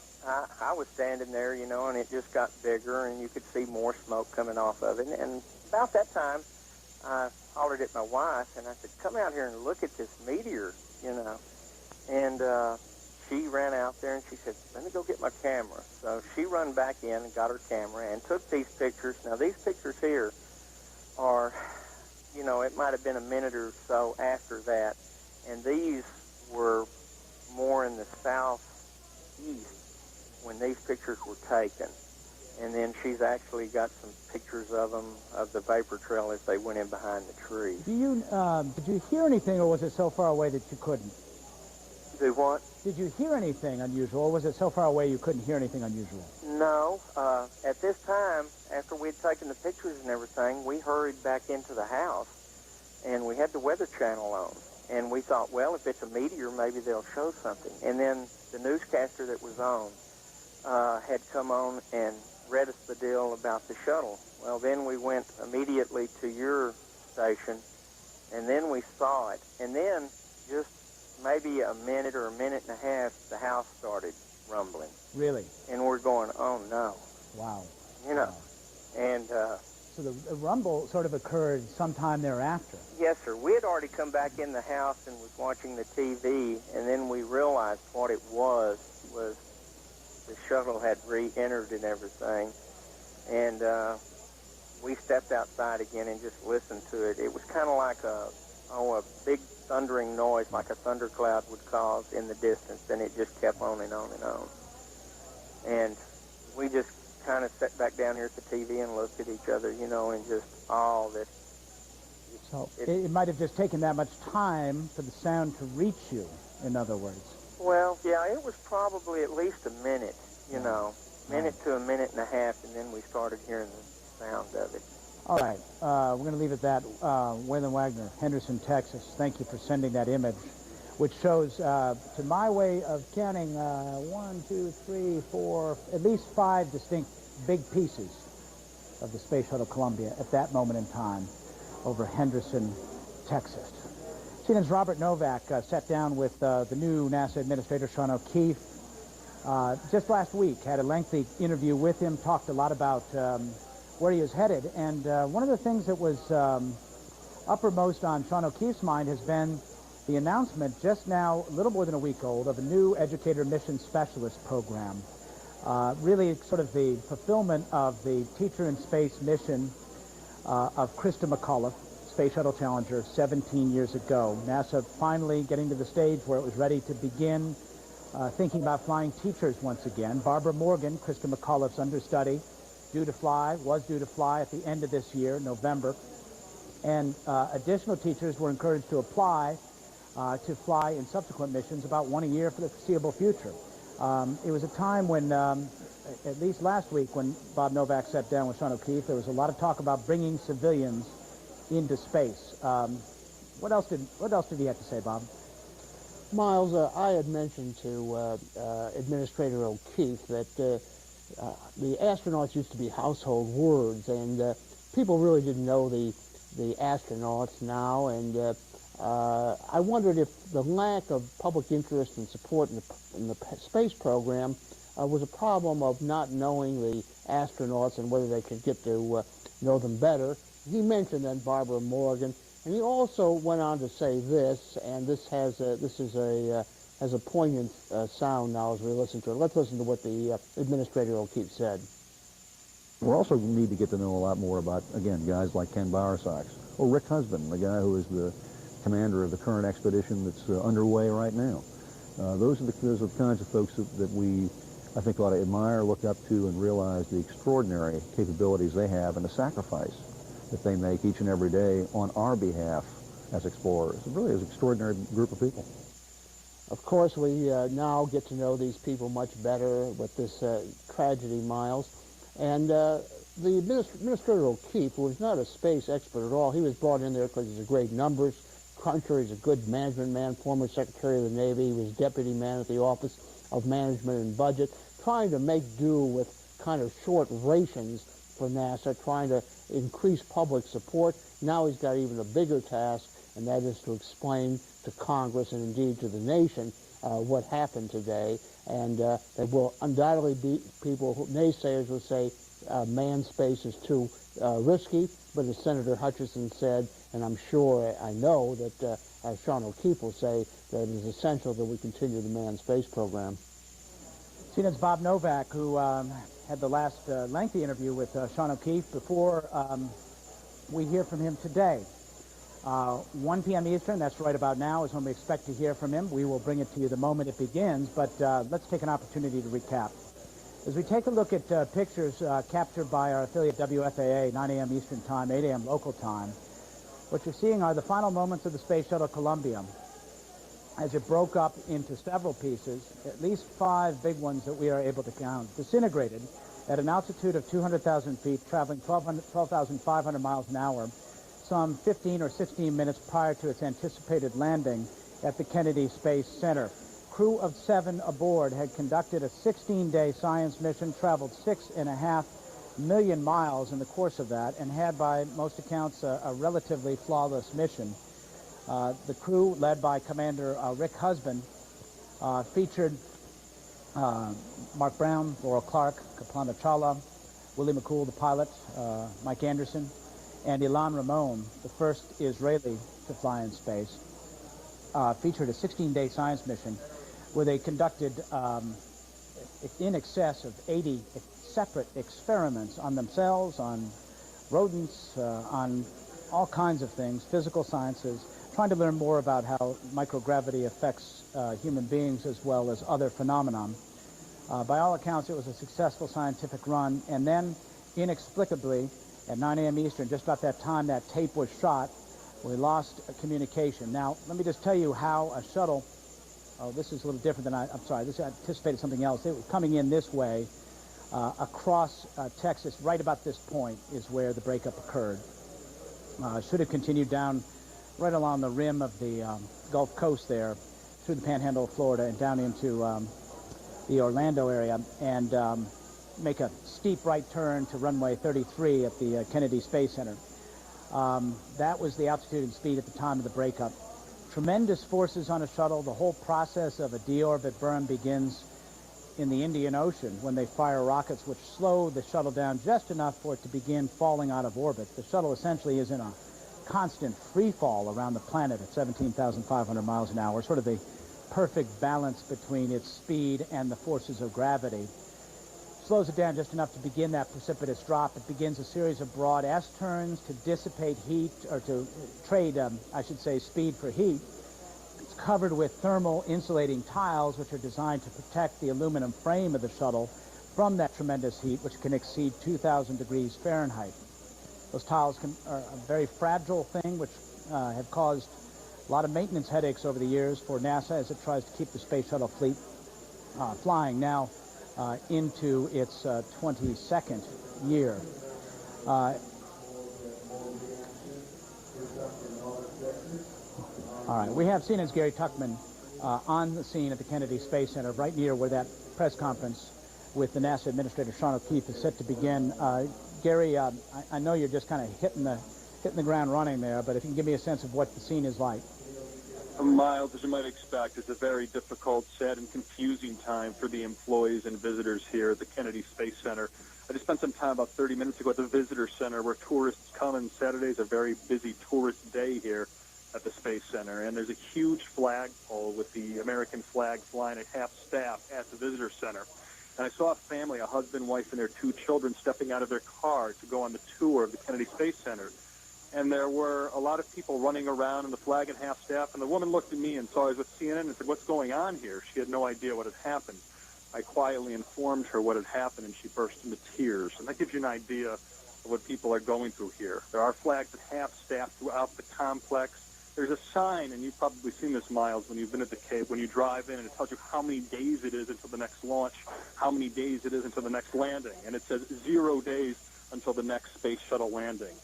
I was standing there, you know, and it just got bigger, and you could see more smoke coming off of it. And about that time, I hollered at my wife, and I said, come out here and look at this meteor, you know. And she ran out there, and she said, let me go get my camera. So she run back in and got her camera and took these pictures. Now, these pictures here are, you know, it might have been a minute or so after that, and these were more in the southeast when these pictures were taken. And then she's actually got some pictures of them, of the vapor trail as they went in behind the tree. Did you hear anything, or was it so far away that you couldn't? Do what? Did you hear anything unusual, or was it so far away you couldn't hear anything unusual? No. At this time, after we'd taken the pictures and everything, we hurried back into the house, and we had the Weather Channel on. And we thought, well, if it's a meteor, maybe they'll show something. And then the newscaster that was on had come on and read us the deal about the shuttle. Well, then we went immediately to your station, and then we saw it. And then just maybe a minute or a minute and a half, the house started rumbling. Really? And we're going, oh, no. Wow. You know. Wow. And so the rumble sort of occurred sometime thereafter. Yes, sir. We had already come back in the house and was watching the TV, and then we realized what it was the shuttle had re-entered and everything. And we stepped outside again and just listened to it. It was kind of like a big thundering noise, like a thundercloud would cause in the distance, and it just kept on and on and on. And we just kind of sat back down here at the TV and looked at each other, you know, and just all this. So it might have just taken that much time for the sound to reach you, in other words. Well, yeah, it was probably at least a minute, you know, minute to a minute and a half, and then we started hearing the sound of it. All right, we're going to leave it at that. Waylon Wagner, Henderson, Texas, thank you for sending that image, which shows, to my way of counting, 1, 2, 3, 4, at least 5 distinct big pieces of the Space Shuttle Columbia at that moment in time over Henderson, Texas. CNN's Robert Novak sat down with the new NASA Administrator, Sean O'Keefe, just last week, had a lengthy interview with him, talked a lot about where he is headed, and one of the things that was uppermost on Sean O'Keefe's mind has been the announcement just now, a little more than a week old, of a new Educator Mission Specialist program. Really sort of the fulfillment of the Teacher in Space mission of Christa McAuliffe, Space Shuttle Challenger, 17 years ago. NASA finally getting to the stage where it was ready to begin thinking about flying teachers once again. Barbara Morgan, Christa McAuliffe's understudy, was due to fly at the end of this year, November. And additional teachers were encouraged to apply to fly in subsequent missions, about one a year for the foreseeable future. It was a time when at least last week when Bob Novak sat down with Sean O'Keefe, there was a lot of talk about bringing civilians into space. What else did he have to say, Bob? Miles, I had mentioned to Administrator O'Keefe that the astronauts used to be household words, and people really didn't know the astronauts now, and I wondered if the lack of public interest and support in the space program was a problem of not knowing the astronauts and whether they could get to know them better. He mentioned then Barbara Morgan, and he also went on to say this, and this has a poignant sound now as we listen to it. Let's listen to what the Administrator O'Keefe said. We also need to get to know a lot more about, again, guys like Ken Bowersox, or Rick Husband, the guy who is the commander of the current expedition that's underway right now. Those are the kinds of folks that we, I think, ought to admire, look up to, and realize the extraordinary capabilities they have and the sacrifice that they make each and every day on our behalf as explorers. It really is an extraordinary group of people. Of course, we now get to know these people much better with this tragedy, Miles. And the Administrator O'Keefe, who is not a space expert at all, he was brought in there because he's a great numbers cruncher, he's a good management man, former Secretary of the Navy, he was deputy man at the Office of Management and Budget, trying to make do with kind of short rations for NASA, trying to increase public support. Now he's got even a bigger task, and that is to explain to Congress and indeed to the nation what happened today. And there will undoubtedly be people, naysayers will say manned space is too risky, but as Senator Hutchison said, and I'm sure, I know that Sean O'Keefe will say that it is essential that we continue the manned space program. CNN's Bob Novak, who had the last lengthy interview with Sean O'Keefe before we hear from him today. 1 p.m. Eastern, that's right about now, is when we expect to hear from him. We will bring it to you the moment it begins, but let's take an opportunity to recap. As we take a look at pictures captured by our affiliate WFAA, 9 a.m. Eastern Time, 8 a.m. local time, what you're seeing are the final moments of the Space Shuttle Columbia as it broke up into several pieces, at least 5 big ones that we are able to count, disintegrated at an altitude of 200,000 feet, traveling 12,500 miles an hour, some 15 or 16 minutes prior to its anticipated landing at the Kennedy Space Center. Crew of 7 aboard had conducted a 16-day science mission, traveled 6.5 million miles in the course of that, and had, by most accounts, a relatively flawless mission. The crew, led by Commander Rick Husband, featured Mark Brown, Laurel Clark, Kaplana Chawla, Willie McCool, the pilot, Mike Anderson, and Ilan Ramon, the first Israeli to fly in space, featured a 16-day science mission where they conducted in excess of 80 separate experiments on themselves, on rodents, on all kinds of things, physical sciences, trying to learn more about how microgravity affects human beings as well as other phenomenon. By all accounts, it was a successful scientific run, and then inexplicably, at 9 a.m. Eastern, just about that time that tape was shot, we lost communication. Now, let me just tell you how a shuttle, oh, this is a little different than I'm sorry, this anticipated something else. It was coming in this way, across Texas, right about this point is where the breakup occurred. Should have continued down right along the rim of the Gulf Coast there, through the panhandle of Florida and down into the Orlando area, and make a steep right turn to runway 33 at the Kennedy Space Center. That was the altitude and speed at the time of the breakup. Tremendous forces on a shuttle. The whole process of a deorbit burn begins in the Indian Ocean when they fire rockets which slow the shuttle down just enough for it to begin falling out of orbit. The shuttle essentially is in a constant free fall around the planet at 17,500 miles an hour, sort of the perfect balance between its speed and the forces of gravity. Slows it down just enough to begin that precipitous drop. It begins a series of broad S-turns to dissipate heat, or to trade, I should say, speed for heat. It's covered with thermal insulating tiles, which are designed to protect the aluminum frame of the shuttle from that tremendous heat, which can exceed 2,000 degrees Fahrenheit. Those tiles are a very fragile thing, which have caused a lot of maintenance headaches over the years for NASA as it tries to keep the space shuttle fleet flying. Now, into its 22nd year. All right, we have CNN's Gary Tuchman on the scene at the Kennedy Space Center, right near where that press conference with the NASA Administrator Sean O'Keefe is set to begin. Gary, I know you're just kind of hitting the ground running there, but if you can give me a sense of what the scene is like. Miles, as you might expect, it's a very difficult, sad, and confusing time for the employees and visitors here at the Kennedy Space Center. I just spent some time about 30 minutes ago at the Visitor Center where tourists come, and Saturday is a very busy tourist day here at the Space Center. And there's a huge flagpole with the American flag flying at half staff at the Visitor Center. And I saw a family, a husband, wife, and their 2 children stepping out of their car to go on the tour of the Kennedy Space Center. And there were a lot of people running around in the flag at half staff, and the woman looked at me and saw I was with CNN and said, "What's going on here?" She had no idea what had happened. I quietly informed her what had happened, and she burst into tears. And that gives you an idea of what people are going through here. There are flags at half staff throughout the complex. There's a sign, and you've probably seen this, Miles, when you've been at the Cape, when you drive in, and it tells you how many days it is until the next launch, how many days it is until the next landing. And it says 0 days until the next space shuttle landing.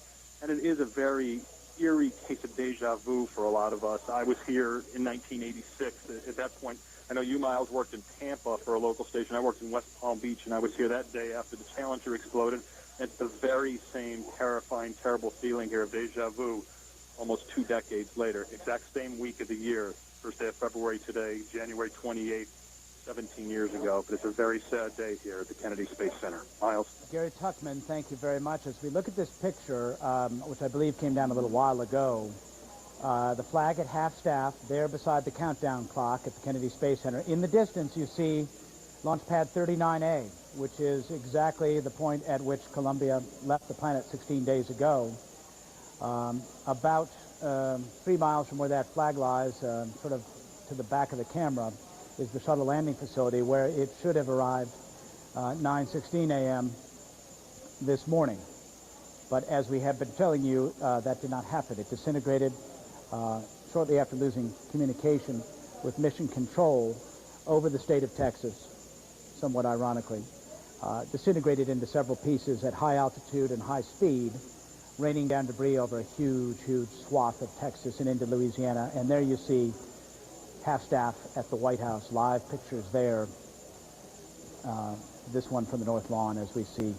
And it is a very eerie case of deja vu for a lot of us. I was here in 1986. At that point, I know you, Miles, worked in Tampa for a local station. I worked in West Palm Beach, and I was here that day after the Challenger exploded. It's the very same terrifying, terrible feeling here of deja vu almost 2 decades later. Exact same week of the year, first day of February today, January 28th, 17 years ago. But it's a very sad day here at the Kennedy Space Center. Miles? Gary Tuchman, thank you very much. As we look at this picture, which I believe came down a little while ago, the flag at half staff there beside the countdown clock at the Kennedy Space Center. In the distance, you see Launch Pad 39A, which is exactly the point at which Columbia left the planet 16 days ago. About 3 miles from where that flag lies, sort of to the back of the camera, is the shuttle landing facility where it should have arrived 9:16 a.m. this morning. But as we have been telling you, that did not happen. It disintegrated shortly after losing communication with Mission Control over the state of Texas, somewhat ironically. Disintegrated into several pieces at high altitude and high speed, raining down debris over a huge, huge swath of Texas and into Louisiana. And there you see half staff at the White House. Live pictures there. This one from the North Lawn as we see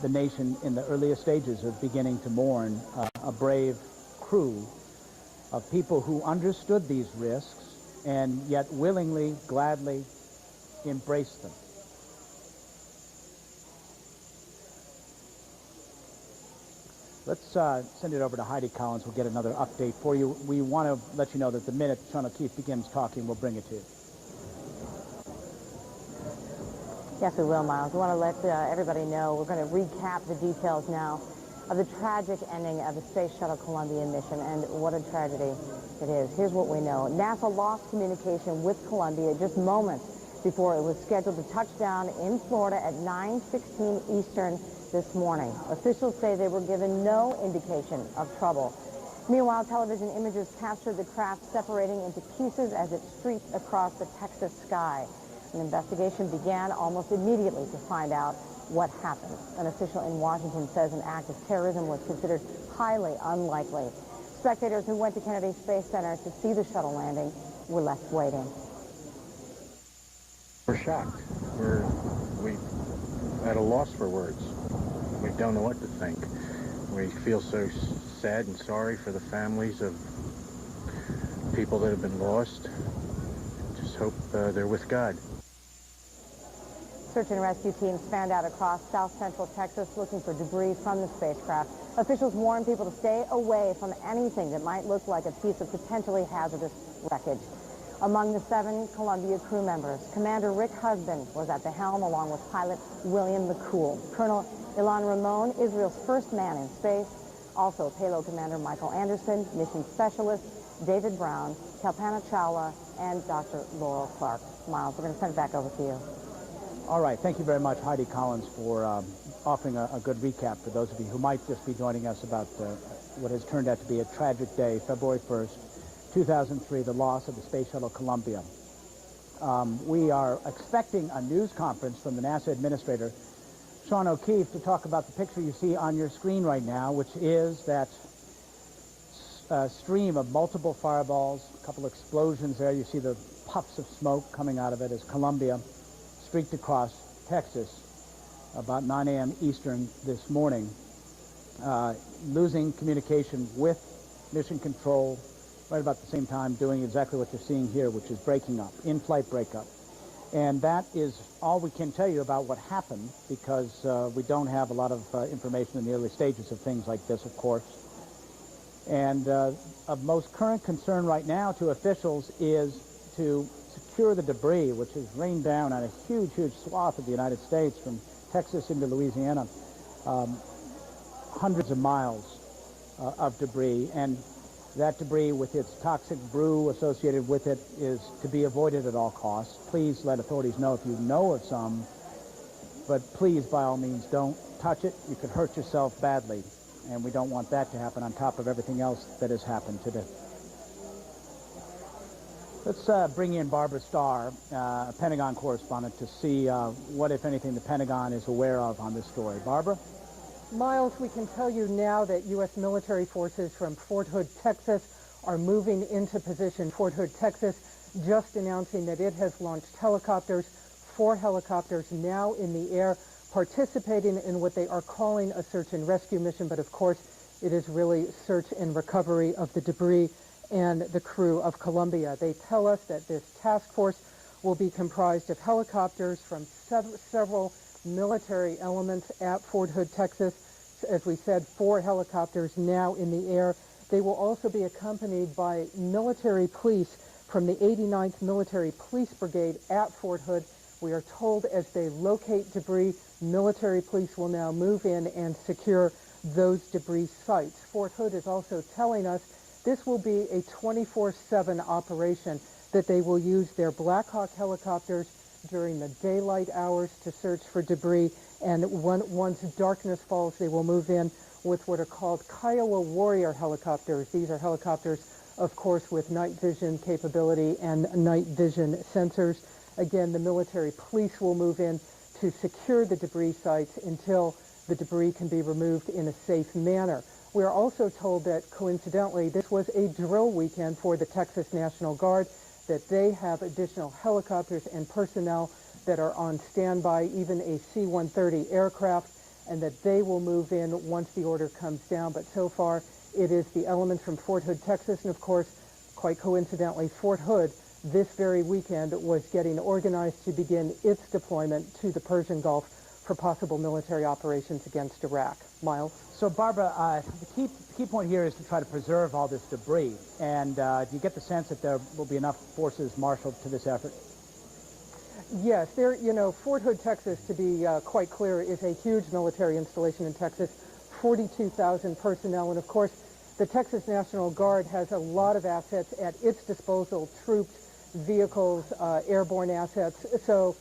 the nation in the earliest stages of beginning to mourn a brave crew of people who understood these risks and yet willingly, gladly embraced them. Let's send it over to Heidi Collins. We'll get another update for you. We want to let you know that the minute Sean O'Keefe begins talking, we'll bring it to you. Yes, we will, Miles. We want to let everybody know. We're going to recap the details now of the tragic ending of the Space Shuttle Columbia mission, and what a tragedy it is. Here's what we know. NASA lost communication with Columbia just moments before it was scheduled to touch down in Florida at 9:16 Eastern this morning. Officials say they were given no indication of trouble. Meanwhile, television images captured the craft separating into pieces as it streaked across the Texas sky. An investigation began almost immediately to find out what happened. An official in Washington says an act of terrorism was considered highly unlikely. Spectators who went to Kennedy Space Center to see the shuttle landing were left waiting. We're shocked. We're at a loss for words. We don't know what to think. We feel so sad and sorry for the families of people that have been lost. Just hope they're with God. Search and rescue teams fanned out across south central Texas looking for debris from the spacecraft. Officials warn people to stay away from anything that might look like a piece of potentially hazardous wreckage. Among the 7 Columbia crew members, Commander Rick Husband was at the helm along with pilot William McCool. Colonel Ilan Ramon, Israel's first man in space. Also payload commander Michael Anderson, mission specialist David Brown, Kalpana Chawla, and Dr. Laurel Clark. Miles, we're going to send it back over to you. All right. Thank you very much, Heidi Collins, for offering a good recap for those of you who might just be joining us about what has turned out to be a tragic day, February 1st, 2003, the loss of the Space Shuttle Columbia. We are expecting a news conference from the NASA administrator, Sean O'Keefe, to talk about the picture you see on your screen right now, which is that stream of multiple fireballs, a couple explosions there. You see the puffs of smoke coming out of it as Columbia streaked across Texas about 9 a.m. Eastern this morning, losing communication with Mission Control right about the same time, doing exactly what you're seeing here, which is breaking up, in-flight breakup. And that is all we can tell you about what happened, because we don't have a lot of information in the early stages of things like this, of course. And of most current concern right now to officials is to secure the debris, which has rained down on a huge, huge swath of the United States from Texas into Louisiana, hundreds of miles of debris. And that debris, with its toxic brew associated with it, is to be avoided at all costs. Please let authorities know if you know of some, but please, by all means, don't touch it. You could hurt yourself badly, and we don't want that to happen on top of everything else that has happened today. Let's bring in Barbara Starr, a Pentagon correspondent, to see what, if anything, the Pentagon is aware of on this story. Barbara? Miles, we can tell you now that U.S. military forces from Fort Hood, Texas, are moving into position. Fort Hood, Texas, just announcing that it has launched helicopters, 4 helicopters now in the air, participating in what they are calling a search and rescue mission, but of course it is really search and recovery of the debris and the crew of Columbia. They tell us that this task force will be comprised of helicopters from several military elements at Fort Hood, Texas. As we said, 4 helicopters now in the air. They will also be accompanied by military police from the 89th Military Police Brigade at Fort Hood. We are told as they locate debris, military police will now move in and secure those debris sites. Fort Hood is also telling us this will be a 24/7 operation, that they will use their Black Hawk helicopters during the daylight hours to search for debris, and once darkness falls, they will move in with what are called Kiowa Warrior helicopters. These are helicopters, of course, with night vision capability and night vision sensors. Again, the military police will move in to secure the debris sites until the debris can be removed in a safe manner. We are also told that, coincidentally, this was a drill weekend for the Texas National Guard, that they have additional helicopters and personnel that are on standby, even a C-130 aircraft, and that they will move in once the order comes down. But so far, it is the elements from Fort Hood, Texas, and of course, quite coincidentally, Fort Hood this very weekend was getting organized to begin its deployment to the Persian Gulf for possible military operations against Iraq. Miles? So, Barbara, the key point here is to try to preserve all this debris. And do you get the sense that there will be enough forces marshaled to this effort? Yes, Fort Hood, Texas, to be quite clear, is a huge military installation in Texas, 42,000 personnel, and of course, the Texas National Guard has a lot of assets at its disposal, troops, vehicles, airborne assets. So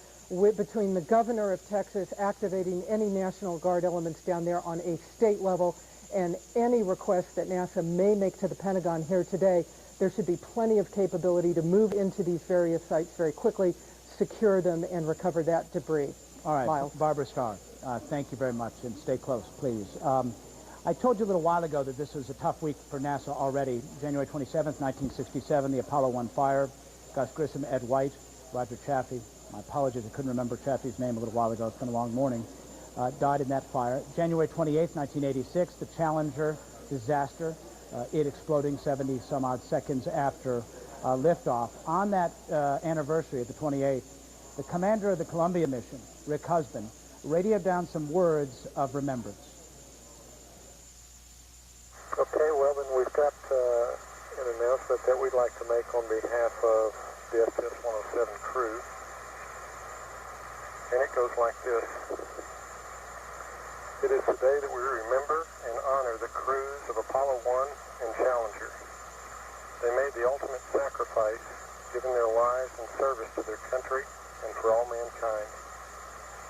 between the governor of Texas activating any National Guard elements down there on a state level and any request that NASA may make to the Pentagon here today, there should be plenty of capability to move into these various sites very quickly, secure them, and recover that debris. All right, Miles. Barbara Starr, thank you very much, and stay close, please. I told you a little while ago that this was a tough week for NASA already. January 27th, 1967, the Apollo 1 fire. Gus Grissom, Ed White, Roger Chaffee. My apologies, I couldn't remember Chaffee's name a little while ago. It's been a long morning. Died in that fire. January 28th, 1986, the Challenger disaster. It exploding 70 some odd seconds after liftoff. On that anniversary of the 28th, the commander of the Columbia mission, Rick Husband, radioed down some words of remembrance. Okay, well then we've got an announcement that we'd like to make on behalf of the STS-107 crew. And it goes like this. It is today that we remember and honor the crews of Apollo 1 and Challenger. They made the ultimate sacrifice, giving their lives in service to their country and for all mankind.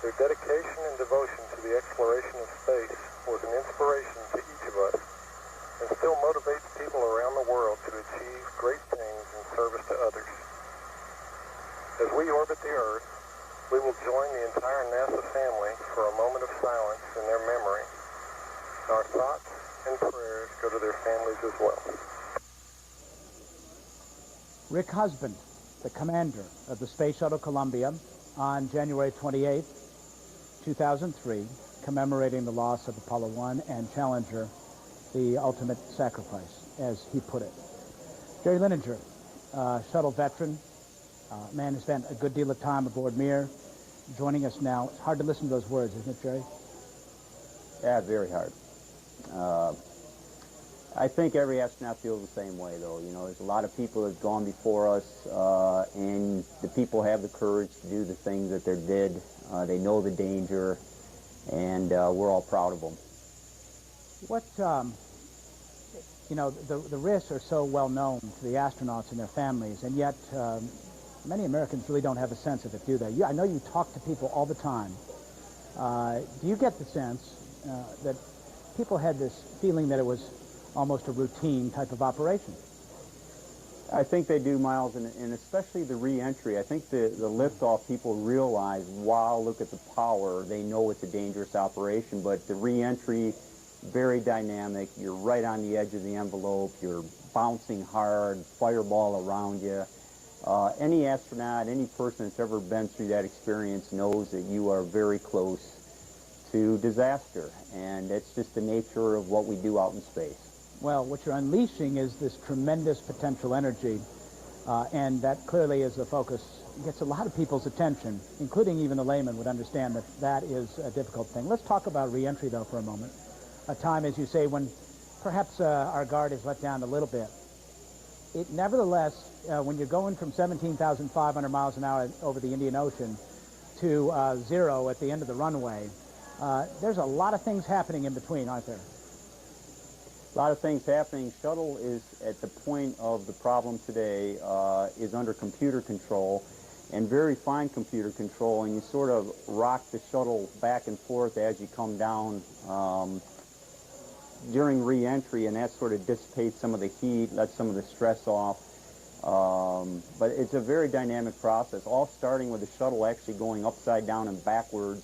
Their dedication and devotion to the exploration of space was an inspiration to each of us and still motivates people around the world to achieve great things in service to others. As we orbit the Earth, we will join the entire NASA family for a moment of silence in their memory. Our thoughts and prayers go to their families as well. Rick Husband, the commander of the Space Shuttle Columbia, on January 28, 2003, commemorating the loss of Apollo 1 and Challenger, the ultimate sacrifice, as he put it. Jerry Lininger, shuttle veteran, man who spent a good deal of time aboard Mir, joining us now. It's hard to listen to those words, isn't it, Jerry? Yeah, very hard. I think every astronaut feels the same way, though. You know, there's a lot of people that have gone before us, and the people have the courage to do the things that they did. They know the danger, and we're all proud of them. What, you know, the risks are so well known to the astronauts and their families, and yet many Americans really don't have a sense of it, do they? I know you talk to people all the time. Do you get the sense that people had this feeling that it was almost a routine type of operation? I think they do, Miles, and especially the re-entry. I think the liftoff people realize, wow, look at the power. They know it's a dangerous operation, but the re-entry, very dynamic. You're right on the edge of the envelope. You're bouncing hard, fireball around you. Any astronaut, any person that's ever been through that experience knows that you are very close to disaster, and it's just the nature of what we do out in space. Well, what you're unleashing is this tremendous potential energy, and that clearly is the focus. It gets a lot of people's attention, including even the layman would understand that that is a difficult thing. Let's talk about re-entry, though, for a moment. A time, as you say, when perhaps our guard is let down a little bit. It nevertheless, when you're going from 17,500 miles an hour over the Indian Ocean to 0 at the end of the runway, there's a lot of things happening in between, aren't there? A lot of things happening. Shuttle is at the point of the problem today, is under computer control, and very fine computer control, and you sort of rock the shuttle back and forth as you come down during re-entry, and that sort of dissipates some of the heat, lets some of the stress off. But it's a very dynamic process, all starting with the shuttle actually going upside down and backwards,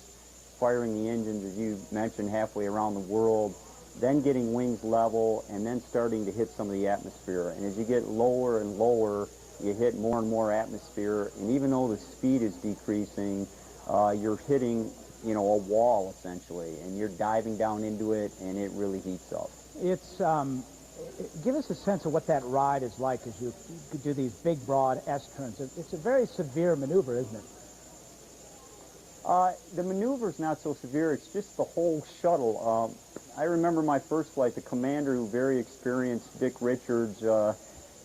firing the engines, as you mentioned, halfway around the world, then getting wings level, and then starting to hit some of the atmosphere. And as you get lower and lower, you hit more and more atmosphere, and even though the speed is decreasing, you're hitting, you know, a wall, essentially, and you're diving down into it, and it really heats up. It's, give us a sense of what that ride is like as you do these big, broad S-turns. It's a very severe maneuver, isn't it? The maneuver's not so severe, it's just the whole shuttle. I remember my first flight, the commander, who very experienced, Dick Richards,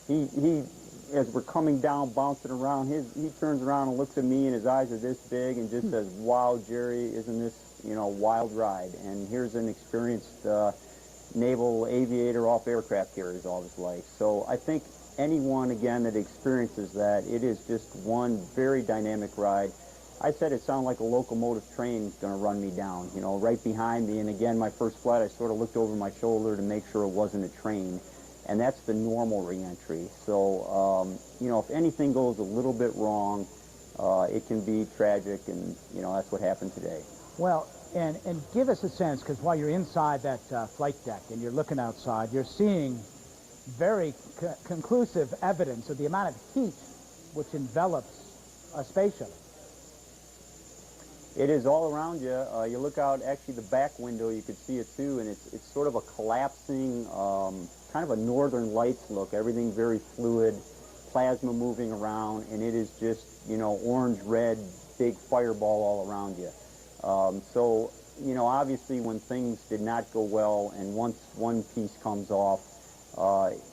he as we're coming down, bouncing around, he turns around and looks at me, and his eyes are this big, and just says, wow, Jerry, isn't this, you know, a wild ride? And here's an experienced naval aviator off aircraft carriers all his life. So I think anyone, again, that experiences that, it is just one very dynamic ride. I said it sounded like a locomotive train going to run me down, you know, right behind me. And again, my first flight, I sort of looked over my shoulder to make sure it wasn't a train. And that's the normal re-entry. So, you know, if anything goes a little bit wrong, it can be tragic, and, you know, that's what happened today. Well, and give us a sense, because while you're inside that flight deck and you're looking outside, you're seeing very conclusive evidence of the amount of heat which envelops a space shuttle. It is all around you. You look out, actually the back window, you could see it too, and it's sort of a collapsing, kind of a northern lights look. Everything very fluid, plasma moving around, and it is just, you know, orange, red, big fireball all around you. So, you know, obviously when things did not go well, and once one piece comes off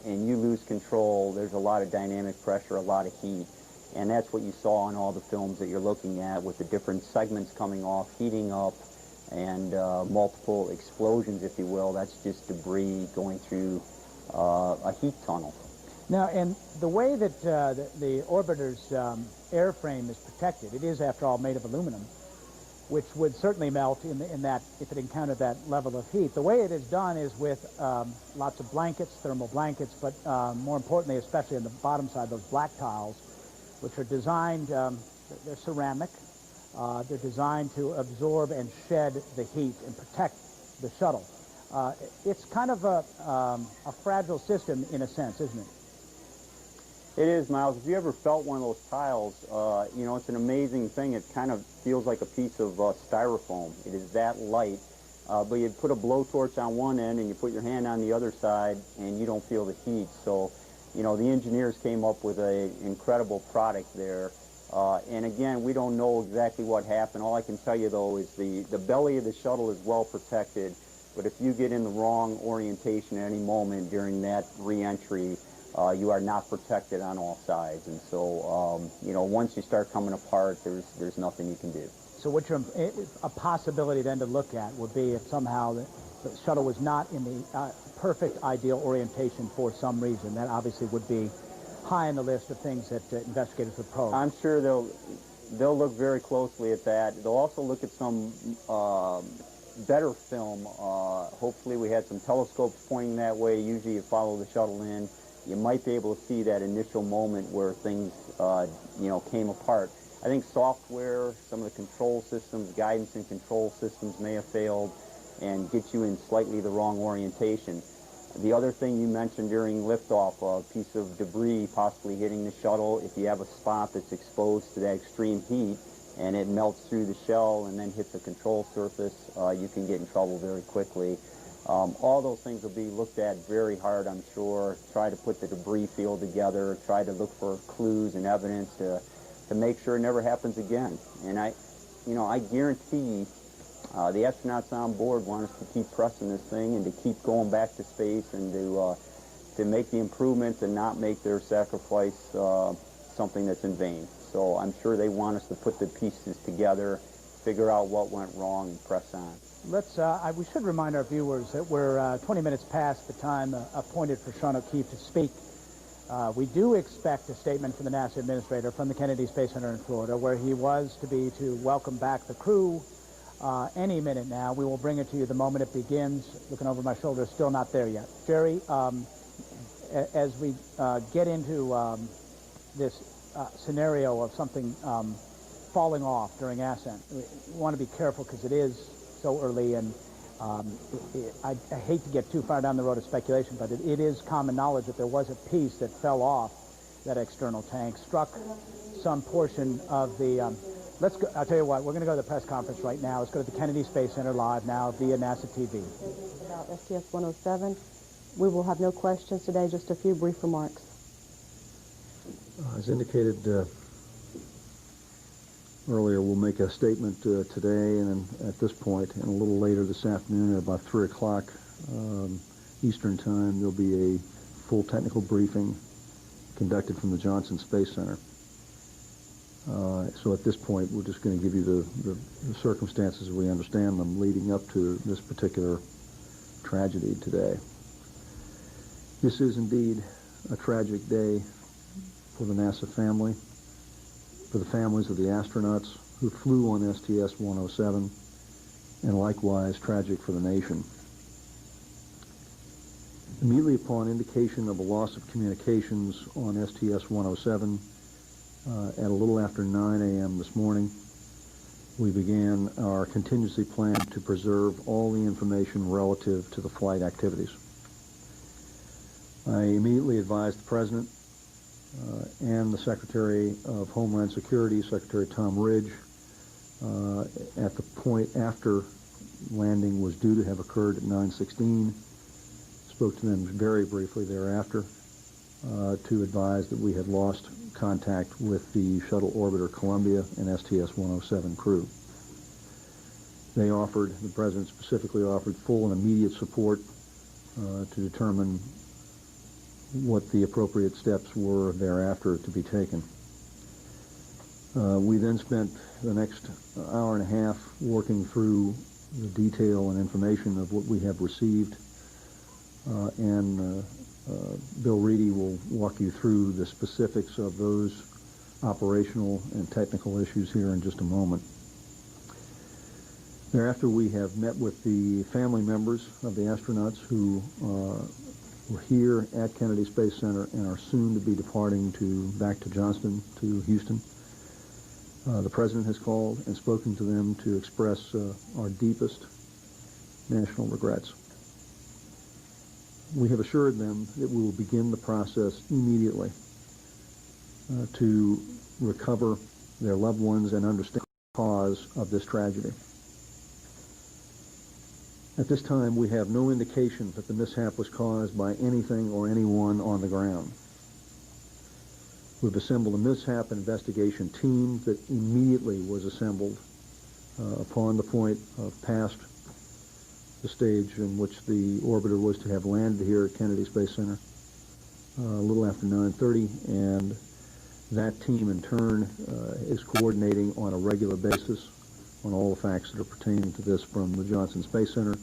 and you lose control, there's a lot of dynamic pressure, a lot of heat. And that's what you saw in all the films that you're looking at, with the different segments coming off, heating up, and multiple explosions, if you will. That's just debris going through a heat tunnel. Now, and the way that the orbiter's airframe is protected, it is, after all, made of aluminum, which would certainly melt in that, if it encountered that level of heat. The way it is done is with lots of blankets, thermal blankets, but more importantly, especially on the bottom side, those black tiles, which are designed, they're ceramic. They're designed to absorb and shed the heat and protect the shuttle. It's kind of a fragile system in a sense, isn't it? It is, Miles. If you ever felt one of those tiles, you know, it's an amazing thing. It kind of feels like a piece of styrofoam. It is that light. But you put a blowtorch on one end and you put your hand on the other side and you don't feel the heat. So, you know, the engineers came up with an incredible product there. And again, we don't know exactly what happened. All I can tell you, though, is the belly of the shuttle is well protected. But if you get in the wrong orientation at any moment during that re-entry, you are not protected on all sides. And so, you know, once you start coming apart, there's nothing you can do. So what a possibility then to look at would be if somehow the shuttle was not in the perfect ideal orientation for some reason. That obviously would be high on the list of things that investigators would probe. I'm sure they'll look very closely at that. They'll also look at some better film. Hopefully we had some telescopes pointing that way. Usually you follow the shuttle in. You might be able to see that initial moment where things, you know, came apart. I think software, some of the control systems, guidance and control systems may have failed and get you in slightly the wrong orientation. The other thing you mentioned during liftoff, a piece of debris possibly hitting the shuttle. If you have a spot that's exposed to that extreme heat and it melts through the shell and then hits a control surface, you can get in trouble very quickly. All those things will be looked at very hard, I'm sure. Try to put the debris field together, try to look for clues and evidence to make sure it never happens again. And I guarantee the astronauts on board want us to keep pressing this thing and to keep going back to space and to make the improvements and not make their sacrifice something that's in vain. So I'm sure they want us to put the pieces together, figure out what went wrong, and press on. We should remind our viewers that we're 20 minutes past the time appointed for Sean O'Keefe to speak. We do expect a statement from the NASA administrator from the Kennedy Space Center in Florida, where he was to welcome back the crew any minute now. We will bring it to you the moment it begins. Looking over my shoulder, still not there yet. Jerry, as we get into this scenario of something falling off during ascent, we want to be careful because it is so early, and I hate to get too far down the road of speculation, but it is common knowledge that there was a piece that fell off that external tank, struck some portion of the... let's go. I'll tell you what, we're going to go to the press conference right now. Let's go to the Kennedy Space Center live now via NASA TV. About STS-107, we will have no questions today, just a few brief remarks. As indicated earlier, we'll make a statement today, and then at this point, and a little later this afternoon at about 3 o'clock Eastern Time, there'll be a full technical briefing conducted from the Johnson Space Center. So at this point, we're just going to give you the circumstances as we understand them leading up to this particular tragedy today. This is indeed a tragic day for the NASA family, for the families of the astronauts who flew on STS-107, and likewise tragic for the nation. Immediately upon indication of a loss of communications on STS-107, at a little after 9 a.m. this morning, we began our contingency plan to preserve all the information relative to the flight activities. I immediately advised the President and the Secretary of Homeland Security, Secretary Tom Ridge, at the point after landing was due to have occurred at 9:16. Spoke to them very briefly thereafter to advise that we had lost contact with the shuttle orbiter Columbia and STS-107 crew. They offered, the President specifically offered, full and immediate support to determine what the appropriate steps were thereafter to be taken. We then spent the next hour and a half working through the detail and information of what we have received, and Bill Reedy will walk you through the specifics of those operational and technical issues here in just a moment. Thereafter, we have met with the family members of the astronauts who We're here at Kennedy Space Center and are soon to be departing back to Johnston, to Houston. The President has called and spoken to them to express our deepest national regrets. We have assured them that we will begin the process immediately to recover their loved ones and understand the cause of this tragedy. At this time, we have no indication that the mishap was caused by anything or anyone on the ground. We've assembled a mishap investigation team that immediately was assembled upon the point of past the stage in which the orbiter was to have landed here at Kennedy Space Center a little after 9:30, and that team in turn is coordinating on a regular basis on all the facts that are pertaining to this from the Johnson Space Center,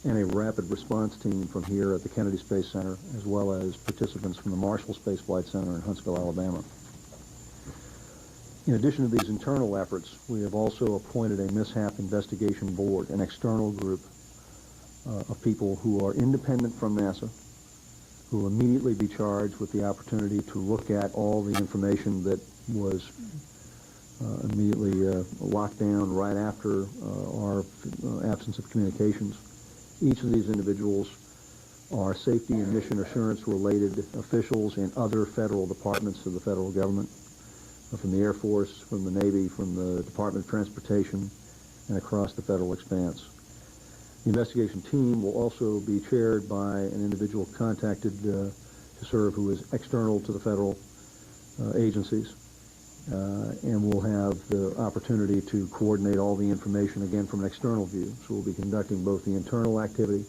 and a rapid response team from here at the Kennedy Space Center, as well as participants from the Marshall Space Flight Center in Huntsville, Alabama. In addition to these internal efforts, we have also appointed a mishap investigation board, an external group of people who are independent from NASA, who will immediately be charged with the opportunity to look at all the information that was immediately locked down right after our absence of communications. Each of these individuals are safety and mission assurance related officials in other federal departments of the federal government, from the Air Force, from the Navy, from the Department of Transportation, and across the federal expanse. The investigation team will also be chaired by an individual contacted to serve who is external to the federal agencies, and we'll have the opportunity to coordinate all the information again from an external view. So we'll be conducting both the internal activity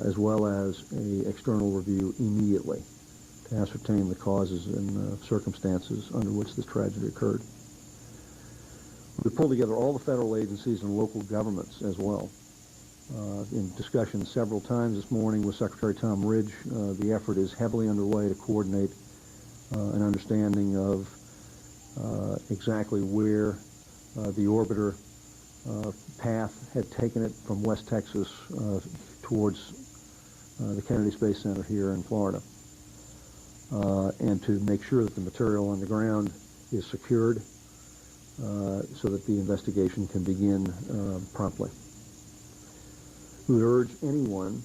as well as an external review immediately to ascertain the causes and circumstances under which this tragedy occurred. We pulled together all the federal agencies and local governments as well. In discussion several times this morning with Secretary Tom Ridge, the effort is heavily underway to coordinate an understanding of exactly where the orbiter path had taken it from West Texas towards the Kennedy Space Center here in Florida, and to make sure that the material on the ground is secured so that the investigation can begin promptly. We would urge anyone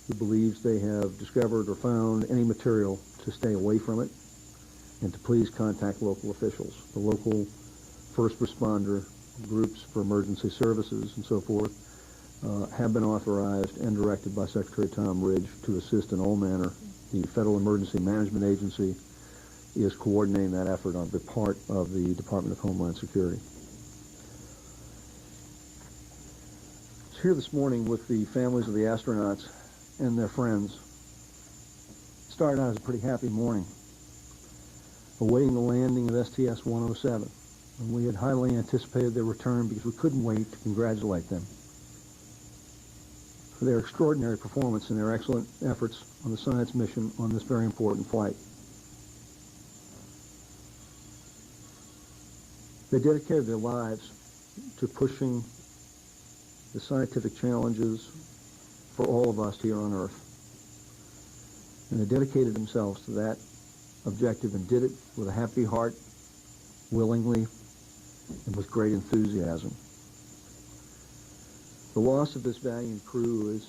who believes they have discovered or found any material to stay away from it and to please contact local officials. The local first responder groups for emergency services and so forth have been authorized and directed by Secretary Tom Ridge to assist in all manner. The Federal Emergency Management Agency is coordinating that effort on the part of the Department of Homeland Security. Here this morning with the families of the astronauts and their friends. It started out as a pretty happy morning, awaiting the landing of STS-107, and we had highly anticipated their return because we couldn't wait to congratulate them for their extraordinary performance and their excellent efforts on the science mission on this very important flight. They dedicated their lives to pushing the scientific challenges for all of us here on Earth. And they dedicated themselves to that objective and did it with a happy heart, willingly, and with great enthusiasm. The loss of this valiant crew is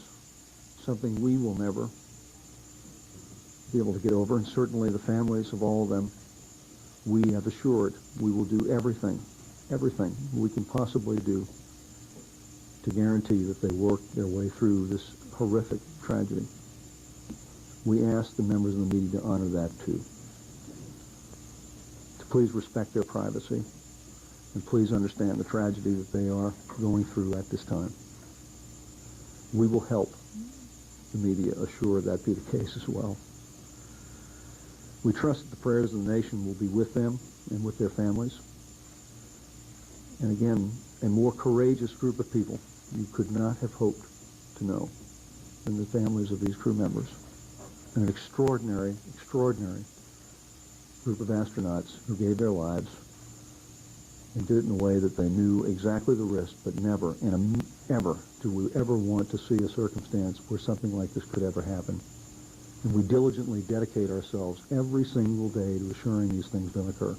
something we will never be able to get over, and certainly the families of all of them, we have assured we will do everything we can possibly do to guarantee that they work their way through this horrific tragedy. We ask the members of the media to honor that too. To please respect their privacy and please understand the tragedy that they are going through at this time. We will help the media assure that be the case as well. We trust that the prayers of the nation will be with them and with their families. And again, a more courageous group of people you could not have hoped to know than the families of these crew members. And an extraordinary, extraordinary group of astronauts who gave their lives and did it in a way that they knew exactly the risk, but never, ever, do we ever want to see a circumstance where something like this could ever happen And we diligently dedicate ourselves every single day to assuring these things don't occur.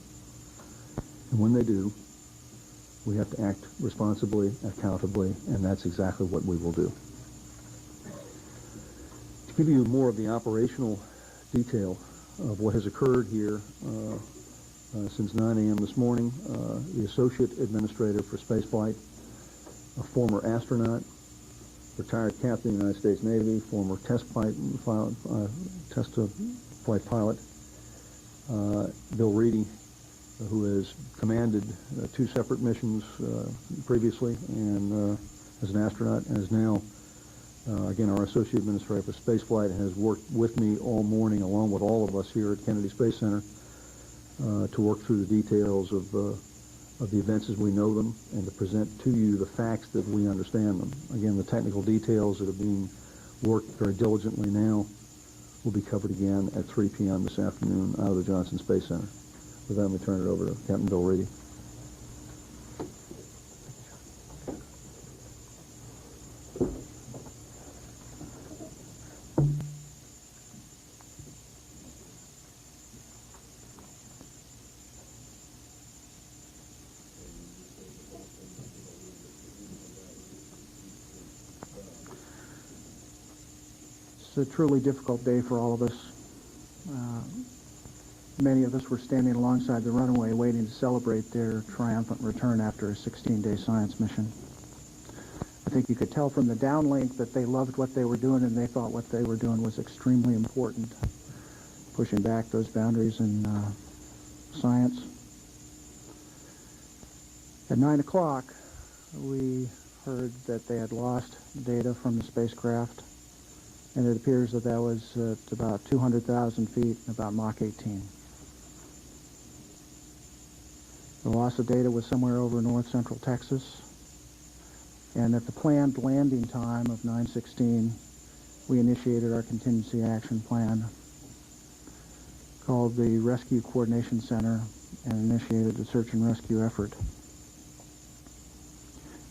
And when they do, we have to act responsibly, accountably, and that's exactly what we will do. To give you more of the operational detail of what has occurred here since 9 a.m. this morning, the Associate Administrator for Spaceflight, a former astronaut, retired captain of the United States Navy, former test flight pilot, Bill Reedy, who has commanded 2 separate missions previously and as an astronaut, and is now, again, our Associate Administrator for Spaceflight, and has worked with me all morning, along with all of us here at Kennedy Space Center, to work through the details of the events as we know them, and to present to you the facts that we understand them. Again, the technical details that are being worked very diligently now will be covered again at 3 p.m. this afternoon out of the Johnson Space Center. With that, let me turn it over to Captain Bill Reedy. It's a truly difficult day for all of us. Many of us were standing alongside the runway waiting to celebrate their triumphant return after a 16-day science mission. I think you could tell from the downlink that they loved what they were doing, and they thought what they were doing was extremely important, pushing back those boundaries in science. At 9 o'clock, we heard that they had lost data from the spacecraft, and it appears that that was at about 200,000 feet, about Mach 18. The loss of data was somewhere over north central Texas, and at the planned landing time of 9:16, we initiated our contingency action plan called the Rescue Coordination Center and initiated the search and rescue effort.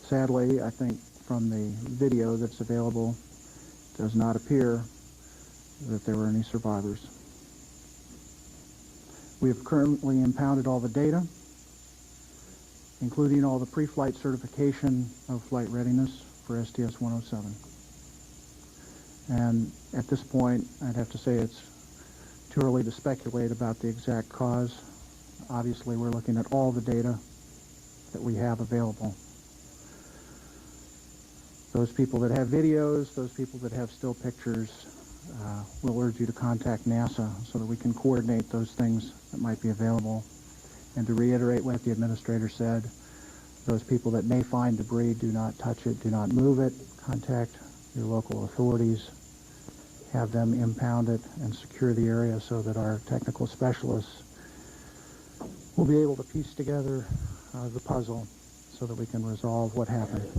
Sadly, I think from the video that's available, it does not appear that there were any survivors. We have currently impounded all the data, including all the pre-flight certification of flight readiness for STS-107. And at this point, I'd have to say it's too early to speculate about the exact cause. Obviously, we're looking at all the data that we have available. Those people that have videos, those people that have still pictures, we'll urge you to contact NASA so that we can coordinate those things that might be available. And to reiterate what the administrator said, those people that may find debris, do not touch it, do not move it. Contact your local authorities, have them impound it and secure the area so that our technical specialists will be able to piece together the puzzle so that we can resolve what happened.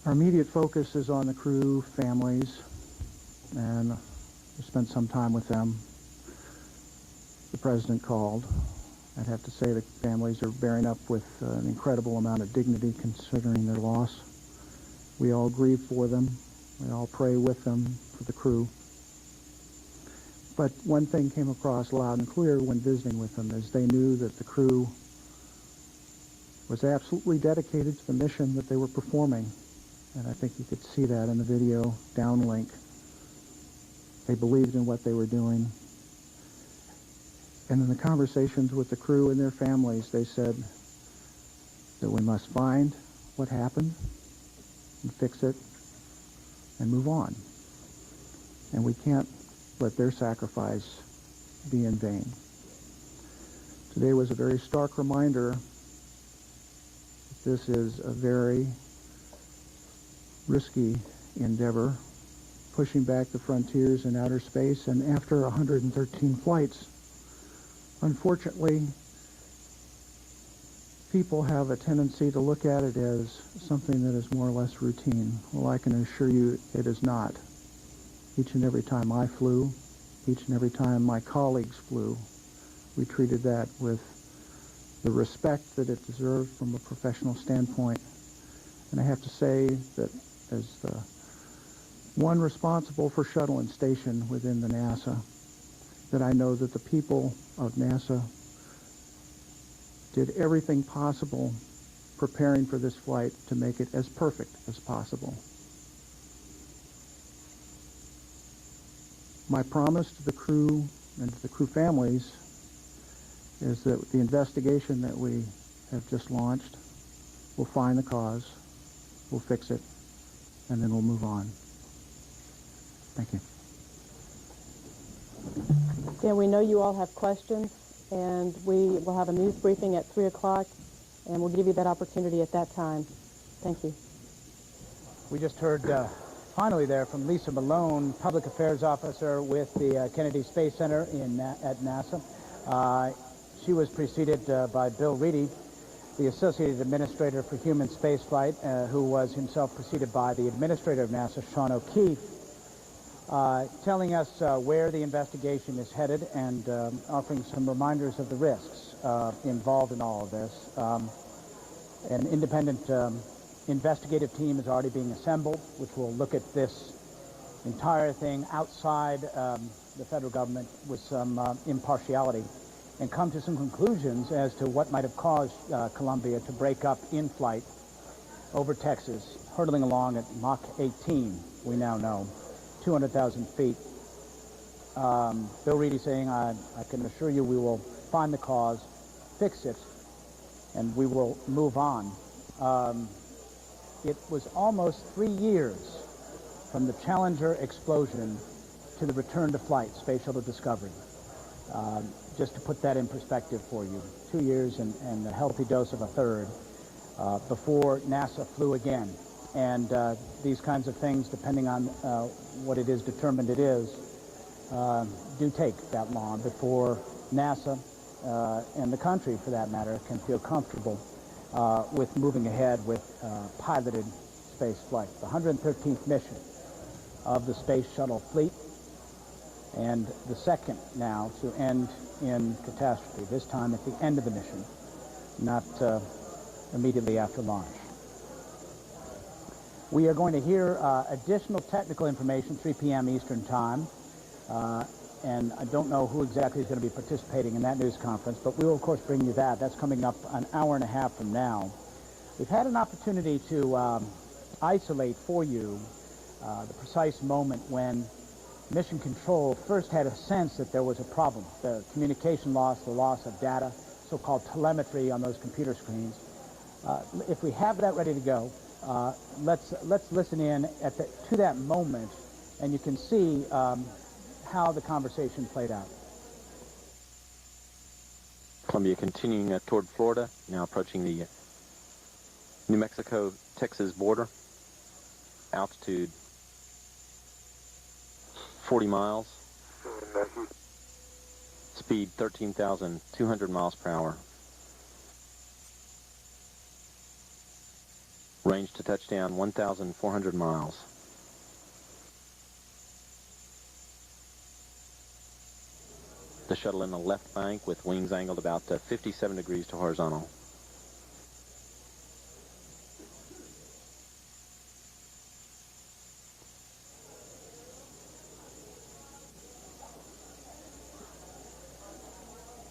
Our immediate focus is on the crew families, and we spent some time with them. The President called. I'd have to say the families are bearing up with an incredible amount of dignity considering their loss. We all grieve for them. We all pray with them for the crew. But one thing came across loud and clear when visiting with them is they knew that the crew was absolutely dedicated to the mission that they were performing. And I think you could see that in the video downlink. They believed in what they were doing. And in the conversations with the crew and their families, they said that we must find what happened and fix it and move on. And we can't let their sacrifice be in vain. Today was a very stark reminder that this is a very risky endeavor, pushing back the frontiers in outer space, and after 113 flights, unfortunately, people have a tendency to look at it as something that is more or less routine. Well, I can assure you it is not. Each and every time I flew, each and every time my colleagues flew, we treated that with the respect that it deserves from a professional standpoint. And I have to say that as the one responsible for shuttle and station within the NASA, that I know that the people of NASA did everything possible preparing for this flight to make it as perfect as possible. My promise to the crew and to the crew families is that the investigation that we have just launched will find the cause, we'll fix it, and then we'll move on. Thank you. Dan, we know you all have questions, and we will have a news briefing at 3 o'clock, and we'll give you that opportunity at that time. Thank you. We just heard finally there from Lisa Malone, Public Affairs Officer with the Kennedy Space Center at NASA. She was preceded by Bill Reedy, the Associated Administrator for Human Spaceflight, who was himself preceded by the Administrator of NASA, Sean O'Keefe, telling us where the investigation is headed and offering some reminders of the risks involved in all of this. An independent investigative team is already being assembled, which will look at this entire thing outside the federal government with some impartiality and come to some conclusions as to what might have caused Columbia to break up in flight over Texas, hurtling along at Mach 18, we now know, 200,000 feet. Bill Reedy saying, I can assure you we will find the cause, fix it, and we will move on. It was almost 3 years from the Challenger explosion to the return to flight, Space Shuttle Discovery. Just to put that in perspective for you, 2 years and a healthy dose of a third before NASA flew again. And these kinds of things, depending on what it is determined it is, do take that long before NASA and the country, for that matter, can feel comfortable with moving ahead with piloted space flight. The 113th mission of the Space Shuttle fleet, and the second now to end in catastrophe, this time at the end of the mission, not immediately after launch. We are going to hear additional technical information, 3 p.m. Eastern Time, and I don't know who exactly is going to be participating in that news conference, but we will, of course, bring you that. That's coming up an hour and a half from now. We've had an opportunity to isolate for you the precise moment when Mission Control first had a sense that there was a problem. The communication loss, the loss of data, so-called telemetry on those computer screens. If we have that ready to go, let's listen in to that moment, and you can see how the conversation played out. Columbia continuing toward Florida, now approaching the New Mexico-Texas border. Altitude 40 miles. Speed 13,200 miles per hour. Range to touchdown 1,400 miles. The shuttle in the left bank with wings angled about 57 degrees to horizontal.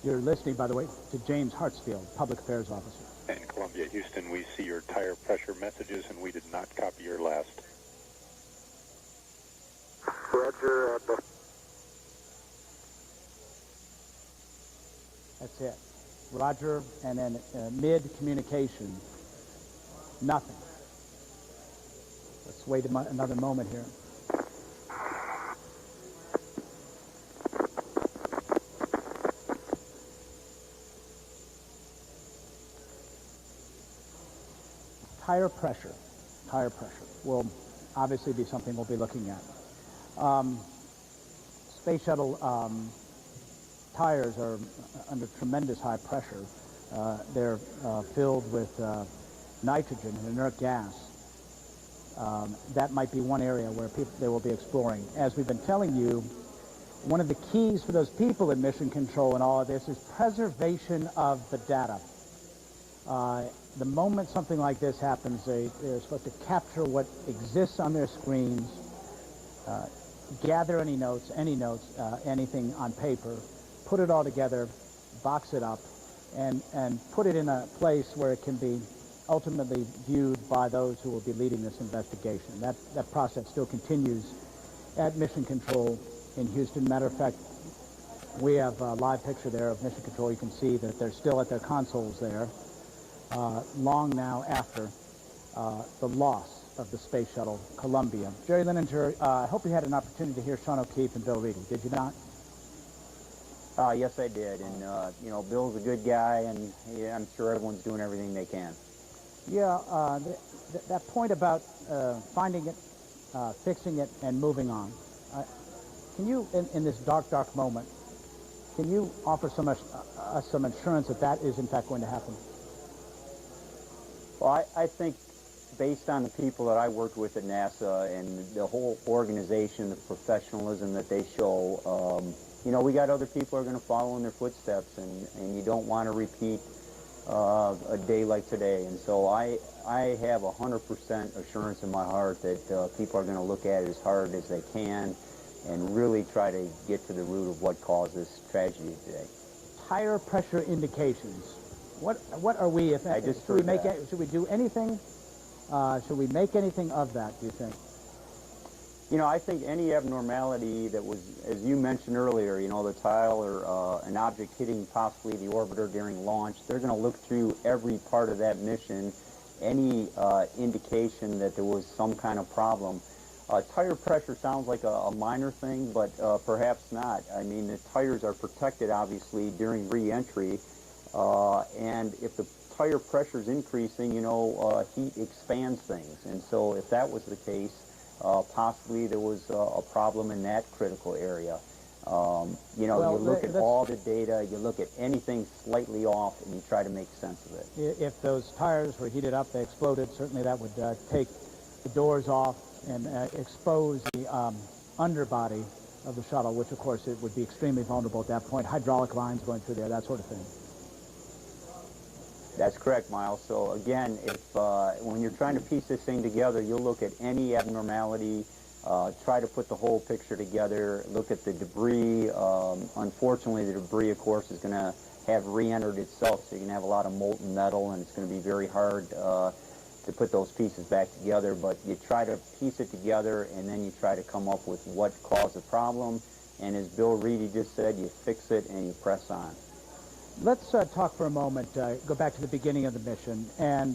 You're listening, by the way, to James Hartsfield, Public Affairs Officer. And Columbia, Houston, we see your tire pressure messages, and we did not copy your last. Roger. That's it. Roger, and then mid-communication, nothing. Let's wait another moment here. Tire pressure will obviously be something we'll be looking at. Space shuttle tires are under tremendous high pressure. They're filled with nitrogen and inert gas. That might be one area where they will be exploring. As we've been telling you, one of the keys for those people in Mission Control and all of this is preservation of the data. The moment something like this happens, they're supposed to capture what exists on their screens, gather any notes, anything on paper, put it all together, box it up, and put it in a place where it can be ultimately viewed by those who will be leading this investigation. That process still continues at Mission Control in Houston. Matter of fact, we have a live picture there of Mission Control. You can see that they're still at their consoles there, long now after the loss of the space shuttle Columbia. Jerry Lininger, I hope you had an opportunity to hear Sean O'Keefe and Bill Reedy. Did you not? Yes, I did. And, you know, Bill's a good guy, and yeah, I'm sure everyone's doing everything they can. Yeah, that point about finding it, fixing it, and moving on. Can you, in this dark moment, can you offer some assurance that that is in fact going to happen? Well, I think based on the people that I worked with at NASA and the whole organization, the professionalism that they show, you know, we got other people who are going to follow in their footsteps, and you don't want to repeat a day like today. And so I have 100% assurance in my heart that people are going to look at it as hard as they can and really try to get to the root of what caused this tragedy today. Tire pressure indications. What are we, if should we do anything? Should we make anything of that, do you think? You know, I think any abnormality that was, as you mentioned earlier, you know, the tile or an object hitting possibly the orbiter during launch, they're going to look through every part of that mission, any indication that there was some kind of problem. Tire pressure sounds like a minor thing, but perhaps not. I mean, the tires are protected, obviously, during re-entry, and if the tire pressure is increasing, you know, heat expands things. And so if that was the case, possibly there was a problem in that critical area. You know, you look at all the data, you look at anything slightly off, and you try to make sense of it. If those tires were heated up, they exploded, certainly that would take the doors off and expose the underbody of the shuttle, which, of course, it would be extremely vulnerable at that point. Hydraulic lines going through there, that sort of thing. That's correct, Miles. So again, if when you're trying to piece this thing together, you'll look at any abnormality, try to put the whole picture together, look at the debris. Unfortunately, the debris, of course, is going to have re-entered itself, so you're going to have a lot of molten metal, and it's going to be very hard to put those pieces back together. But you try to piece it together, and then you try to come up with what caused the problem. And as Bill Reedy just said, you fix it and you press on. Let's talk for a moment, go back to the beginning of the mission, and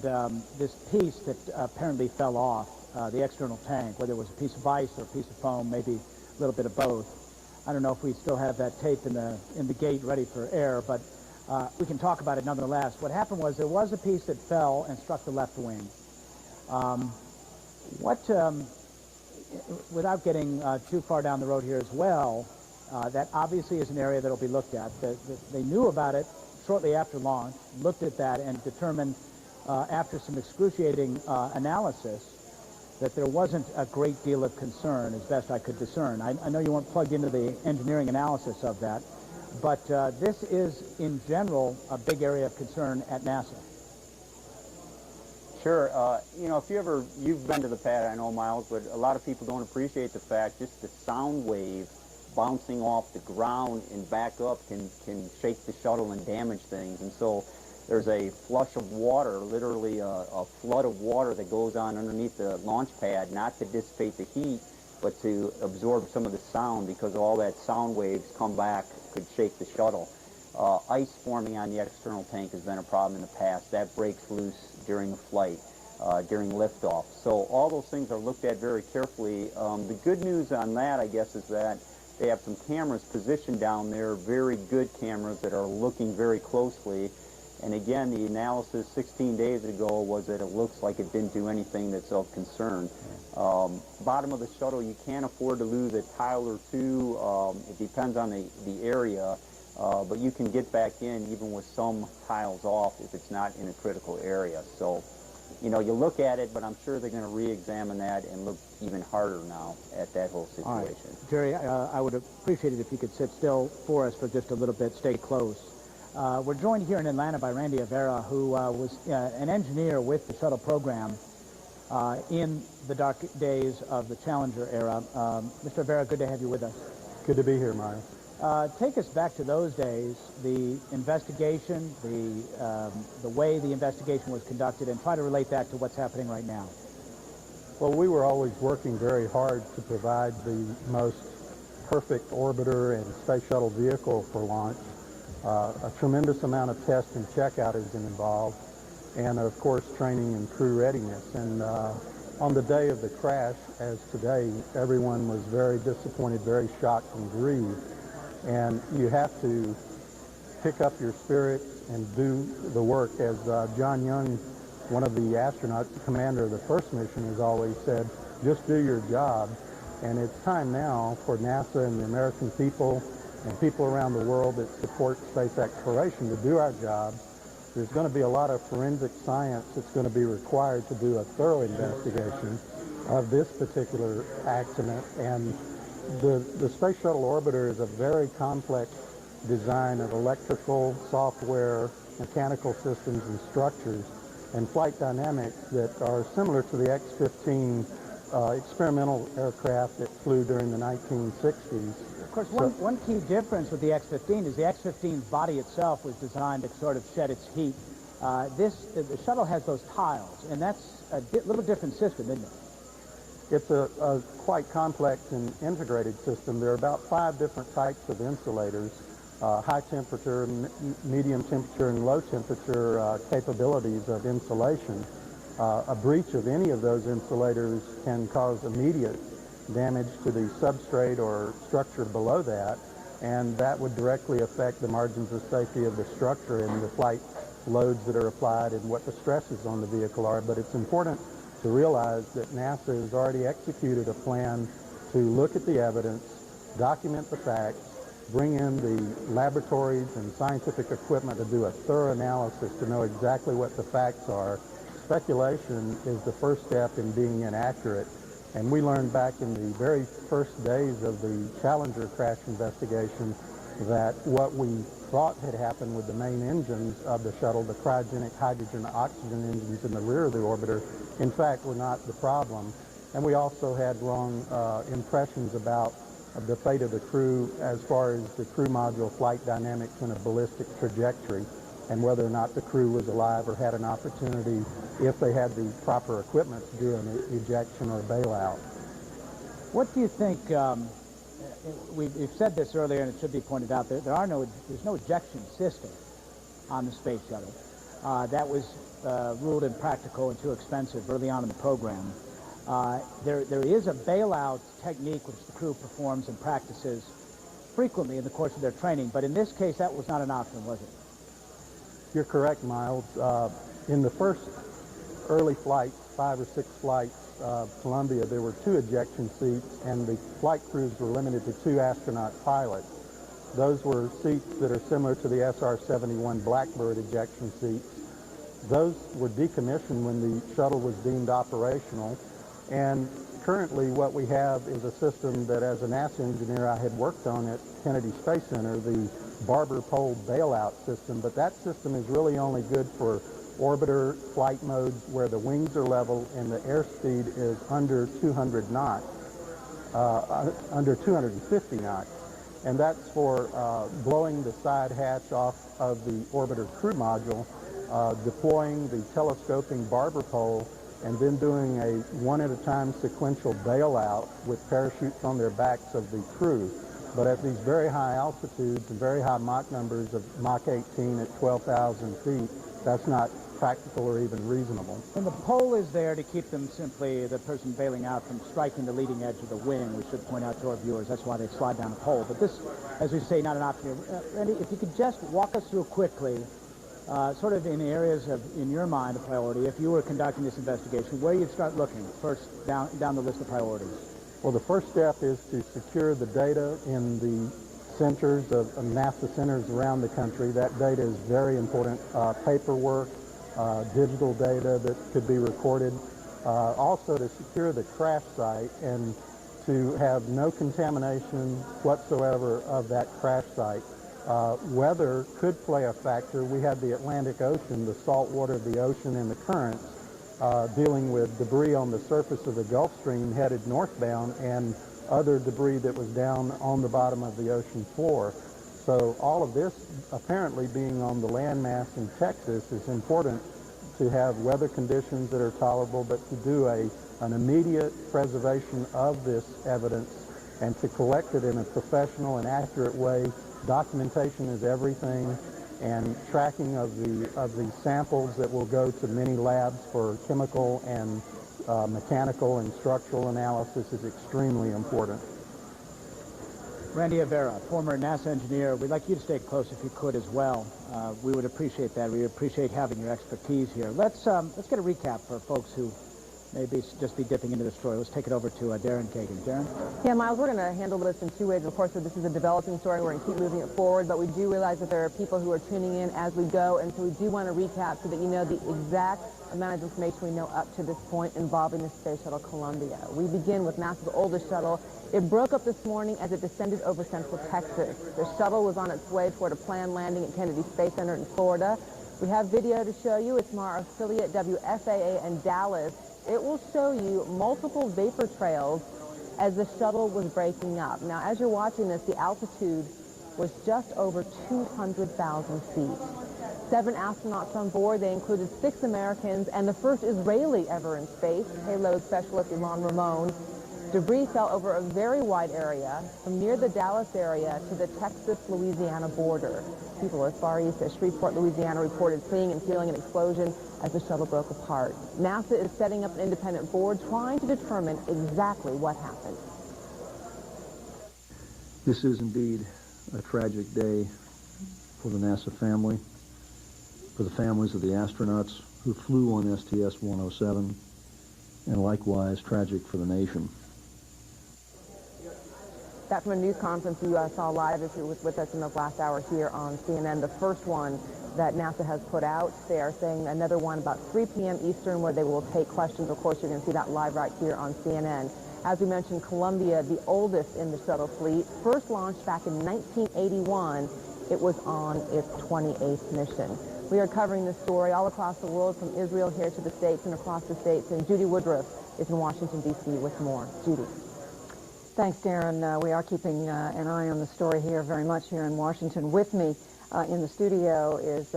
this piece that apparently fell off, the external tank, whether it was a piece of ice or a piece of foam, maybe a little bit of both. I don't know if we still have that tape in the gate ready for air, but we can talk about it nonetheless. What happened was there was a piece that fell and struck the left wing. Without getting too far down the road here as well, that obviously is an area that will be looked at. They knew about it shortly after launch, looked at that, and determined after some excruciating analysis that there wasn't a great deal of concern, as best I could discern. I know you weren't plugged into the engineering analysis of that, but this is, in general, a big area of concern at NASA. Sure. You know, if you've been to the pad, I know, Miles, but a lot of people don't appreciate the fact just the sound wave bouncing off the ground and back up can shake the shuttle and damage things. And so there's a flush of water, literally a flood of water that goes on underneath the launch pad, not to dissipate the heat, but to absorb some of the sound, because all that sound waves come back, could shake the shuttle. Ice forming on the external tank has been a problem in the past. That breaks loose during the flight, during liftoff. So all those things are looked at very carefully. The good news on that, I guess, is that they have some cameras positioned down there, very good cameras that are looking very closely. And again, the analysis 16 days ago was that it looks like it didn't do anything that's of concern. Bottom of the shuttle, you can't afford to lose a tile or two. It depends on the area, but you can get back in even with some tiles off if it's not in a critical area. So, you know, you look at it, but I'm sure they're going to re-examine that and look even harder now at that whole situation. All right. Jerry, I would appreciate it if you could sit still for us for just a little bit, stay close. We're joined here in Atlanta by Randy Avera, who was an engineer with the shuttle program in the dark days of the Challenger era. Mr. Avera, good to have you with us. Good to be here, Miles. Take us back to those days, the investigation, the way the investigation was conducted, and try to relate that to what's happening right now. Well, we were always working very hard to provide the most perfect orbiter and space shuttle vehicle for launch. A tremendous amount of test and checkout has been involved, and of course training and crew readiness. And on the day of the crash, as today, everyone was very disappointed, very shocked and grieved. And you have to pick up your spirits and do the work. As John Young, one of the astronauts, the commander of the first mission, has always said, just do your job. And it's time now for NASA and the American people and people around the world that support space exploration to do our jobs. There's going to be a lot of forensic science that's going to be required to do a thorough investigation of this particular accident. And the Space Shuttle Orbiter is a very complex design of electrical, software, mechanical systems and structures, and flight dynamics that are similar to the X-15 experimental aircraft that flew during the 1960s. Of course, one key difference with the X-15 is the X-15's body itself was designed to sort of shed its heat. The shuttle has those tiles, and that's a little different system, isn't it? It's a quite complex and integrated system. There are about 5 different types of insulators, high temperature, medium temperature, and low temperature capabilities of insulation. A breach of any of those insulators can cause immediate damage to the substrate or structure below that, and that would directly affect the margins of safety of the structure and the flight loads that are applied and what the stresses on the vehicle are. But it's important to realize that NASA has already executed a plan to look at the evidence, document the facts, bring in the laboratories and scientific equipment to do a thorough analysis to know exactly what the facts are. Speculation is the first step in being inaccurate, and we learned back in the very first days of the Challenger crash investigation that what we thought had happened with the main engines of the shuttle, the cryogenic hydrogen-oxygen engines in the rear of the orbiter, in fact were not the problem. And we also had wrong impressions about the fate of the crew as far as the crew module flight dynamics in a ballistic trajectory, and whether or not the crew was alive or had an opportunity, if they had the proper equipment, to do an ejection or bailout. What do you think, we've said this earlier and it should be pointed out, there's no ejection system on the space shuttle. That was ruled impractical and too expensive early on in the program. There is a bailout technique which the crew performs and practices frequently in the course of their training, but in this case that was not an option, was it? You're correct, Miles. In the first early flights, 5 or 6 flights of Columbia, there were 2 ejection seats, and the flight crews were limited to 2 astronaut pilots. Those were seats that are similar to the SR-71 Blackbird ejection seats. Those were decommissioned when the shuttle was deemed operational, and currently what we have is a system that, as a NASA engineer, I had worked on at Kennedy Space Center, the barber pole bailout system, but that system is really only good for orbiter flight modes where the wings are level and the airspeed is under 200 knots, under 250 knots. And that's for blowing the side hatch off of the orbiter crew module, deploying the telescoping barber pole, and then doing a one-at-a-time sequential bailout with parachutes on their backs of the crew. But at these very high altitudes and very high Mach numbers of Mach 18 at 12,000 feet, that's not practical or even reasonable. And the pole is there to keep them simply, the person bailing out, from striking the leading edge of the wing. We should point out to our viewers that's why they slide down the pole. But this, as we say, not an option. Randy, if you could just walk us through quickly, sort of in areas of, in your mind, a priority, if you were conducting this investigation, where you'd start looking first down the list of priorities. Well, the first step is to secure the data in the centers of NASA centers around the country. That data is very important. Paperwork, digital data that could be recorded. Also to secure the crash site and to have no contamination whatsoever of that crash site. Weather could play a factor. We had the Atlantic Ocean, the salt water of the ocean and the currents dealing with debris on the surface of the Gulf Stream headed northbound and other debris that was down on the bottom of the ocean floor. So all of this apparently being on the landmass in Texas is important to have weather conditions that are tolerable, but to do an immediate preservation of this evidence and to collect it in a professional and accurate way. Documentation is everything, and tracking of the samples that will go to many labs for chemical and mechanical and structural analysis is extremely important. Randy Avera, former NASA engineer, we'd like you to stay close if you could as well. We would appreciate that. We appreciate having your expertise here. Let's get a recap for folks who maybe just be dipping into the story. Let's take it over to Darren Kagan. Darren? Yeah, Miles, we're going to handle this in two ways. Of course, this is a developing story. We're going to keep moving it forward, but we do realize that there are people who are tuning in as we go, and so we do want to recap so that you know the exact amount of information we know up to this point involving the Space Shuttle Columbia. We begin with NASA's oldest shuttle. It broke up this morning as it descended over central Texas. The shuttle was on its way toward a planned landing at Kennedy Space Center in Florida. We have video to show you. It's from our affiliate WFAA in Dallas. It will show you multiple vapor trails as the shuttle was breaking up. Now, as you're watching this, the altitude was just over 200,000 feet. 7 astronauts on board. They included 6 Americans and the first Israeli ever in space, payload specialist Ilan Ramon. Debris fell over a very wide area from near the Dallas area to the Texas-Louisiana border. People as far east as Shreveport, Louisiana reported seeing and feeling an explosion as the shuttle broke apart. NASA is setting up an independent board trying to determine exactly what happened. This is indeed a tragic day for the NASA family, for the families of the astronauts who flew on STS-107, and likewise tragic for the nation. That from a news conference you saw live if you were with us in the last hour here on CNN, the first one that NASA has put out. They are saying another one about 3 p.m. Eastern where they will take questions. Of course, you're going to see that live right here on CNN. As we mentioned, Columbia, the oldest in the shuttle fleet, first launched back in 1981. It was on its 28th mission. We are covering this story all across the world, from Israel here to the States and across the States. And Judy Woodruff is in Washington, D.C. with more. Judy. Thanks, Darren. We are keeping an eye on the story here very much here in Washington. With me in the studio is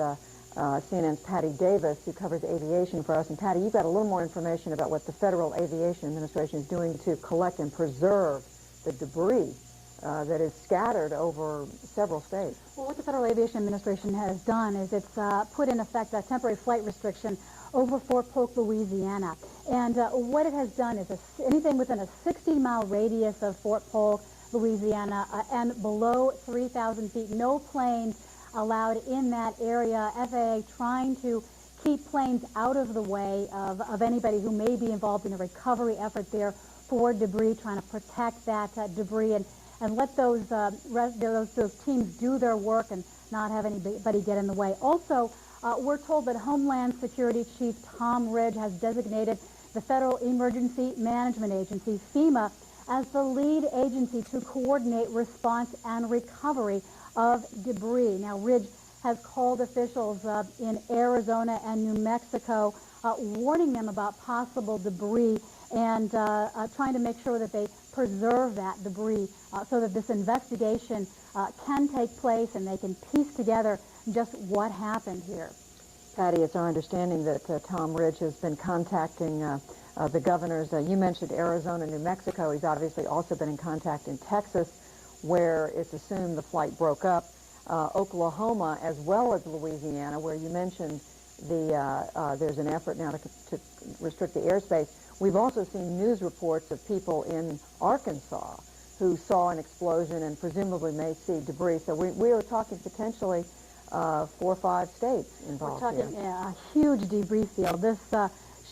CNN's Patty Davis, who covers aviation for us. And Patty, you've got a little more information about what the Federal Aviation Administration is doing to collect and preserve the debris that is scattered over several states. Well, what the Federal Aviation Administration has done is it's put in effect a temporary flight restriction over Fort Polk, Louisiana. And what it has done is anything within a 60-mile radius of Fort Polk, Louisiana, and below 3,000 feet, no planes allowed in that area. FAA trying to keep planes out of the way of anybody who may be involved in a recovery effort there for debris, trying to protect that debris and let those teams do their work and not have anybody get in the way. Also, we're told that Homeland Security Chief Tom Ridge has designated the Federal Emergency Management Agency, FEMA, as the lead agency to coordinate response and recovery of debris. Now, Ridge has called officials in Arizona and New Mexico, warning them about possible debris and trying to make sure that they preserve that debris so that this investigation can take place and they can piece together just what happened here. Patty, it's our understanding that Tom Ridge has been contacting the governors. You mentioned Arizona, New Mexico. He's obviously also been in contact in Texas, where it's assumed the flight broke up. Oklahoma, as well as Louisiana, where you mentioned there's an effort now to restrict the airspace. We've also seen news reports of people in Arkansas who saw an explosion and presumably may see debris. So we are talking potentially 4 or 5 states involved. We're talking a huge debris field. This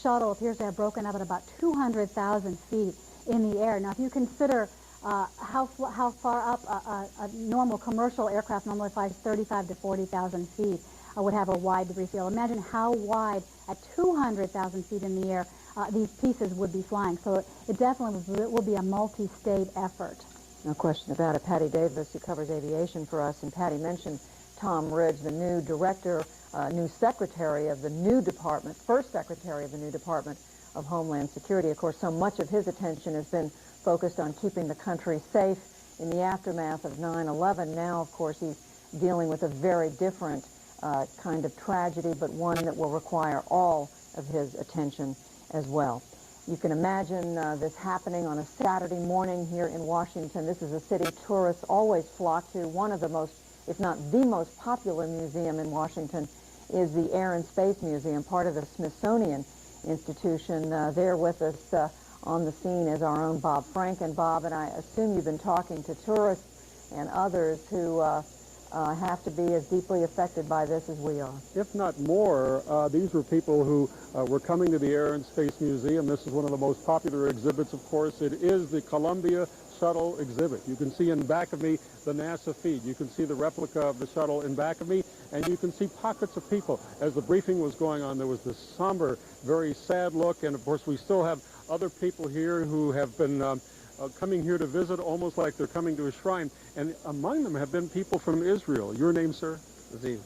shuttle appears to have broken up at about 200,000 feet in the air. Now, if you consider how far up a normal commercial aircraft normally flies, 35 to 40,000 feet, would have a wide debris field. Imagine how wide at 200,000 feet in the air these pieces would be flying. So it definitely will be a multi-state effort. No question about it. Patty Davis, who covers aviation for us, and Patty mentioned Tom Ridge, the new director, new secretary of the new department, first secretary of the new Department of Homeland Security. Of course, so much of his attention has been focused on keeping the country safe in the aftermath of 9/11. Now, of course, he's dealing with a very different kind of tragedy, but one that will require all of his attention as well. You can imagine this happening on a Saturday morning here in Washington. This is a city tourists always flock to. One of the most, if not the most popular museum in Washington is the Air and Space Museum, part of the Smithsonian Institution. There with us on the scene is our own Bob Frank. And Bob, and I assume you've been talking to tourists and others who have to be as deeply affected by this as we are. If not more, these were people who were coming to the Air and Space Museum. This is one of the most popular exhibits, of course. It is the Columbia Shuttle exhibit. You can see in back of me the NASA feed. You can see the replica of the shuttle in back of me, and you can see pockets of people. As the briefing was going on, there was this somber, very sad look, and of course we still have other people here who have been coming here to visit almost like they're coming to a shrine, and among them have been people from Israel. Your name, sir? Ziv.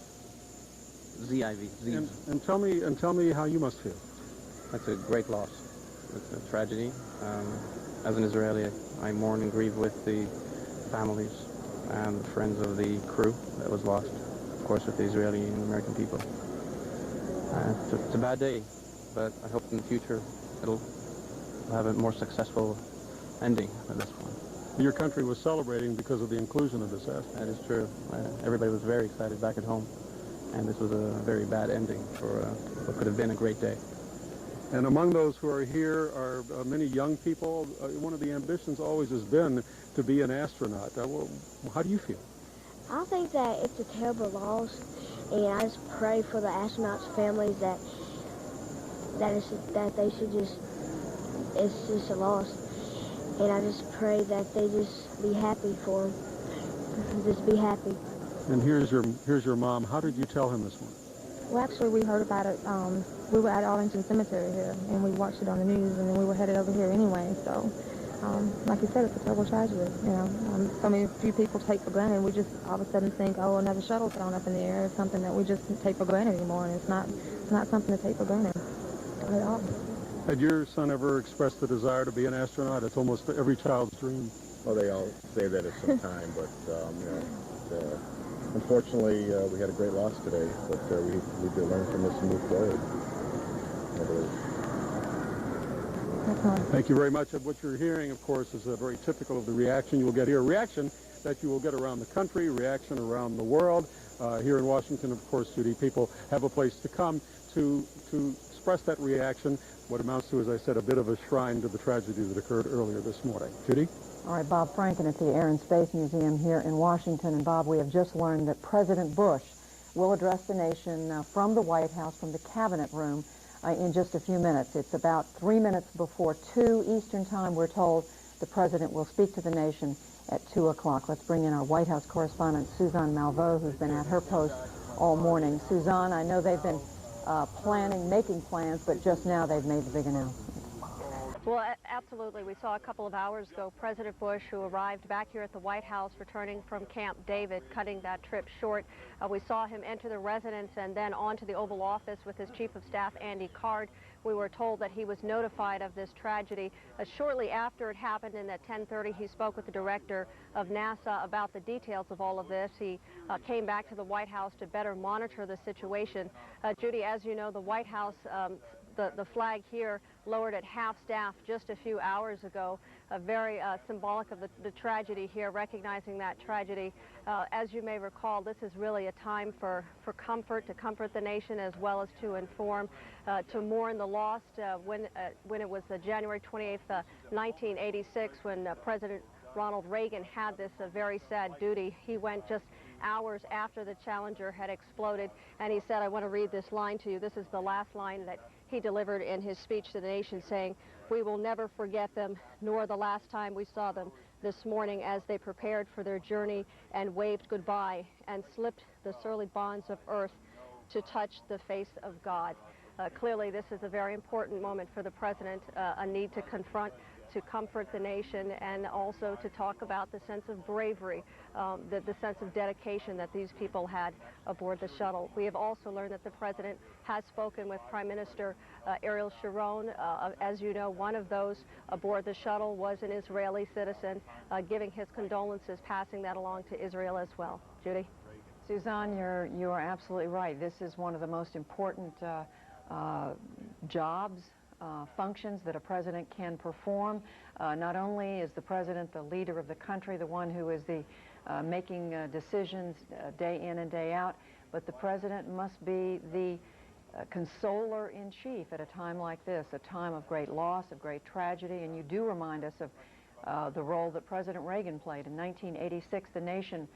Z-I-V. Ziv. And tell me how you must feel. That's a great loss. It's a tragedy. As an Israeli, I mourn and grieve with the families and the friends of the crew that was lost, of course, with the Israeli and American people. It's a bad day, but I hope in the future it'll have a more successful ending at this point. Your country was celebrating because of the inclusion of this asset. That is true. Everybody was very excited back at home, and this was a very bad ending for what could have been a great day. And among those who are here are many young people. One of the ambitions always has been to be an astronaut. Well, how do you feel? I think that it's a terrible loss, and I just pray for the astronauts' families that they should just, it's just a loss. And I just pray that they just be happy for him. Just be happy. And here's your mom. How did you tell him this one? Well, actually, we heard about it. We were at Arlington Cemetery here, and we watched it on the news, and then we were headed over here anyway. So, like you said, it's a terrible tragedy. You know, so many few people take for granted. We just all of a sudden think, oh, another shuttle thrown up in the air is something that we just take for granted anymore, and it's not something to take for granted at all. Had your son ever expressed the desire to be an astronaut? It's almost every child's dream. Well, they all say that at some time, but unfortunately, we had a great loss today. But we need to learn from this and move forward, I believe. Thank you very much. And what you're hearing, of course, is very typical of the reaction you will get here. A reaction that you will get around the country, reaction around the world. Here in Washington, of course, Judy, people have a place to come to express that reaction. What amounts to, as I said, a bit of a shrine to the tragedy that occurred earlier this morning. Judy? All right, Bob Franken at the Air and Space Museum here in Washington. And Bob, we have just learned that President Bush will address the nation from the White House, from the Cabinet Room, in just a few minutes. It's about 3 minutes before 2 Eastern Time. We're told the President will speak to the nation at 2 o'clock. Let's bring in our White House correspondent, Suzanne Malveaux, who's been at her post all morning. Suzanne, I know they've been making plans, but just now they've made the big announcement. Well, absolutely. We saw a couple of hours ago President Bush, who arrived back here at the White House returning from Camp David, cutting that trip short. We saw him enter the residence and then on to the Oval Office with his Chief of Staff, Andy Card. We were told that he was notified of this tragedy. Shortly after it happened, and at 10:30, he spoke with the director of NASA about the details of all of this. He came back to the White House to better monitor the situation. Judy, as you know, the White House, the flag here lowered at half-staff just a few hours ago, very symbolic of the tragedy here, recognizing that tragedy. As you may recall, this is really a time for comfort, to comfort the nation as well as to inform, to mourn the lost. When it was January 28th, 1986, when President Ronald Reagan had this very sad duty, he went just hours after the Challenger had exploded, and he said, I want to read this line to you. This is the last line that he delivered in his speech to the nation, saying, "We will never forget them, nor the last time we saw them this morning as they prepared for their journey and waved goodbye and slipped the surly bonds of earth to touch the face of God." Clearly, this is a very important moment for the President, a need to confront to comfort the nation and also to talk about the sense of bravery, the sense of dedication that these people had aboard the shuttle. We have also learned that the president has spoken with Prime Minister Ariel Sharon. As you know, one of those aboard the shuttle was an Israeli citizen, giving his condolences, passing that along to Israel as well. Judy? Suzanne, you are absolutely right. This is one of the most important jobs, functions that a president can perform. Not only is the president the leader of the country, the one who is the making decisions day in and day out, but the president must be the consoler-in-chief at a time like this, a time of great loss, of great tragedy. And you do remind us of the role that President Reagan played. In 1986, the nation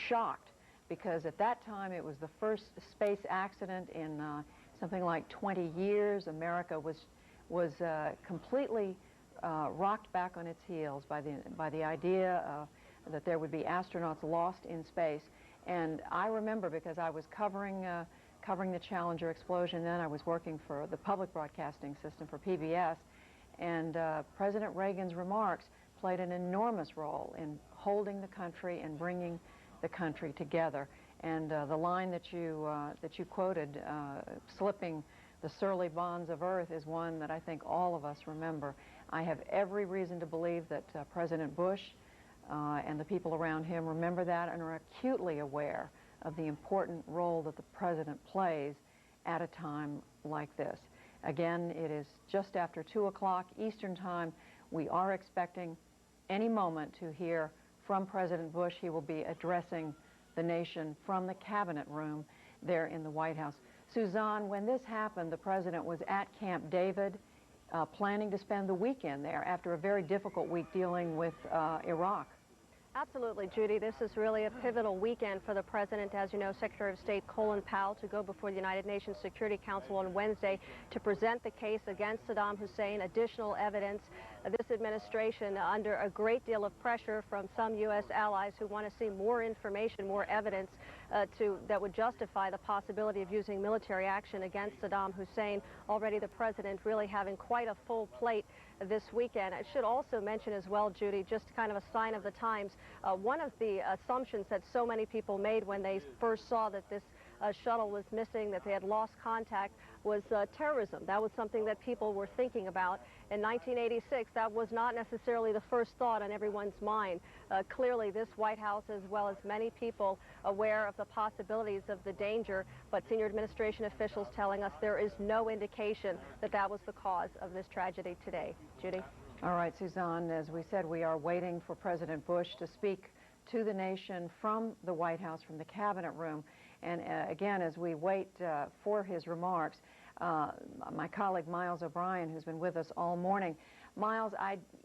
shocked, because at that time it was the first space accident in something like 20 years. America was completely rocked back on its heels by the idea that there would be astronauts lost in space. And I remember, because I was covering the Challenger explosion then, I was working for the public broadcasting system for PBS, and President Reagan's remarks played an enormous role in holding the country and bringing the country together. And the line that you quoted, slipping the surly bonds of earth, is one that I think all of us remember. I have every reason to believe that President Bush and the people around him remember that and are acutely aware of the important role that the president plays at a time like this. Again, it is just after 2 o'clock Eastern Time. We are expecting any moment to hear from President Bush. He will be addressing the nation from the cabinet room there in the White House. Suzanne, when this happened, the president was at Camp David, planning to spend the weekend there after a very difficult week dealing with Iraq. Absolutely, Judy. This is really a pivotal weekend for the president. As you know, Secretary of State Colin Powell to go before the United Nations Security Council on Wednesday to present the case against Saddam Hussein, additional evidence. This administration under a great deal of pressure from some U.S. allies who want to see more information, more evidence that would justify the possibility of using military action against Saddam Hussein. Already the president really having quite a full plate this weekend. I should also mention as well, Judy, just kind of a sign of the times, one of the assumptions that so many people made when they first saw that this shuttle was missing, that they had lost contact, was terrorism. That was something that people were thinking about. In 1986, that was not necessarily the first thought on everyone's mind. Clearly, this White House, as well as many people, aware of the possibilities of the danger, but senior administration officials telling us there is no indication that that was the cause of this tragedy today. Judy? All right, Suzanne, as we said, we are waiting for President Bush to speak to the nation from the White House, from the cabinet room. And again, as we wait for his remarks, my colleague Miles O'Brien, who's been with us all morning. Miles,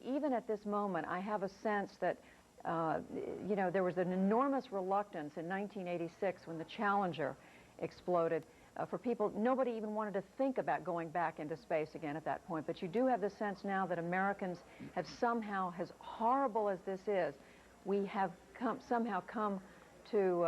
even at this moment, I have a sense that, you know, there was an enormous reluctance in 1986 when the Challenger exploded. For people, nobody even wanted to think about going back into space again at that point. But you do have the sense now that Americans have somehow, as horrible as this is, we have somehow come to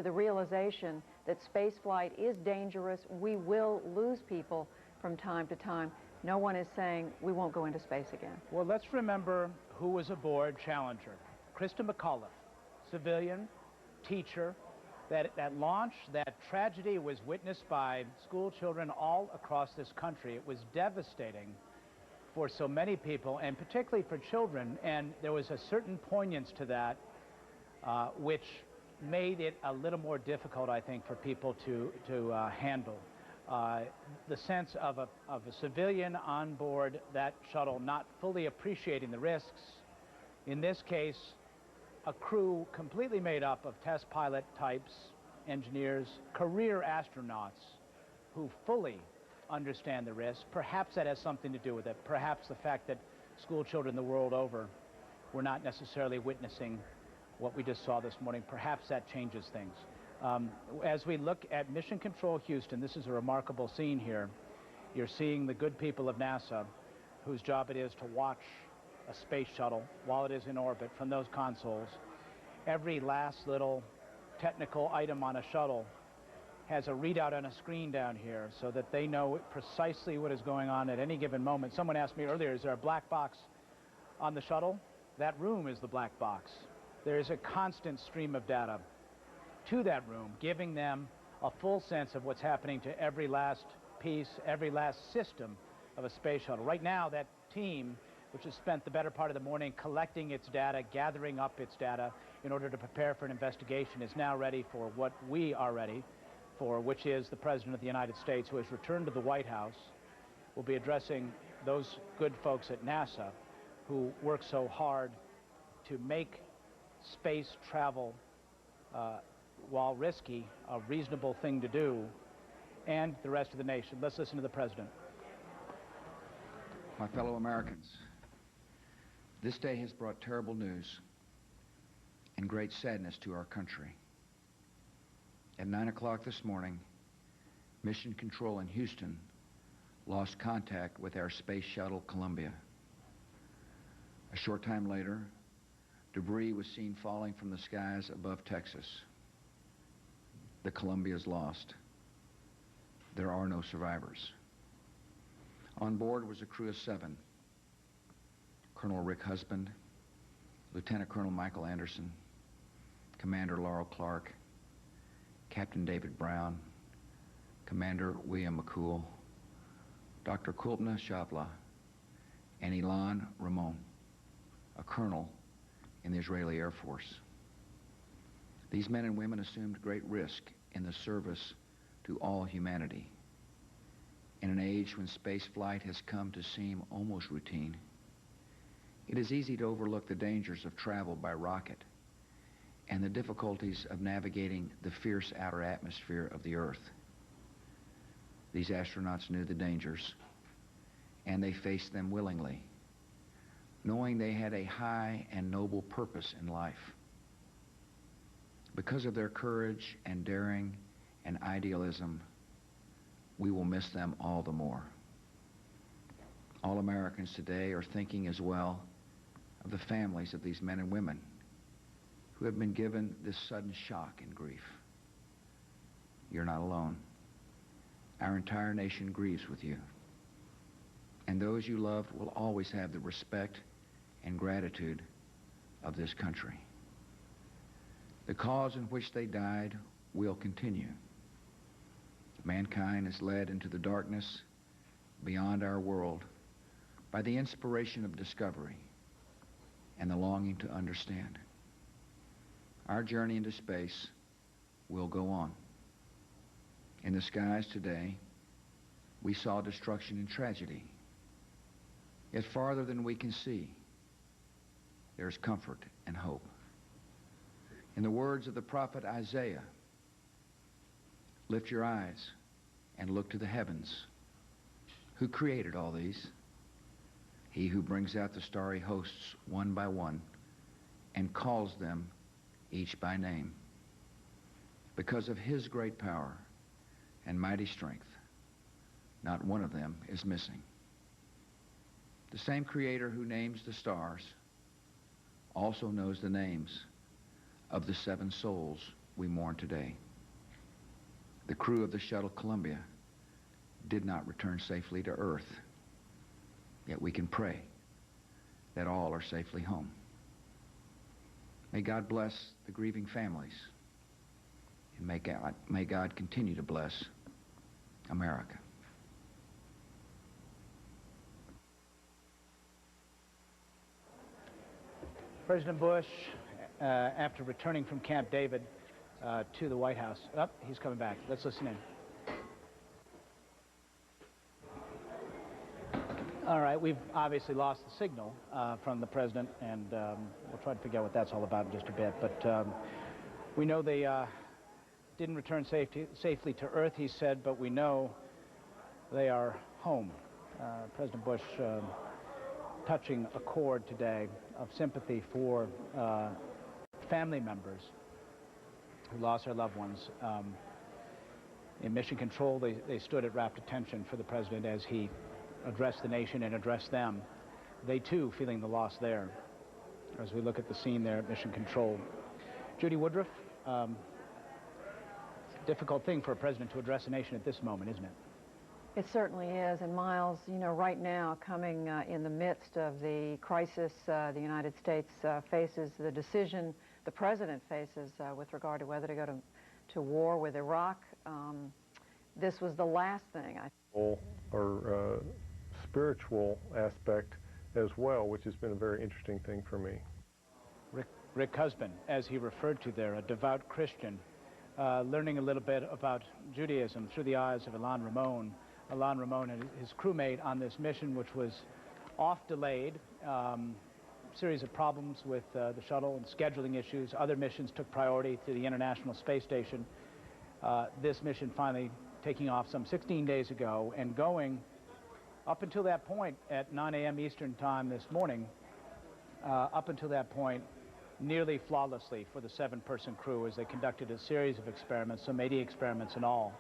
the realization that space flight is dangerous. We will lose people from time to time. No one is saying we won't go into space again. Well, let's remember who was aboard Challenger. Christa McAuliffe, civilian, teacher. That launch, that tragedy was witnessed by school children all across this country. It was devastating for so many people, and particularly for children, and there was a certain poignance to that which made it a little more difficult, I think, for people to handle. The sense of a civilian on board that shuttle not fully appreciating the risks. In this case, a crew completely made up of test pilot types, engineers, career astronauts who fully understand the risk. Perhaps that has something to do with it. Perhaps the fact that school children the world over were not necessarily witnessing what we just saw this morning. Perhaps that changes things. As we look at Mission Control Houston, this is a remarkable scene here. You're seeing the good people of NASA, whose job it is to watch a space shuttle while it is in orbit from those consoles. Every last little technical item on a shuttle has a readout on a screen down here so that they know precisely what is going on at any given moment. Someone asked me earlier, is there a black box on the shuttle, that room is the black box. There is a constant stream of data to that room, giving them a full sense of what's happening to every last piece, every last system of a space shuttle. Right now, that team, which has spent the better part of the morning collecting its data, gathering up its data in order to prepare for an investigation, is now ready for what we are ready for, which is the President of the United States, who has returned to the White House, will be addressing those good folks at NASA who work so hard to make space travel, while risky, a reasonable thing to do, and the rest of the nation. Let's listen to the President. My fellow Americans, this day has brought terrible news and great sadness to our country. At 9 o'clock this morning, Mission Control in Houston lost contact with our space shuttle Columbia. A short time later, debris was seen falling from the skies above Texas. The Columbia is lost. There are no survivors. On board was a crew of 7. Colonel Rick Husband, Lieutenant Colonel Michael Anderson, Commander Laurel Clark, Captain David Brown, Commander William McCool, Dr. Kulpna Shabla, and Ilan Ramon, a colonel in the Israeli Air Force. These men and women assumed great risk in the service to all humanity. In an age when space flight has come to seem almost routine, it is easy to overlook the dangers of travel by rocket and the difficulties of navigating the fierce outer atmosphere of the Earth. These astronauts knew the dangers, and they faced them willingly, knowing they had a high and noble purpose in life. Because of their courage and daring and idealism, we will miss them all the more. All Americans today are thinking as well of the families of these men and women who have been given this sudden shock and grief. You're not alone. Our entire nation grieves with you. And those you loved will always have the respect and gratitude of this country. The cause in which they died will continue. Mankind is led into the darkness beyond our world by the inspiration of discovery and the longing to understand. Our journey into space will go on. In the skies today, we saw destruction and tragedy. Yet farther than we can see, there's comfort and hope. In the words of the prophet Isaiah, lift your eyes and look to the heavens. Who created all these? He who brings out the starry hosts one by one and calls them each by name. Because of his great power and mighty strength, not one of them is missing. The same Creator who names the stars also knows the names of the 7 souls we mourn today. The crew of the shuttle Columbia did not return safely to Earth, yet we can pray that all are safely home. May God bless the grieving families, and may God continue to bless America. President Bush, after returning from Camp David to the White House. Oh, he's coming back. Let's listen in. All right, we've obviously lost the signal from the President, and we'll try to figure out what that's all about in just a bit. But we know they didn't return safely to Earth, he said, but we know they are home. President Bush touching a chord today of sympathy for family members who lost their loved ones. In Mission Control, they stood at rapt attention for the President as he addressed the nation and addressed them. They, too, feeling the loss there as we look at the scene there at Mission Control. Judy Woodruff, it's a difficult thing for a president to address a nation at this moment, isn't it? It certainly is. And Miles, you know, right now, coming in the midst of the crisis the United States faces, the decision the president faces with regard to whether to go to war with Iraq, this was the last thing. Or spiritual aspect as well, which has been a very interesting thing for me. Rick Husband, as he referred to there, a devout Christian, learning a little bit about Judaism through the eyes of Ilan Ramon. Ilan Ramon and his crewmate on this mission, which was oft-delayed, series of problems with the shuttle and scheduling issues. Other missions took priority to the International Space Station. This mission finally taking off some 16 days ago and going up until that point at 9 a.m. Eastern Time this morning, up until that point, nearly flawlessly for the 7-person crew as they conducted a series of experiments, some 80 experiments in all,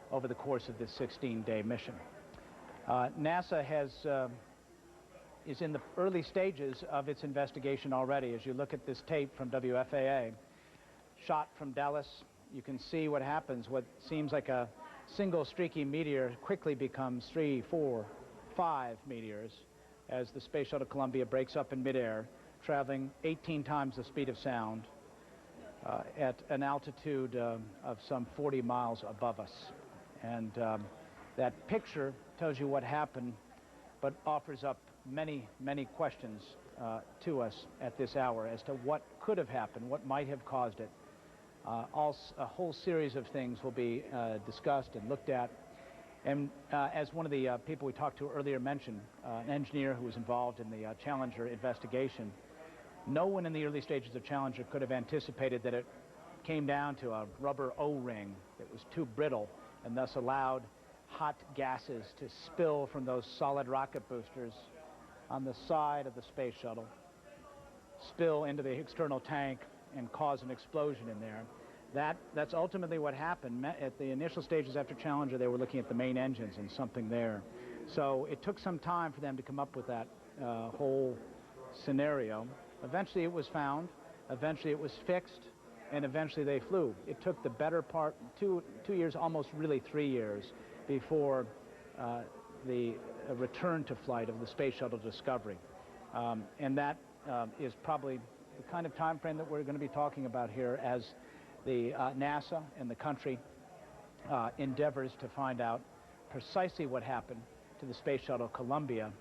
over the course of this 16-day mission. NASA is in the early stages of its investigation already. As you look at this tape from WFAA, shot from Dallas, you can see what happens. What seems like a single streaky meteor quickly becomes 3, 4, 5 meteors as the Space Shuttle Columbia breaks up in midair, traveling 18 times the speed of sound at an altitude of some 40 miles above us. And that picture tells you what happened, but offers up many, many questions to us at this hour as to what could have happened, what might have caused it. A whole series of things will be discussed and looked at. And as one of the people we talked to earlier mentioned, an engineer who was involved in the Challenger investigation, no one in the early stages of Challenger could have anticipated that it came down to a rubber O-ring that was too brittle and thus allowed hot gases to spill from those solid rocket boosters on the side of the space shuttle, spill into the external tank and cause an explosion in there. That's ultimately what happened. At the initial stages after Challenger, they were looking at the main engines and something there. So it took some time for them to come up with that whole scenario. Eventually it was found, eventually it was fixed, and eventually they flew. It took the better part, two years, almost really 3 years, before the return to flight of the Space Shuttle Discovery. And that is probably the kind of time frame that we're going to be talking about here as the NASA and the country endeavors to find out precisely what happened to the Space Shuttle Columbia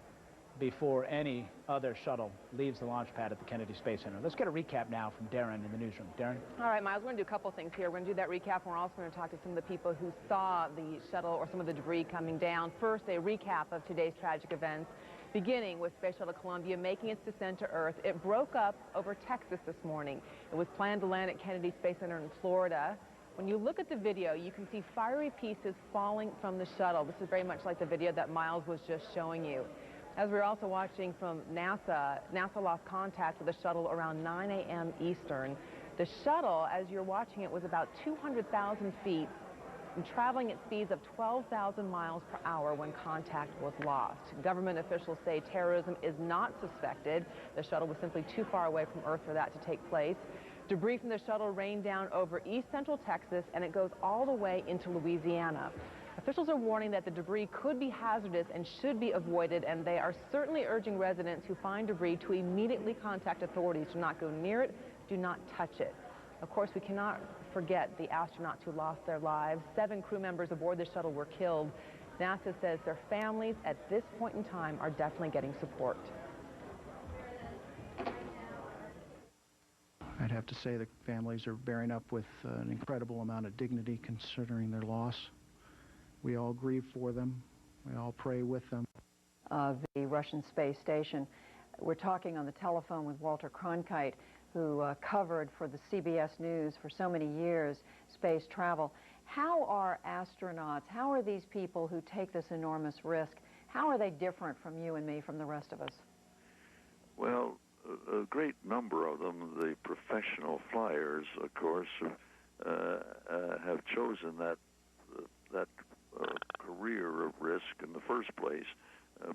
before any other shuttle leaves the launch pad at the Kennedy Space Center. Let's get a recap now from Darren in the newsroom. Darren? All right, Miles, we're going to do a couple things here. We're going to do that recap, and we're also going to talk to some of the people who saw the shuttle or some of the debris coming down. First, a recap of today's tragic events, beginning with Space Shuttle Columbia making its descent to Earth. It broke up over Texas this morning. It was planned to land at Kennedy Space Center in Florida. When you look at the video, you can see fiery pieces falling from the shuttle. This is very much like the video that Miles was just showing you. As we're also watching from NASA, NASA lost contact with the shuttle around 9 a.m. Eastern. The shuttle, as you're watching it, was about 200,000 feet and traveling at speeds of 12,000 miles per hour when contact was lost. Government officials say terrorism is not suspected. The shuttle was simply too far away from Earth for that to take place. Debris from the shuttle rained down over east central Texas, and it goes all the way into Louisiana. Officials are warning that the debris could be hazardous and should be avoided, and they are certainly urging residents who find debris to immediately contact authorities. Do not go near it. Do not touch it. Of course, we cannot forget the astronauts who lost their lives. 7 crew members aboard the shuttle were killed. NASA says their families at this point in time are definitely getting support. I'd have to say the families are bearing up with an incredible amount of dignity considering their loss. We all grieve for them. We all pray with them. The Russian space station. We're talking on the telephone with Walter Cronkite, who covered for the CBS News for so many years space travel. How are astronauts, how are these people who take this enormous risk, how are they different from you and me, from the rest of us? Well, a great number of them, the professional flyers, of course, have chosen that career of risk in the first place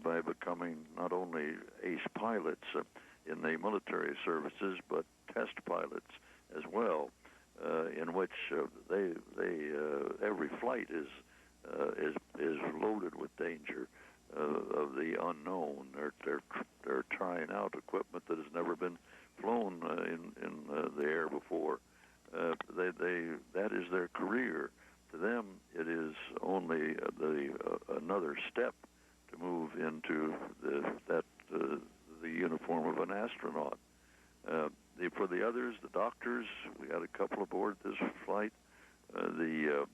by becoming not only ace pilots in the military services, but test pilots as well, in which every flight is is loaded with danger of the unknown. They're trying out equipment that has never been flown in the air before. That is their career. To them, it is only another step to move into the uniform of an astronaut. For the others, the doctors, we had a couple aboard this flight. The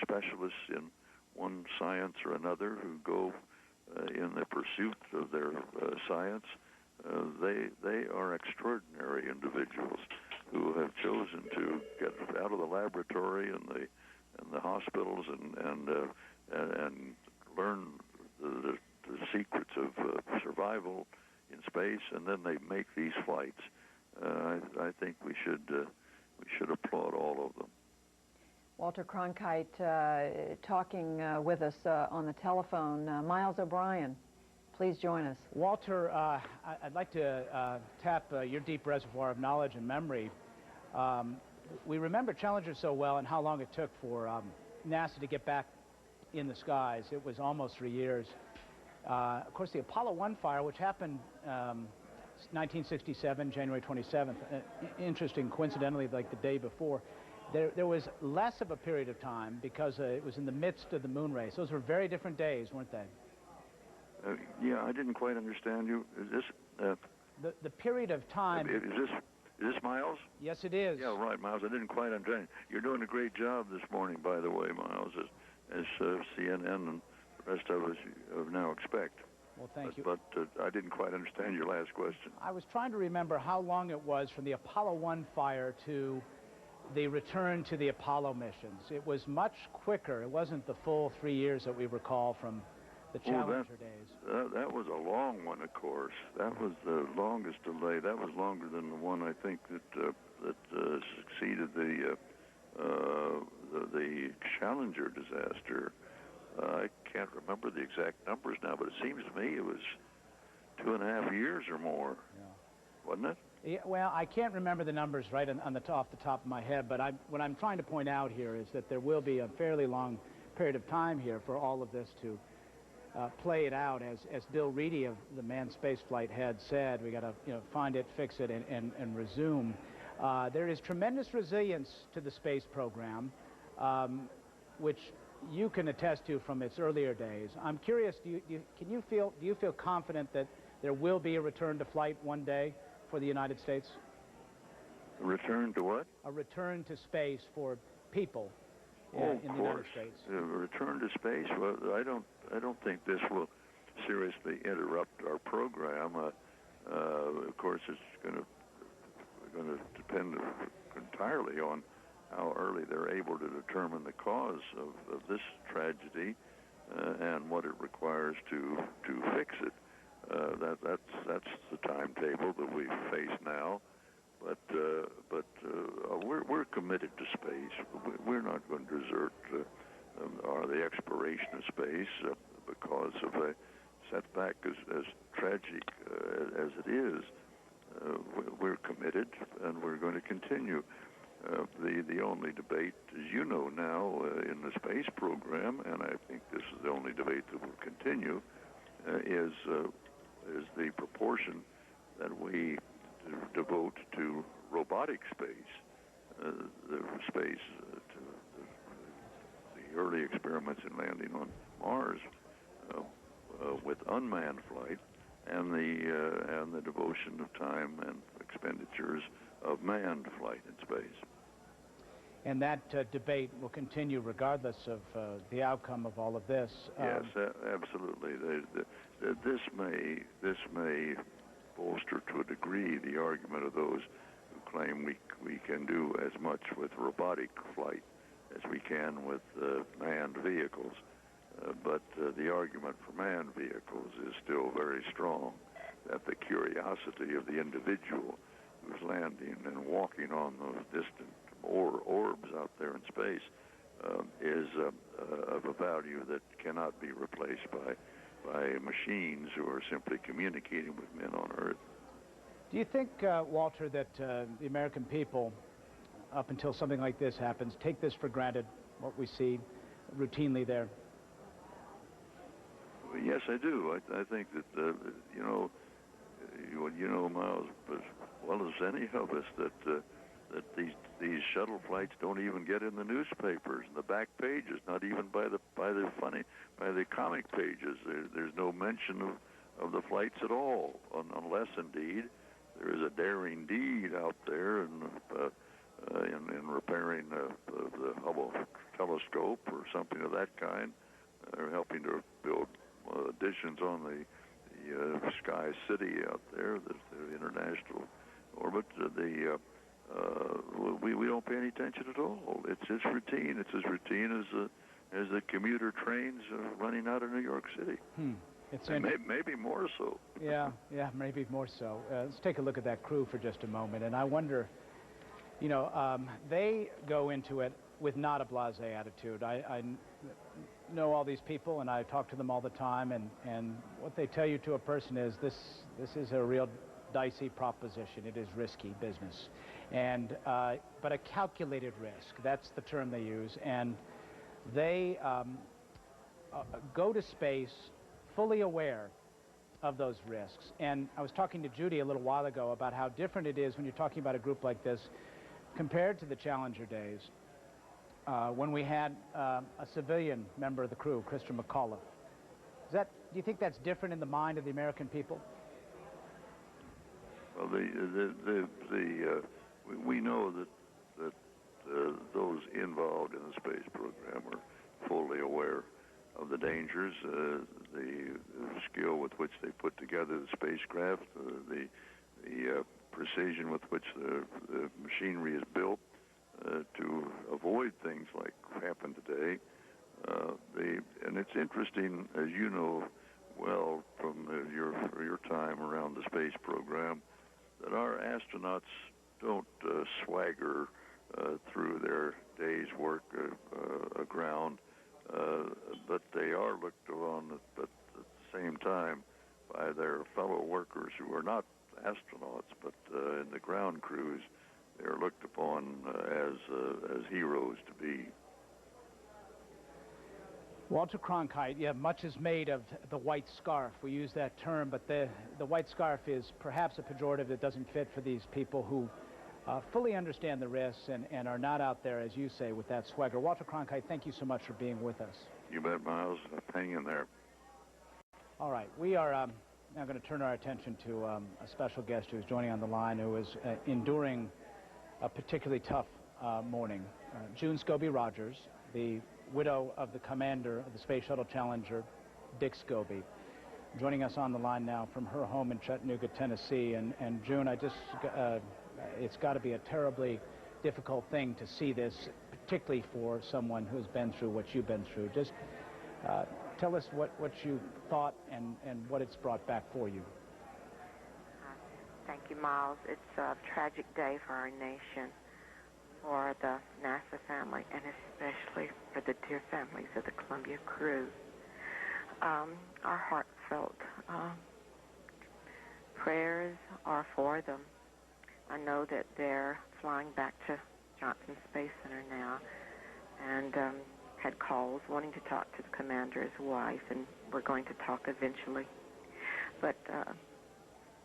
specialists in one science or another who go in the pursuit of their science, they are extraordinary individuals who have chosen to get out of the laboratory and the hospitals and learn the secrets of survival in space, and then they make these flights. I think we should applaud all of them. Walter Cronkite talking with us on the telephone. Miles O'Brien, please join us. Walter, I'd like to tap your deep reservoir of knowledge and memory. We remember Challenger so well and how long it took for NASA to get back in the skies. It was almost 3 years. Of course, the Apollo 1 fire, which happened 1967, January 27th, interesting, coincidentally, like the day before, there was less of a period of time because it was in the midst of the moon race. Those were very different days, weren't they? Yeah, I didn't quite understand you. Is this... the period of time... Is this Miles? Yes, it is. Yeah, right, Miles. I didn't quite understand. You're doing a great job this morning, by the way, Miles, as CNN and the rest of us now expect. Well, thank you. But I didn't quite understand your last question. I was trying to remember how long it was from the Apollo 1 fire to the return to the Apollo missions. It was much quicker. It wasn't the full 3 years that we recall from the Challenger days. That was a long one, of course. That was the longest delay. That was longer than the one I think that succeeded the Challenger disaster. I can't remember the exact numbers now, but it seems to me it was 2.5 years or more, wasn't it? Yeah, well, I can't remember the numbers right off the top of my head, but what I'm trying to point out here is that there will be a fairly long period of time here for all of this to play it out. As Bill Reedy of the Manned Spaceflight had said, we got to find it, fix it, and resume. There is tremendous resilience to the space program, which you can attest to from its earlier days. I'm curious, do you feel confident that there will be a return to flight one day for the United States? A return to what? A return to space for people in the United States. A return to space. Well, I don't think this will seriously interrupt our program. Of course, it's going to depend entirely on how early they're able to determine the cause of this tragedy and what it requires to fix it. That's the timetable that we face now. But we're committed to space. We're not going to desert the exploration of space because of a setback as tragic as it is. We're committed, and we're going to continue. The only debate, as you know now, in the space program, and I think this is the only debate that will continue, is the proportion that we devote to robotic space. The early experiments in landing on Mars with unmanned flight, and the devotion of time and expenditures of manned flight in space. And that debate will continue regardless of the outcome of all of this. Yes, absolutely. This may bolster to a degree the argument of those who claim we can do as much with robotic flight as we can with manned vehicles. But the argument for manned vehicles is still very strong, that the curiosity of the individual who's landing and walking on those distant orbs out there in space is of a value that cannot be replaced by machines who are simply communicating with men on Earth. Do you think, Walter, that the American people, up until something like this happens, take this for granted, what we see? routinely there? Yes, I do. I think that, you know, Miles, as well as any of us, that these shuttle flights don't even get in the newspapers, and the back pages, not even by the comic pages. There's no mention of the flights at all, unless indeed there is a daring deed out there in repairing the Hubble telescope or something of that kind, or helping to build additions on the Sky City out there, the international orbit. We don't pay any attention at all. It's routine. It's as routine as the commuter trains running out of New York City. It's maybe more so. Yeah, maybe more so. Let's take a look at that crew for just a moment, and I wonder, you know, they go into it with not a blasé attitude. I know all these people, and I talk to them all the time, and what they tell you to a person is this is a real dicey proposition. It is risky business, and but a calculated risk. That's the term they use, and they go to space fully aware of those risks. And I was talking to Judy a little while ago about how different it is when you're talking about a group like this compared to the Challenger days, when we had a civilian member of the crew, Christopher McCullough. Do you think that's different in the mind of the American people? Well, we know that those involved in the space program are fully aware of the dangers, the skill with which they put together the spacecraft, the precision with which the machinery is built to avoid things like happened today. And it's interesting, as you know well from your time around the space program, that our astronauts don't swagger through their day's work aground, but they are looked on at the same time by their fellow workers who are not astronauts, but in the ground crews, they are looked upon as heroes to be. Walter Cronkite, yeah, much is made of the white scarf. We use that term, but the white scarf is perhaps a pejorative that doesn't fit for these people who fully understand the risks and are not out there, as you say, with that swagger. Walter Cronkite, thank you so much for being with us. You bet, Miles. Hang in there. All right, we are now going to turn our attention to a special guest who is joining on the line, who is enduring a particularly tough morning. June Scobie Rogers, the widow of the commander of the Space Shuttle Challenger, Dick Scobie, joining us on the line now from her home in Chattanooga, Tennessee. And June, it's got to be a terribly difficult thing to see this, particularly for someone who's been through what you've been through. Just tell us what you thought and what it's brought back for you. Thank you, Miles. It's a tragic day for our nation, for the NASA family, and especially for the dear families of the Columbia crew. Our heartfelt prayers are for them. I know that they're flying back to Johnson Space Center now, and had calls wanting to talk to the commander's wife, and we're going to talk eventually. But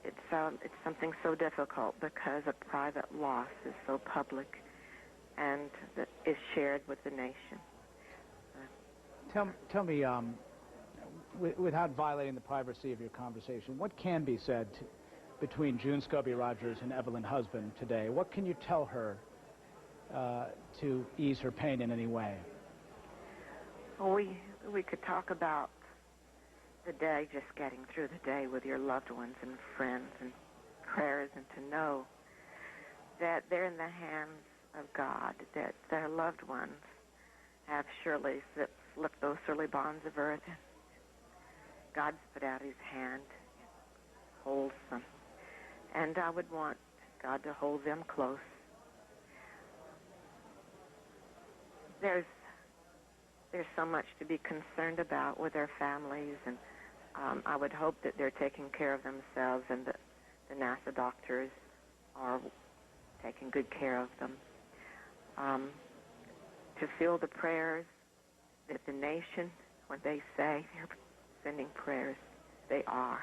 it's something so difficult because a private loss is so public and that is shared with the nation. Tell me, without violating the privacy of your conversation, what can be said between June Scobie Rogers and Evelyn Husband today? What can you tell her to ease her pain in any way? Well, we could talk about the day, just getting through the day with your loved ones and friends and prayers, and to know that they're in the hands of God, that their loved ones have surely slipped those surly bonds of earth. God's put out his hand, holds them. And I would want God to hold them close. There's so much to be concerned about with their families, and I would hope that they're taking care of themselves and that the NASA doctors are taking good care of them. To feel the prayers that the nation, when they say they're sending prayers, they are.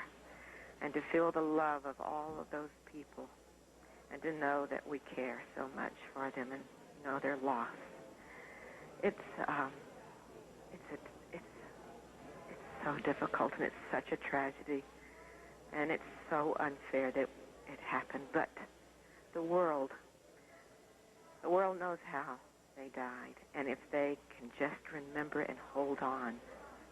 And to feel the love of all of those people and to know that we care so much for them and know they're lost. It's so difficult, and it's such a tragedy, and it's so unfair that it happened. But the world knows how they died, and if they can just remember and hold on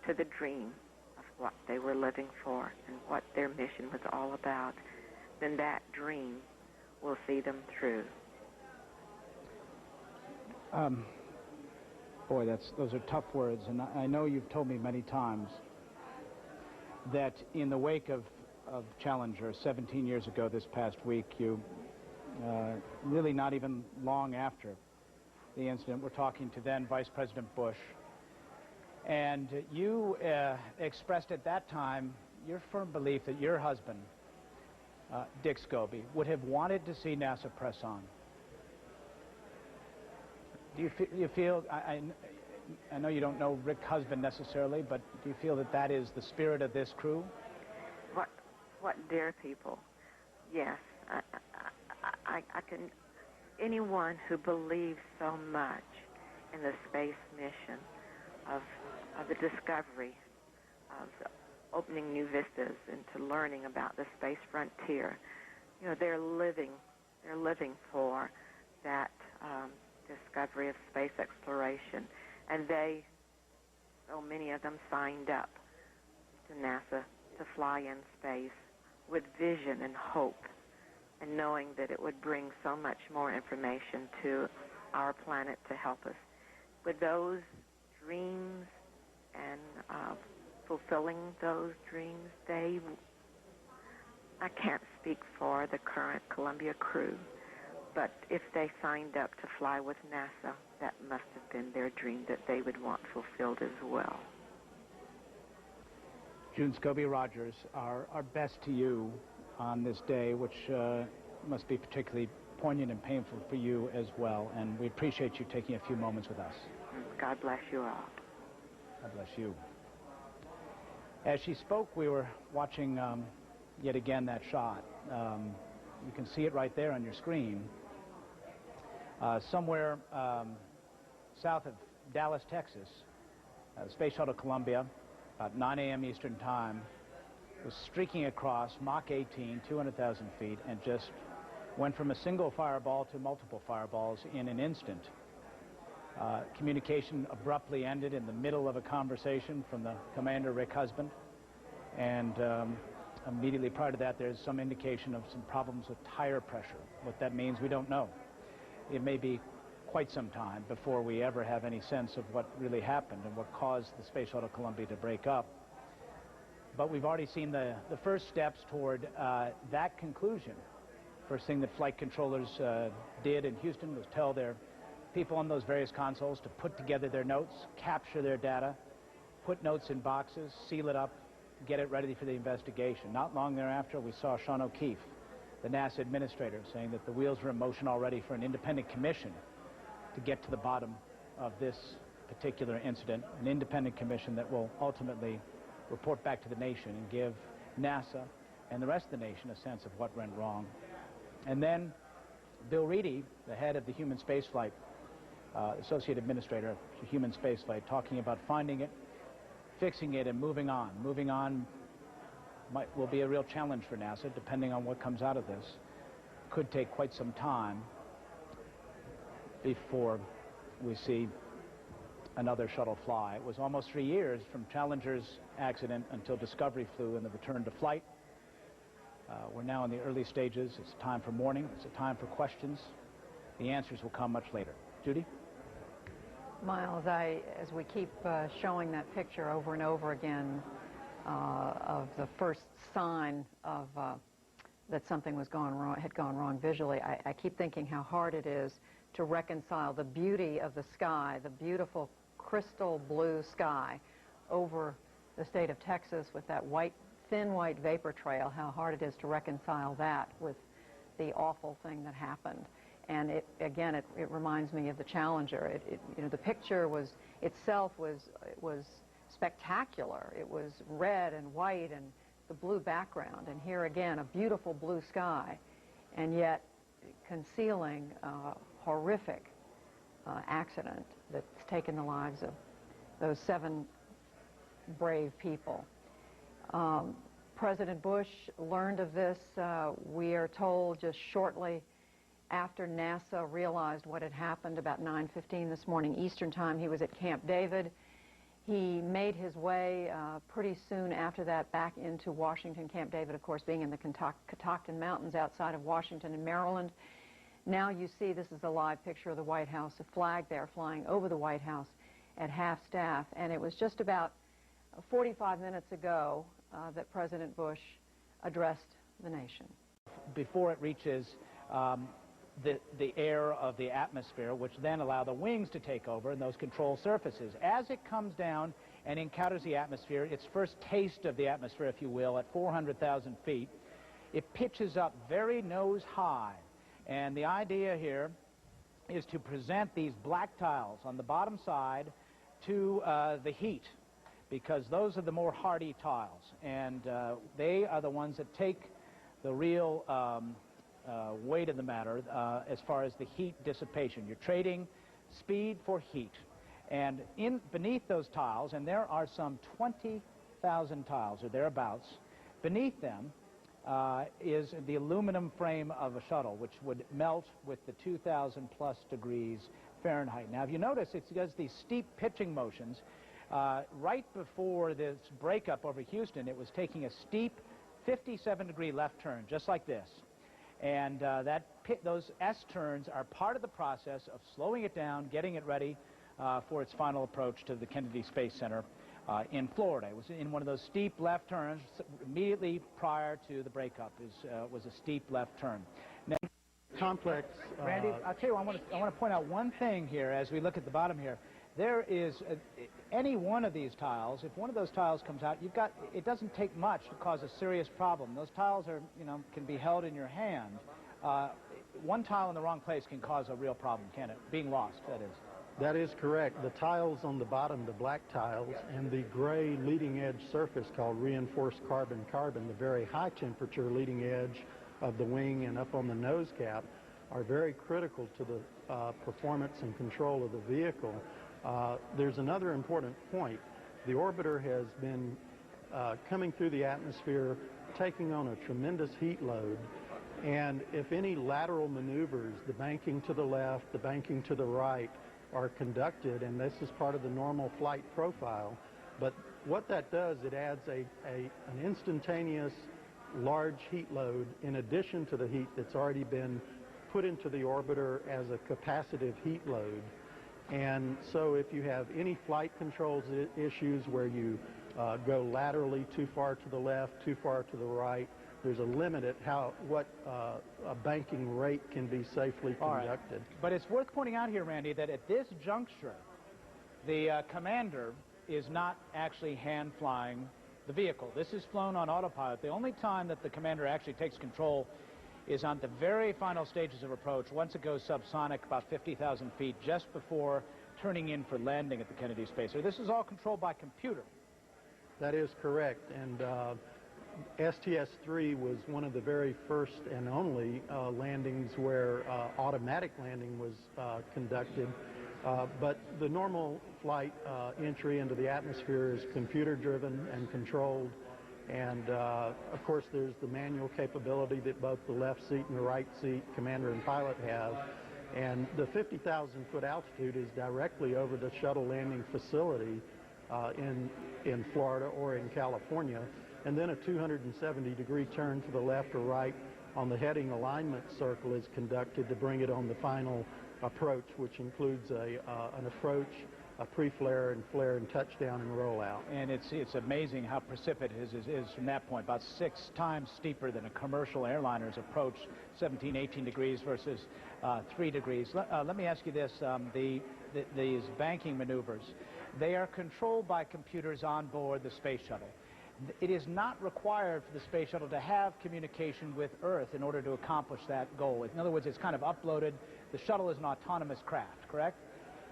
to the dream of what they were living for and what their mission was all about, then that dream will see them through. Boy, those are tough words, and I know you've told me many times that in the wake of Challenger 17 years ago this past week, you really not even long after the incident, were talking to then Vice President Bush, and you expressed at that time your firm belief that your husband, Dick Scobie, would have wanted to see NASA press on. Do you feel, I know you don't know Rick's husband necessarily, but do you feel that that is the spirit of this crew? What dear people. Yes, I can, anyone who believes so much in the space mission of the discovery, of opening new vistas into learning about the space frontier, you know, they're living for that discovery of space exploration, and so many of them signed up to NASA to fly in space with vision and hope, and knowing that it would bring so much more information to our planet to help us. With those dreams and fulfilling those dreams, I can't speak for the current Columbia crew, but if they signed up to fly with NASA, that must have been their dream that they would want fulfilled as well. June Scobie Rogers, our best to you on this day, which must be particularly poignant and painful for you as well, and we appreciate you taking a few moments with us. God bless you all. God bless you. As she spoke, we were watching yet again that shot. You can see it right there on your screen. Somewhere south of Dallas, Texas, the Space Shuttle Columbia, about 9 a.m. Eastern Time, was streaking across Mach 18, 200,000 feet, and just went from a single fireball to multiple fireballs in an instant. Communication abruptly ended in the middle of a conversation from the commander, Rick Husband, and immediately prior to that, there's some indication of some problems with tire pressure. What that means, we don't know. It may be quite some time before we ever have any sense of what really happened and what caused the Space Shuttle Columbia to break up. But we've already seen the first steps toward that conclusion. First thing that flight controllers did in Houston was tell their people on those various consoles to put together their notes, capture their data, put notes in boxes, seal it up, get it ready for the investigation. Not long thereafter, we saw Sean O'Keefe, the NASA administrator, saying that the wheels were in motion already for an independent commission to get to the bottom of this particular incident, an independent commission that will ultimately report back to the nation and give NASA and the rest of the nation a sense of what went wrong. And then Bill Reedy, the head of the Human Spaceflight, Associate Administrator of Human Spaceflight, talking about finding it, fixing it, and moving on. Moving on will be a real challenge for NASA, depending on what comes out of this. Could take quite some time before we see another shuttle fly. It was almost 3 years from Challenger's accident until Discovery flew and the return to flight. We're now in the early stages. It's time for mourning. It's a time for questions. The answers will come much later. Judy? Miles, as we keep showing that picture over and over again of the first sign of that something was had gone wrong visually, I keep thinking how hard it is to reconcile the beauty of the sky, the beautiful crystal blue sky over the state of Texas with that thin white vapor trail, how hard it is to reconcile that with the awful thing that happened. And it reminds me of the Challenger. You know, the picture itself was spectacular. It was red and white and the blue background. And here again, a beautiful blue sky, and yet concealing a horrific accident that's taken the lives of those 7 brave people. President Bush learned of this, we are told, just shortly after NASA realized what had happened, about 9:15 this morning Eastern Time. He was at Camp David. He made his way pretty soon after that back into Washington. Camp David, of course, being in the Catoctin Mountains outside of Washington in Maryland. Now you see, this is a live picture of the White House, a flag there flying over the White House at half-staff. And it was just about 45 minutes ago that President Bush addressed the nation. Before it reaches the air of the atmosphere, which then allow the wings to take over and those control surfaces. As it comes down and encounters the atmosphere, its first taste of the atmosphere, if you will, at 400,000 feet, it pitches up very nose high. And the idea here is to present these black tiles on the bottom side to the heat, because those are the more hardy tiles, and they are the ones that take the real weight of the matter as far as the heat dissipation. You're trading speed for heat. And beneath those tiles, and there are some 20,000 tiles or thereabouts, beneath them is the aluminum frame of a shuttle, which would melt with the 2,000 plus degrees Fahrenheit. Now, if you notice, it does these steep pitching motions. Right before this breakup over Houston, it was taking a steep 57-degree left turn, just like this. And those S-turns are part of the process of slowing it down, getting it ready for its final approach to the Kennedy Space Center in Florida. It was in one of those steep left turns immediately prior to the breakup. Was a steep left turn. Now, complex. Randy, I'll tell you, I want to point out one thing here as we look at the bottom here. There is any one of these tiles. If one of those tiles comes out, it doesn't take much to cause a serious problem. Those tiles are, can be held in your hand. One tile in the wrong place can cause a real problem, can it? Being lost, that is. That is correct. The tiles on the bottom, the black tiles, and the gray leading edge surface called reinforced carbon-carbon, the very high temperature leading edge of the wing and up on the nose cap, are very critical to the performance and control of the vehicle. There's another important point. The orbiter has been coming through the atmosphere, taking on a tremendous heat load, and if any lateral maneuvers, the banking to the left, the banking to the right, are conducted, and this is part of the normal flight profile, but what that does, it adds an instantaneous large heat load in addition to the heat that's already been put into the orbiter as a capacitive heat load. And so if you have any flight controls issues where you go laterally too far to the left, too far to the right, there's a limit at what a banking rate can be safely conducted. Right. But it's worth pointing out here, Randy, that at this juncture, the commander is not actually hand flying the vehicle. This is flown on autopilot. The only time that the commander actually takes control is on the very final stages of approach, once it goes subsonic about 50,000 feet, just before turning in for landing at the Kennedy Space Center. This is all controlled by computer. That is correct, and STS-3 was one of the very first and only landings where automatic landing was conducted, but the normal flight entry into the atmosphere is computer-driven and controlled. And, of course, there's the manual capability that both the left seat and the right seat, commander and pilot, have. And the 50,000-foot altitude is directly over the shuttle landing facility in Florida or in California. And then a 270-degree turn to the left or right on the heading alignment circle is conducted to bring it on the final approach, which includes an approach, a pre-flare and flare and touchdown and rollout. And it's amazing how precipitous it is from that point, about 6 times steeper than a commercial airliner's approach, 17, 18 degrees versus 3 degrees. Let me ask you this, these banking maneuvers, they are controlled by computers on board the space shuttle. it is not required for the space shuttle to have communication with Earth in order to accomplish that goal. In other words, it's kind of uploaded. The shuttle is an autonomous craft, correct?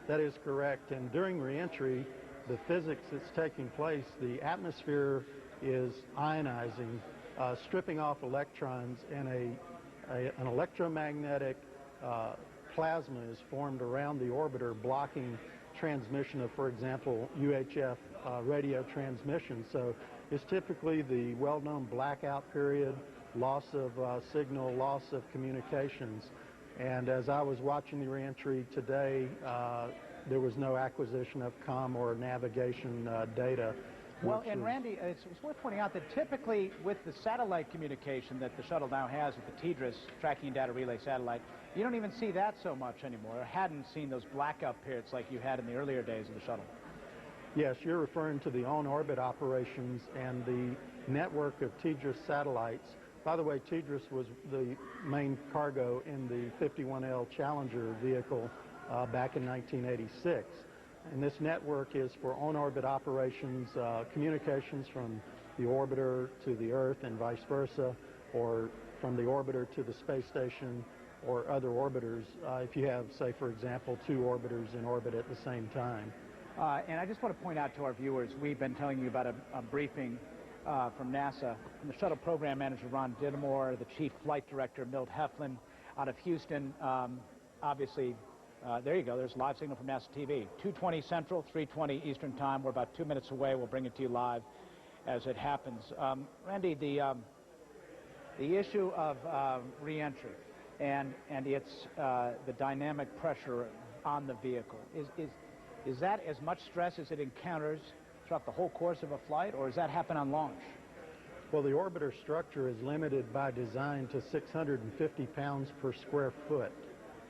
That is correct. And during reentry, the physics that's taking place, the atmosphere is ionizing, stripping off electrons, and an electromagnetic plasma is formed around the orbiter, blocking transmission of, for example, UHF radio transmission. So it's typically the well-known blackout period, loss of signal, loss of communications. And as I was watching the reentry today, there was no acquisition of comm or navigation data. Well, and Randy, it's worth pointing out that typically with the satellite communication that the shuttle now has with the TDRS, Tracking and Data Relay Satellite, you don't even see that so much anymore. I hadn't seen those blackout periods like you had in the earlier days of the shuttle. Yes, you're referring to the on-orbit operations and the network of TDRS satellites. By the way, TDRS was the main cargo in the 51L Challenger vehicle back in 1986. And this network is for on-orbit operations, communications from the orbiter to the Earth and vice versa, or from the orbiter to the space station or other orbiters, if you have, say, for example, two orbiters in orbit at the same time. And I just want to point out to our viewers, we've been telling you about a briefing from NASA, from the shuttle program manager, Ron Dittemore, the chief flight director, Milt Heflin, out of Houston. Obviously, there you go, there's live signal from NASA TV. 2:20 Central, 3:20 Eastern Time. We're about 2 minutes away. We'll bring it to you live as it happens. Randy, the issue of reentry and its the dynamic pressure on the vehicle, is that as much stress as it encounters throughout the whole course of a flight, or does that happen on launch? Well, the orbiter structure is limited by design to 650 pounds per square foot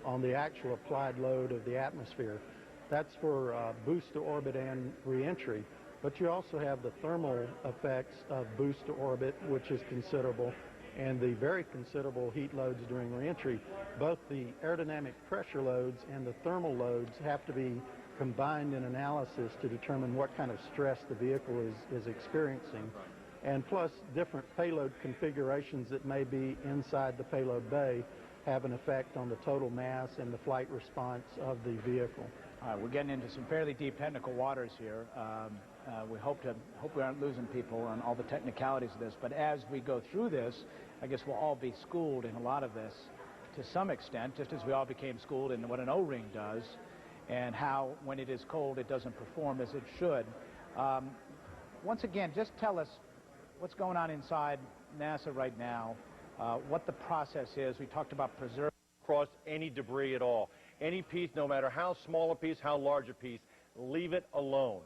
on the actual applied load of the atmosphere. That's for boost to orbit and reentry. But you also have the thermal effects of boost to orbit, which is considerable, and the very considerable heat loads during reentry. Both the aerodynamic pressure loads and the thermal loads have to be combined in analysis to determine what kind of stress the vehicle is experiencing. And plus, different payload configurations that may be inside the payload bay have an effect on the total mass and the flight response of the vehicle. All right, we're getting into some fairly deep technical waters here. We hope we aren't losing people on all the technicalities of this, but as we go through this, I guess we'll all be schooled in a lot of this to some extent, just as we all became schooled in what an O-ring does and how, when it is cold, it doesn't perform as it should. Once again, just tell us what's going on inside NASA right now, what the process is. We talked about preserving across any debris at all. Any piece, no matter how small a piece, how large a piece, leave it alone.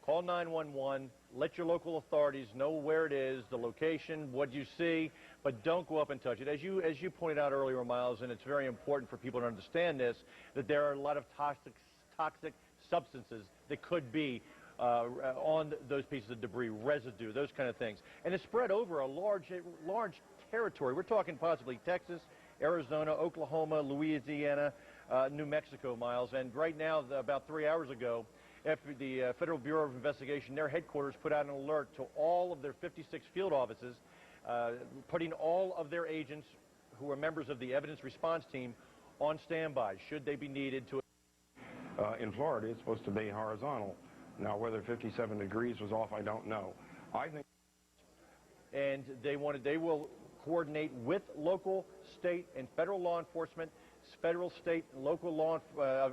Call 911, let your local authorities know where it is, the location, what you see, but don't go up and touch it. As you pointed out earlier, Miles, and it's very important for people to understand this, that there are a lot of toxic substances that could be on those pieces of debris, residue, those kind of things. And it's spread over a large territory. We're talking possibly Texas, Arizona, Oklahoma, Louisiana, New Mexico, Miles. And right now, about 3 hours ago, after the Federal Bureau of Investigation, their headquarters put out an alert to all of their 56 field offices, putting all of their agents who are members of the evidence response team on standby, should they be needed to... In Florida, it's supposed to be horizontal. Now, whether 57 degrees was off, I don't know. I think... And they will coordinate with local, state, and federal law enforcement, federal, state, and local law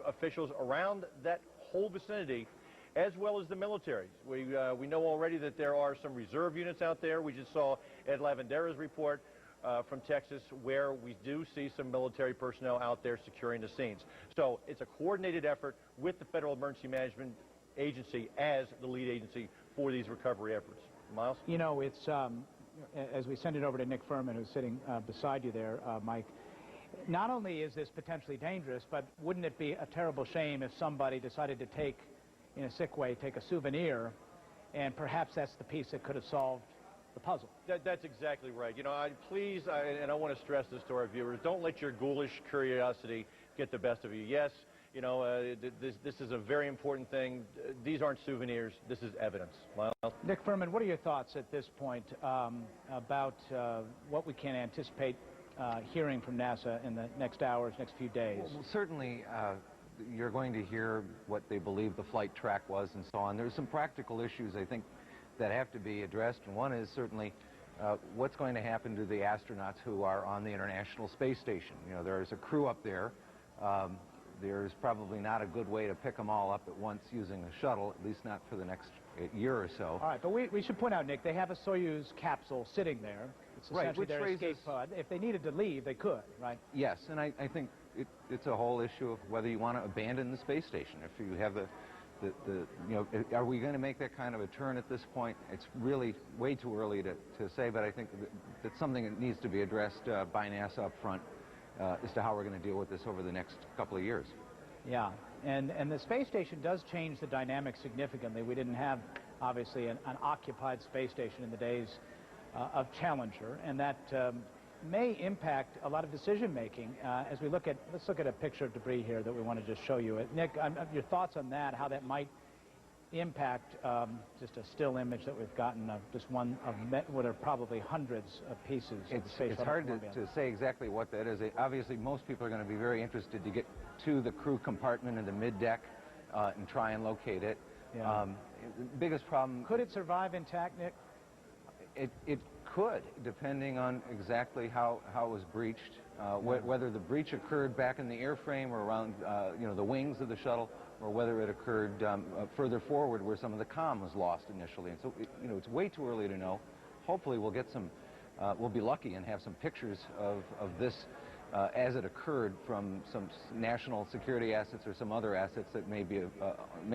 officials around that whole vicinity, as well as the military. We know already that there are some reserve units out there. We just saw Ed Lavandera's report from Texas, where we do see some military personnel out there securing the scenes. So it's a coordinated effort with the Federal Emergency Management Agency as the lead agency for these recovery efforts. Miles? You know, it's, as we send it over to Nick Furman, who's sitting beside you there, Mike, not only is this potentially dangerous, but wouldn't it be a terrible shame if somebody decided to take, in a sick way, take a souvenir, and perhaps that's the piece that could have solved the puzzle. That's exactly right. You know, and I want to stress this to our viewers, don't let your ghoulish curiosity get the best of you. Yes, You know, this is a very important thing. These aren't souvenirs. This is evidence. Miles? Nick Furman, what are your thoughts at this point about what we can anticipate hearing from NASA in the next hours, next few days? Well, certainly, you're going to hear what they believe the flight track was and so on. There's some practical issues, I think, that have to be addressed. And one is certainly what's going to happen to the astronauts who are on the International Space Station. You know, there's a crew up there. There's probably not a good way to pick them all up at once using a shuttle, at least not for the next year or so. All right, but we should point out, Nick, they have a Soyuz capsule sitting there. It's essentially their escape pod. If they needed to leave, they could, right? Yes, and I think it's a whole issue of whether you want to abandon the space station. If you have you know, are we going to make that kind of a turn at this point? It's really way too early to say, but I think that's something that needs to be addressed by NASA up front. As to how we're going to deal with this over the next couple of years. Yeah, and the space station does change the dynamic significantly. We didn't have, obviously, an occupied space station in the days of Challenger, and that may impact a lot of decision-making as we look at, let's look at a picture of debris here that we want to just show you. Nick, your thoughts on that, how that might impact just a still image that we've gotten of just one of what are probably hundreds of pieces of the space. It's hard to say exactly what that is. Obviously, most people are going to be very interested to get to the crew compartment in the mid-deck and try and locate it. Yeah. The biggest problem... Could it survive intact, Nick? It could, depending on exactly how it was breached, whether the breach occurred back in the airframe or around you know, the wings of the shuttle, or whether it occurred further forward where some of the comm was lost initially. And so, you know, it's way too early to know. Hopefully we'll get some, we'll be lucky and have some pictures of this as it occurred from some national security assets or some other assets that may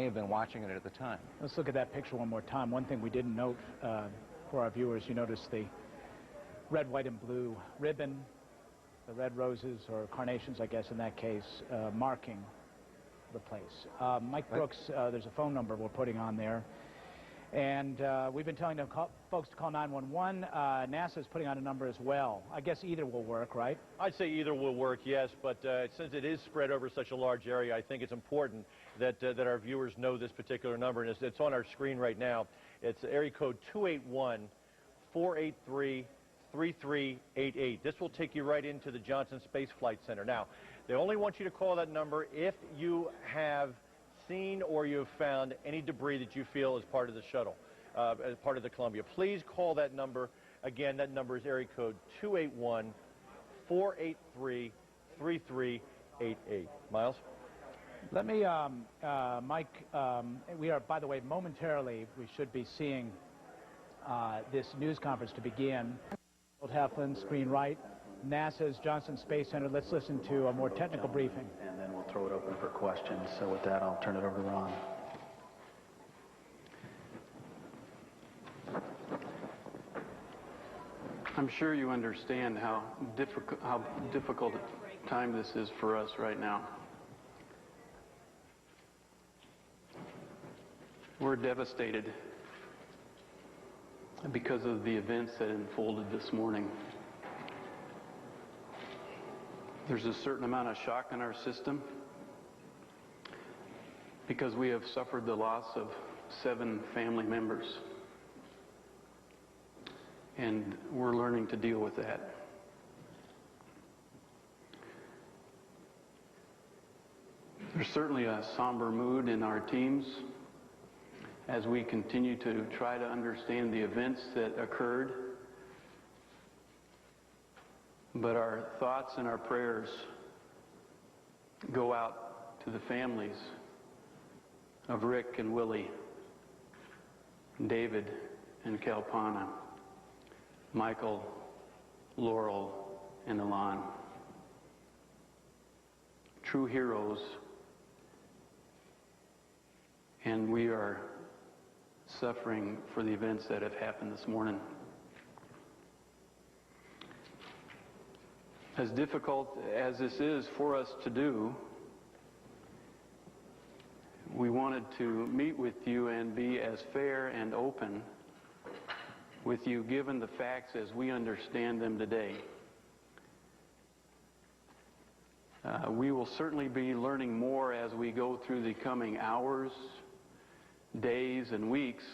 have been watching it at the time. Let's look at that picture one more time. One thing we didn't note for our viewers, you notice the red, white, and blue ribbon, the red roses, or carnations, I guess, in that case, marking the place. Mike Brooks, there's a phone number we're putting on there, and we've been telling folks to call 911. NASA is putting on a number as well. I guess either will work, right? I'd say either will work, yes, but since it is spread over such a large area, I think it's important that our viewers know this particular number, and it's on our screen right now. It's area code 281-483-3388. This will take you right into the Johnson Space Flight Center. Now, they only want you to call that number if you have seen or you have found any debris that you feel is part of the shuttle, as part of the Columbia. Please call that number. Again, that number is area code 281-483-3388. Miles? Let me, Mike, we are, by the way, momentarily, we should be seeing this news conference to begin. Old Heflin, screen right. NASA's Johnson Space Center. Let's listen to a more technical briefing. And then we'll throw it open for questions. So with that, I'll turn it over to Ron. I'm sure you understand how difficult a time this is for us right now. We're devastated because of the events that unfolded this morning. There's a certain amount of shock in our system because we have suffered the loss of 7 family members. And we're learning to deal with that. There's certainly a somber mood in our teams as we continue to try to understand the events that occurred. But our thoughts and our prayers go out to the families of Rick and Willie, David and Kalpana, Michael, Laurel, and Alon. True heroes, and we are suffering for the events that have happened this morning. As difficult as this is for us to do, we wanted to meet with you and be as fair and open with you given the facts as we understand them today. We will certainly be learning more as we go through the coming hours, days, and weeks.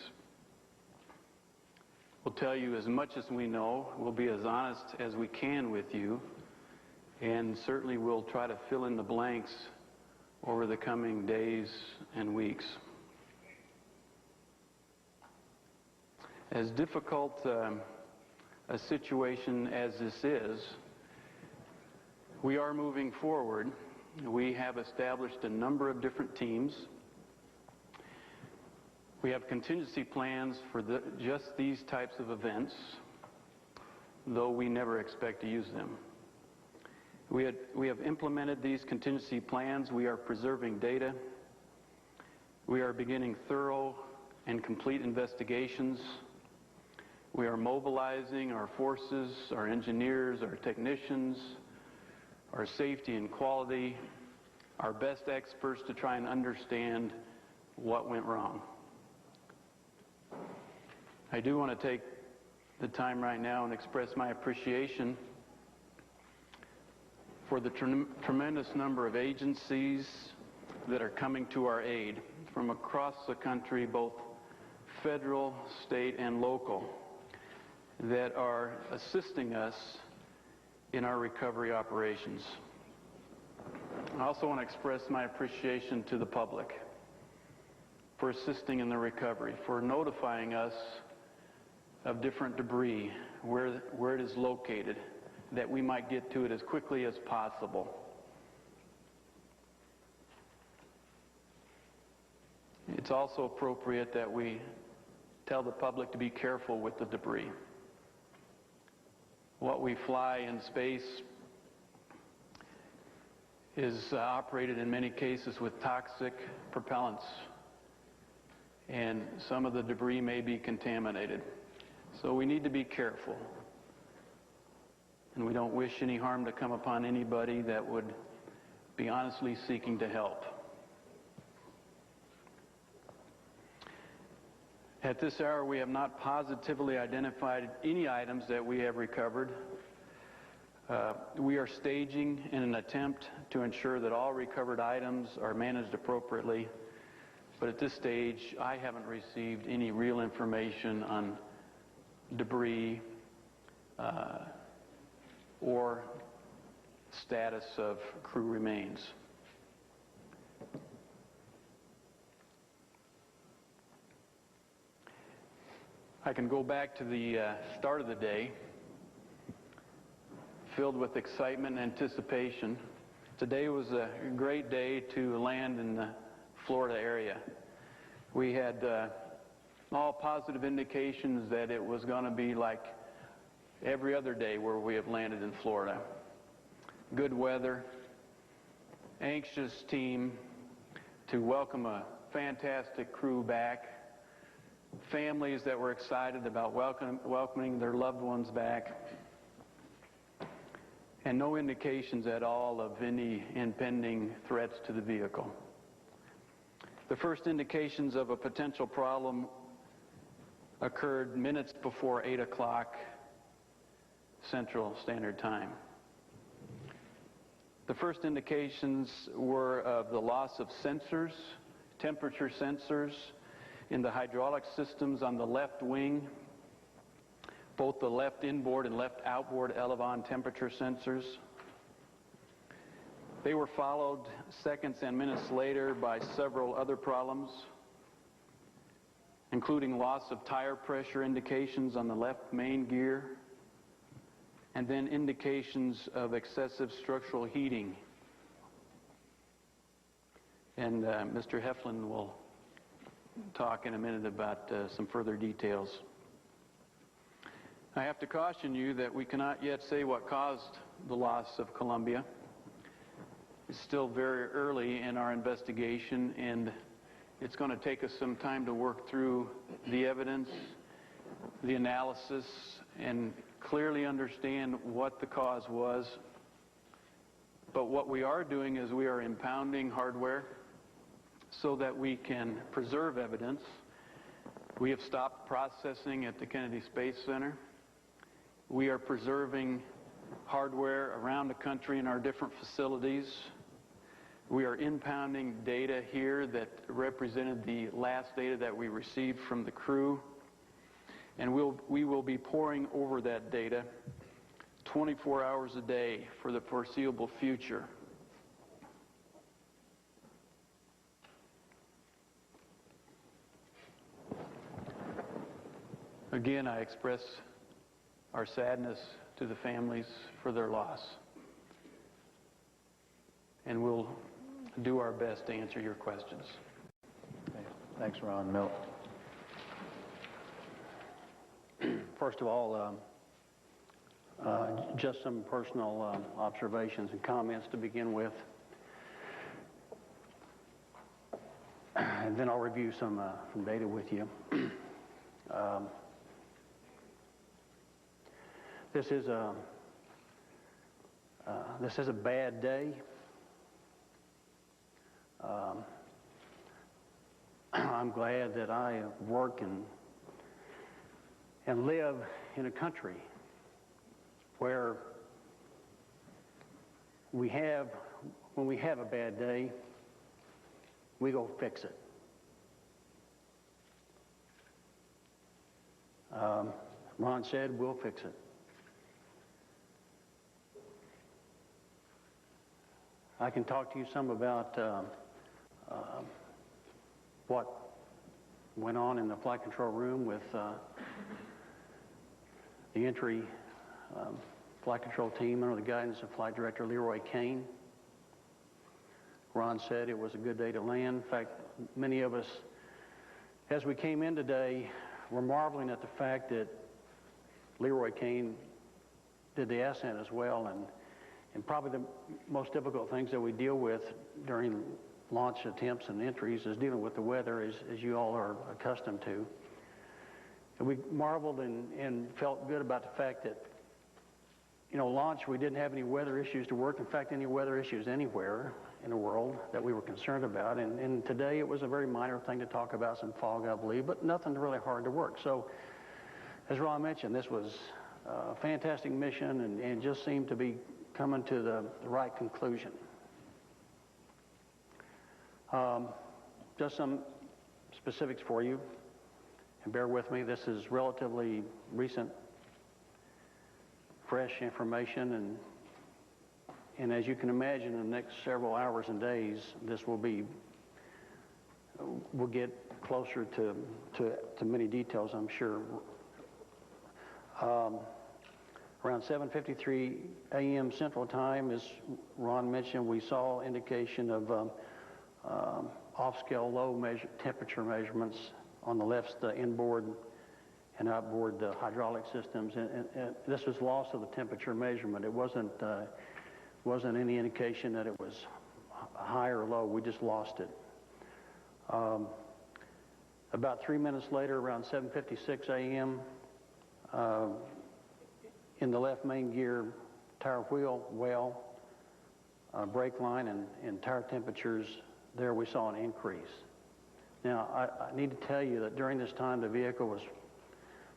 We'll tell you as much as we know. We'll be as honest as we can with you. And certainly we'll try to fill in the blanks over the coming days and weeks. As difficult a situation as this is, we are moving forward. We have established a number of different teams. We have contingency plans for just these types of events, though we never expect to use them. We have implemented these contingency plans. We are preserving data. We are beginning thorough and complete investigations. We are mobilizing our forces, our engineers, our technicians, our safety and quality, our best experts to try and understand what went wrong. I do want to take the time right now and express my appreciation for the tremendous number of agencies that are coming to our aid from across the country, both federal, state, and local, that are assisting us in our recovery operations. I also want to express my appreciation to the public for assisting in the recovery, for notifying us of different debris, where it is located, that we might get to it as quickly as possible. It's also appropriate that we tell the public to be careful with the debris. What we fly in space is operated in many cases with toxic propellants, and some of the debris may be contaminated. So we need to be careful, and we don't wish any harm to come upon anybody that would be honestly seeking to help. At this hour, we have not positively identified any items that we have recovered. We are staging in an attempt to ensure that all recovered items are managed appropriately, but at this stage, I haven't received any real information on debris or status of crew remains. I can go back to the start of the day, filled with excitement and anticipation. Today was a great day to land in the Florida area. We had all positive indications that it was going to be like every other day where we have landed in Florida. Good weather, anxious team to welcome a fantastic crew back, families that were excited about welcoming their loved ones back, and no indications at all of any impending threats to the vehicle. The first indications of a potential problem occurred minutes before 8 o'clock Central Standard Time. The first indications were of the loss of sensors, temperature sensors, in the hydraulic systems on the left wing, both the left inboard and left outboard elevon temperature sensors. They were followed seconds and minutes later by several other problems, including loss of tire pressure indications on the left main gear, and then indications of excessive structural heating. And Mr. Heflin will talk in a minute about some further details. I have to caution you that we cannot yet say what caused the loss of Columbia. It's still very early in our investigation, and it's going to take us some time to work through the evidence, the analysis, and clearly understand what the cause was. But what we are doing is we are impounding hardware so that we can preserve evidence. We have stopped processing at the Kennedy Space Center. We are preserving hardware around the country in our different facilities. We are impounding data here that represented the last data that we received from the crew, and we will be poring over that data 24 hours a day for the foreseeable future. Again, I express our sadness to the families for their loss, and we'll do our best to answer your questions. Okay. Thanks, Ron. Milt. First of all, just some personal observations and comments to begin with. And then I'll review some data with you. This is a bad day. I'm glad that I work and live in a country where when we have a bad day, we go fix it. Ron said, we'll fix it. I can talk to you some about what went on in the flight control room with the entry flight control team under the guidance of Flight Director Leroy Kane. Ron said it was a good day to land. In fact, many of us, as we came in today, were marveling at the fact that Leroy Kane did the ascent as well, and probably the most difficult things that we deal with during launch attempts and entries is dealing with the weather, as you all are accustomed to. And we marveled and felt good about the fact that, you know, launch, we didn't have any weather issues to work. In fact, any weather issues anywhere in the world that we were concerned about. And today it was a very minor thing to talk about, some fog, I believe, but nothing really hard to work. So, as Ron mentioned, this was a fantastic mission and just seemed to be coming to the right conclusion. Just some specifics for you, and bear with me, this is relatively recent, fresh information, and as you can imagine, in the next several hours and days, this will get closer to many details, I'm sure. Around 7:53 a.m. Central Time, as Ron mentioned, we saw indication of off-scale low temperature measurements on the left, the inboard and outboard hydraulic systems. And this was loss of the temperature measurement. It wasn't any indication that it was high or low. We just lost it. About 3 minutes later, around 7:56 a.m., in the left main gear tire wheel well, brake line, and tire temperatures, there we saw an increase. Now, I need to tell you that during this time, the vehicle was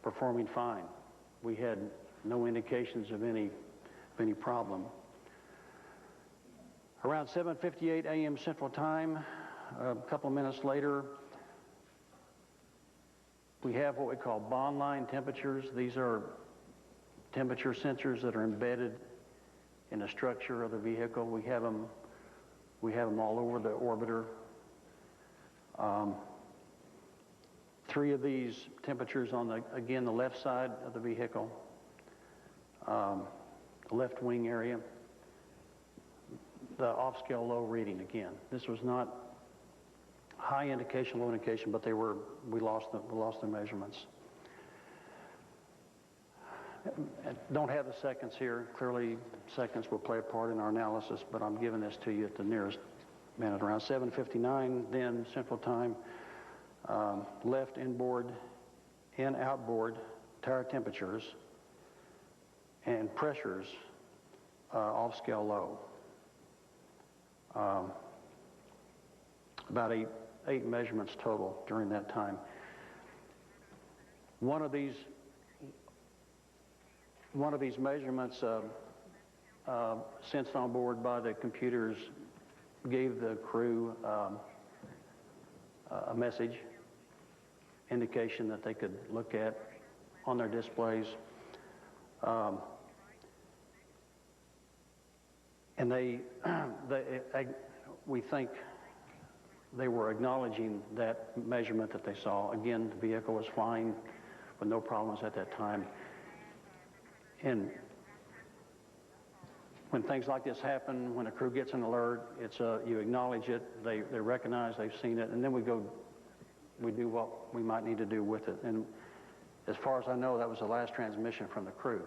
performing fine. We had no indications of any problem. Around 7:58 a.m. Central Time, a couple of minutes later, we have what we call bond line temperatures. These are temperature sensors that are embedded in the structure of the vehicle. We have them all over the orbiter. 3 of these temperatures on the left side of the vehicle, the left wing area. The off-scale low reading again. This was not high indication, low indication, but we lost the measurements. I don't have the seconds here. Clearly, seconds will play a part in our analysis, but I'm giving this to you at the nearest minute. Around 7:59, then Central Time, left inboard and outboard tire temperatures and pressures off-scale low. About eight measurements total during that time. One of these measurements sensed on board by the computers, gave the crew a message, indication that they could look at on their displays. And we think they were acknowledging that measurement that they saw. Again, the vehicle was flying with no problems at that time. And when things like this happen, when a crew gets an alert, you acknowledge it, they recognize they've seen it, and then we do what we might need to do with it. And as far as I know, that was the last transmission from the crew.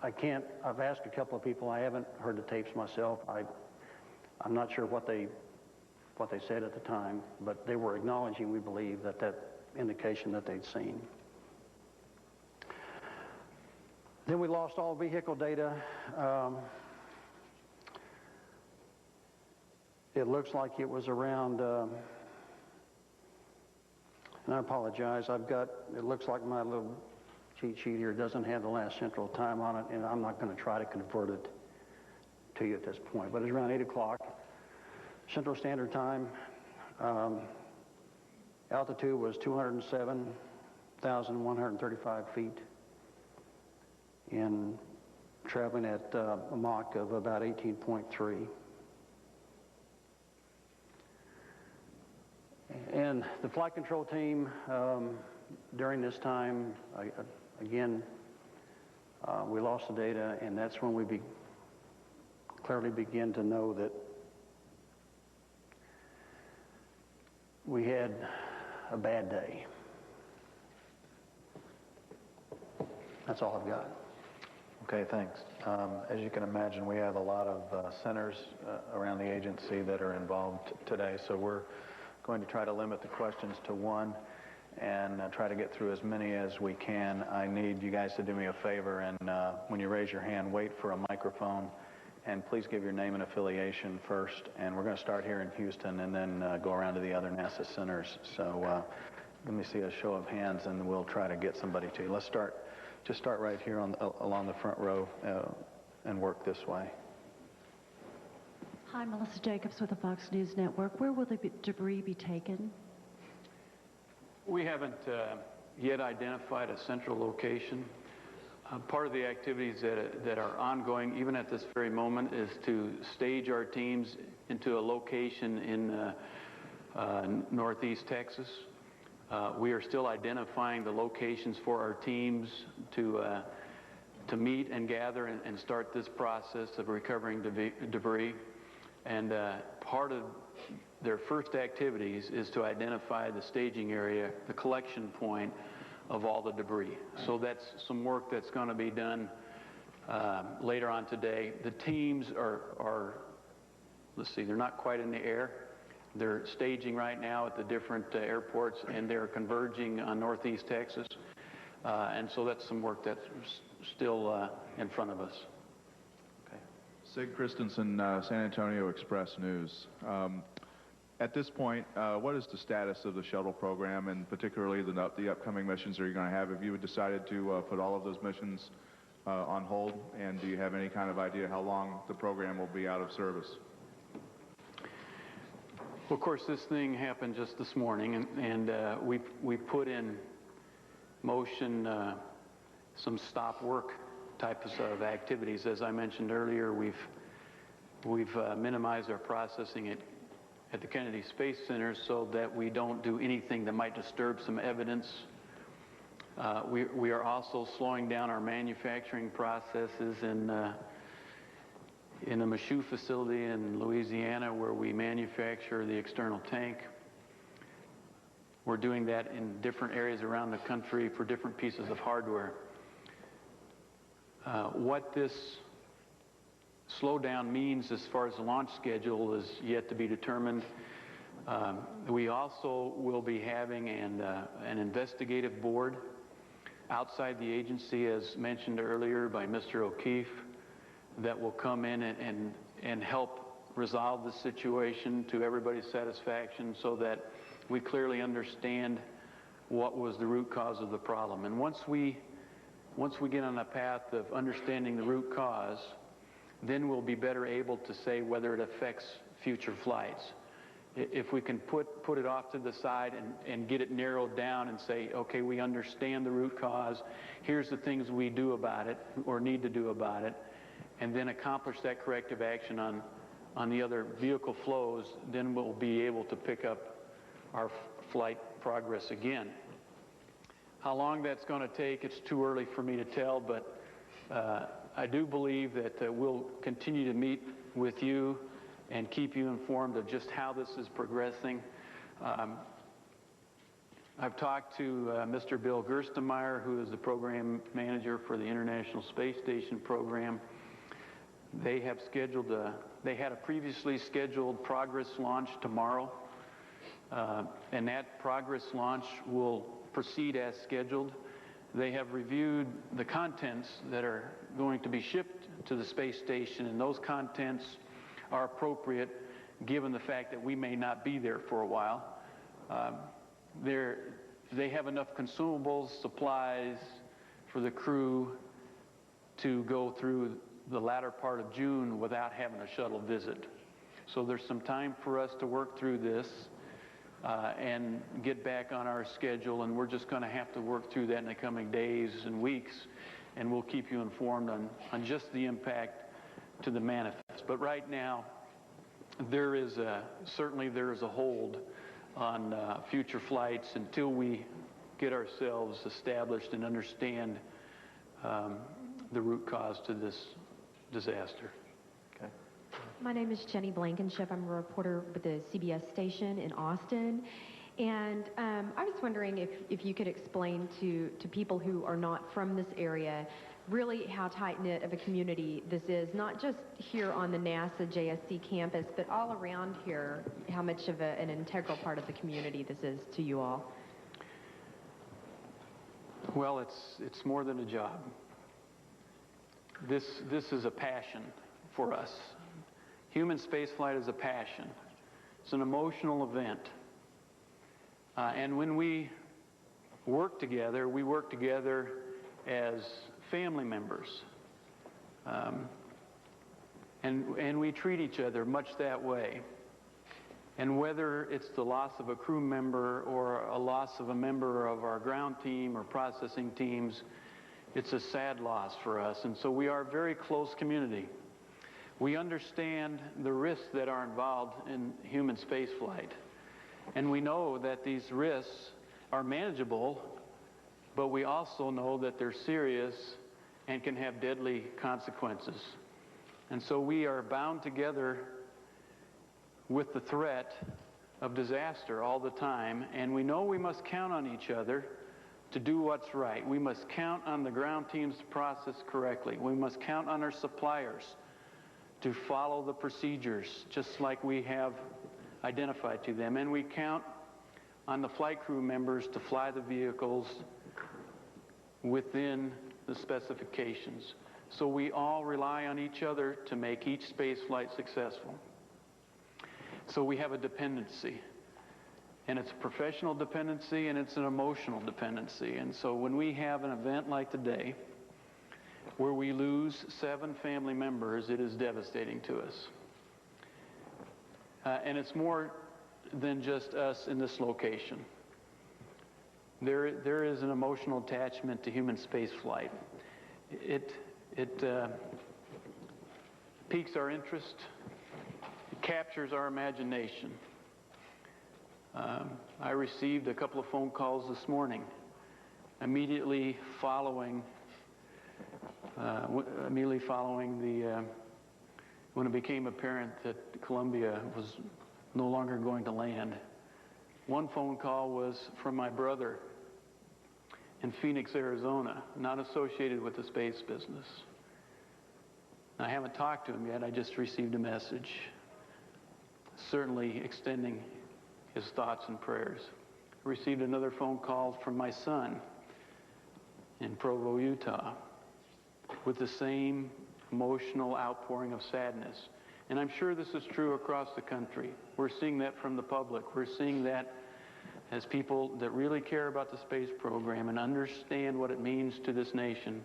I've asked a couple of people, I haven't heard the tapes myself. I'm not sure what they said at the time, but they were acknowledging, we believe, that indication that they'd seen. Then we lost all vehicle data. It looks like it was around, and I apologize, it looks like my little cheat sheet here doesn't have the last Central Time on it, and I'm not going to try to convert it to you at this point, but it's around 8 o'clock Central Standard Time. Altitude was 207,135 feet, and traveling at a Mach of about 18.3. And the flight control team, during this time, again, we lost the data, and that's when we clearly begin to know that we had a bad day. That's all I've got. Okay, thanks. As you can imagine, we have a lot of centers around the agency that are involved today, so we're going to try to limit the questions to one and try to get through as many as we can. I need you guys to do me a favor, and when you raise your hand, wait for a microphone, and please give your name and affiliation first. And we're going to start here in Houston and then go around to the other NASA centers. So let me see a show of hands, and we'll try to get somebody to you. Let's start right here along the front row and work this way. Hi, Melissa Jacobs with the Fox News Network. Where will the debris be taken? We haven't yet identified a central location. Part of the activities that are ongoing, even at this very moment, is to stage our teams into a location in northeast Texas. We are still identifying the locations for our teams to meet and gather and start this process of recovering debris. And part of their first activities is to identify the staging area, the collection point of all the debris. So that's some work that's going to be done later on today. The teams are, let's see, they're not quite in the air. They're staging right now at the different airports, and they're converging on northeast Texas. And so that's some work that's still in front of us. Sig Christensen, San Antonio Express News. At this point, what is the status of the shuttle program, and particularly the upcoming missions that you're going to have? Have you decided to put all of those missions on hold, and do you have any kind of idea how long the program will be out of service? Well, of course, this thing happened just this morning, and we put in motion some stop work types of activities. As I mentioned earlier, we've minimized our processing at the Kennedy Space Center so that we don't do anything that might disturb some evidence. We are also slowing down our manufacturing processes in a Michoud facility in Louisiana where we manufacture the external tank. We're doing that in different areas around the country for different pieces of hardware. What this slowdown means as far as the launch schedule is yet to be determined. We also will be having an investigative board outside the agency, as mentioned earlier by Mr. O'Keefe, that will come in and help resolve the situation to everybody's satisfaction so that we clearly understand what was the root cause of the problem. And once we get on a path of understanding the root cause, then we'll be better able to say whether it affects future flights. If we can put it off to the side and get it narrowed down and say, okay, we understand the root cause, here's the things we do about it or need to do about it, and then accomplish that corrective action on the other vehicle flows, then we'll be able to pick up our flight progress again. How long that's going to take, it's too early for me to tell, but I do believe that we'll continue to meet with you and keep you informed of just how this is progressing. I've talked to Mr. Bill Gerstenmaier, who is the program manager for the International Space Station program. They have scheduled they had a previously scheduled Progress launch tomorrow, and that Progress launch will proceed as scheduled. They have reviewed the contents that are going to be shipped to the space station, and those contents are appropriate given the fact that we may not be there for a while. They have enough consumables, supplies for the crew to go through the latter part of June without having a shuttle visit. So there's some time for us to work through this and get back on our schedule, and we're just going to have to work through that in the coming days and weeks, and we'll keep you informed on just the impact to the manifest. But right now, certainly there is a hold on future flights until we get ourselves established and understand the root cause to this disaster. Okay. My name is Jenny Blankenship. I'm a reporter with the CBS station in Austin. And I was wondering if you could explain to people who are not from this area really how tight-knit of a community this is, not just here on the NASA JSC campus, but all around here, how much of an integral part of the community this is to you all. Well, it's more than a job. This is a passion for us. Human spaceflight is a passion. It's an emotional event. And when we work together as family members. And we treat each other much that way. And whether it's the loss of a crew member or a loss of a member of our ground team or processing teams, it's a sad loss for us. And so we are a very close community. We understand the risks that are involved in human spaceflight. And we know that these risks are manageable, but we also know that they're serious and can have deadly consequences. And so we are bound together with the threat of disaster all the time, and we know we must count on each other to do what's right. We must count on the ground teams to process correctly. We must count on our suppliers to follow the procedures just like we have identified to them. And we count on the flight crew members to fly the vehicles within the specifications. So we all rely on each other to make each space flight successful. So we have a dependency. And it's a professional dependency and it's an emotional dependency. And so when we have an event like today, where we lose 7 family members, it is devastating to us. And it's more than just us in this location. There is an emotional attachment to human spaceflight. It piques our interest. It captures our imagination. I received a couple of phone calls this morning, immediately following when it became apparent that Columbia was no longer going to land. One phone call was from my brother in Phoenix, Arizona, not associated with the space business. I haven't talked to him yet. I just received a message, certainly extending his thoughts and prayers. I received another phone call from my son in Provo, Utah, with the same emotional outpouring of sadness. And I'm sure this is true across the country. We're seeing that from the public. We're seeing that as people that really care about the space program and understand what it means to this nation.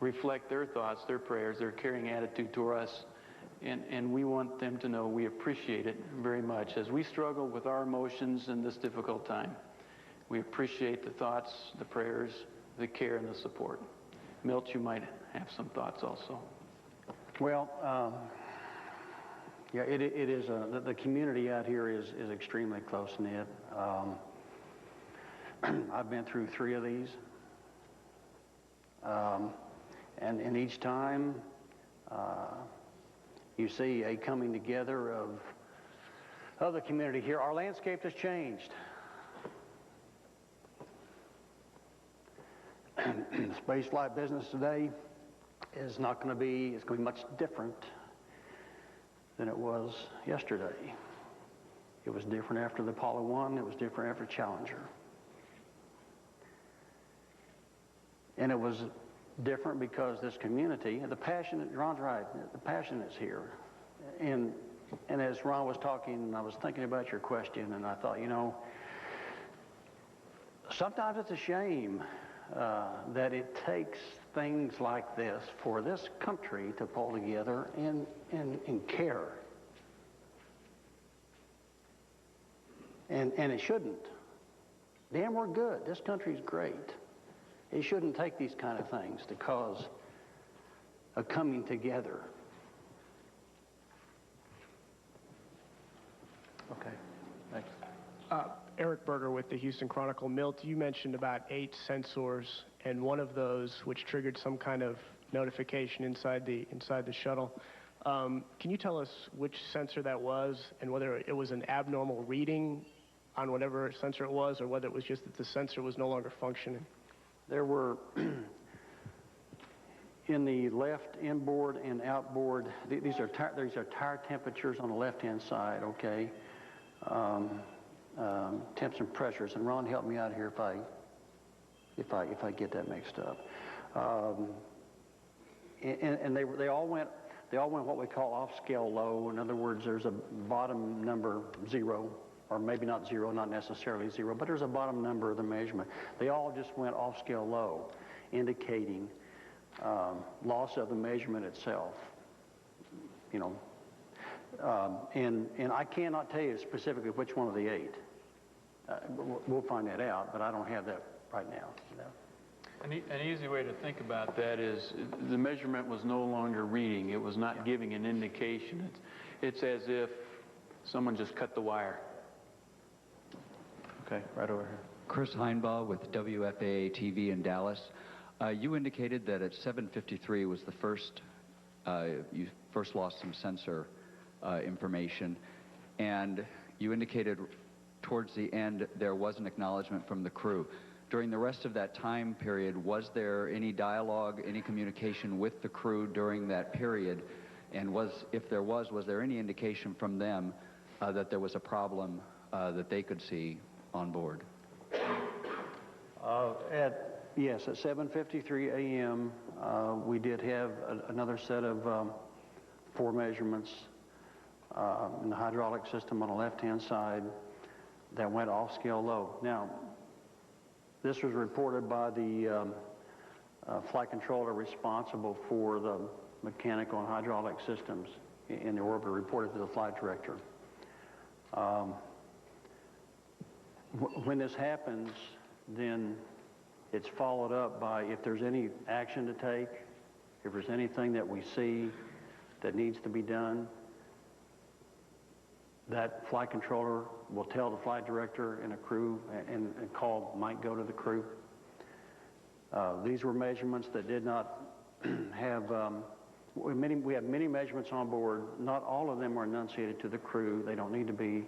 reflect their thoughts, their prayers, their caring attitude toward us. And we want them to know we appreciate it very much. As we struggle with our emotions in this difficult time, we appreciate the thoughts, the prayers, the care, and the support. Milt, you might have some thoughts also. Well, yeah, it is, the community out here is extremely close-knit. I've been through 3 of these. And each time, you see a coming together of the community here. Our landscape has changed. The space flight business today is not going to be, it's going to be much different than it was yesterday. It was different after the Apollo 1, it was different after Challenger. And it was different because this community, the passion, Ron's right, the passion is here. And as Ron was talking, I was thinking about your question, and I thought, you know, sometimes it's a shame that it takes things like this for this country to pull together and care. And it shouldn't. Damn, we're good. This country's great. It shouldn't take these kind of things to cause a coming together. Okay, thanks. Eric Berger with the Houston Chronicle. Milt, you mentioned about 8 sensors, and one of those which triggered some kind of notification inside the shuttle. Can you tell us which sensor that was, and whether it was an abnormal reading on whatever sensor it was, or whether it was just that the sensor was no longer functioning? There were, in the left inboard and outboard, these are tire temperatures on the left-hand side, okay? Temps and pressures, and Ron, help me out here if I get that mixed up. And they all went what we call off-scale low. In other words, there's a bottom number 0, or maybe not 0, not necessarily 0, but there's a bottom number of the measurement. They all just went off-scale low, indicating loss of the measurement itself. You know, and I cannot tell you specifically which one of the 8. We'll find that out, but I don't have that right now. No. An easy way to think about that is the measurement was no longer reading. It was not giving an indication. It's as if someone just cut the wire. Okay, right over here. Chris Heinbaugh with WFAA TV in Dallas. You indicated that at 7:53 was the first, you first lost some sensor information, and you indicated towards the end there was an acknowledgement from the crew. During the rest of that time period, was there any dialogue, any communication with the crew during that period? And if there was there any indication from them that there was a problem that they could see on board? Yes, at 7:53 a.m., we did have another set of 4 measurements in the hydraulic system on the left-hand side that went off-scale low. Now, this was reported by the flight controller responsible for the mechanical and hydraulic systems in the orbiter, reported to the flight director. When this happens, then it's followed up by if there's any action to take, if there's anything that we see that needs to be done, that flight controller will tell the flight director and a crew, and call might go to the crew. These were measurements that did not have, we have many measurements on board. Not all of them are enunciated to the crew. They don't need to be.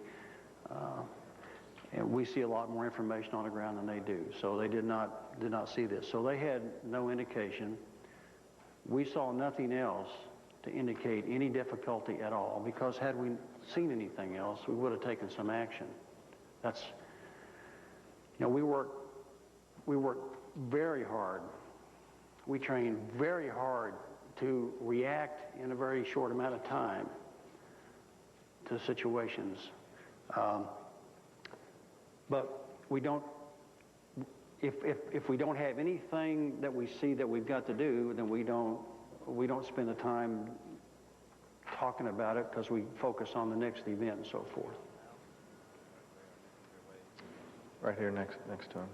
And we see a lot more information on the ground than they do. So they did not see this. So they had no indication. We saw nothing else to indicate any difficulty at all, because had we seen anything else, we would have taken some action. That's, you know, we work very hard. We train very hard to react in a very short amount of time to situations. But we don't if we don't have anything that we see that we've got to do, then we don't spend the time talking about it because we focus on the next event and so forth. Right here next to him.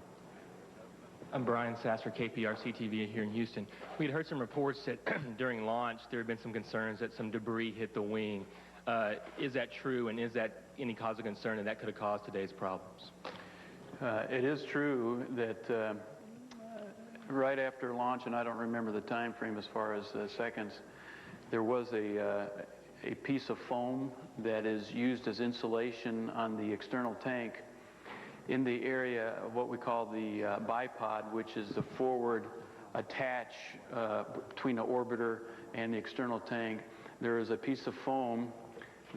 I'm Brian Sasser, KPRC TV here in Houston. We'd heard some reports that during launch there had been some concerns that some debris hit the wing. Is that true, and is that any cause of concern, and that could have caused today's problems? It is true that right after launch, and I don't remember the time frame as far as seconds, there was a piece of foam that is used as insulation on the external tank in the area of what we call the bipod, which is the forward attach between the orbiter and the external tank. There is a piece of foam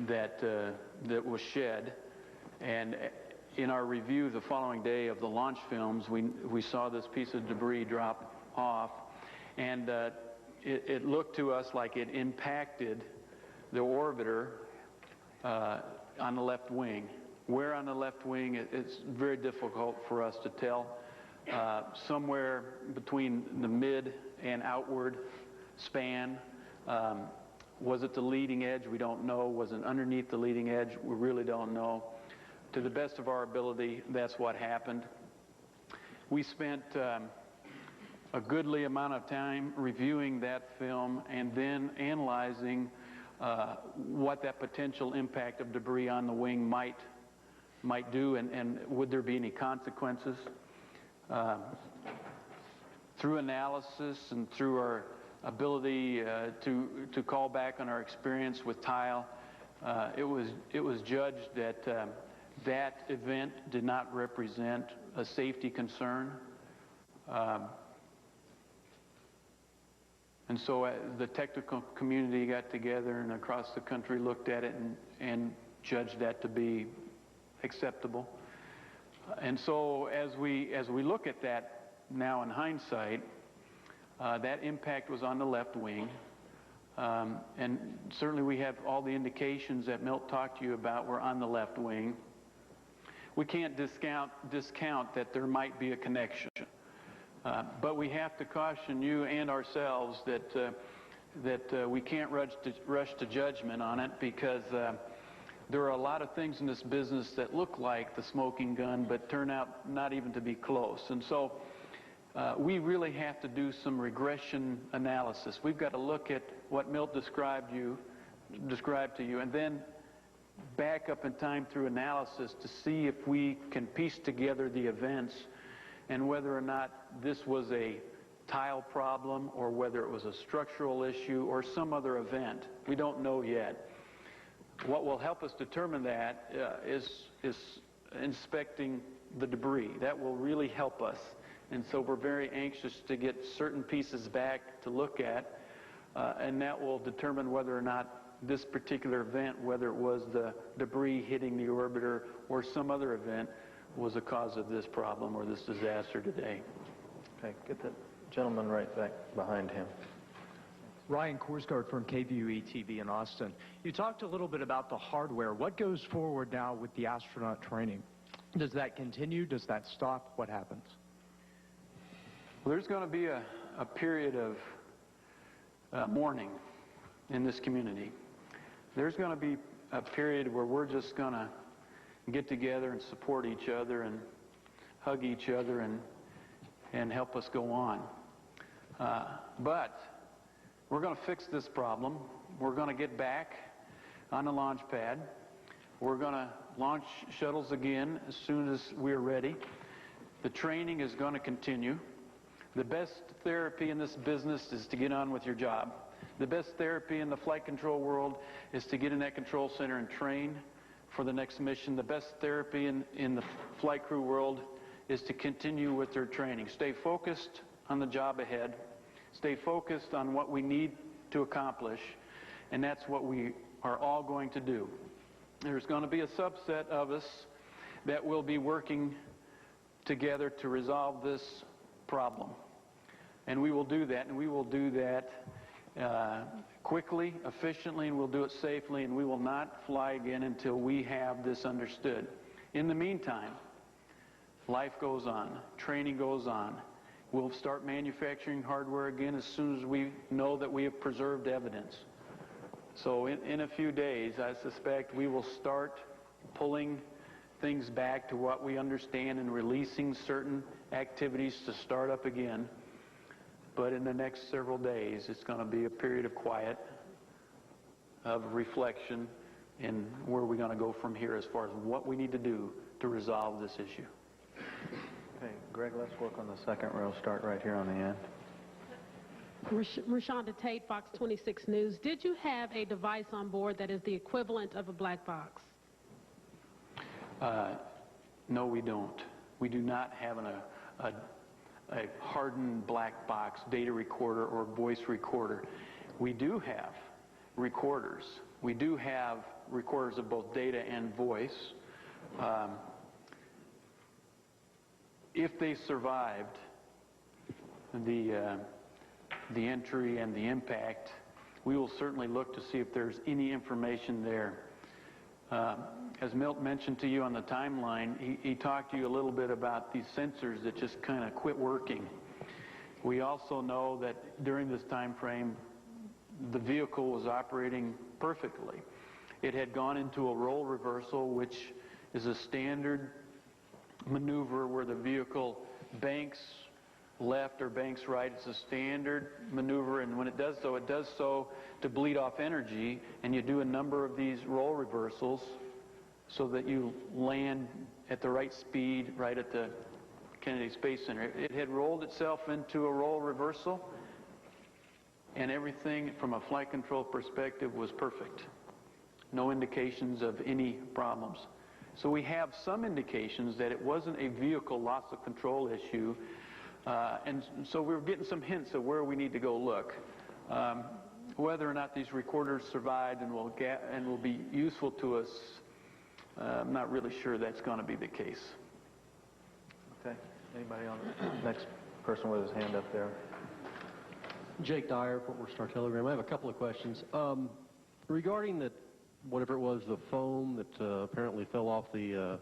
that was shed, and in our review the following day of the launch films, we saw this piece of debris drop off, and it looked to us like it impacted the orbiter on the left wing. Where on the left wing, it's very difficult for us to tell. Somewhere between the mid and outward span. Was it the leading edge? We don't know. Was it underneath the leading edge? We really don't know. To the best of our ability, that's what happened. We spent a goodly amount of time reviewing that film and then analyzing what that potential impact of debris on the wing might do, and would there be any consequences. Through analysis and through our ability to call back on our experience with tile, it was judged that that event did not represent a safety concern. And so the technical community got together and across the country looked at it and judged that to be acceptable. And so as we look at that now in hindsight, that impact was on the left wing. And certainly we have all the indications that Milt talked to you about were on the left wing. We can't discount that there might be a connection. But we have to caution you and ourselves that we can't rush to judgment on it, because there are a lot of things in this business that look like the smoking gun but turn out not even to be close. And so we really have to do some regression analysis. We've got to look at what Milt described to you, and then back up in time through analysis to see if we can piece together the events and whether or not this was a tile problem or whether it was a structural issue or some other event. We don't know yet. What will help us determine that is inspecting the debris. That will really help us. And so we're very anxious to get certain pieces back to look at, and that will determine whether or not this particular event, whether it was the debris hitting the orbiter or some other event, was the cause of this problem or this disaster today. Okay, get that gentleman right back behind him. Ryan Korsgaard from KVUE TV in Austin. You talked a little bit about the hardware. What goes forward now with the astronaut training? Does that continue? Does that stop? What happens? Well, there's going to be a period of mourning in this community. There's going to be a period where we're just going to get together and support each other and hug each other and help us go on. But we're going to fix this problem. We're going to get back on the launch pad. We're going to launch shuttles again as soon as we're ready. The training is going to continue. The best therapy in this business is to get on with your job. The best therapy in the flight control world is to get in that control center and train for the next mission. The best therapy in the flight crew world is to continue with their training. Stay focused on the job ahead. Stay focused on what we need to accomplish, and that's what we are all going to do. There's going to be a subset of us that will be working together to resolve this problem. And we will do that, and we will do that quickly, efficiently, and we'll do it safely, and we will not fly again until we have this understood. In the meantime, Life goes on. Training goes on. We'll start manufacturing hardware again as soon as we know that we have preserved evidence. So in a few days, I suspect we will start pulling things back to what we understand and releasing certain activities to start up again. But in the next several days, it's going to be a period of quiet, of reflection, and where are we going to go from here as far as what we need to do to resolve this issue. Okay, Greg, let's work on the second row. Start right here on the end. Rashonda Tate, Fox 26 News. Did you have a device on board that is the equivalent of a black box? No, we don't. We do not have a hardened black box data recorder or voice recorder. We do have recorders. We do have recorders of both data and voice. If they survived the entry and the impact, we will certainly look to see if there's any information there. As Milt mentioned to you on the timeline, he talked to you a little bit about these sensors that just kind of quit working. We also know that during this time frame, the vehicle was operating perfectly. It had gone into a role reversal, which is a standard maneuver where the vehicle banks left or banks right. It's a standard maneuver, and when it does so to bleed off energy, and you do a number of these role reversals so that you land at the right speed right at the Kennedy Space Center. It had rolled itself into a role reversal, and everything from a flight control perspective was perfect. No indications of any problems. So we have some indications that it wasn't a vehicle loss of control issue, and so we're getting some hints of where we need to go look. Whether or not these recorders survived and will be useful to us, I'm not really sure that's going to be the case. Okay. Anybody on the next person with his hand up there? Jake Dyer, Fort Worth Star-Telegram. I have a couple of questions. Regarding that, whatever it was, the foam that apparently fell off the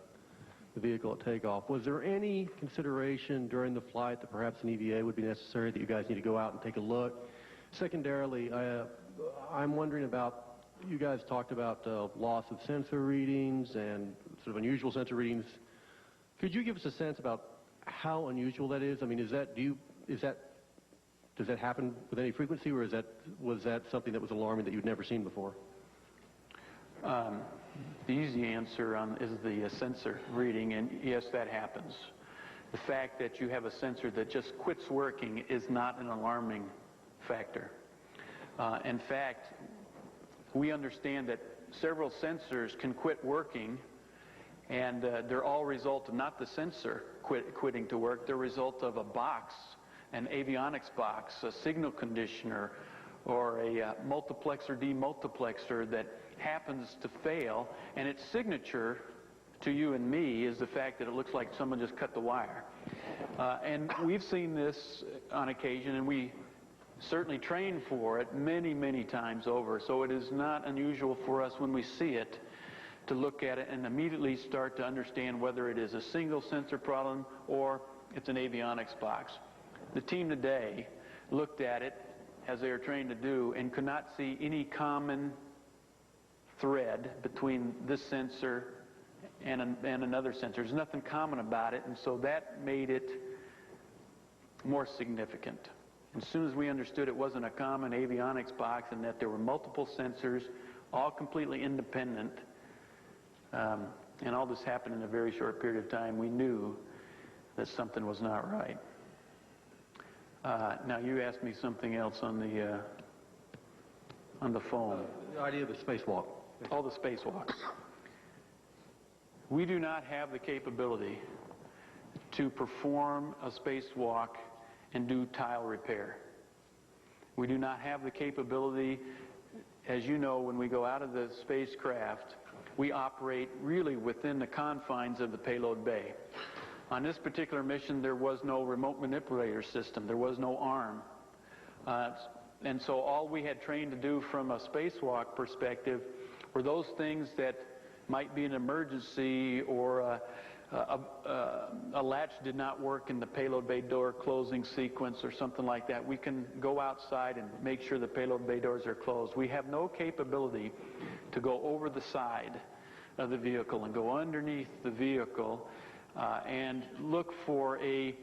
vehicle at takeoff, was there any consideration during the flight that perhaps an EVA would be necessary, that you guys need to go out and take a look? Secondarily, I'm wondering about, you guys talked about loss of sensor readings and sort of unusual sensor readings. Could you give us a sense about how unusual that is? I mean, does that happen with any frequency, or was that something that was alarming that you'd never seen before? The easy answer is the sensor reading, and yes, that happens. The fact that you have a sensor that just quits working is not an alarming factor. In fact, we understand that several sensors can quit working, and they're all result of not the sensor quitting to work, they're a result of a box, an avionics box, a signal conditioner, or a multiplexer demultiplexer that happens to fail, and its signature to you and me is the fact that it looks like someone just cut the wire. And we've seen this on occasion, and we certainly train for it many, many times over. So it is not unusual for us when we see it to look at it and immediately start to understand whether it is a single sensor problem or it's an avionics box. The team today looked at it as they are trained to do and could not see any common thread between this sensor and another sensor. There's nothing common about it, and so that made it more significant. As soon as we understood it wasn't a common avionics box and that there were multiple sensors, all completely independent, and all this happened in a very short period of time, we knew that something was not right. Now, you asked me something else on the phone. The idea of the spacewalk. Oh, the spacewalk. We do not have the capability to perform a spacewalk and do tile repair. We do not have the capability. As you know, when we go out of the spacecraft, we operate really within the confines of the payload bay. On this particular mission, there was no remote manipulator system. There was no arm. And so all we had trained to do from a spacewalk perspective were those things that might be an emergency or a latch did not work in the payload bay door closing sequence or something like that, we can go outside and make sure the payload bay doors are closed. We have no capability to go over the side of the vehicle and go underneath the vehicle and look for an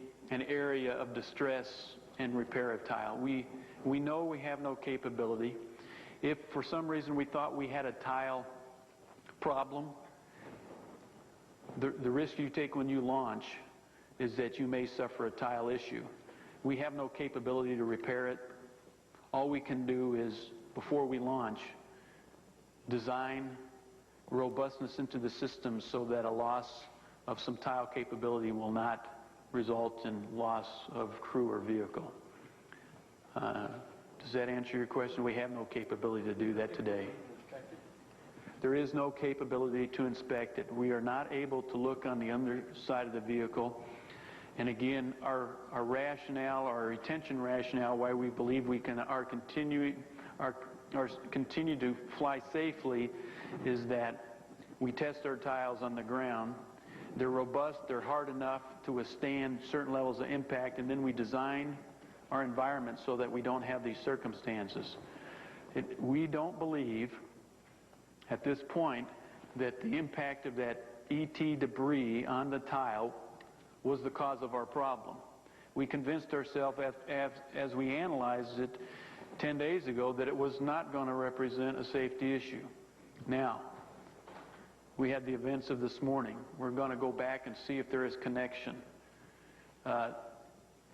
area of distress and repair a tile. We know we have no capability. If for some reason we thought we had a tile problem, the risk you take when you launch is that you may suffer a tile issue. We have no capability to repair it. All we can do is, before we launch, design robustness into the system so that a loss of some tile capability will not result in loss of crew or vehicle. Does that answer your question? We have no capability to do that today. There is no capability to inspect it. We are not able to look on the underside of the vehicle. And again, our rationale, our retention rationale, why we believe we can continue to fly safely, is that we test our tiles on the ground. They're robust, they're hard enough to withstand certain levels of impact, and then we design our environment so that we don't have these circumstances. We don't believe at this point that the impact of that ET debris on the tile was the cause of our problem. We convinced ourselves as we analyzed it 10 days ago that it was not going to represent a safety issue. Now, we had the events of this morning. We're going to go back and see if there is connection.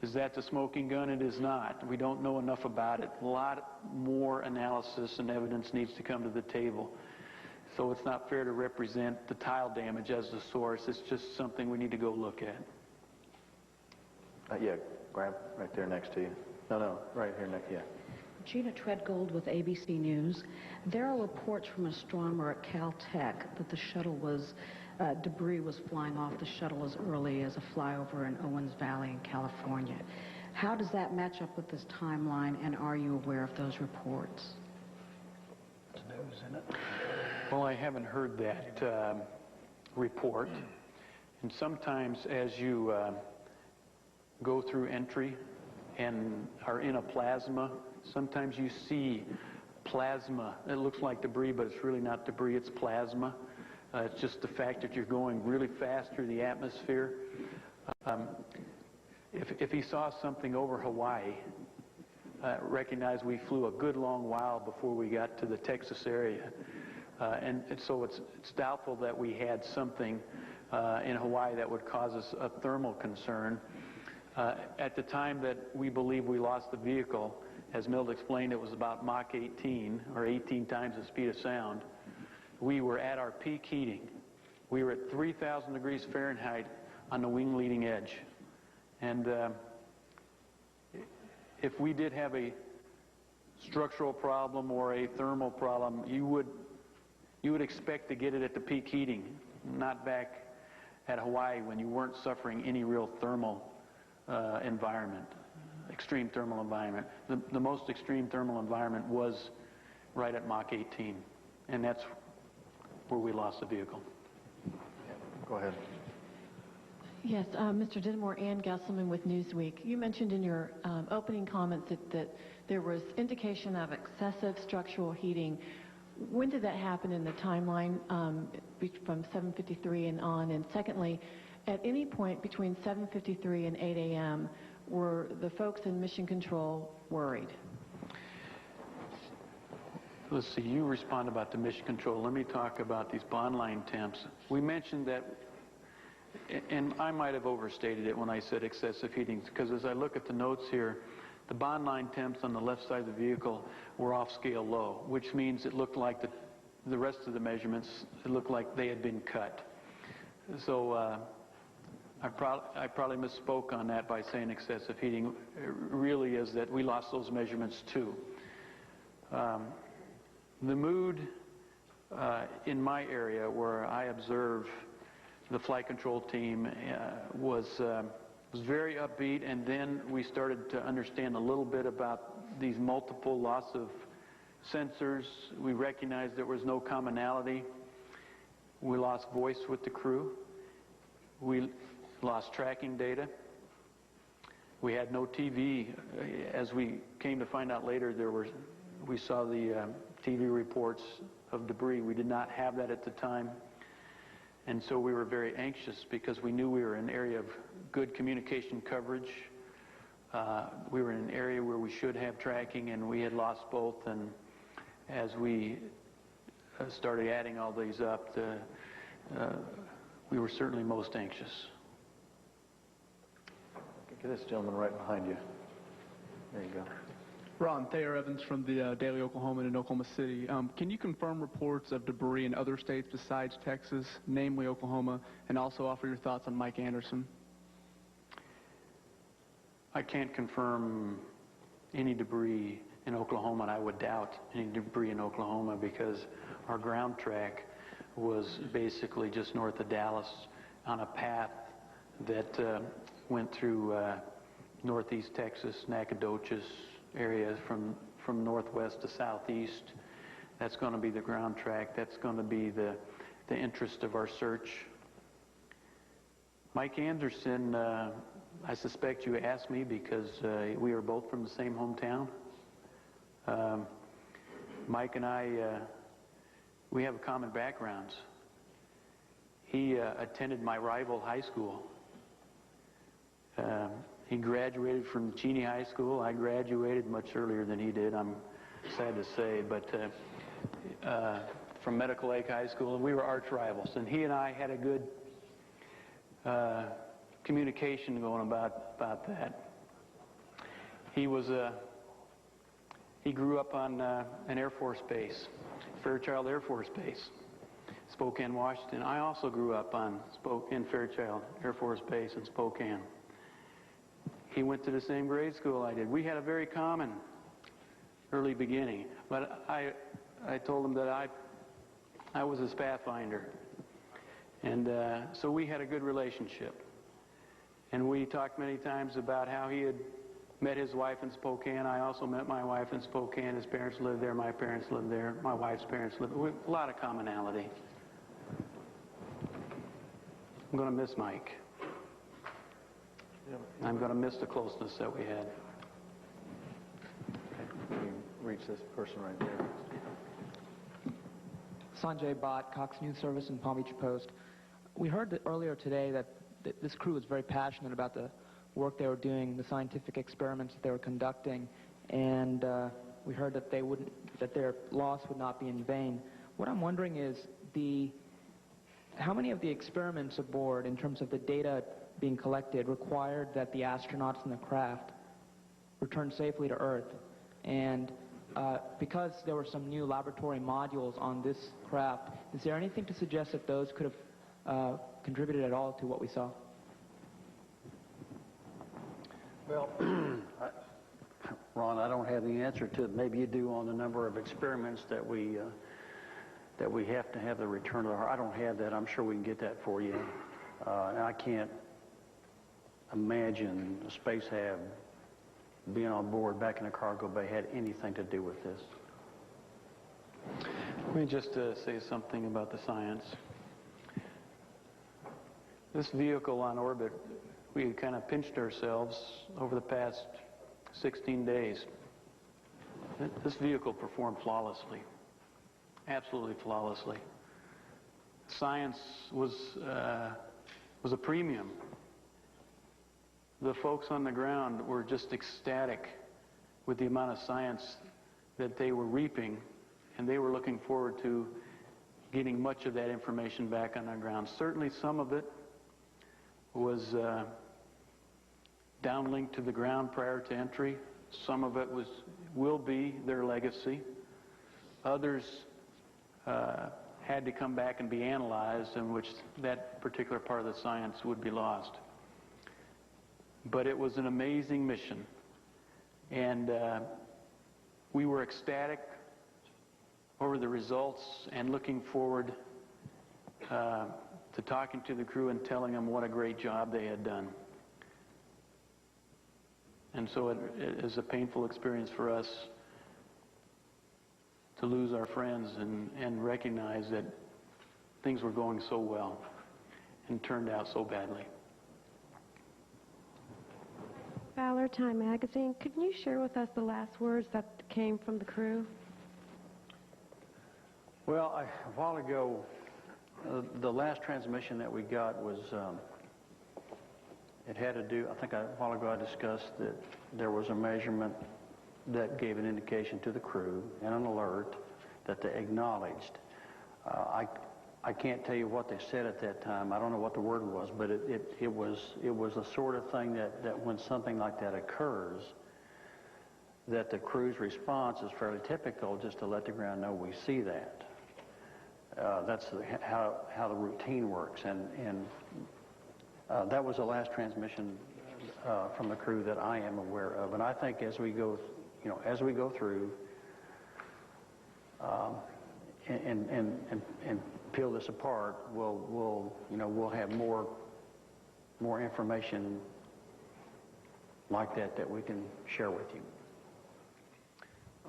Is that the smoking gun? It is not. We don't know enough about it. A lot more analysis and evidence needs to come to the table. So it's not fair to represent the tile damage as the source. It's just something we need to go look at. Yeah, grab right there next to you. No, right here next, yeah. Gina Treadgold with ABC News. There are reports from an astronomer at Caltech that the shuttle was, debris was flying off the shuttle as early as a flyover in Owens Valley in California. How does that match up with this timeline, and are you aware of those reports? It's news, isn't it? Well, I haven't heard that report. And sometimes as you go through entry and are in a plasma, sometimes you see plasma. It looks like debris, but it's really not debris, it's plasma. It's just the fact that you're going really fast through the atmosphere. If he saw something over Hawaii, recognize we flew a good long while before we got to the Texas area. And so it's doubtful that we had something in Hawaii that would cause us a thermal concern. At the time that we believe we lost the vehicle, as Milt explained, it was about Mach 18, or 18 times the speed of sound. We were at our peak heating. We were at 3,000 degrees Fahrenheit on the wing leading edge. And if we did have a structural problem or a thermal problem, you would expect to get it at the peak heating, not back at Hawaii when you weren't suffering any real thermal environment, extreme thermal environment. The most extreme thermal environment was right at Mach 18, and that's where we lost the vehicle. Go ahead. Yes, Mr. Dittemore, Ann Gesselman with Newsweek. You mentioned in your opening comments that there was indication of excessive structural heating. When did that happen in the timeline from 7:53 and on? And secondly, at any point between 7:53 and 8 a.m., were the folks in Mission Control worried? Let's see, you respond about the Mission Control. Let me talk about these bond line temps. We mentioned that, and I might have overstated it when I said excessive heating, because as I look at the notes here, the bond line temps on the left side of the vehicle were off scale low, which means it looked like the rest of the measurements, it looked like they had been cut. So I probably misspoke on that by saying excessive heating. It really is that we lost those measurements too. The mood in my area where I observe the flight control team was very upbeat, and then we started to understand a little bit about these multiple loss of sensors. We recognized there was no commonality. We lost voice with the crew. We lost tracking data. We had no TV. As we came to find out later, we saw the TV reports of debris. We did not have that at the time. And so we were very anxious because we knew we were in an area of good communication coverage. We were in an area where we should have tracking, and we had lost both. And as we started adding all these up, we were certainly most anxious. Get this gentleman right behind you. There you go. Ron, Thayer Evans from the Daily Oklahoman in Oklahoma City. Can you confirm reports of debris in other states besides Texas, namely Oklahoma, and also offer your thoughts on Mike Anderson? I can't confirm any debris in Oklahoma, and I would doubt any debris in Oklahoma because our ground track was basically just north of Dallas on a path that went through northeast Texas, Nacogdoches area from northwest to southeast. That's going to be the ground track. That's going to be the interest of our search. Mike Anderson, I suspect you asked me because we are both from the same hometown. Mike and I, we have common backgrounds. He attended my rival high school. He graduated from Cheney High School. I graduated much earlier than he did, I'm sad to say, but from Medical Lake High School, and we were arch rivals. And he and I had a good communication going about that. He grew up on an Air Force base, Fairchild Air Force Base, Spokane, Washington. I also grew up in Fairchild Air Force Base in Spokane. He went to the same grade school I did. We had a very common early beginning, but I told him that I was his pathfinder, and so we had a good relationship. And we talked many times about how he had met his wife in Spokane. I also met my wife in Spokane. His parents lived there. My parents lived there. My wife's parents lived there. A lot of commonality. I'm going to miss Mike. I'm going to miss the closeness that we had. Okay. You reach this person right there. Sanjay Bhatt, Cox News Service and Palm Beach Post. We heard that earlier today that this crew was very passionate about the work they were doing, the scientific experiments that they were conducting, and we heard that their loss would not be in vain. What I'm wondering is how many of the experiments aboard, in terms of the data being collected, required that the astronauts in the craft return safely to Earth? And because there were some new laboratory modules on this craft, is there anything to suggest that those could have contributed at all to what we saw? Well, Ron, I don't have the answer to it. Maybe you do on the number of experiments that we have to have the return of the heart. I don't have that. I'm sure we can get that for you. And I can't imagine the Space Hab being on board back in the cargo bay had anything to do with this. Let me just say something about the science. This vehicle on orbit, we had kind of pinched ourselves over the past 16 days. This vehicle performed flawlessly, absolutely flawlessly. Science was a premium. The folks on the ground were just ecstatic with the amount of science that they were reaping, and they were looking forward to getting much of that information back on the ground. Certainly some of it was downlinked to the ground prior to entry. Some of it will be their legacy. Others had to come back and be analyzed, in which that particular part of the science would be lost. But it was an amazing mission, and we were ecstatic over the results and looking forward to talking to the crew and telling them what a great job they had done. And so it is a painful experience for us to lose our friends and recognize that things were going so well. and turned out so badly. Valor Time Magazine, could you share with us the last words that came from the crew? Well, a while ago, the last transmission that we got was, it had to do, I think a while ago I discussed that there was a measurement that gave an indication to the crew and an alert that they acknowledged. I can't tell you what they said at that time. I don't know what the word was, but it was the sort of thing that when something like that occurs, that the crew's response is fairly typical, just to let the ground know we see that. That's how the routine works, and that was the last transmission from the crew that I am aware of. And I think as we go, as we go through and peel this apart, we'll have more information like that we can share with you.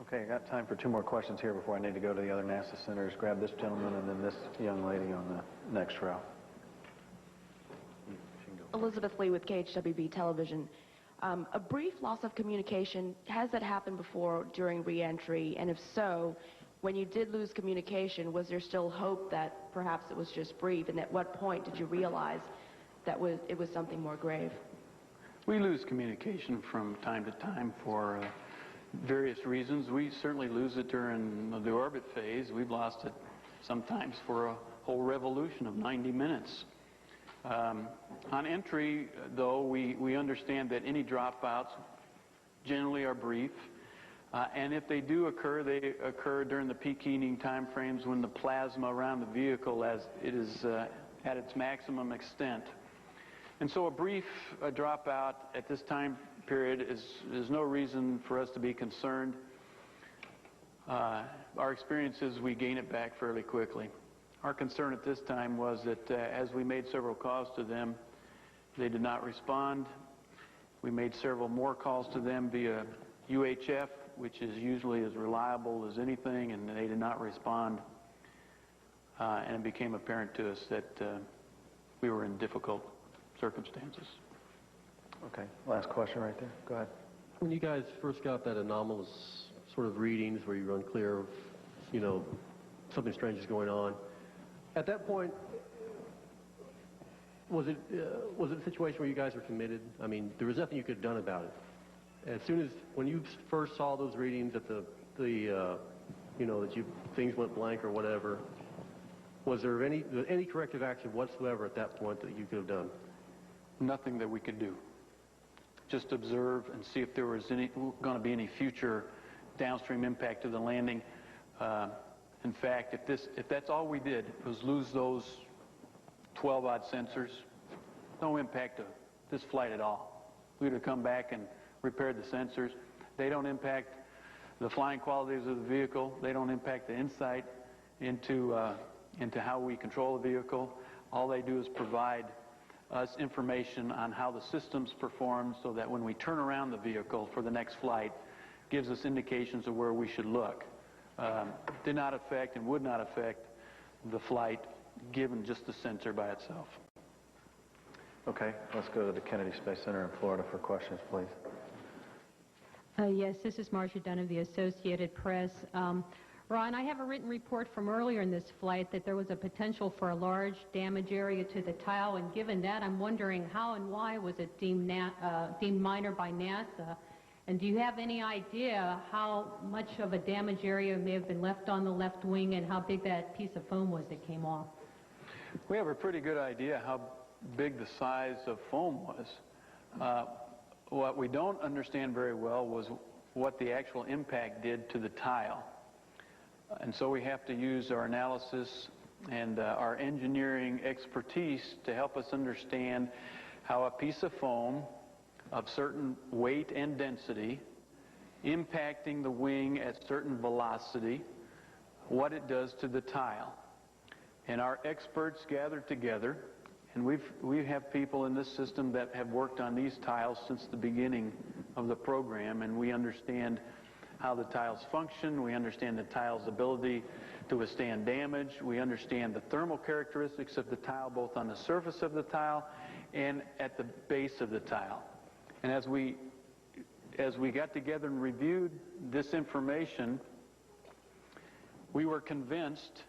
Okay, I got time for 2 more questions here before I need to go to the other NASA centers. Grab this gentleman and then this young lady on the next row. Elizabeth Lee with KHWB Television. A brief loss of communication, has that happened before during re-entry? And if so, when you did lose communication, was there still hope that perhaps it was just brief? And at what point did you realize that it was something more grave? We lose communication from time to time for various reasons. We certainly lose it during the orbit phase. We've lost it sometimes for a whole revolution of 90 minutes. On entry, though, we understand that any dropouts generally are brief. And if they do occur, they occur during the peak heating time frames when the plasma around the vehicle as it is at its maximum extent. And so a brief dropout at this time period is no reason for us to be concerned. Our experience is we gain it back fairly quickly. Our concern at this time was that as we made several calls to them, they did not respond. We made several more calls to them via UHF, which is usually as reliable as anything, and they did not respond. And it became apparent to us that we were in difficult circumstances. Okay, last question right there. Go ahead. When you guys first got that anomalous sort of readings where you were unclear of, something strange is going on, at that point, was it a situation where you guys were committed? I mean, there was nothing you could have done about it. As soon as, when you first saw those readings at that things went blank or whatever, was there any corrective action whatsoever at that point that you could have done? Nothing that we could do. Just observe and see if there was going to be any future downstream impact to the landing. In fact, if that's all we did was lose those 12-odd sensors, no impact to this flight at all. We would have come back and repaired the sensors. They don't impact the flying qualities of the vehicle. They don't impact the insight into how we control the vehicle. All they do is provide us information on how the systems perform so that when we turn around the vehicle for the next flight, gives us indications of where we should look. Did not affect and would not affect the flight given just the sensor by itself. Okay, let's go to the Kennedy Space Center in Florida for questions, please. Yes, this is Marcia Dunn of the Associated Press. Ron, I have a written report from earlier in this flight that there was a potential for a large damage area to the tile, and given that, I'm wondering how and why was it deemed minor by NASA? And do you have any idea how much of a damage area may have been left on the left wing and how big that piece of foam was that came off? We have a pretty good idea how big the size of foam was. What we don't understand very well was what the actual impact did to the tile. And so we have to use our analysis and our engineering expertise to help us understand how a piece of foam of certain weight and density impacting the wing at certain velocity, what it does to the tile. And our experts gathered together, and we have people in this system that have worked on these tiles since the beginning of the program, and we understand how the tiles function. We understand the tile's ability to withstand damage. We understand the thermal characteristics of the tile, both on the surface of the tile and at the base of the tile. And as we got together and reviewed this information, we were convinced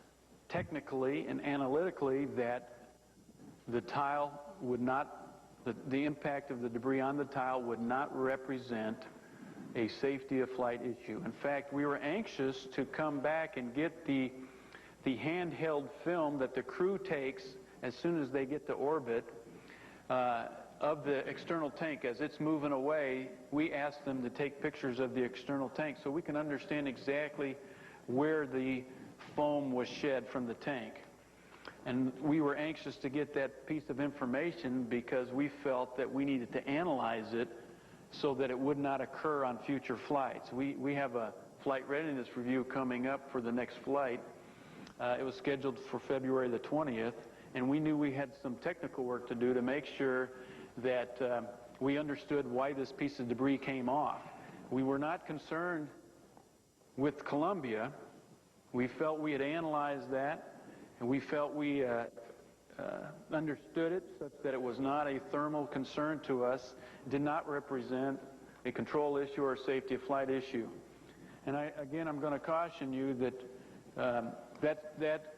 technically and analytically that the tile would not, the impact of the debris on the tile would not represent a safety of flight issue. In fact, we were anxious to come back and get the handheld film that the crew takes as soon as they get to orbit of the external tank. As it's moving away, we asked them to take pictures of the external tank so we can understand exactly where the foam was shed from the tank. And we were anxious to get that piece of information because we felt that we needed to analyze it so that it would not occur on future flights. We have a flight readiness review coming up for the next flight. It was scheduled for February the 20th, and we knew we had some technical work to do to make sure that we understood why this piece of debris came off. We were not concerned with Columbia. We felt we had analyzed that, and we felt we understood it such that it was not a thermal concern to us, did not represent a control issue or a safety of flight issue. And again, I'm going to caution you that that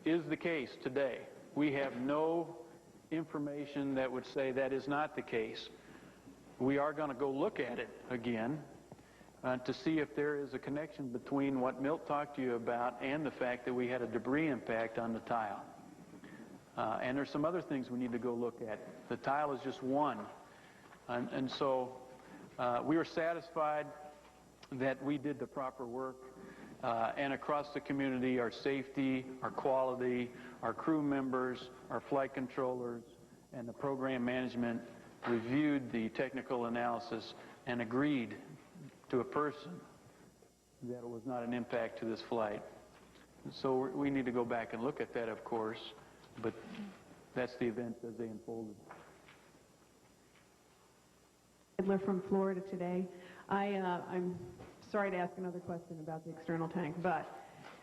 is the case today. We have no information that would say that is not the case. We are going to go look at it again to see if there is a connection between what Milt talked to you about and the fact that we had a debris impact on the tile. And there's some other things we need to go look at. The tile is just one. And so we were satisfied that we did the proper work. And across the community, our safety, our quality, our crew members, our flight controllers, and the program management reviewed the technical analysis and agreed to a person that it was not an impact to this flight. So we need to go back and look at that, of course, but that's the events as they unfolded. Adler from Florida today. I'm sorry to ask another question about the external tank, but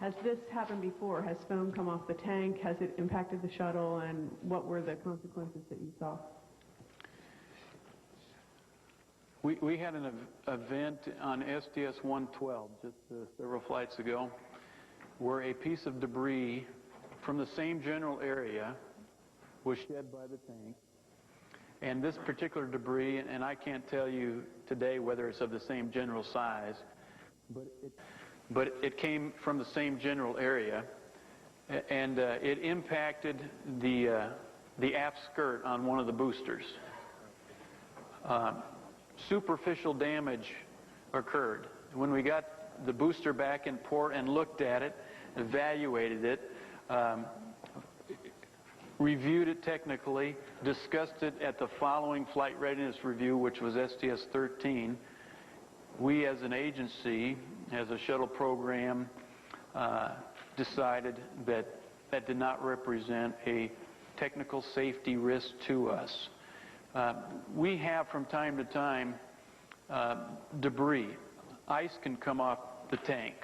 has this happened before? Has foam come off the tank? Has it impacted the shuttle? And what were the consequences that you saw? We had an event on STS-112 just several flights ago where a piece of debris from the same general area was shed by the tank. And this particular debris, and I can't tell you today whether it's of the same general size, but it came from the same general area, and it impacted the aft skirt on one of the boosters. Superficial damage occurred. When we got the booster back in port and looked at it, evaluated it, reviewed it technically, discussed it at the following flight readiness review, which was STS-13, we as an agency, as a shuttle program, decided that that did not represent a technical safety risk to us. We have from time to time debris. Ice can come off the tank,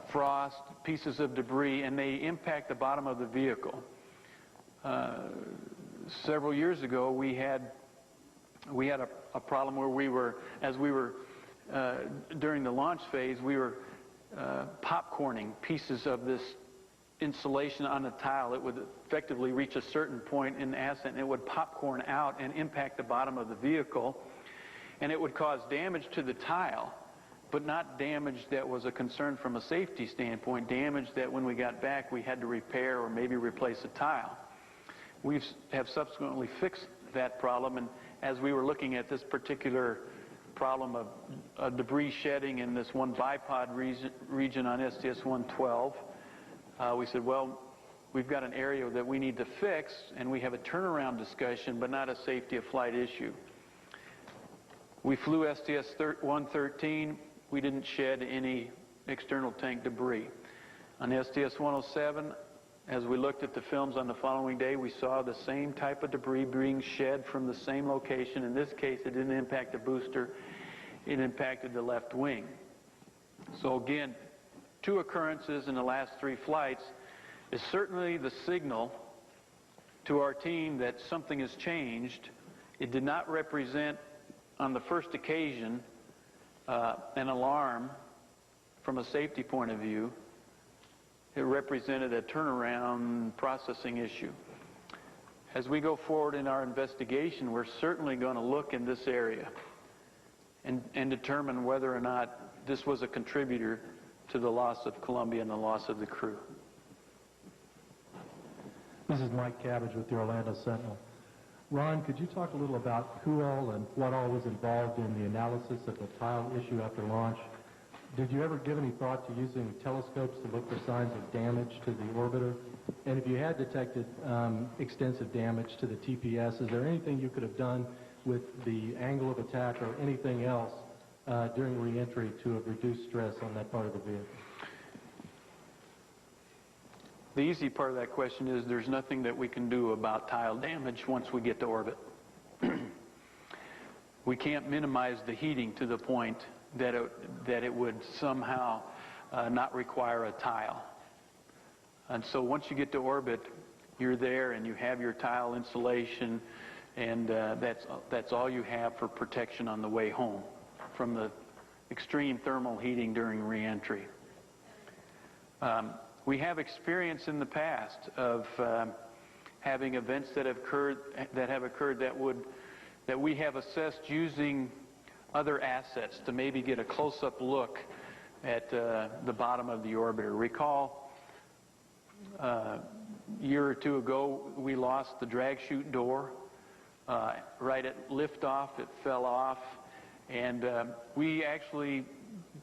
frost, pieces of debris, and they impact the bottom of the vehicle. Several years ago, we had a problem where during the launch phase, we were popcorning pieces of this insulation on the tile. It would effectively reach a certain point in the ascent, and it would popcorn out and impact the bottom of the vehicle, and it would cause damage to the tile, but not damage that was a concern from a safety standpoint, damage that when we got back we had to repair or maybe replace a tile. We have subsequently fixed that problem, and as we were looking at this particular problem of debris shedding in this one bipod region on STS-112, we said, well, we've got an area that we need to fix, and we have a turnaround discussion, but not a safety of flight issue. We flew STS-113. We didn't shed any external tank debris. On STS-107, as we looked at the films on the following day, we saw the same type of debris being shed from the same location. In this case, it didn't impact the booster. it impacted the left wing. So again, 2 occurrences in the last 3 flights is certainly the signal to our team that something has changed. It did not represent, on the first occasion, an alarm from a safety point of view. It represented a turnaround processing issue. As we go forward in our investigation, we're certainly going to look in this area and determine whether or not this was a contributor to the loss of Columbia and the loss of the crew. This is Mike Cabbage with the Orlando Sentinel. Ron, could you talk a little about who all and what all was involved in the analysis of the tile issue after launch? Did you ever give any thought to using telescopes to look for signs of damage to the orbiter? And if you had detected extensive damage to the TPS, is there anything you could have done with the angle of attack or anything else during re-entry to have reduced stress on that part of the vehicle? The easy part of that question is there's nothing that we can do about tile damage once we get to orbit. We can't minimize the heating to the point that it would somehow not require a tile. And so once you get to orbit, you're there and you have your tile insulation, and that's all you have for protection on the way home from the extreme thermal heating during re-entry. We have experience in the past of having events that have occurred that we have assessed using other assets to maybe get a close-up look at the bottom of the orbiter. Recall a year or 2 ago, we lost the drag chute door. Right at liftoff, it fell off, and we actually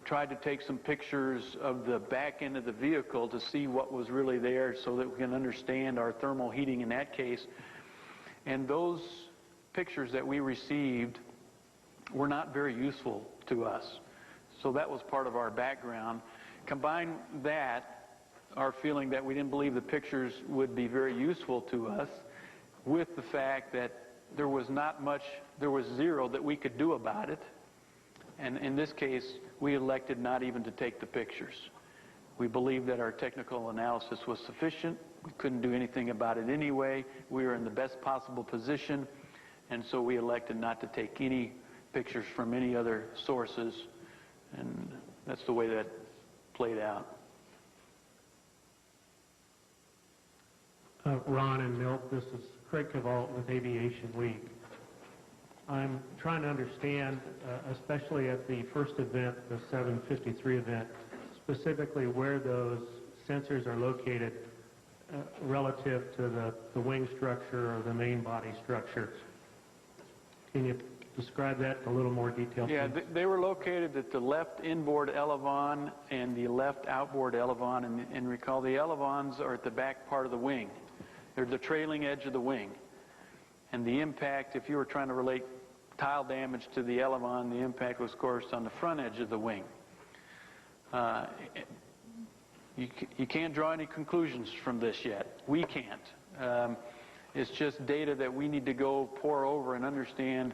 tried to take some pictures of the back end of the vehicle to see what was really there so that we can understand our thermal heating in that case. And those pictures that we received were not very useful to us. So that was part of our background. Combine that, our feeling that we didn't believe the pictures would be very useful to us, with the fact that there was not much, there was zero that we could do about it. And in this case, we elected not even to take the pictures. We believed that our technical analysis was sufficient. We couldn't do anything about it anyway. We were in the best possible position, and so we elected not to take any pictures from any other sources, and that's the way that played out. Ron and Milt, this is Craig Cavalt with Aviation Week. I'm trying to understand, especially at the first event, the 753 event, specifically where those sensors are located relative to the wing structure or the main body structure. Can you describe that in a little more detail? Yeah, they were located at the left inboard elevon and the left outboard elevon, and recall the elevons are at the back part of the wing. They're the trailing edge of the wing. And the impact, if you were trying to relate tile damage to the elevon, the impact was, of course, on the front edge of the wing. You can't draw any conclusions from this yet. We can't. It's just data that we need to go pour over and understand.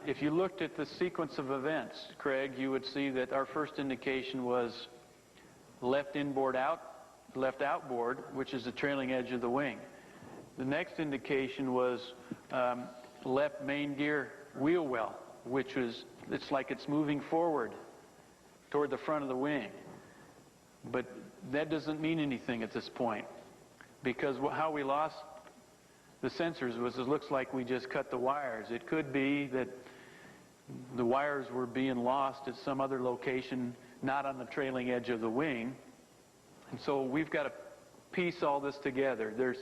If you looked at the sequence of events, Craig, you would see that our first indication was left inboard out, left outboard, which is the trailing edge of the wing. The next indication was left main gear wheel well, which is, it's like it's moving forward toward the front of the wing. But that doesn't mean anything at this point, because how we lost the sensors was, it looks like we just cut the wires. It could be that the wires were being lost at some other location, not on the trailing edge of the wing. And so we've got to piece all this together.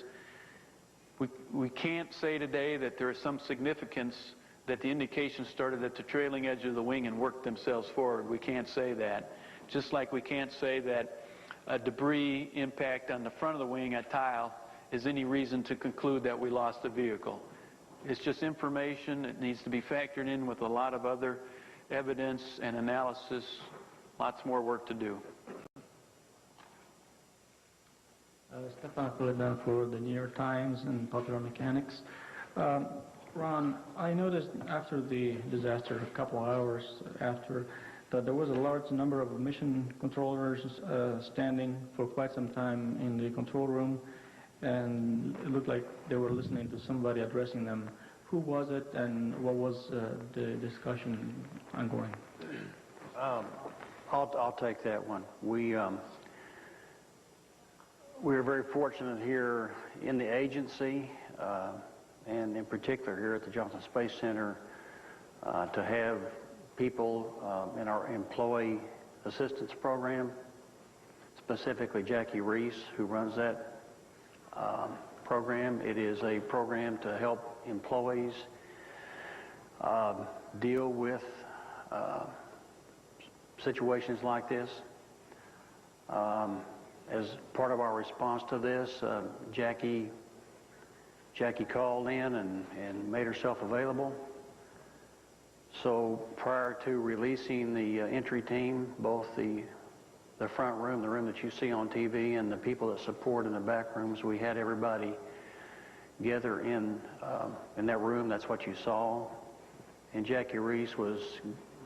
We can't say today that there is some significance that the indications started at the trailing edge of the wing and worked themselves forward. We can't say that. Just like we can't say that a debris impact on the front of the wing at tile is any reason to conclude that we lost the vehicle. It's just information. It needs to be factored in with a lot of other evidence and analysis. Lots more work to do. Stefan Fullerman for the New York Times and Popular Mechanics. Ron, I noticed after the disaster, a couple hours after, that there was a large number of mission controllers standing for quite some time in the control room, and it looked like they were listening to somebody addressing them. Who was it, and what was the discussion ongoing? I'll take that one. We are very fortunate here in the agency, and in particular here at the Johnson Space Center, to have people in our employee assistance program, specifically Jackie Reese, who runs that program. It is a program to help employees deal with situations like this. As part of our response to this, Jackie called in and made herself available. So prior to releasing the entry team, both the front room, the room that you see on TV, and the people that support in the back rooms, we had everybody gather in that room. That's what you saw. And Jackie Reese was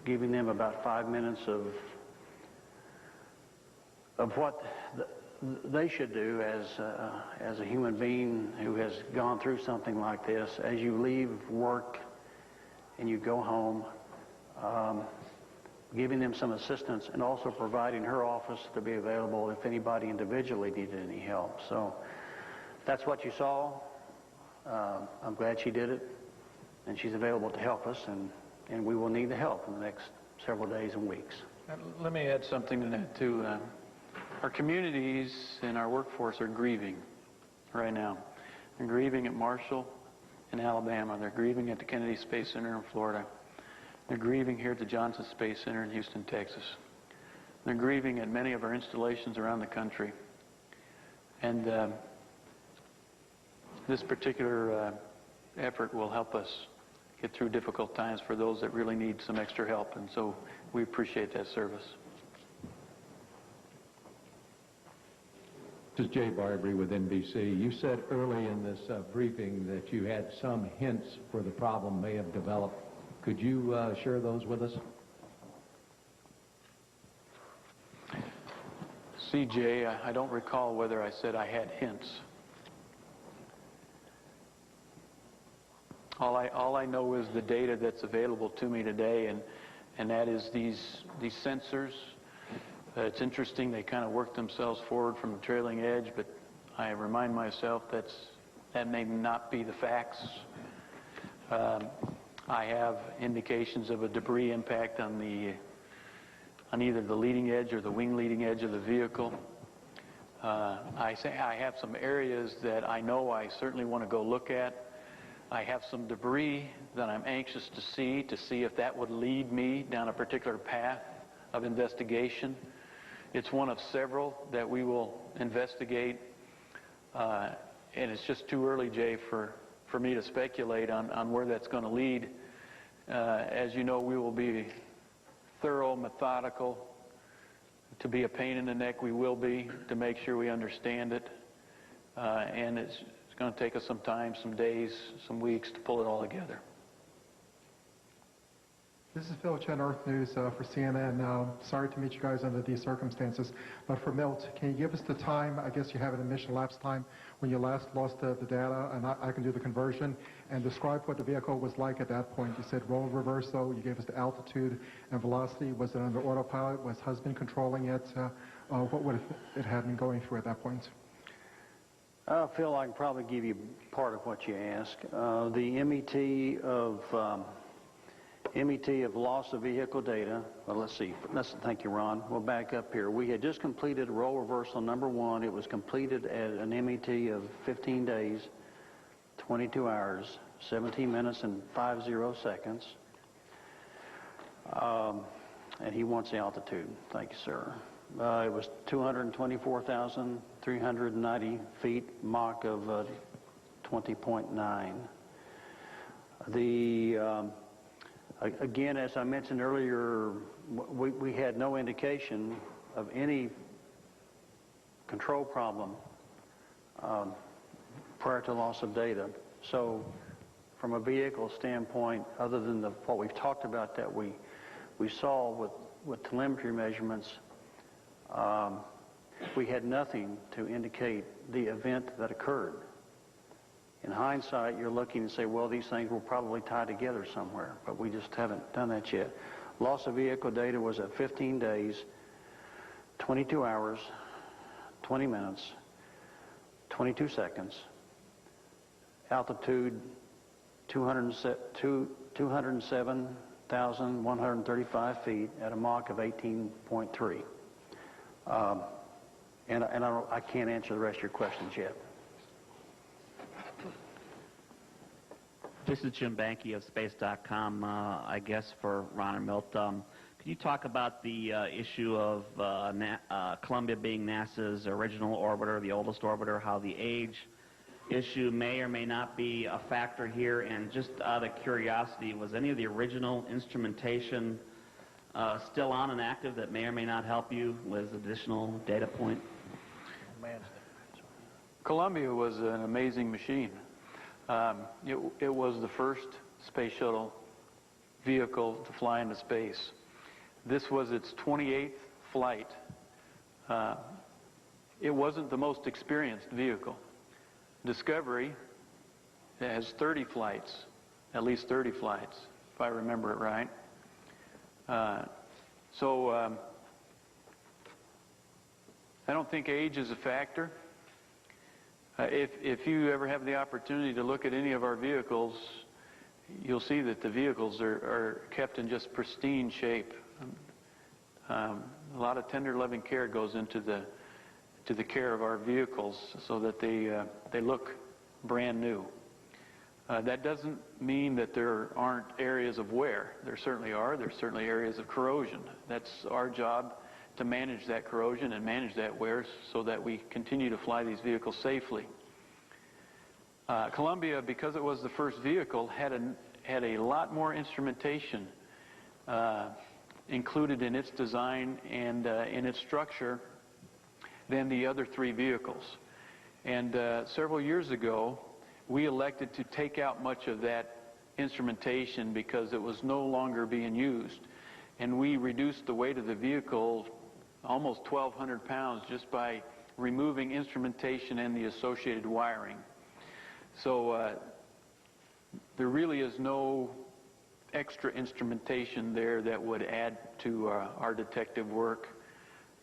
giving them about 5 minutes of what they should do as a human being who has gone through something like this. As you leave work and you go home, giving them some assistance, and also providing her office to be available if anybody individually needed any help. So that's what you saw. I'm glad she did it, and she's available to help us, and we will need the help in the next several days and weeks. Let me add something to that, too. Our communities and our workforce are grieving right now. They're grieving at Marshall in Alabama. They're grieving at the Kennedy Space Center in Florida. They're grieving here at the Johnson Space Center in Houston, Texas. They're grieving at many of our installations around the country. And this particular effort will help us get through difficult times for those that really need some extra help. And so we appreciate that service. This is Jay Barbary with NBC. You said early in this briefing that you had some hints where the problem may have developed. Could you share those with us? See, Jay, I don't recall whether I said I had hints. All I know is the data that's available to me today, and that is these sensors. It's interesting, they kind of work themselves forward from the trailing edge, but I remind myself that may not be the facts. I have indications of a debris impact on either the leading edge or the wing leading edge of the vehicle. I have some areas that I know I certainly want to go look at. I have some debris that I'm anxious to see if that would lead me down a particular path of investigation. It's one of several that we will investigate, and it's just too early, Jay, for me to speculate on where that's going to lead. As you know, we will be thorough, methodical. To be a pain in the neck, we will be, to make sure we understand it. And it's going to take us some time, some days, some weeks to pull it all together. This is Phil Chen, Earth News for CNN. Sorry to meet you guys under these circumstances, but for Milt, can you give us the time? I guess you have an emission lapse time when you last lost the data, and I can do the conversion, and describe what the vehicle was like at that point. You said role reversal, you gave us the altitude and velocity. Was it under autopilot? Was husband controlling it? What would it have been going through at that point? Phil, I can probably give you part of what you asked. The MET of loss of vehicle data. Well, let's see. Thank you, Ron. We'll back up here. We had just completed role reversal number 1. It was completed at an MET of 15 days, 22 hours, 17 minutes, and 50 seconds. And he wants the altitude. Thank you, sir. It was 224,390 feet, Mach of 20.9. Again, as I mentioned earlier, we had no indication of any control problem prior to loss of data. So from a vehicle standpoint, other than what we've talked about that we saw with telemetry measurements, we had nothing to indicate the event that occurred. In hindsight, you're looking and say, well, these things will probably tie together somewhere, but we just haven't done that yet. Loss of vehicle data was at 15 days, 22 hours, 20 minutes, 22 seconds, altitude 207,135 feet at a Mach of 18.3. And I can't answer the rest of your questions yet. This is Jim Banky of Space.com, I guess for Ron and Milt. Could you talk about the issue of Columbia being NASA's original orbiter, the oldest orbiter, how the age issue may or may not be a factor here? And just out of curiosity, was any of the original instrumentation still on and active that may or may not help you with additional data point? Columbia was an amazing machine. It was the first space shuttle vehicle to fly into space. This was its 28th flight. It wasn't the most experienced vehicle. Discovery has 30 flights, at least 30 flights, if I remember it right. I don't think age is a factor. If you ever have the opportunity to look at any of our vehicles, you'll see that the vehicles are kept in just pristine shape. A lot of tender, loving care goes into the care of our vehicles so that they look brand new. That doesn't mean that there aren't areas of wear. There certainly are. There's certainly areas of corrosion. That's our job, to manage that corrosion and manage that wear so that we continue to fly these vehicles safely. Columbia, because it was the first vehicle, had a lot more instrumentation included in its design and in its structure than the other three vehicles. And several years ago, we elected to take out much of that instrumentation because it was no longer being used. And we reduced the weight of the vehicle almost 1,200 pounds just by removing instrumentation and the associated wiring. So there really is no extra instrumentation there that would add to our detective work.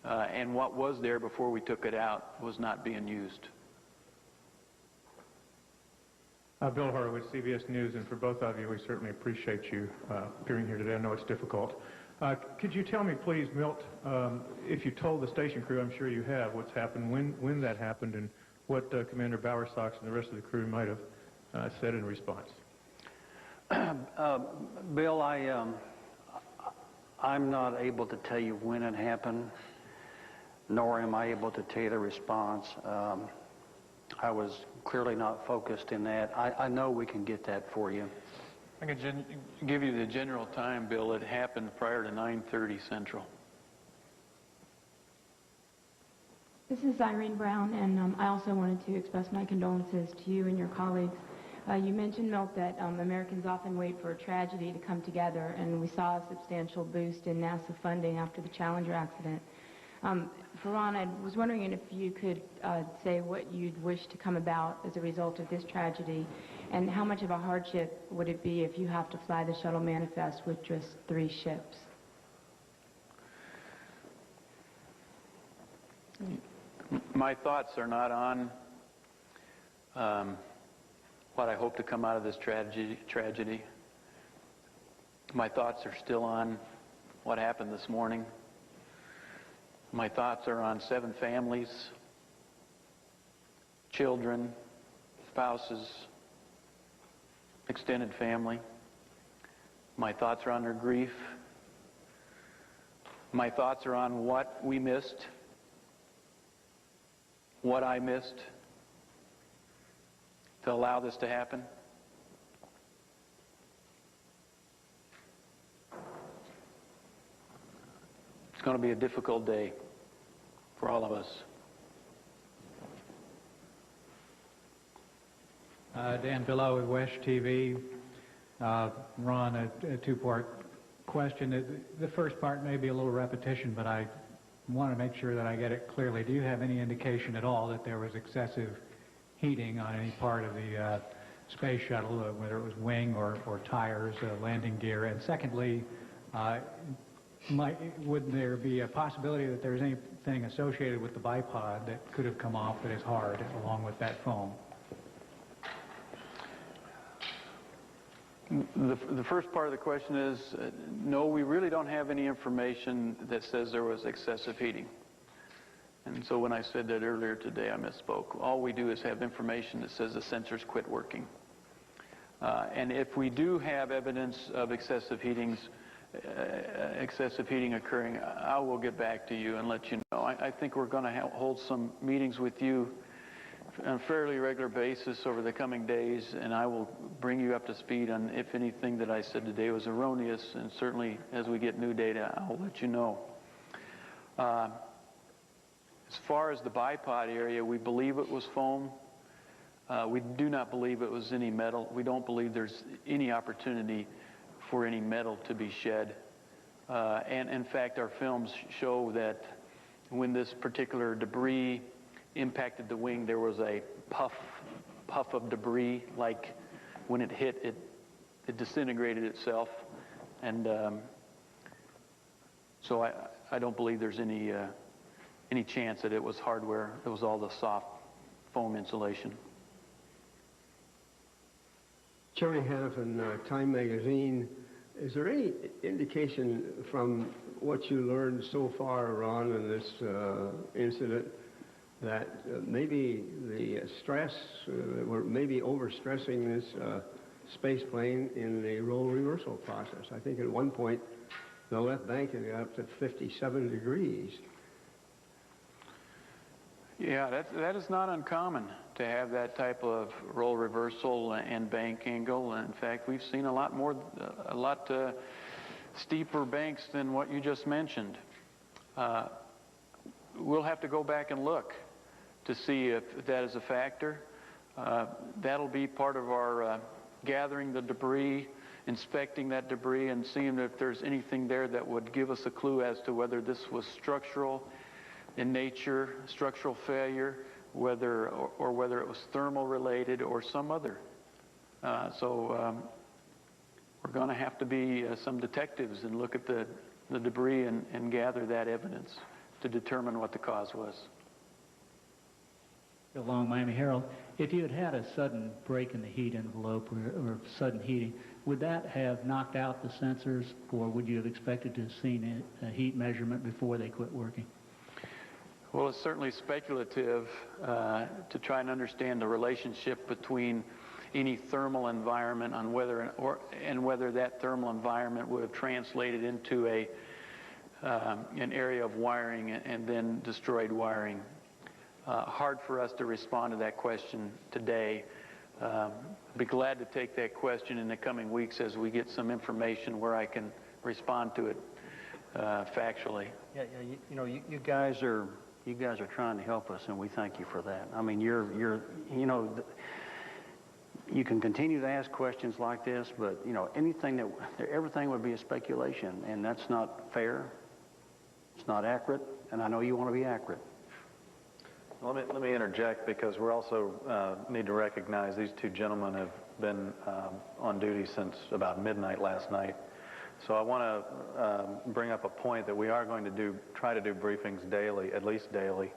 And what was there before we took it out was not being used. Bill Horowitz, CBS News, and for both of you, we certainly appreciate you appearing here today. I know it's difficult. Could you tell me, please, Milt, if you told the station crew, I'm sure you have, what's happened, when that happened, and what Commander Bowersox and the rest of the crew might have said in response? Bill, I'm not able to tell you when it happened, nor am I able to tell you the response. I was clearly not focused in that. I know we can get that for you. I can give you the general time, Bill. It happened prior to 9:30 Central. This is Irene Brown, and I also wanted to express my condolences to you and your colleagues. You mentioned, Milt, that Americans often wait for a tragedy to come together, and we saw a substantial boost in NASA funding after the Challenger accident. For Ron, I was wondering if you could say what you'd wish to come about as a result of this tragedy, and how much of a hardship would it be if you have to fly the shuttle manifest with just 3 ships? My thoughts are not on what I hope to come out of this tragedy. My thoughts are still on what happened this morning. My thoughts are on 7 families, children, spouses, extended family. My thoughts are on their grief. My thoughts are on what we missed, what I missed to allow this to happen. It's going to be a difficult day for all of us. Dan Billow with West TV. Ron, a two-part question. The first part may be a little repetition, but I want to make sure that I get it clearly. Do you have any indication at all that there was excessive heating on any part of the space shuttle, whether it was wing or tires, landing gear? And secondly, would there be a possibility that there's anything associated with the bipod that could have come off that is hard along with that foam? The first part of the question is, no, we really don't have any information that says there was excessive heating. And so when I said that earlier today, I misspoke. All we do is have information that says the sensors quit working. And if we do have evidence of excessive heating occurring, I will get back to you and let you know. I think we're going to hold some meetings with you on a fairly regular basis over the coming days, and I will bring you up to speed on if anything that I said today was erroneous, and certainly as we get new data, I'll let you know. As far as the bipod area, we believe it was foam. We do not believe it was any metal. We don't believe there's any opportunity for any metal to be shed. And in fact, our films show that when this particular debris impacted the wing, there was a puff of debris, like when it hit, it disintegrated itself. And so I don't believe there's any chance that it was hardware. It was all the soft foam insulation. Jerry Hannafin, Time Magazine. Is there any indication from what you learned so far, Ron, in this incident, that maybe the stress, we're maybe overstressing this space plane in the role reversal process? I think at one point the left bank had got up to 57 degrees. Yeah, that is not uncommon to have that type of roll reversal and bank angle. In fact, we've seen a lot steeper banks than what you just mentioned. We'll have to go back and look to see if that is a factor. That'll be part of our gathering the debris, inspecting that debris, and seeing if there's anything there that would give us a clue as to whether this was structural in nature, structural failure, whether it was thermal related or some other. So we're going to have to be some detectives and look at the debris and gather that evidence to determine what the cause was. Along Miami Herald, if you had had a sudden break in the heat envelope or sudden heating, would that have knocked out the sensors, or would you have expected to have seen a heat measurement before they quit working? Well, it's certainly speculative to try and understand the relationship between any thermal environment on whether that thermal environment would have translated into an area of wiring and then destroyed wiring. Hard for us to respond to that question today. Be glad to take that question in the coming weeks as we get some information where I can respond to it factually. Yeah, you guys are trying to help us, and we thank you for that. I mean, you can continue to ask questions like this, but everything would be a speculation, and that's not fair. It's not accurate, and I know you want to be accurate. Let me interject, because we also need to recognize these two gentlemen have been on duty since about midnight last night. So I want to bring up a point that we are going to try to do briefings daily, at least daily.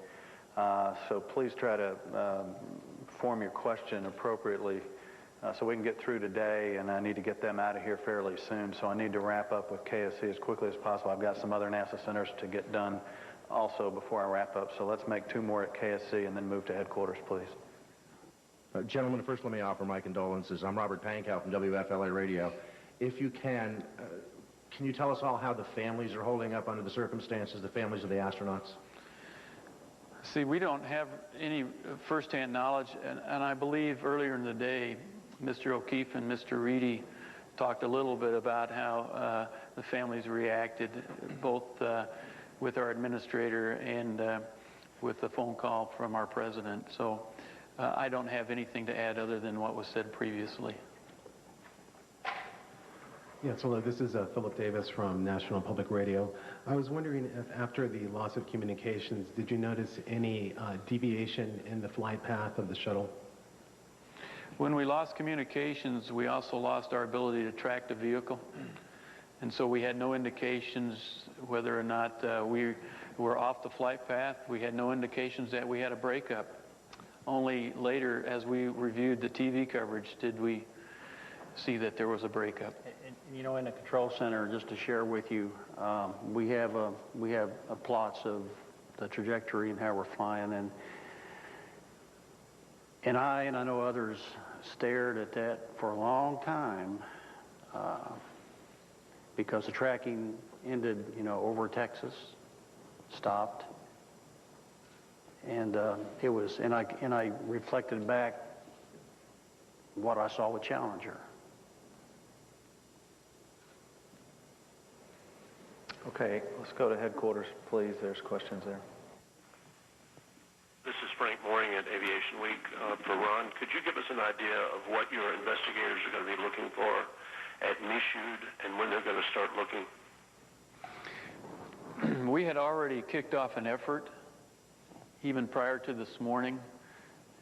So please try to form your question appropriately so we can get through today, and I need to get them out of here fairly soon. So I need to wrap up with KSC as quickly as possible. I've got some other NASA centers to get done also before I wrap up. So let's make two more at KSC and then move to headquarters, please. Gentlemen, first let me offer my condolences. I'm Robert Pankow from WFLA Radio. If you can you tell us all how the families are holding up under the circumstances, the families of the astronauts? See, we don't have any firsthand knowledge, and I believe earlier in the day, Mr. O'Keefe and Mr. Reedy talked a little bit about how the families reacted, both with our administrator and with the phone call from our president. So I don't have anything to add other than what was said previously. Yes, hello, this is Philip Davis from National Public Radio. I was wondering if after the loss of communications, did you notice any deviation in the flight path of the shuttle? When we lost communications, we also lost our ability to track the vehicle. And so we had no indications whether or not we were off the flight path. We had no indications that we had a breakup. Only later, as we reviewed the TV coverage, did we see that there was a breakup. And, you know, in the control center, just to share with you, we have plots of the trajectory and how we're flying, and I know others stared at that for a long time because the tracking ended, you know, over Texas, stopped, and it was, and I reflected back what I saw with Challenger. Okay, let's go to headquarters, please. There's questions there. This is Frank Mooring at Aviation Week. For Ron, could you give us an idea of what your investigators are going to be looking for at Michoud and when they're going to start looking? We had already kicked off an effort, even prior to this morning,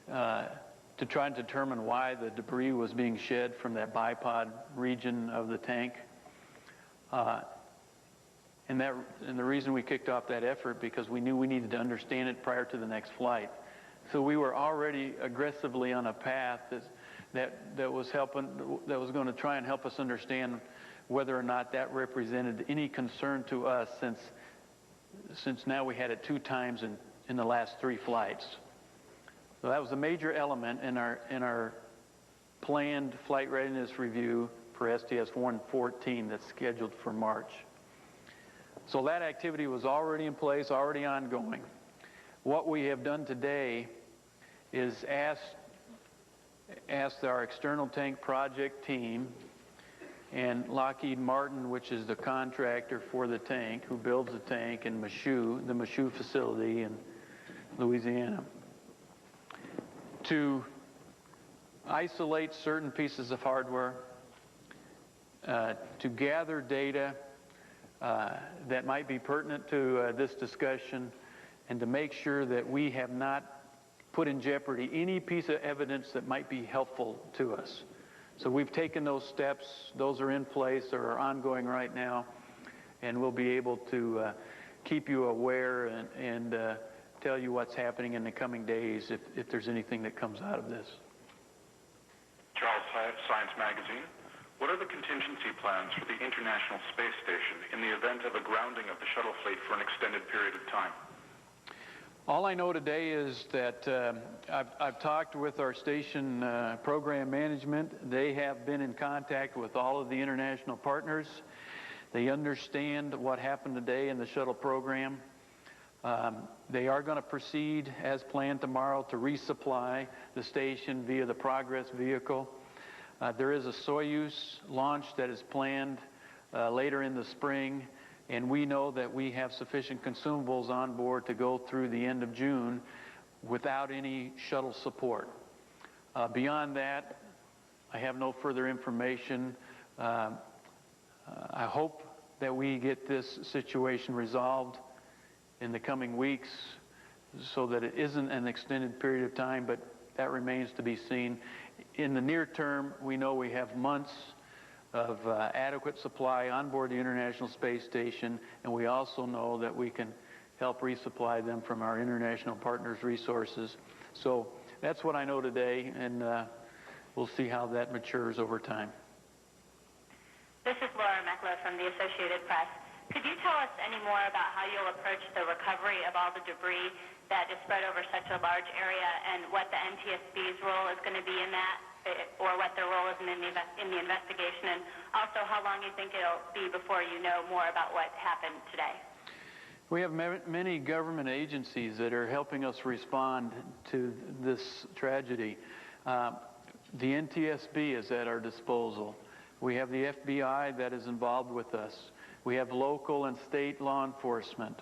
to try and determine why the debris was being shed from that bipod region of the tank. And the reason we kicked off that effort, because we knew we needed to understand it prior to the next flight. So we were already aggressively on a path that was going to try and help us understand whether or not that represented any concern to us, since now we had it 2 times in the last 3 flights. So that was a major element in our planned flight readiness review for STS-114 that's scheduled for March. So that activity was already in place, already ongoing. What we have done today is asked our external tank project team and Lockheed Martin, which is the contractor for the tank, who builds the tank in Michoud, the Michoud facility in Louisiana, to isolate certain pieces of hardware, to gather data that might be pertinent to this discussion, and to make sure that we have not put in jeopardy any piece of evidence that might be helpful to us. So we've taken those steps. Those are in place or are ongoing right now, and we'll be able to keep you aware and tell you what's happening in the coming days if there's anything that comes out of this. Charles Science Magazine. What are the contingency plans for the International Space Station in the event of a grounding of the shuttle fleet for an extended period of time? All I know today is that I've talked with our station program management. They have been in contact with all of the international partners. They understand what happened today in the shuttle program. They are going to proceed as planned tomorrow to resupply the station via the Progress vehicle. There is a Soyuz launch that is planned later in the spring, and we know that we have sufficient consumables on board to go through the end of June without any shuttle support. Beyond that, I have no further information. I hope that we get this situation resolved in the coming weeks so that it isn't an extended period of time, but that remains to be seen. In the near term, we know we have months of adequate supply on board the International Space Station, and we also know that we can help resupply them from our international partners' resources. So that's what I know today, and we'll see how that matures over time. This is Laura Meckler from the Associated Press. Could you tell us any more about how you'll approach the recovery of all the debris that is spread over such a large area, and what the NTSB's role is going to be in that, or what their role is in the investigation, and also how long you think it'll be before you know more about what happened today? We have many government agencies that are helping us respond to this tragedy. The NTSB is at our disposal. We have the FBI that is involved with us. We have local and state law enforcement.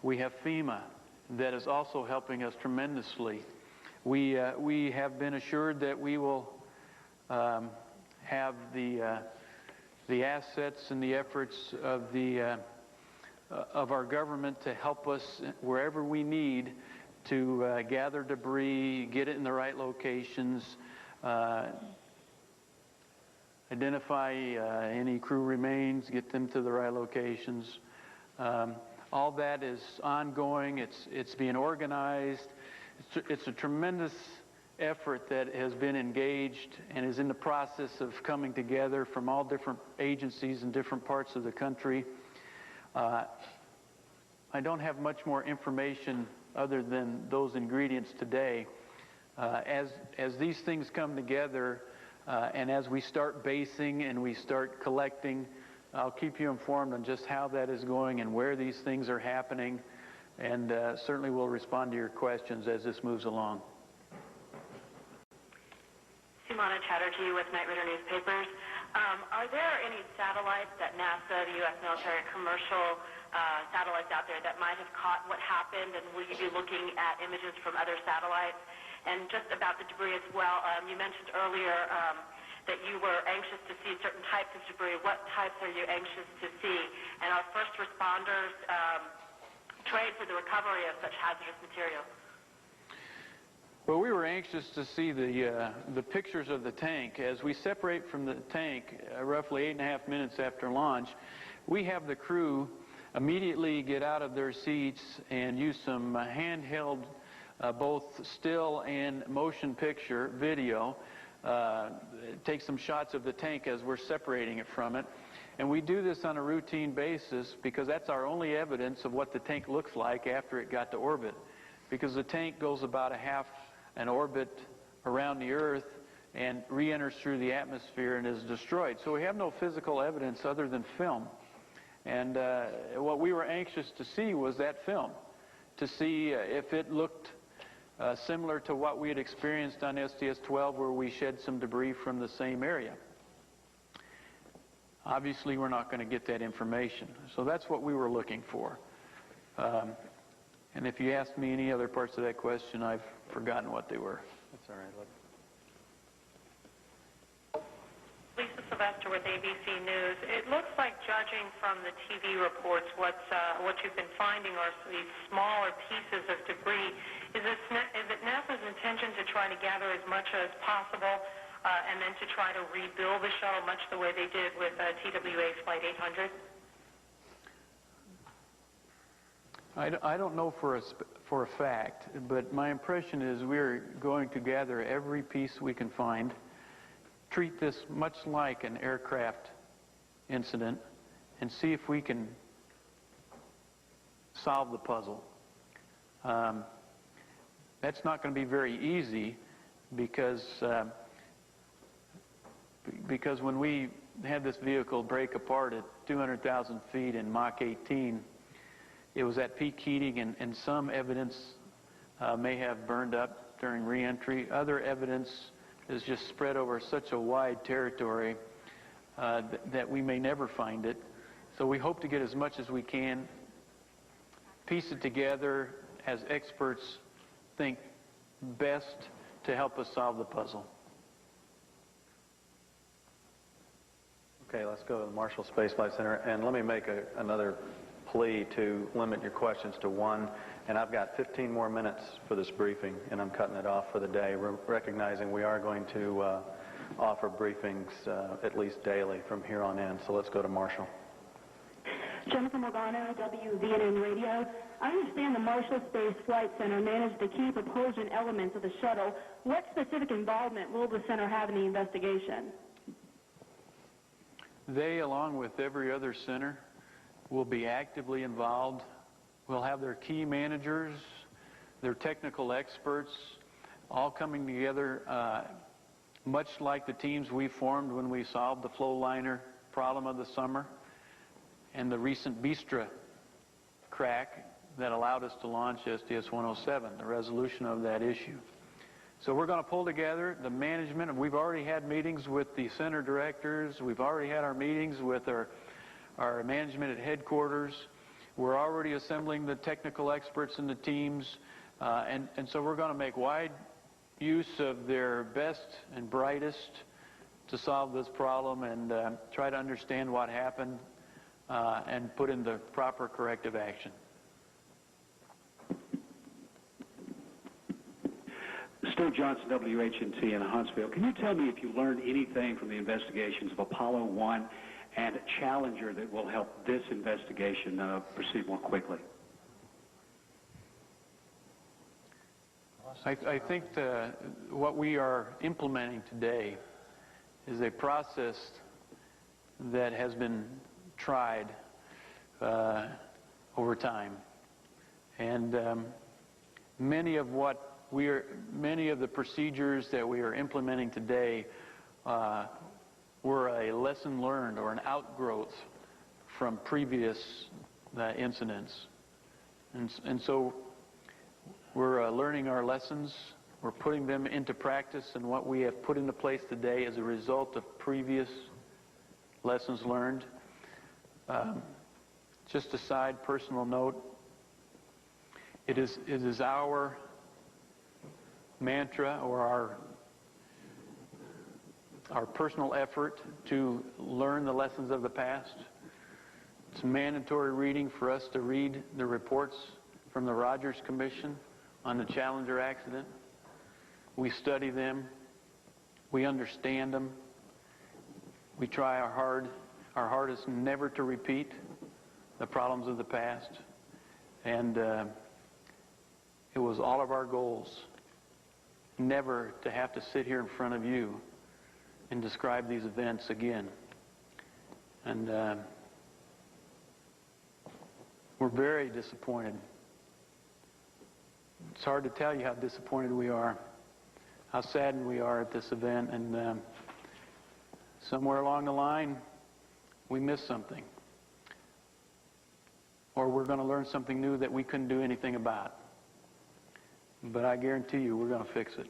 We have FEMA that is also helping us tremendously. We have been assured that we will have the assets and the efforts of our government to help us wherever we need to gather debris, get it in the right locations, identify any crew remains, get them to the right locations. All that is ongoing. It's being organized. It's a tremendous effort that has been engaged and is in the process of coming together from all different agencies in different parts of the country. I don't have much more information other than those ingredients today. As these things come together and as we start basing and we start collecting, I'll keep you informed on just how that is going and where these things are happening, and certainly will respond to your questions as this moves along. Sumana Chatterjee with Knight Ridder Newspapers. Are there any satellites that NASA, the U.S. military, commercial satellites out there that might have caught what happened, and will you be looking at images from other satellites? And just about the debris as well, you mentioned earlier that you were anxious to see certain types of debris. What types are you anxious to see? And are first responders trained for the recovery of such hazardous material? Well, we were anxious to see the pictures of the tank. As we separate from the tank, roughly 8.5 minutes after launch, we have the crew immediately get out of their seats and use some handheld, both still and motion picture video, take some shots of the tank as we're separating it from it. And we do this on a routine basis because that's our only evidence of what the tank looks like after it got to orbit. Because the tank goes about a half an orbit around the Earth and re-enters through the atmosphere and is destroyed. So we have no physical evidence other than film. And what we were anxious to see was that film, to see if it looked similar to what we had experienced on STS-12, where we shed some debris from the same area. Obviously, we're not going to get that information. So that's what we were looking for. And if you asked me any other parts of that question, I've forgotten what they were. That's all right. Lisa Sylvester with ABC News. It looks like, judging from the TV reports, what you've been finding are these smaller pieces of debris. Is it NASA's intention to try to gather as much as possible and then to try to rebuild the shuttle, much the way they did with TWA Flight 800? I don't know for a fact, but my impression is we're going to gather every piece we can find, treat this much like an aircraft incident, and see if we can solve the puzzle. That's not going to be very easy because when we had this vehicle break apart at 200,000 feet in Mach 18, it was at peak heating, and some evidence may have burned up during re-entry. Other evidence is just spread over such a wide territory that we may never find it. So we hope to get as much as we can, piece it together as experts think best to help us solve the puzzle. Okay, let's go to the Marshall Space Flight Center, and let me make another plea to limit your questions to one. And I've got 15 more minutes for this briefing, and I'm cutting it off for the day, recognizing we are going to offer briefings at least daily from here on in. So let's go to Marshall. Jennifer Morgano, WVNN Radio. I understand the Marshall Space Flight Center managed the key propulsion elements of the shuttle. What specific involvement will the center have in the investigation? They, along with every other center, will be actively involved. We'll have their key managers, their technical experts, all coming together, much like the teams we formed when we solved the flow liner problem of the summer and the recent Bistra crack that allowed us to launch STS-107, the resolution of that issue. So we're going to pull together the management, and we've already had meetings with the center directors. We've already had our meetings with our management at headquarters. We're already assembling the technical experts and the teams, and so we're going to make wide use of their best and brightest to solve this problem and try to understand what happened and put in the proper corrective action. Stu Johnson, WHNT in Huntsville. Can you tell me if you learned anything from the investigations of Apollo 1 and Challenger that will help this investigation proceed more quickly? I think what we are implementing today is a process that has been tried over time, and many of the procedures that we are implementing today were a lesson learned or an outgrowth from previous incidents, and so we're learning our lessons. We're putting them into practice, and what we have put into place today is a result of previous lessons learned. Just a side personal note, it is our mantra or our personal effort to learn the lessons of the past. It's mandatory reading for us to read the reports from the Rogers Commission on the Challenger accident. We study them, we understand them, we try our hardest never to repeat the problems of the past, and it was all of our goals never to have to sit here in front of you and describe these events again. And we're very disappointed. It's hard to tell you how disappointed we are, how saddened we are at this event, and somewhere along the line, we missed something. Or we're going to learn something new that we couldn't do anything about. But I guarantee you, we're going to fix it.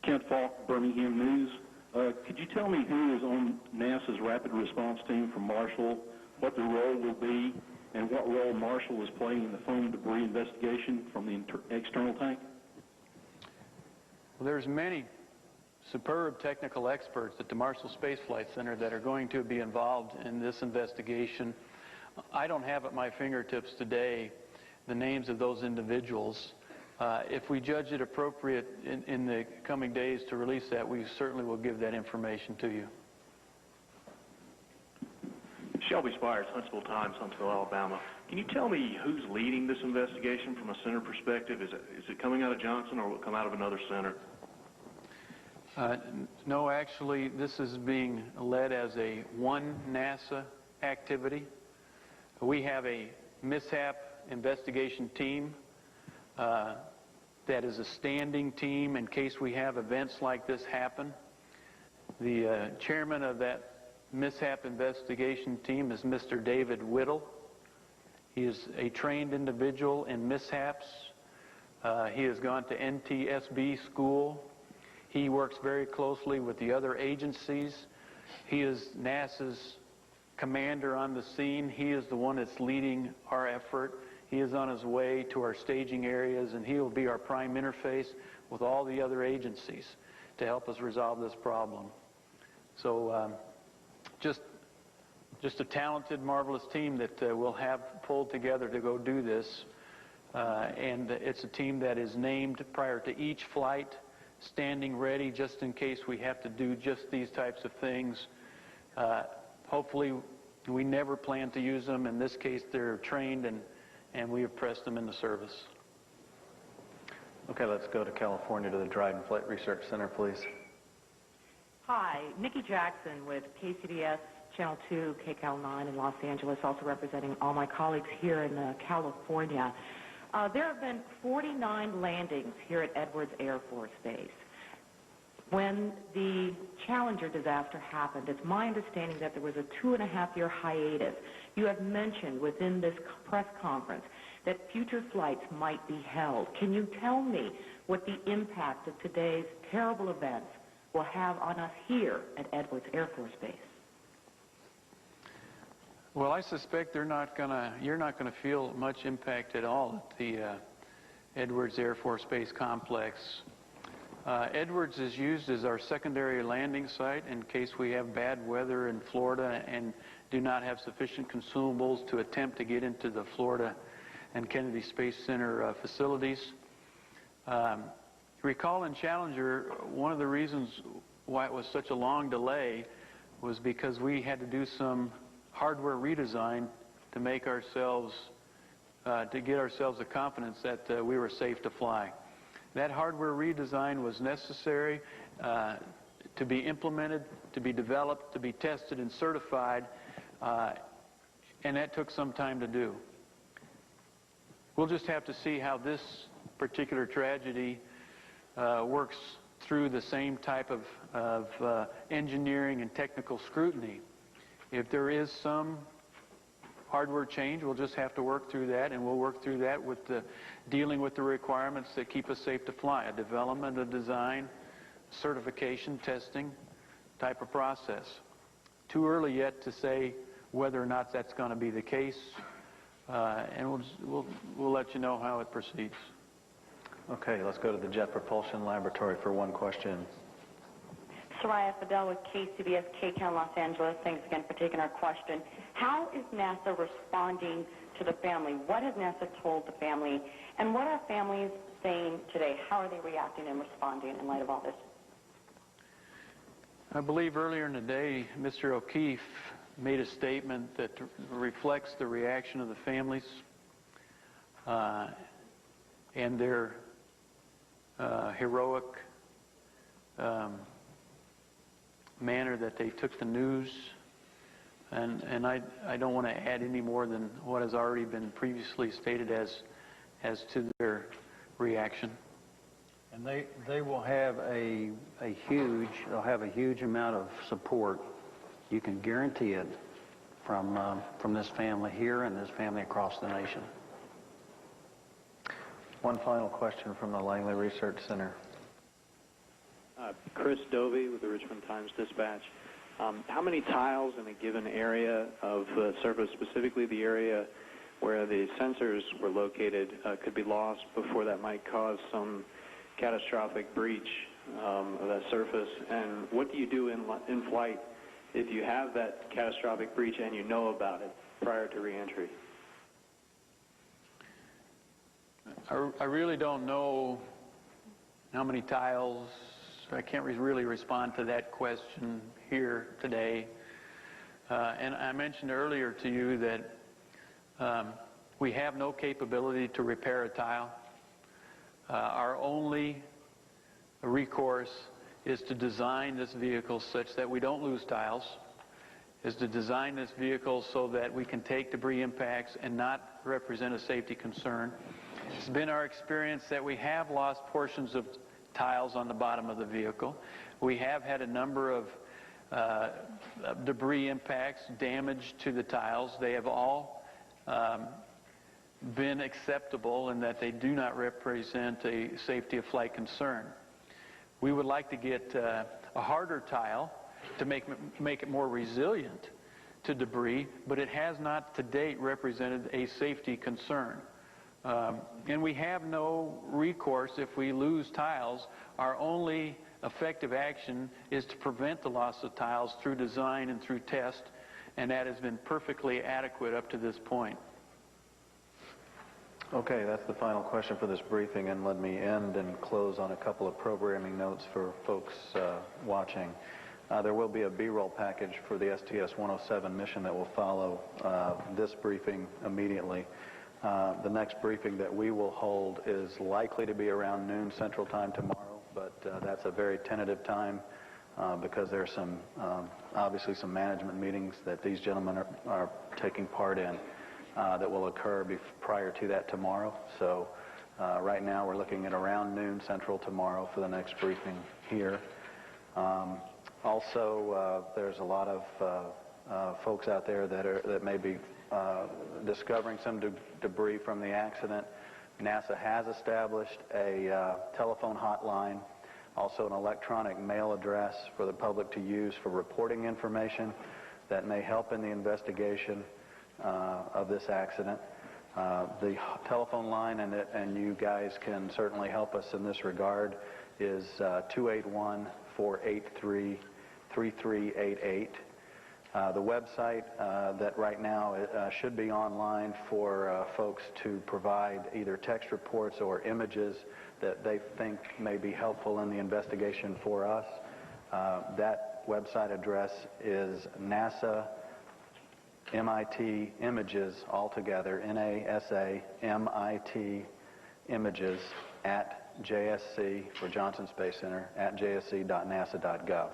Kent Falk, Birmingham News. Could you tell me who is on NASA's rapid response team from Marshall, what the role will be, and what role Marshall is playing in the foam debris investigation from the external tank? Well, there's many superb technical experts at the Marshall Space Flight Center that are going to be involved in this investigation. I don't have at my fingertips today the names of those individuals. If we judge it appropriate in the coming days to release that, we certainly will give that information to you. Shelby Spires, Huntsville Times, Huntsville, Alabama. Can you tell me who's leading this investigation from a center perspective? Is it coming out of Johnson, or will it come out of another center? No, actually, this is being led as a one NASA activity. We have a mishap investigation team that is a standing team in case we have events like this happen. The chairman of that mishap investigation team is Mr. David Whittle. He is a trained individual in mishaps. He has gone to NTSB school. He works very closely with the other agencies. He is NASA's commander on the scene. He is the one that's leading our effort. He is on his way to our staging areas, and he will be our prime interface with all the other agencies to help us resolve this problem. So just a talented, marvelous team that we'll have pulled together to go do this. And it's a team that is named prior to each flight, standing ready just in case we have to do just these types of things. Hopefully, we never plan to use them. In this case, they're trained, and we have pressed them into service. Okay, let's go to California, to the Dryden Flight Research Center, please. Hi, Nikki Jackson with KCBS Channel 2, KCAL 9 in Los Angeles, also representing all my colleagues here in California. There have been 49 landings here at Edwards Air Force Base. When the Challenger disaster happened, it's my understanding that there was a 2.5-year hiatus. You have mentioned within this press conference that future flights might be held. Can you tell me what the impact of today's terrible events will have on us here at Edwards Air Force Base? Well, I suspect you're not gonna feel much impact at all at the Edwards Air Force Base Complex. Edwards is used as our secondary landing site in case we have bad weather in Florida and do not have sufficient consumables to attempt to get into the Florida and Kennedy Space Center facilities. Recall in Challenger, one of the reasons why it was such a long delay was because we had to do some hardware redesign to make ourselves, to get ourselves the confidence that we were safe to fly. That hardware redesign was necessary to be implemented, to be developed, to be tested and certified, and that took some time to do. We'll just have to see how this particular tragedy works through the same type of engineering and technical scrutiny. If there is some hardware change, we'll just have to work through that, and we'll work through that with dealing with the requirements that keep us safe to fly, a development, a design, certification, testing type of process. Too early yet to say whether or not that's going to be the case, and we'll let you know how it proceeds. Okay, let's go to the Jet Propulsion Laboratory for one question. Soraya Fidel with KCBS KCAL Los Angeles. Thanks again for taking our question. How is NASA responding to the family? What has NASA told the family? And what are families saying today? How are they reacting and responding in light of all this? I believe earlier in the day, Mr. O'Keefe made a statement that reflects the reaction of the families and their heroic manner that they took the news, and I don't want to add any more than what has already been previously stated as to their reaction. And they will have they'll have a huge amount of support. You can guarantee it from this family here and this family across the nation. One final question from the Langley Research Center. Chris Dovey with the Richmond Times-Dispatch. How many tiles in a given area of the surface, specifically the area where the sensors were located, could be lost before that might cause some catastrophic breach of that surface? And what do you do in flight if you have that catastrophic breach and you know about it prior to reentry? I really don't know how many tiles. I can't really respond to that question here today. And I mentioned earlier to you that we have no capability to repair a tile. Our only recourse is to design this vehicle such that we don't lose tiles, is to design this vehicle so that we can take debris impacts and not represent a safety concern. It's been our experience that we have lost portions of tiles on the bottom of the vehicle. We have had a number of debris impacts, damage to the tiles. They have all been acceptable in that they do not represent a safety of flight concern. We would like to get a harder tile to make it more resilient to debris, but it has not to date represented a safety concern. And we have no recourse if we lose tiles. Our only effective action is to prevent the loss of tiles through design and through test, and that has been perfectly adequate up to this point. Okay, that's the final question for this briefing, and let me end and close on a couple of programming notes for folks watching. There will be a B-roll package for the STS-107 mission that will follow this briefing immediately. The next briefing that we will hold is likely to be around noon Central Time tomorrow, but that's a very tentative time because there's some, obviously some management meetings that these gentlemen are taking part in that will occur prior to that tomorrow. So right now we're looking at around noon Central tomorrow for the next briefing here. Also, there's a lot of folks out there that may be discovering some debris from the accident. NASA has established a telephone hotline, also an electronic mail address for the public to use for reporting information that may help in the investigation. of this accident. The telephone line, and you guys can certainly help us in this regard, is 281-483-3388. The website that right now should be online for folks to provide either text reports or images that they think may be helpful in the investigation for us. That website address is NASA MIT Images altogether, NASA MIT Images at JSC, for Johnson Space Center, at jsc.nasa.gov.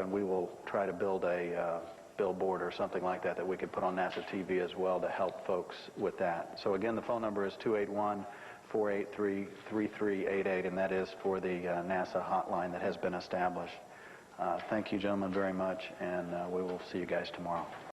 And we will try to build a billboard or something like that we could put on NASA TV as well to help folks with that. So again, the phone number is 281-483-3388, and that is for the NASA hotline that has been established. Thank you, gentlemen, very much, and we will see you guys tomorrow.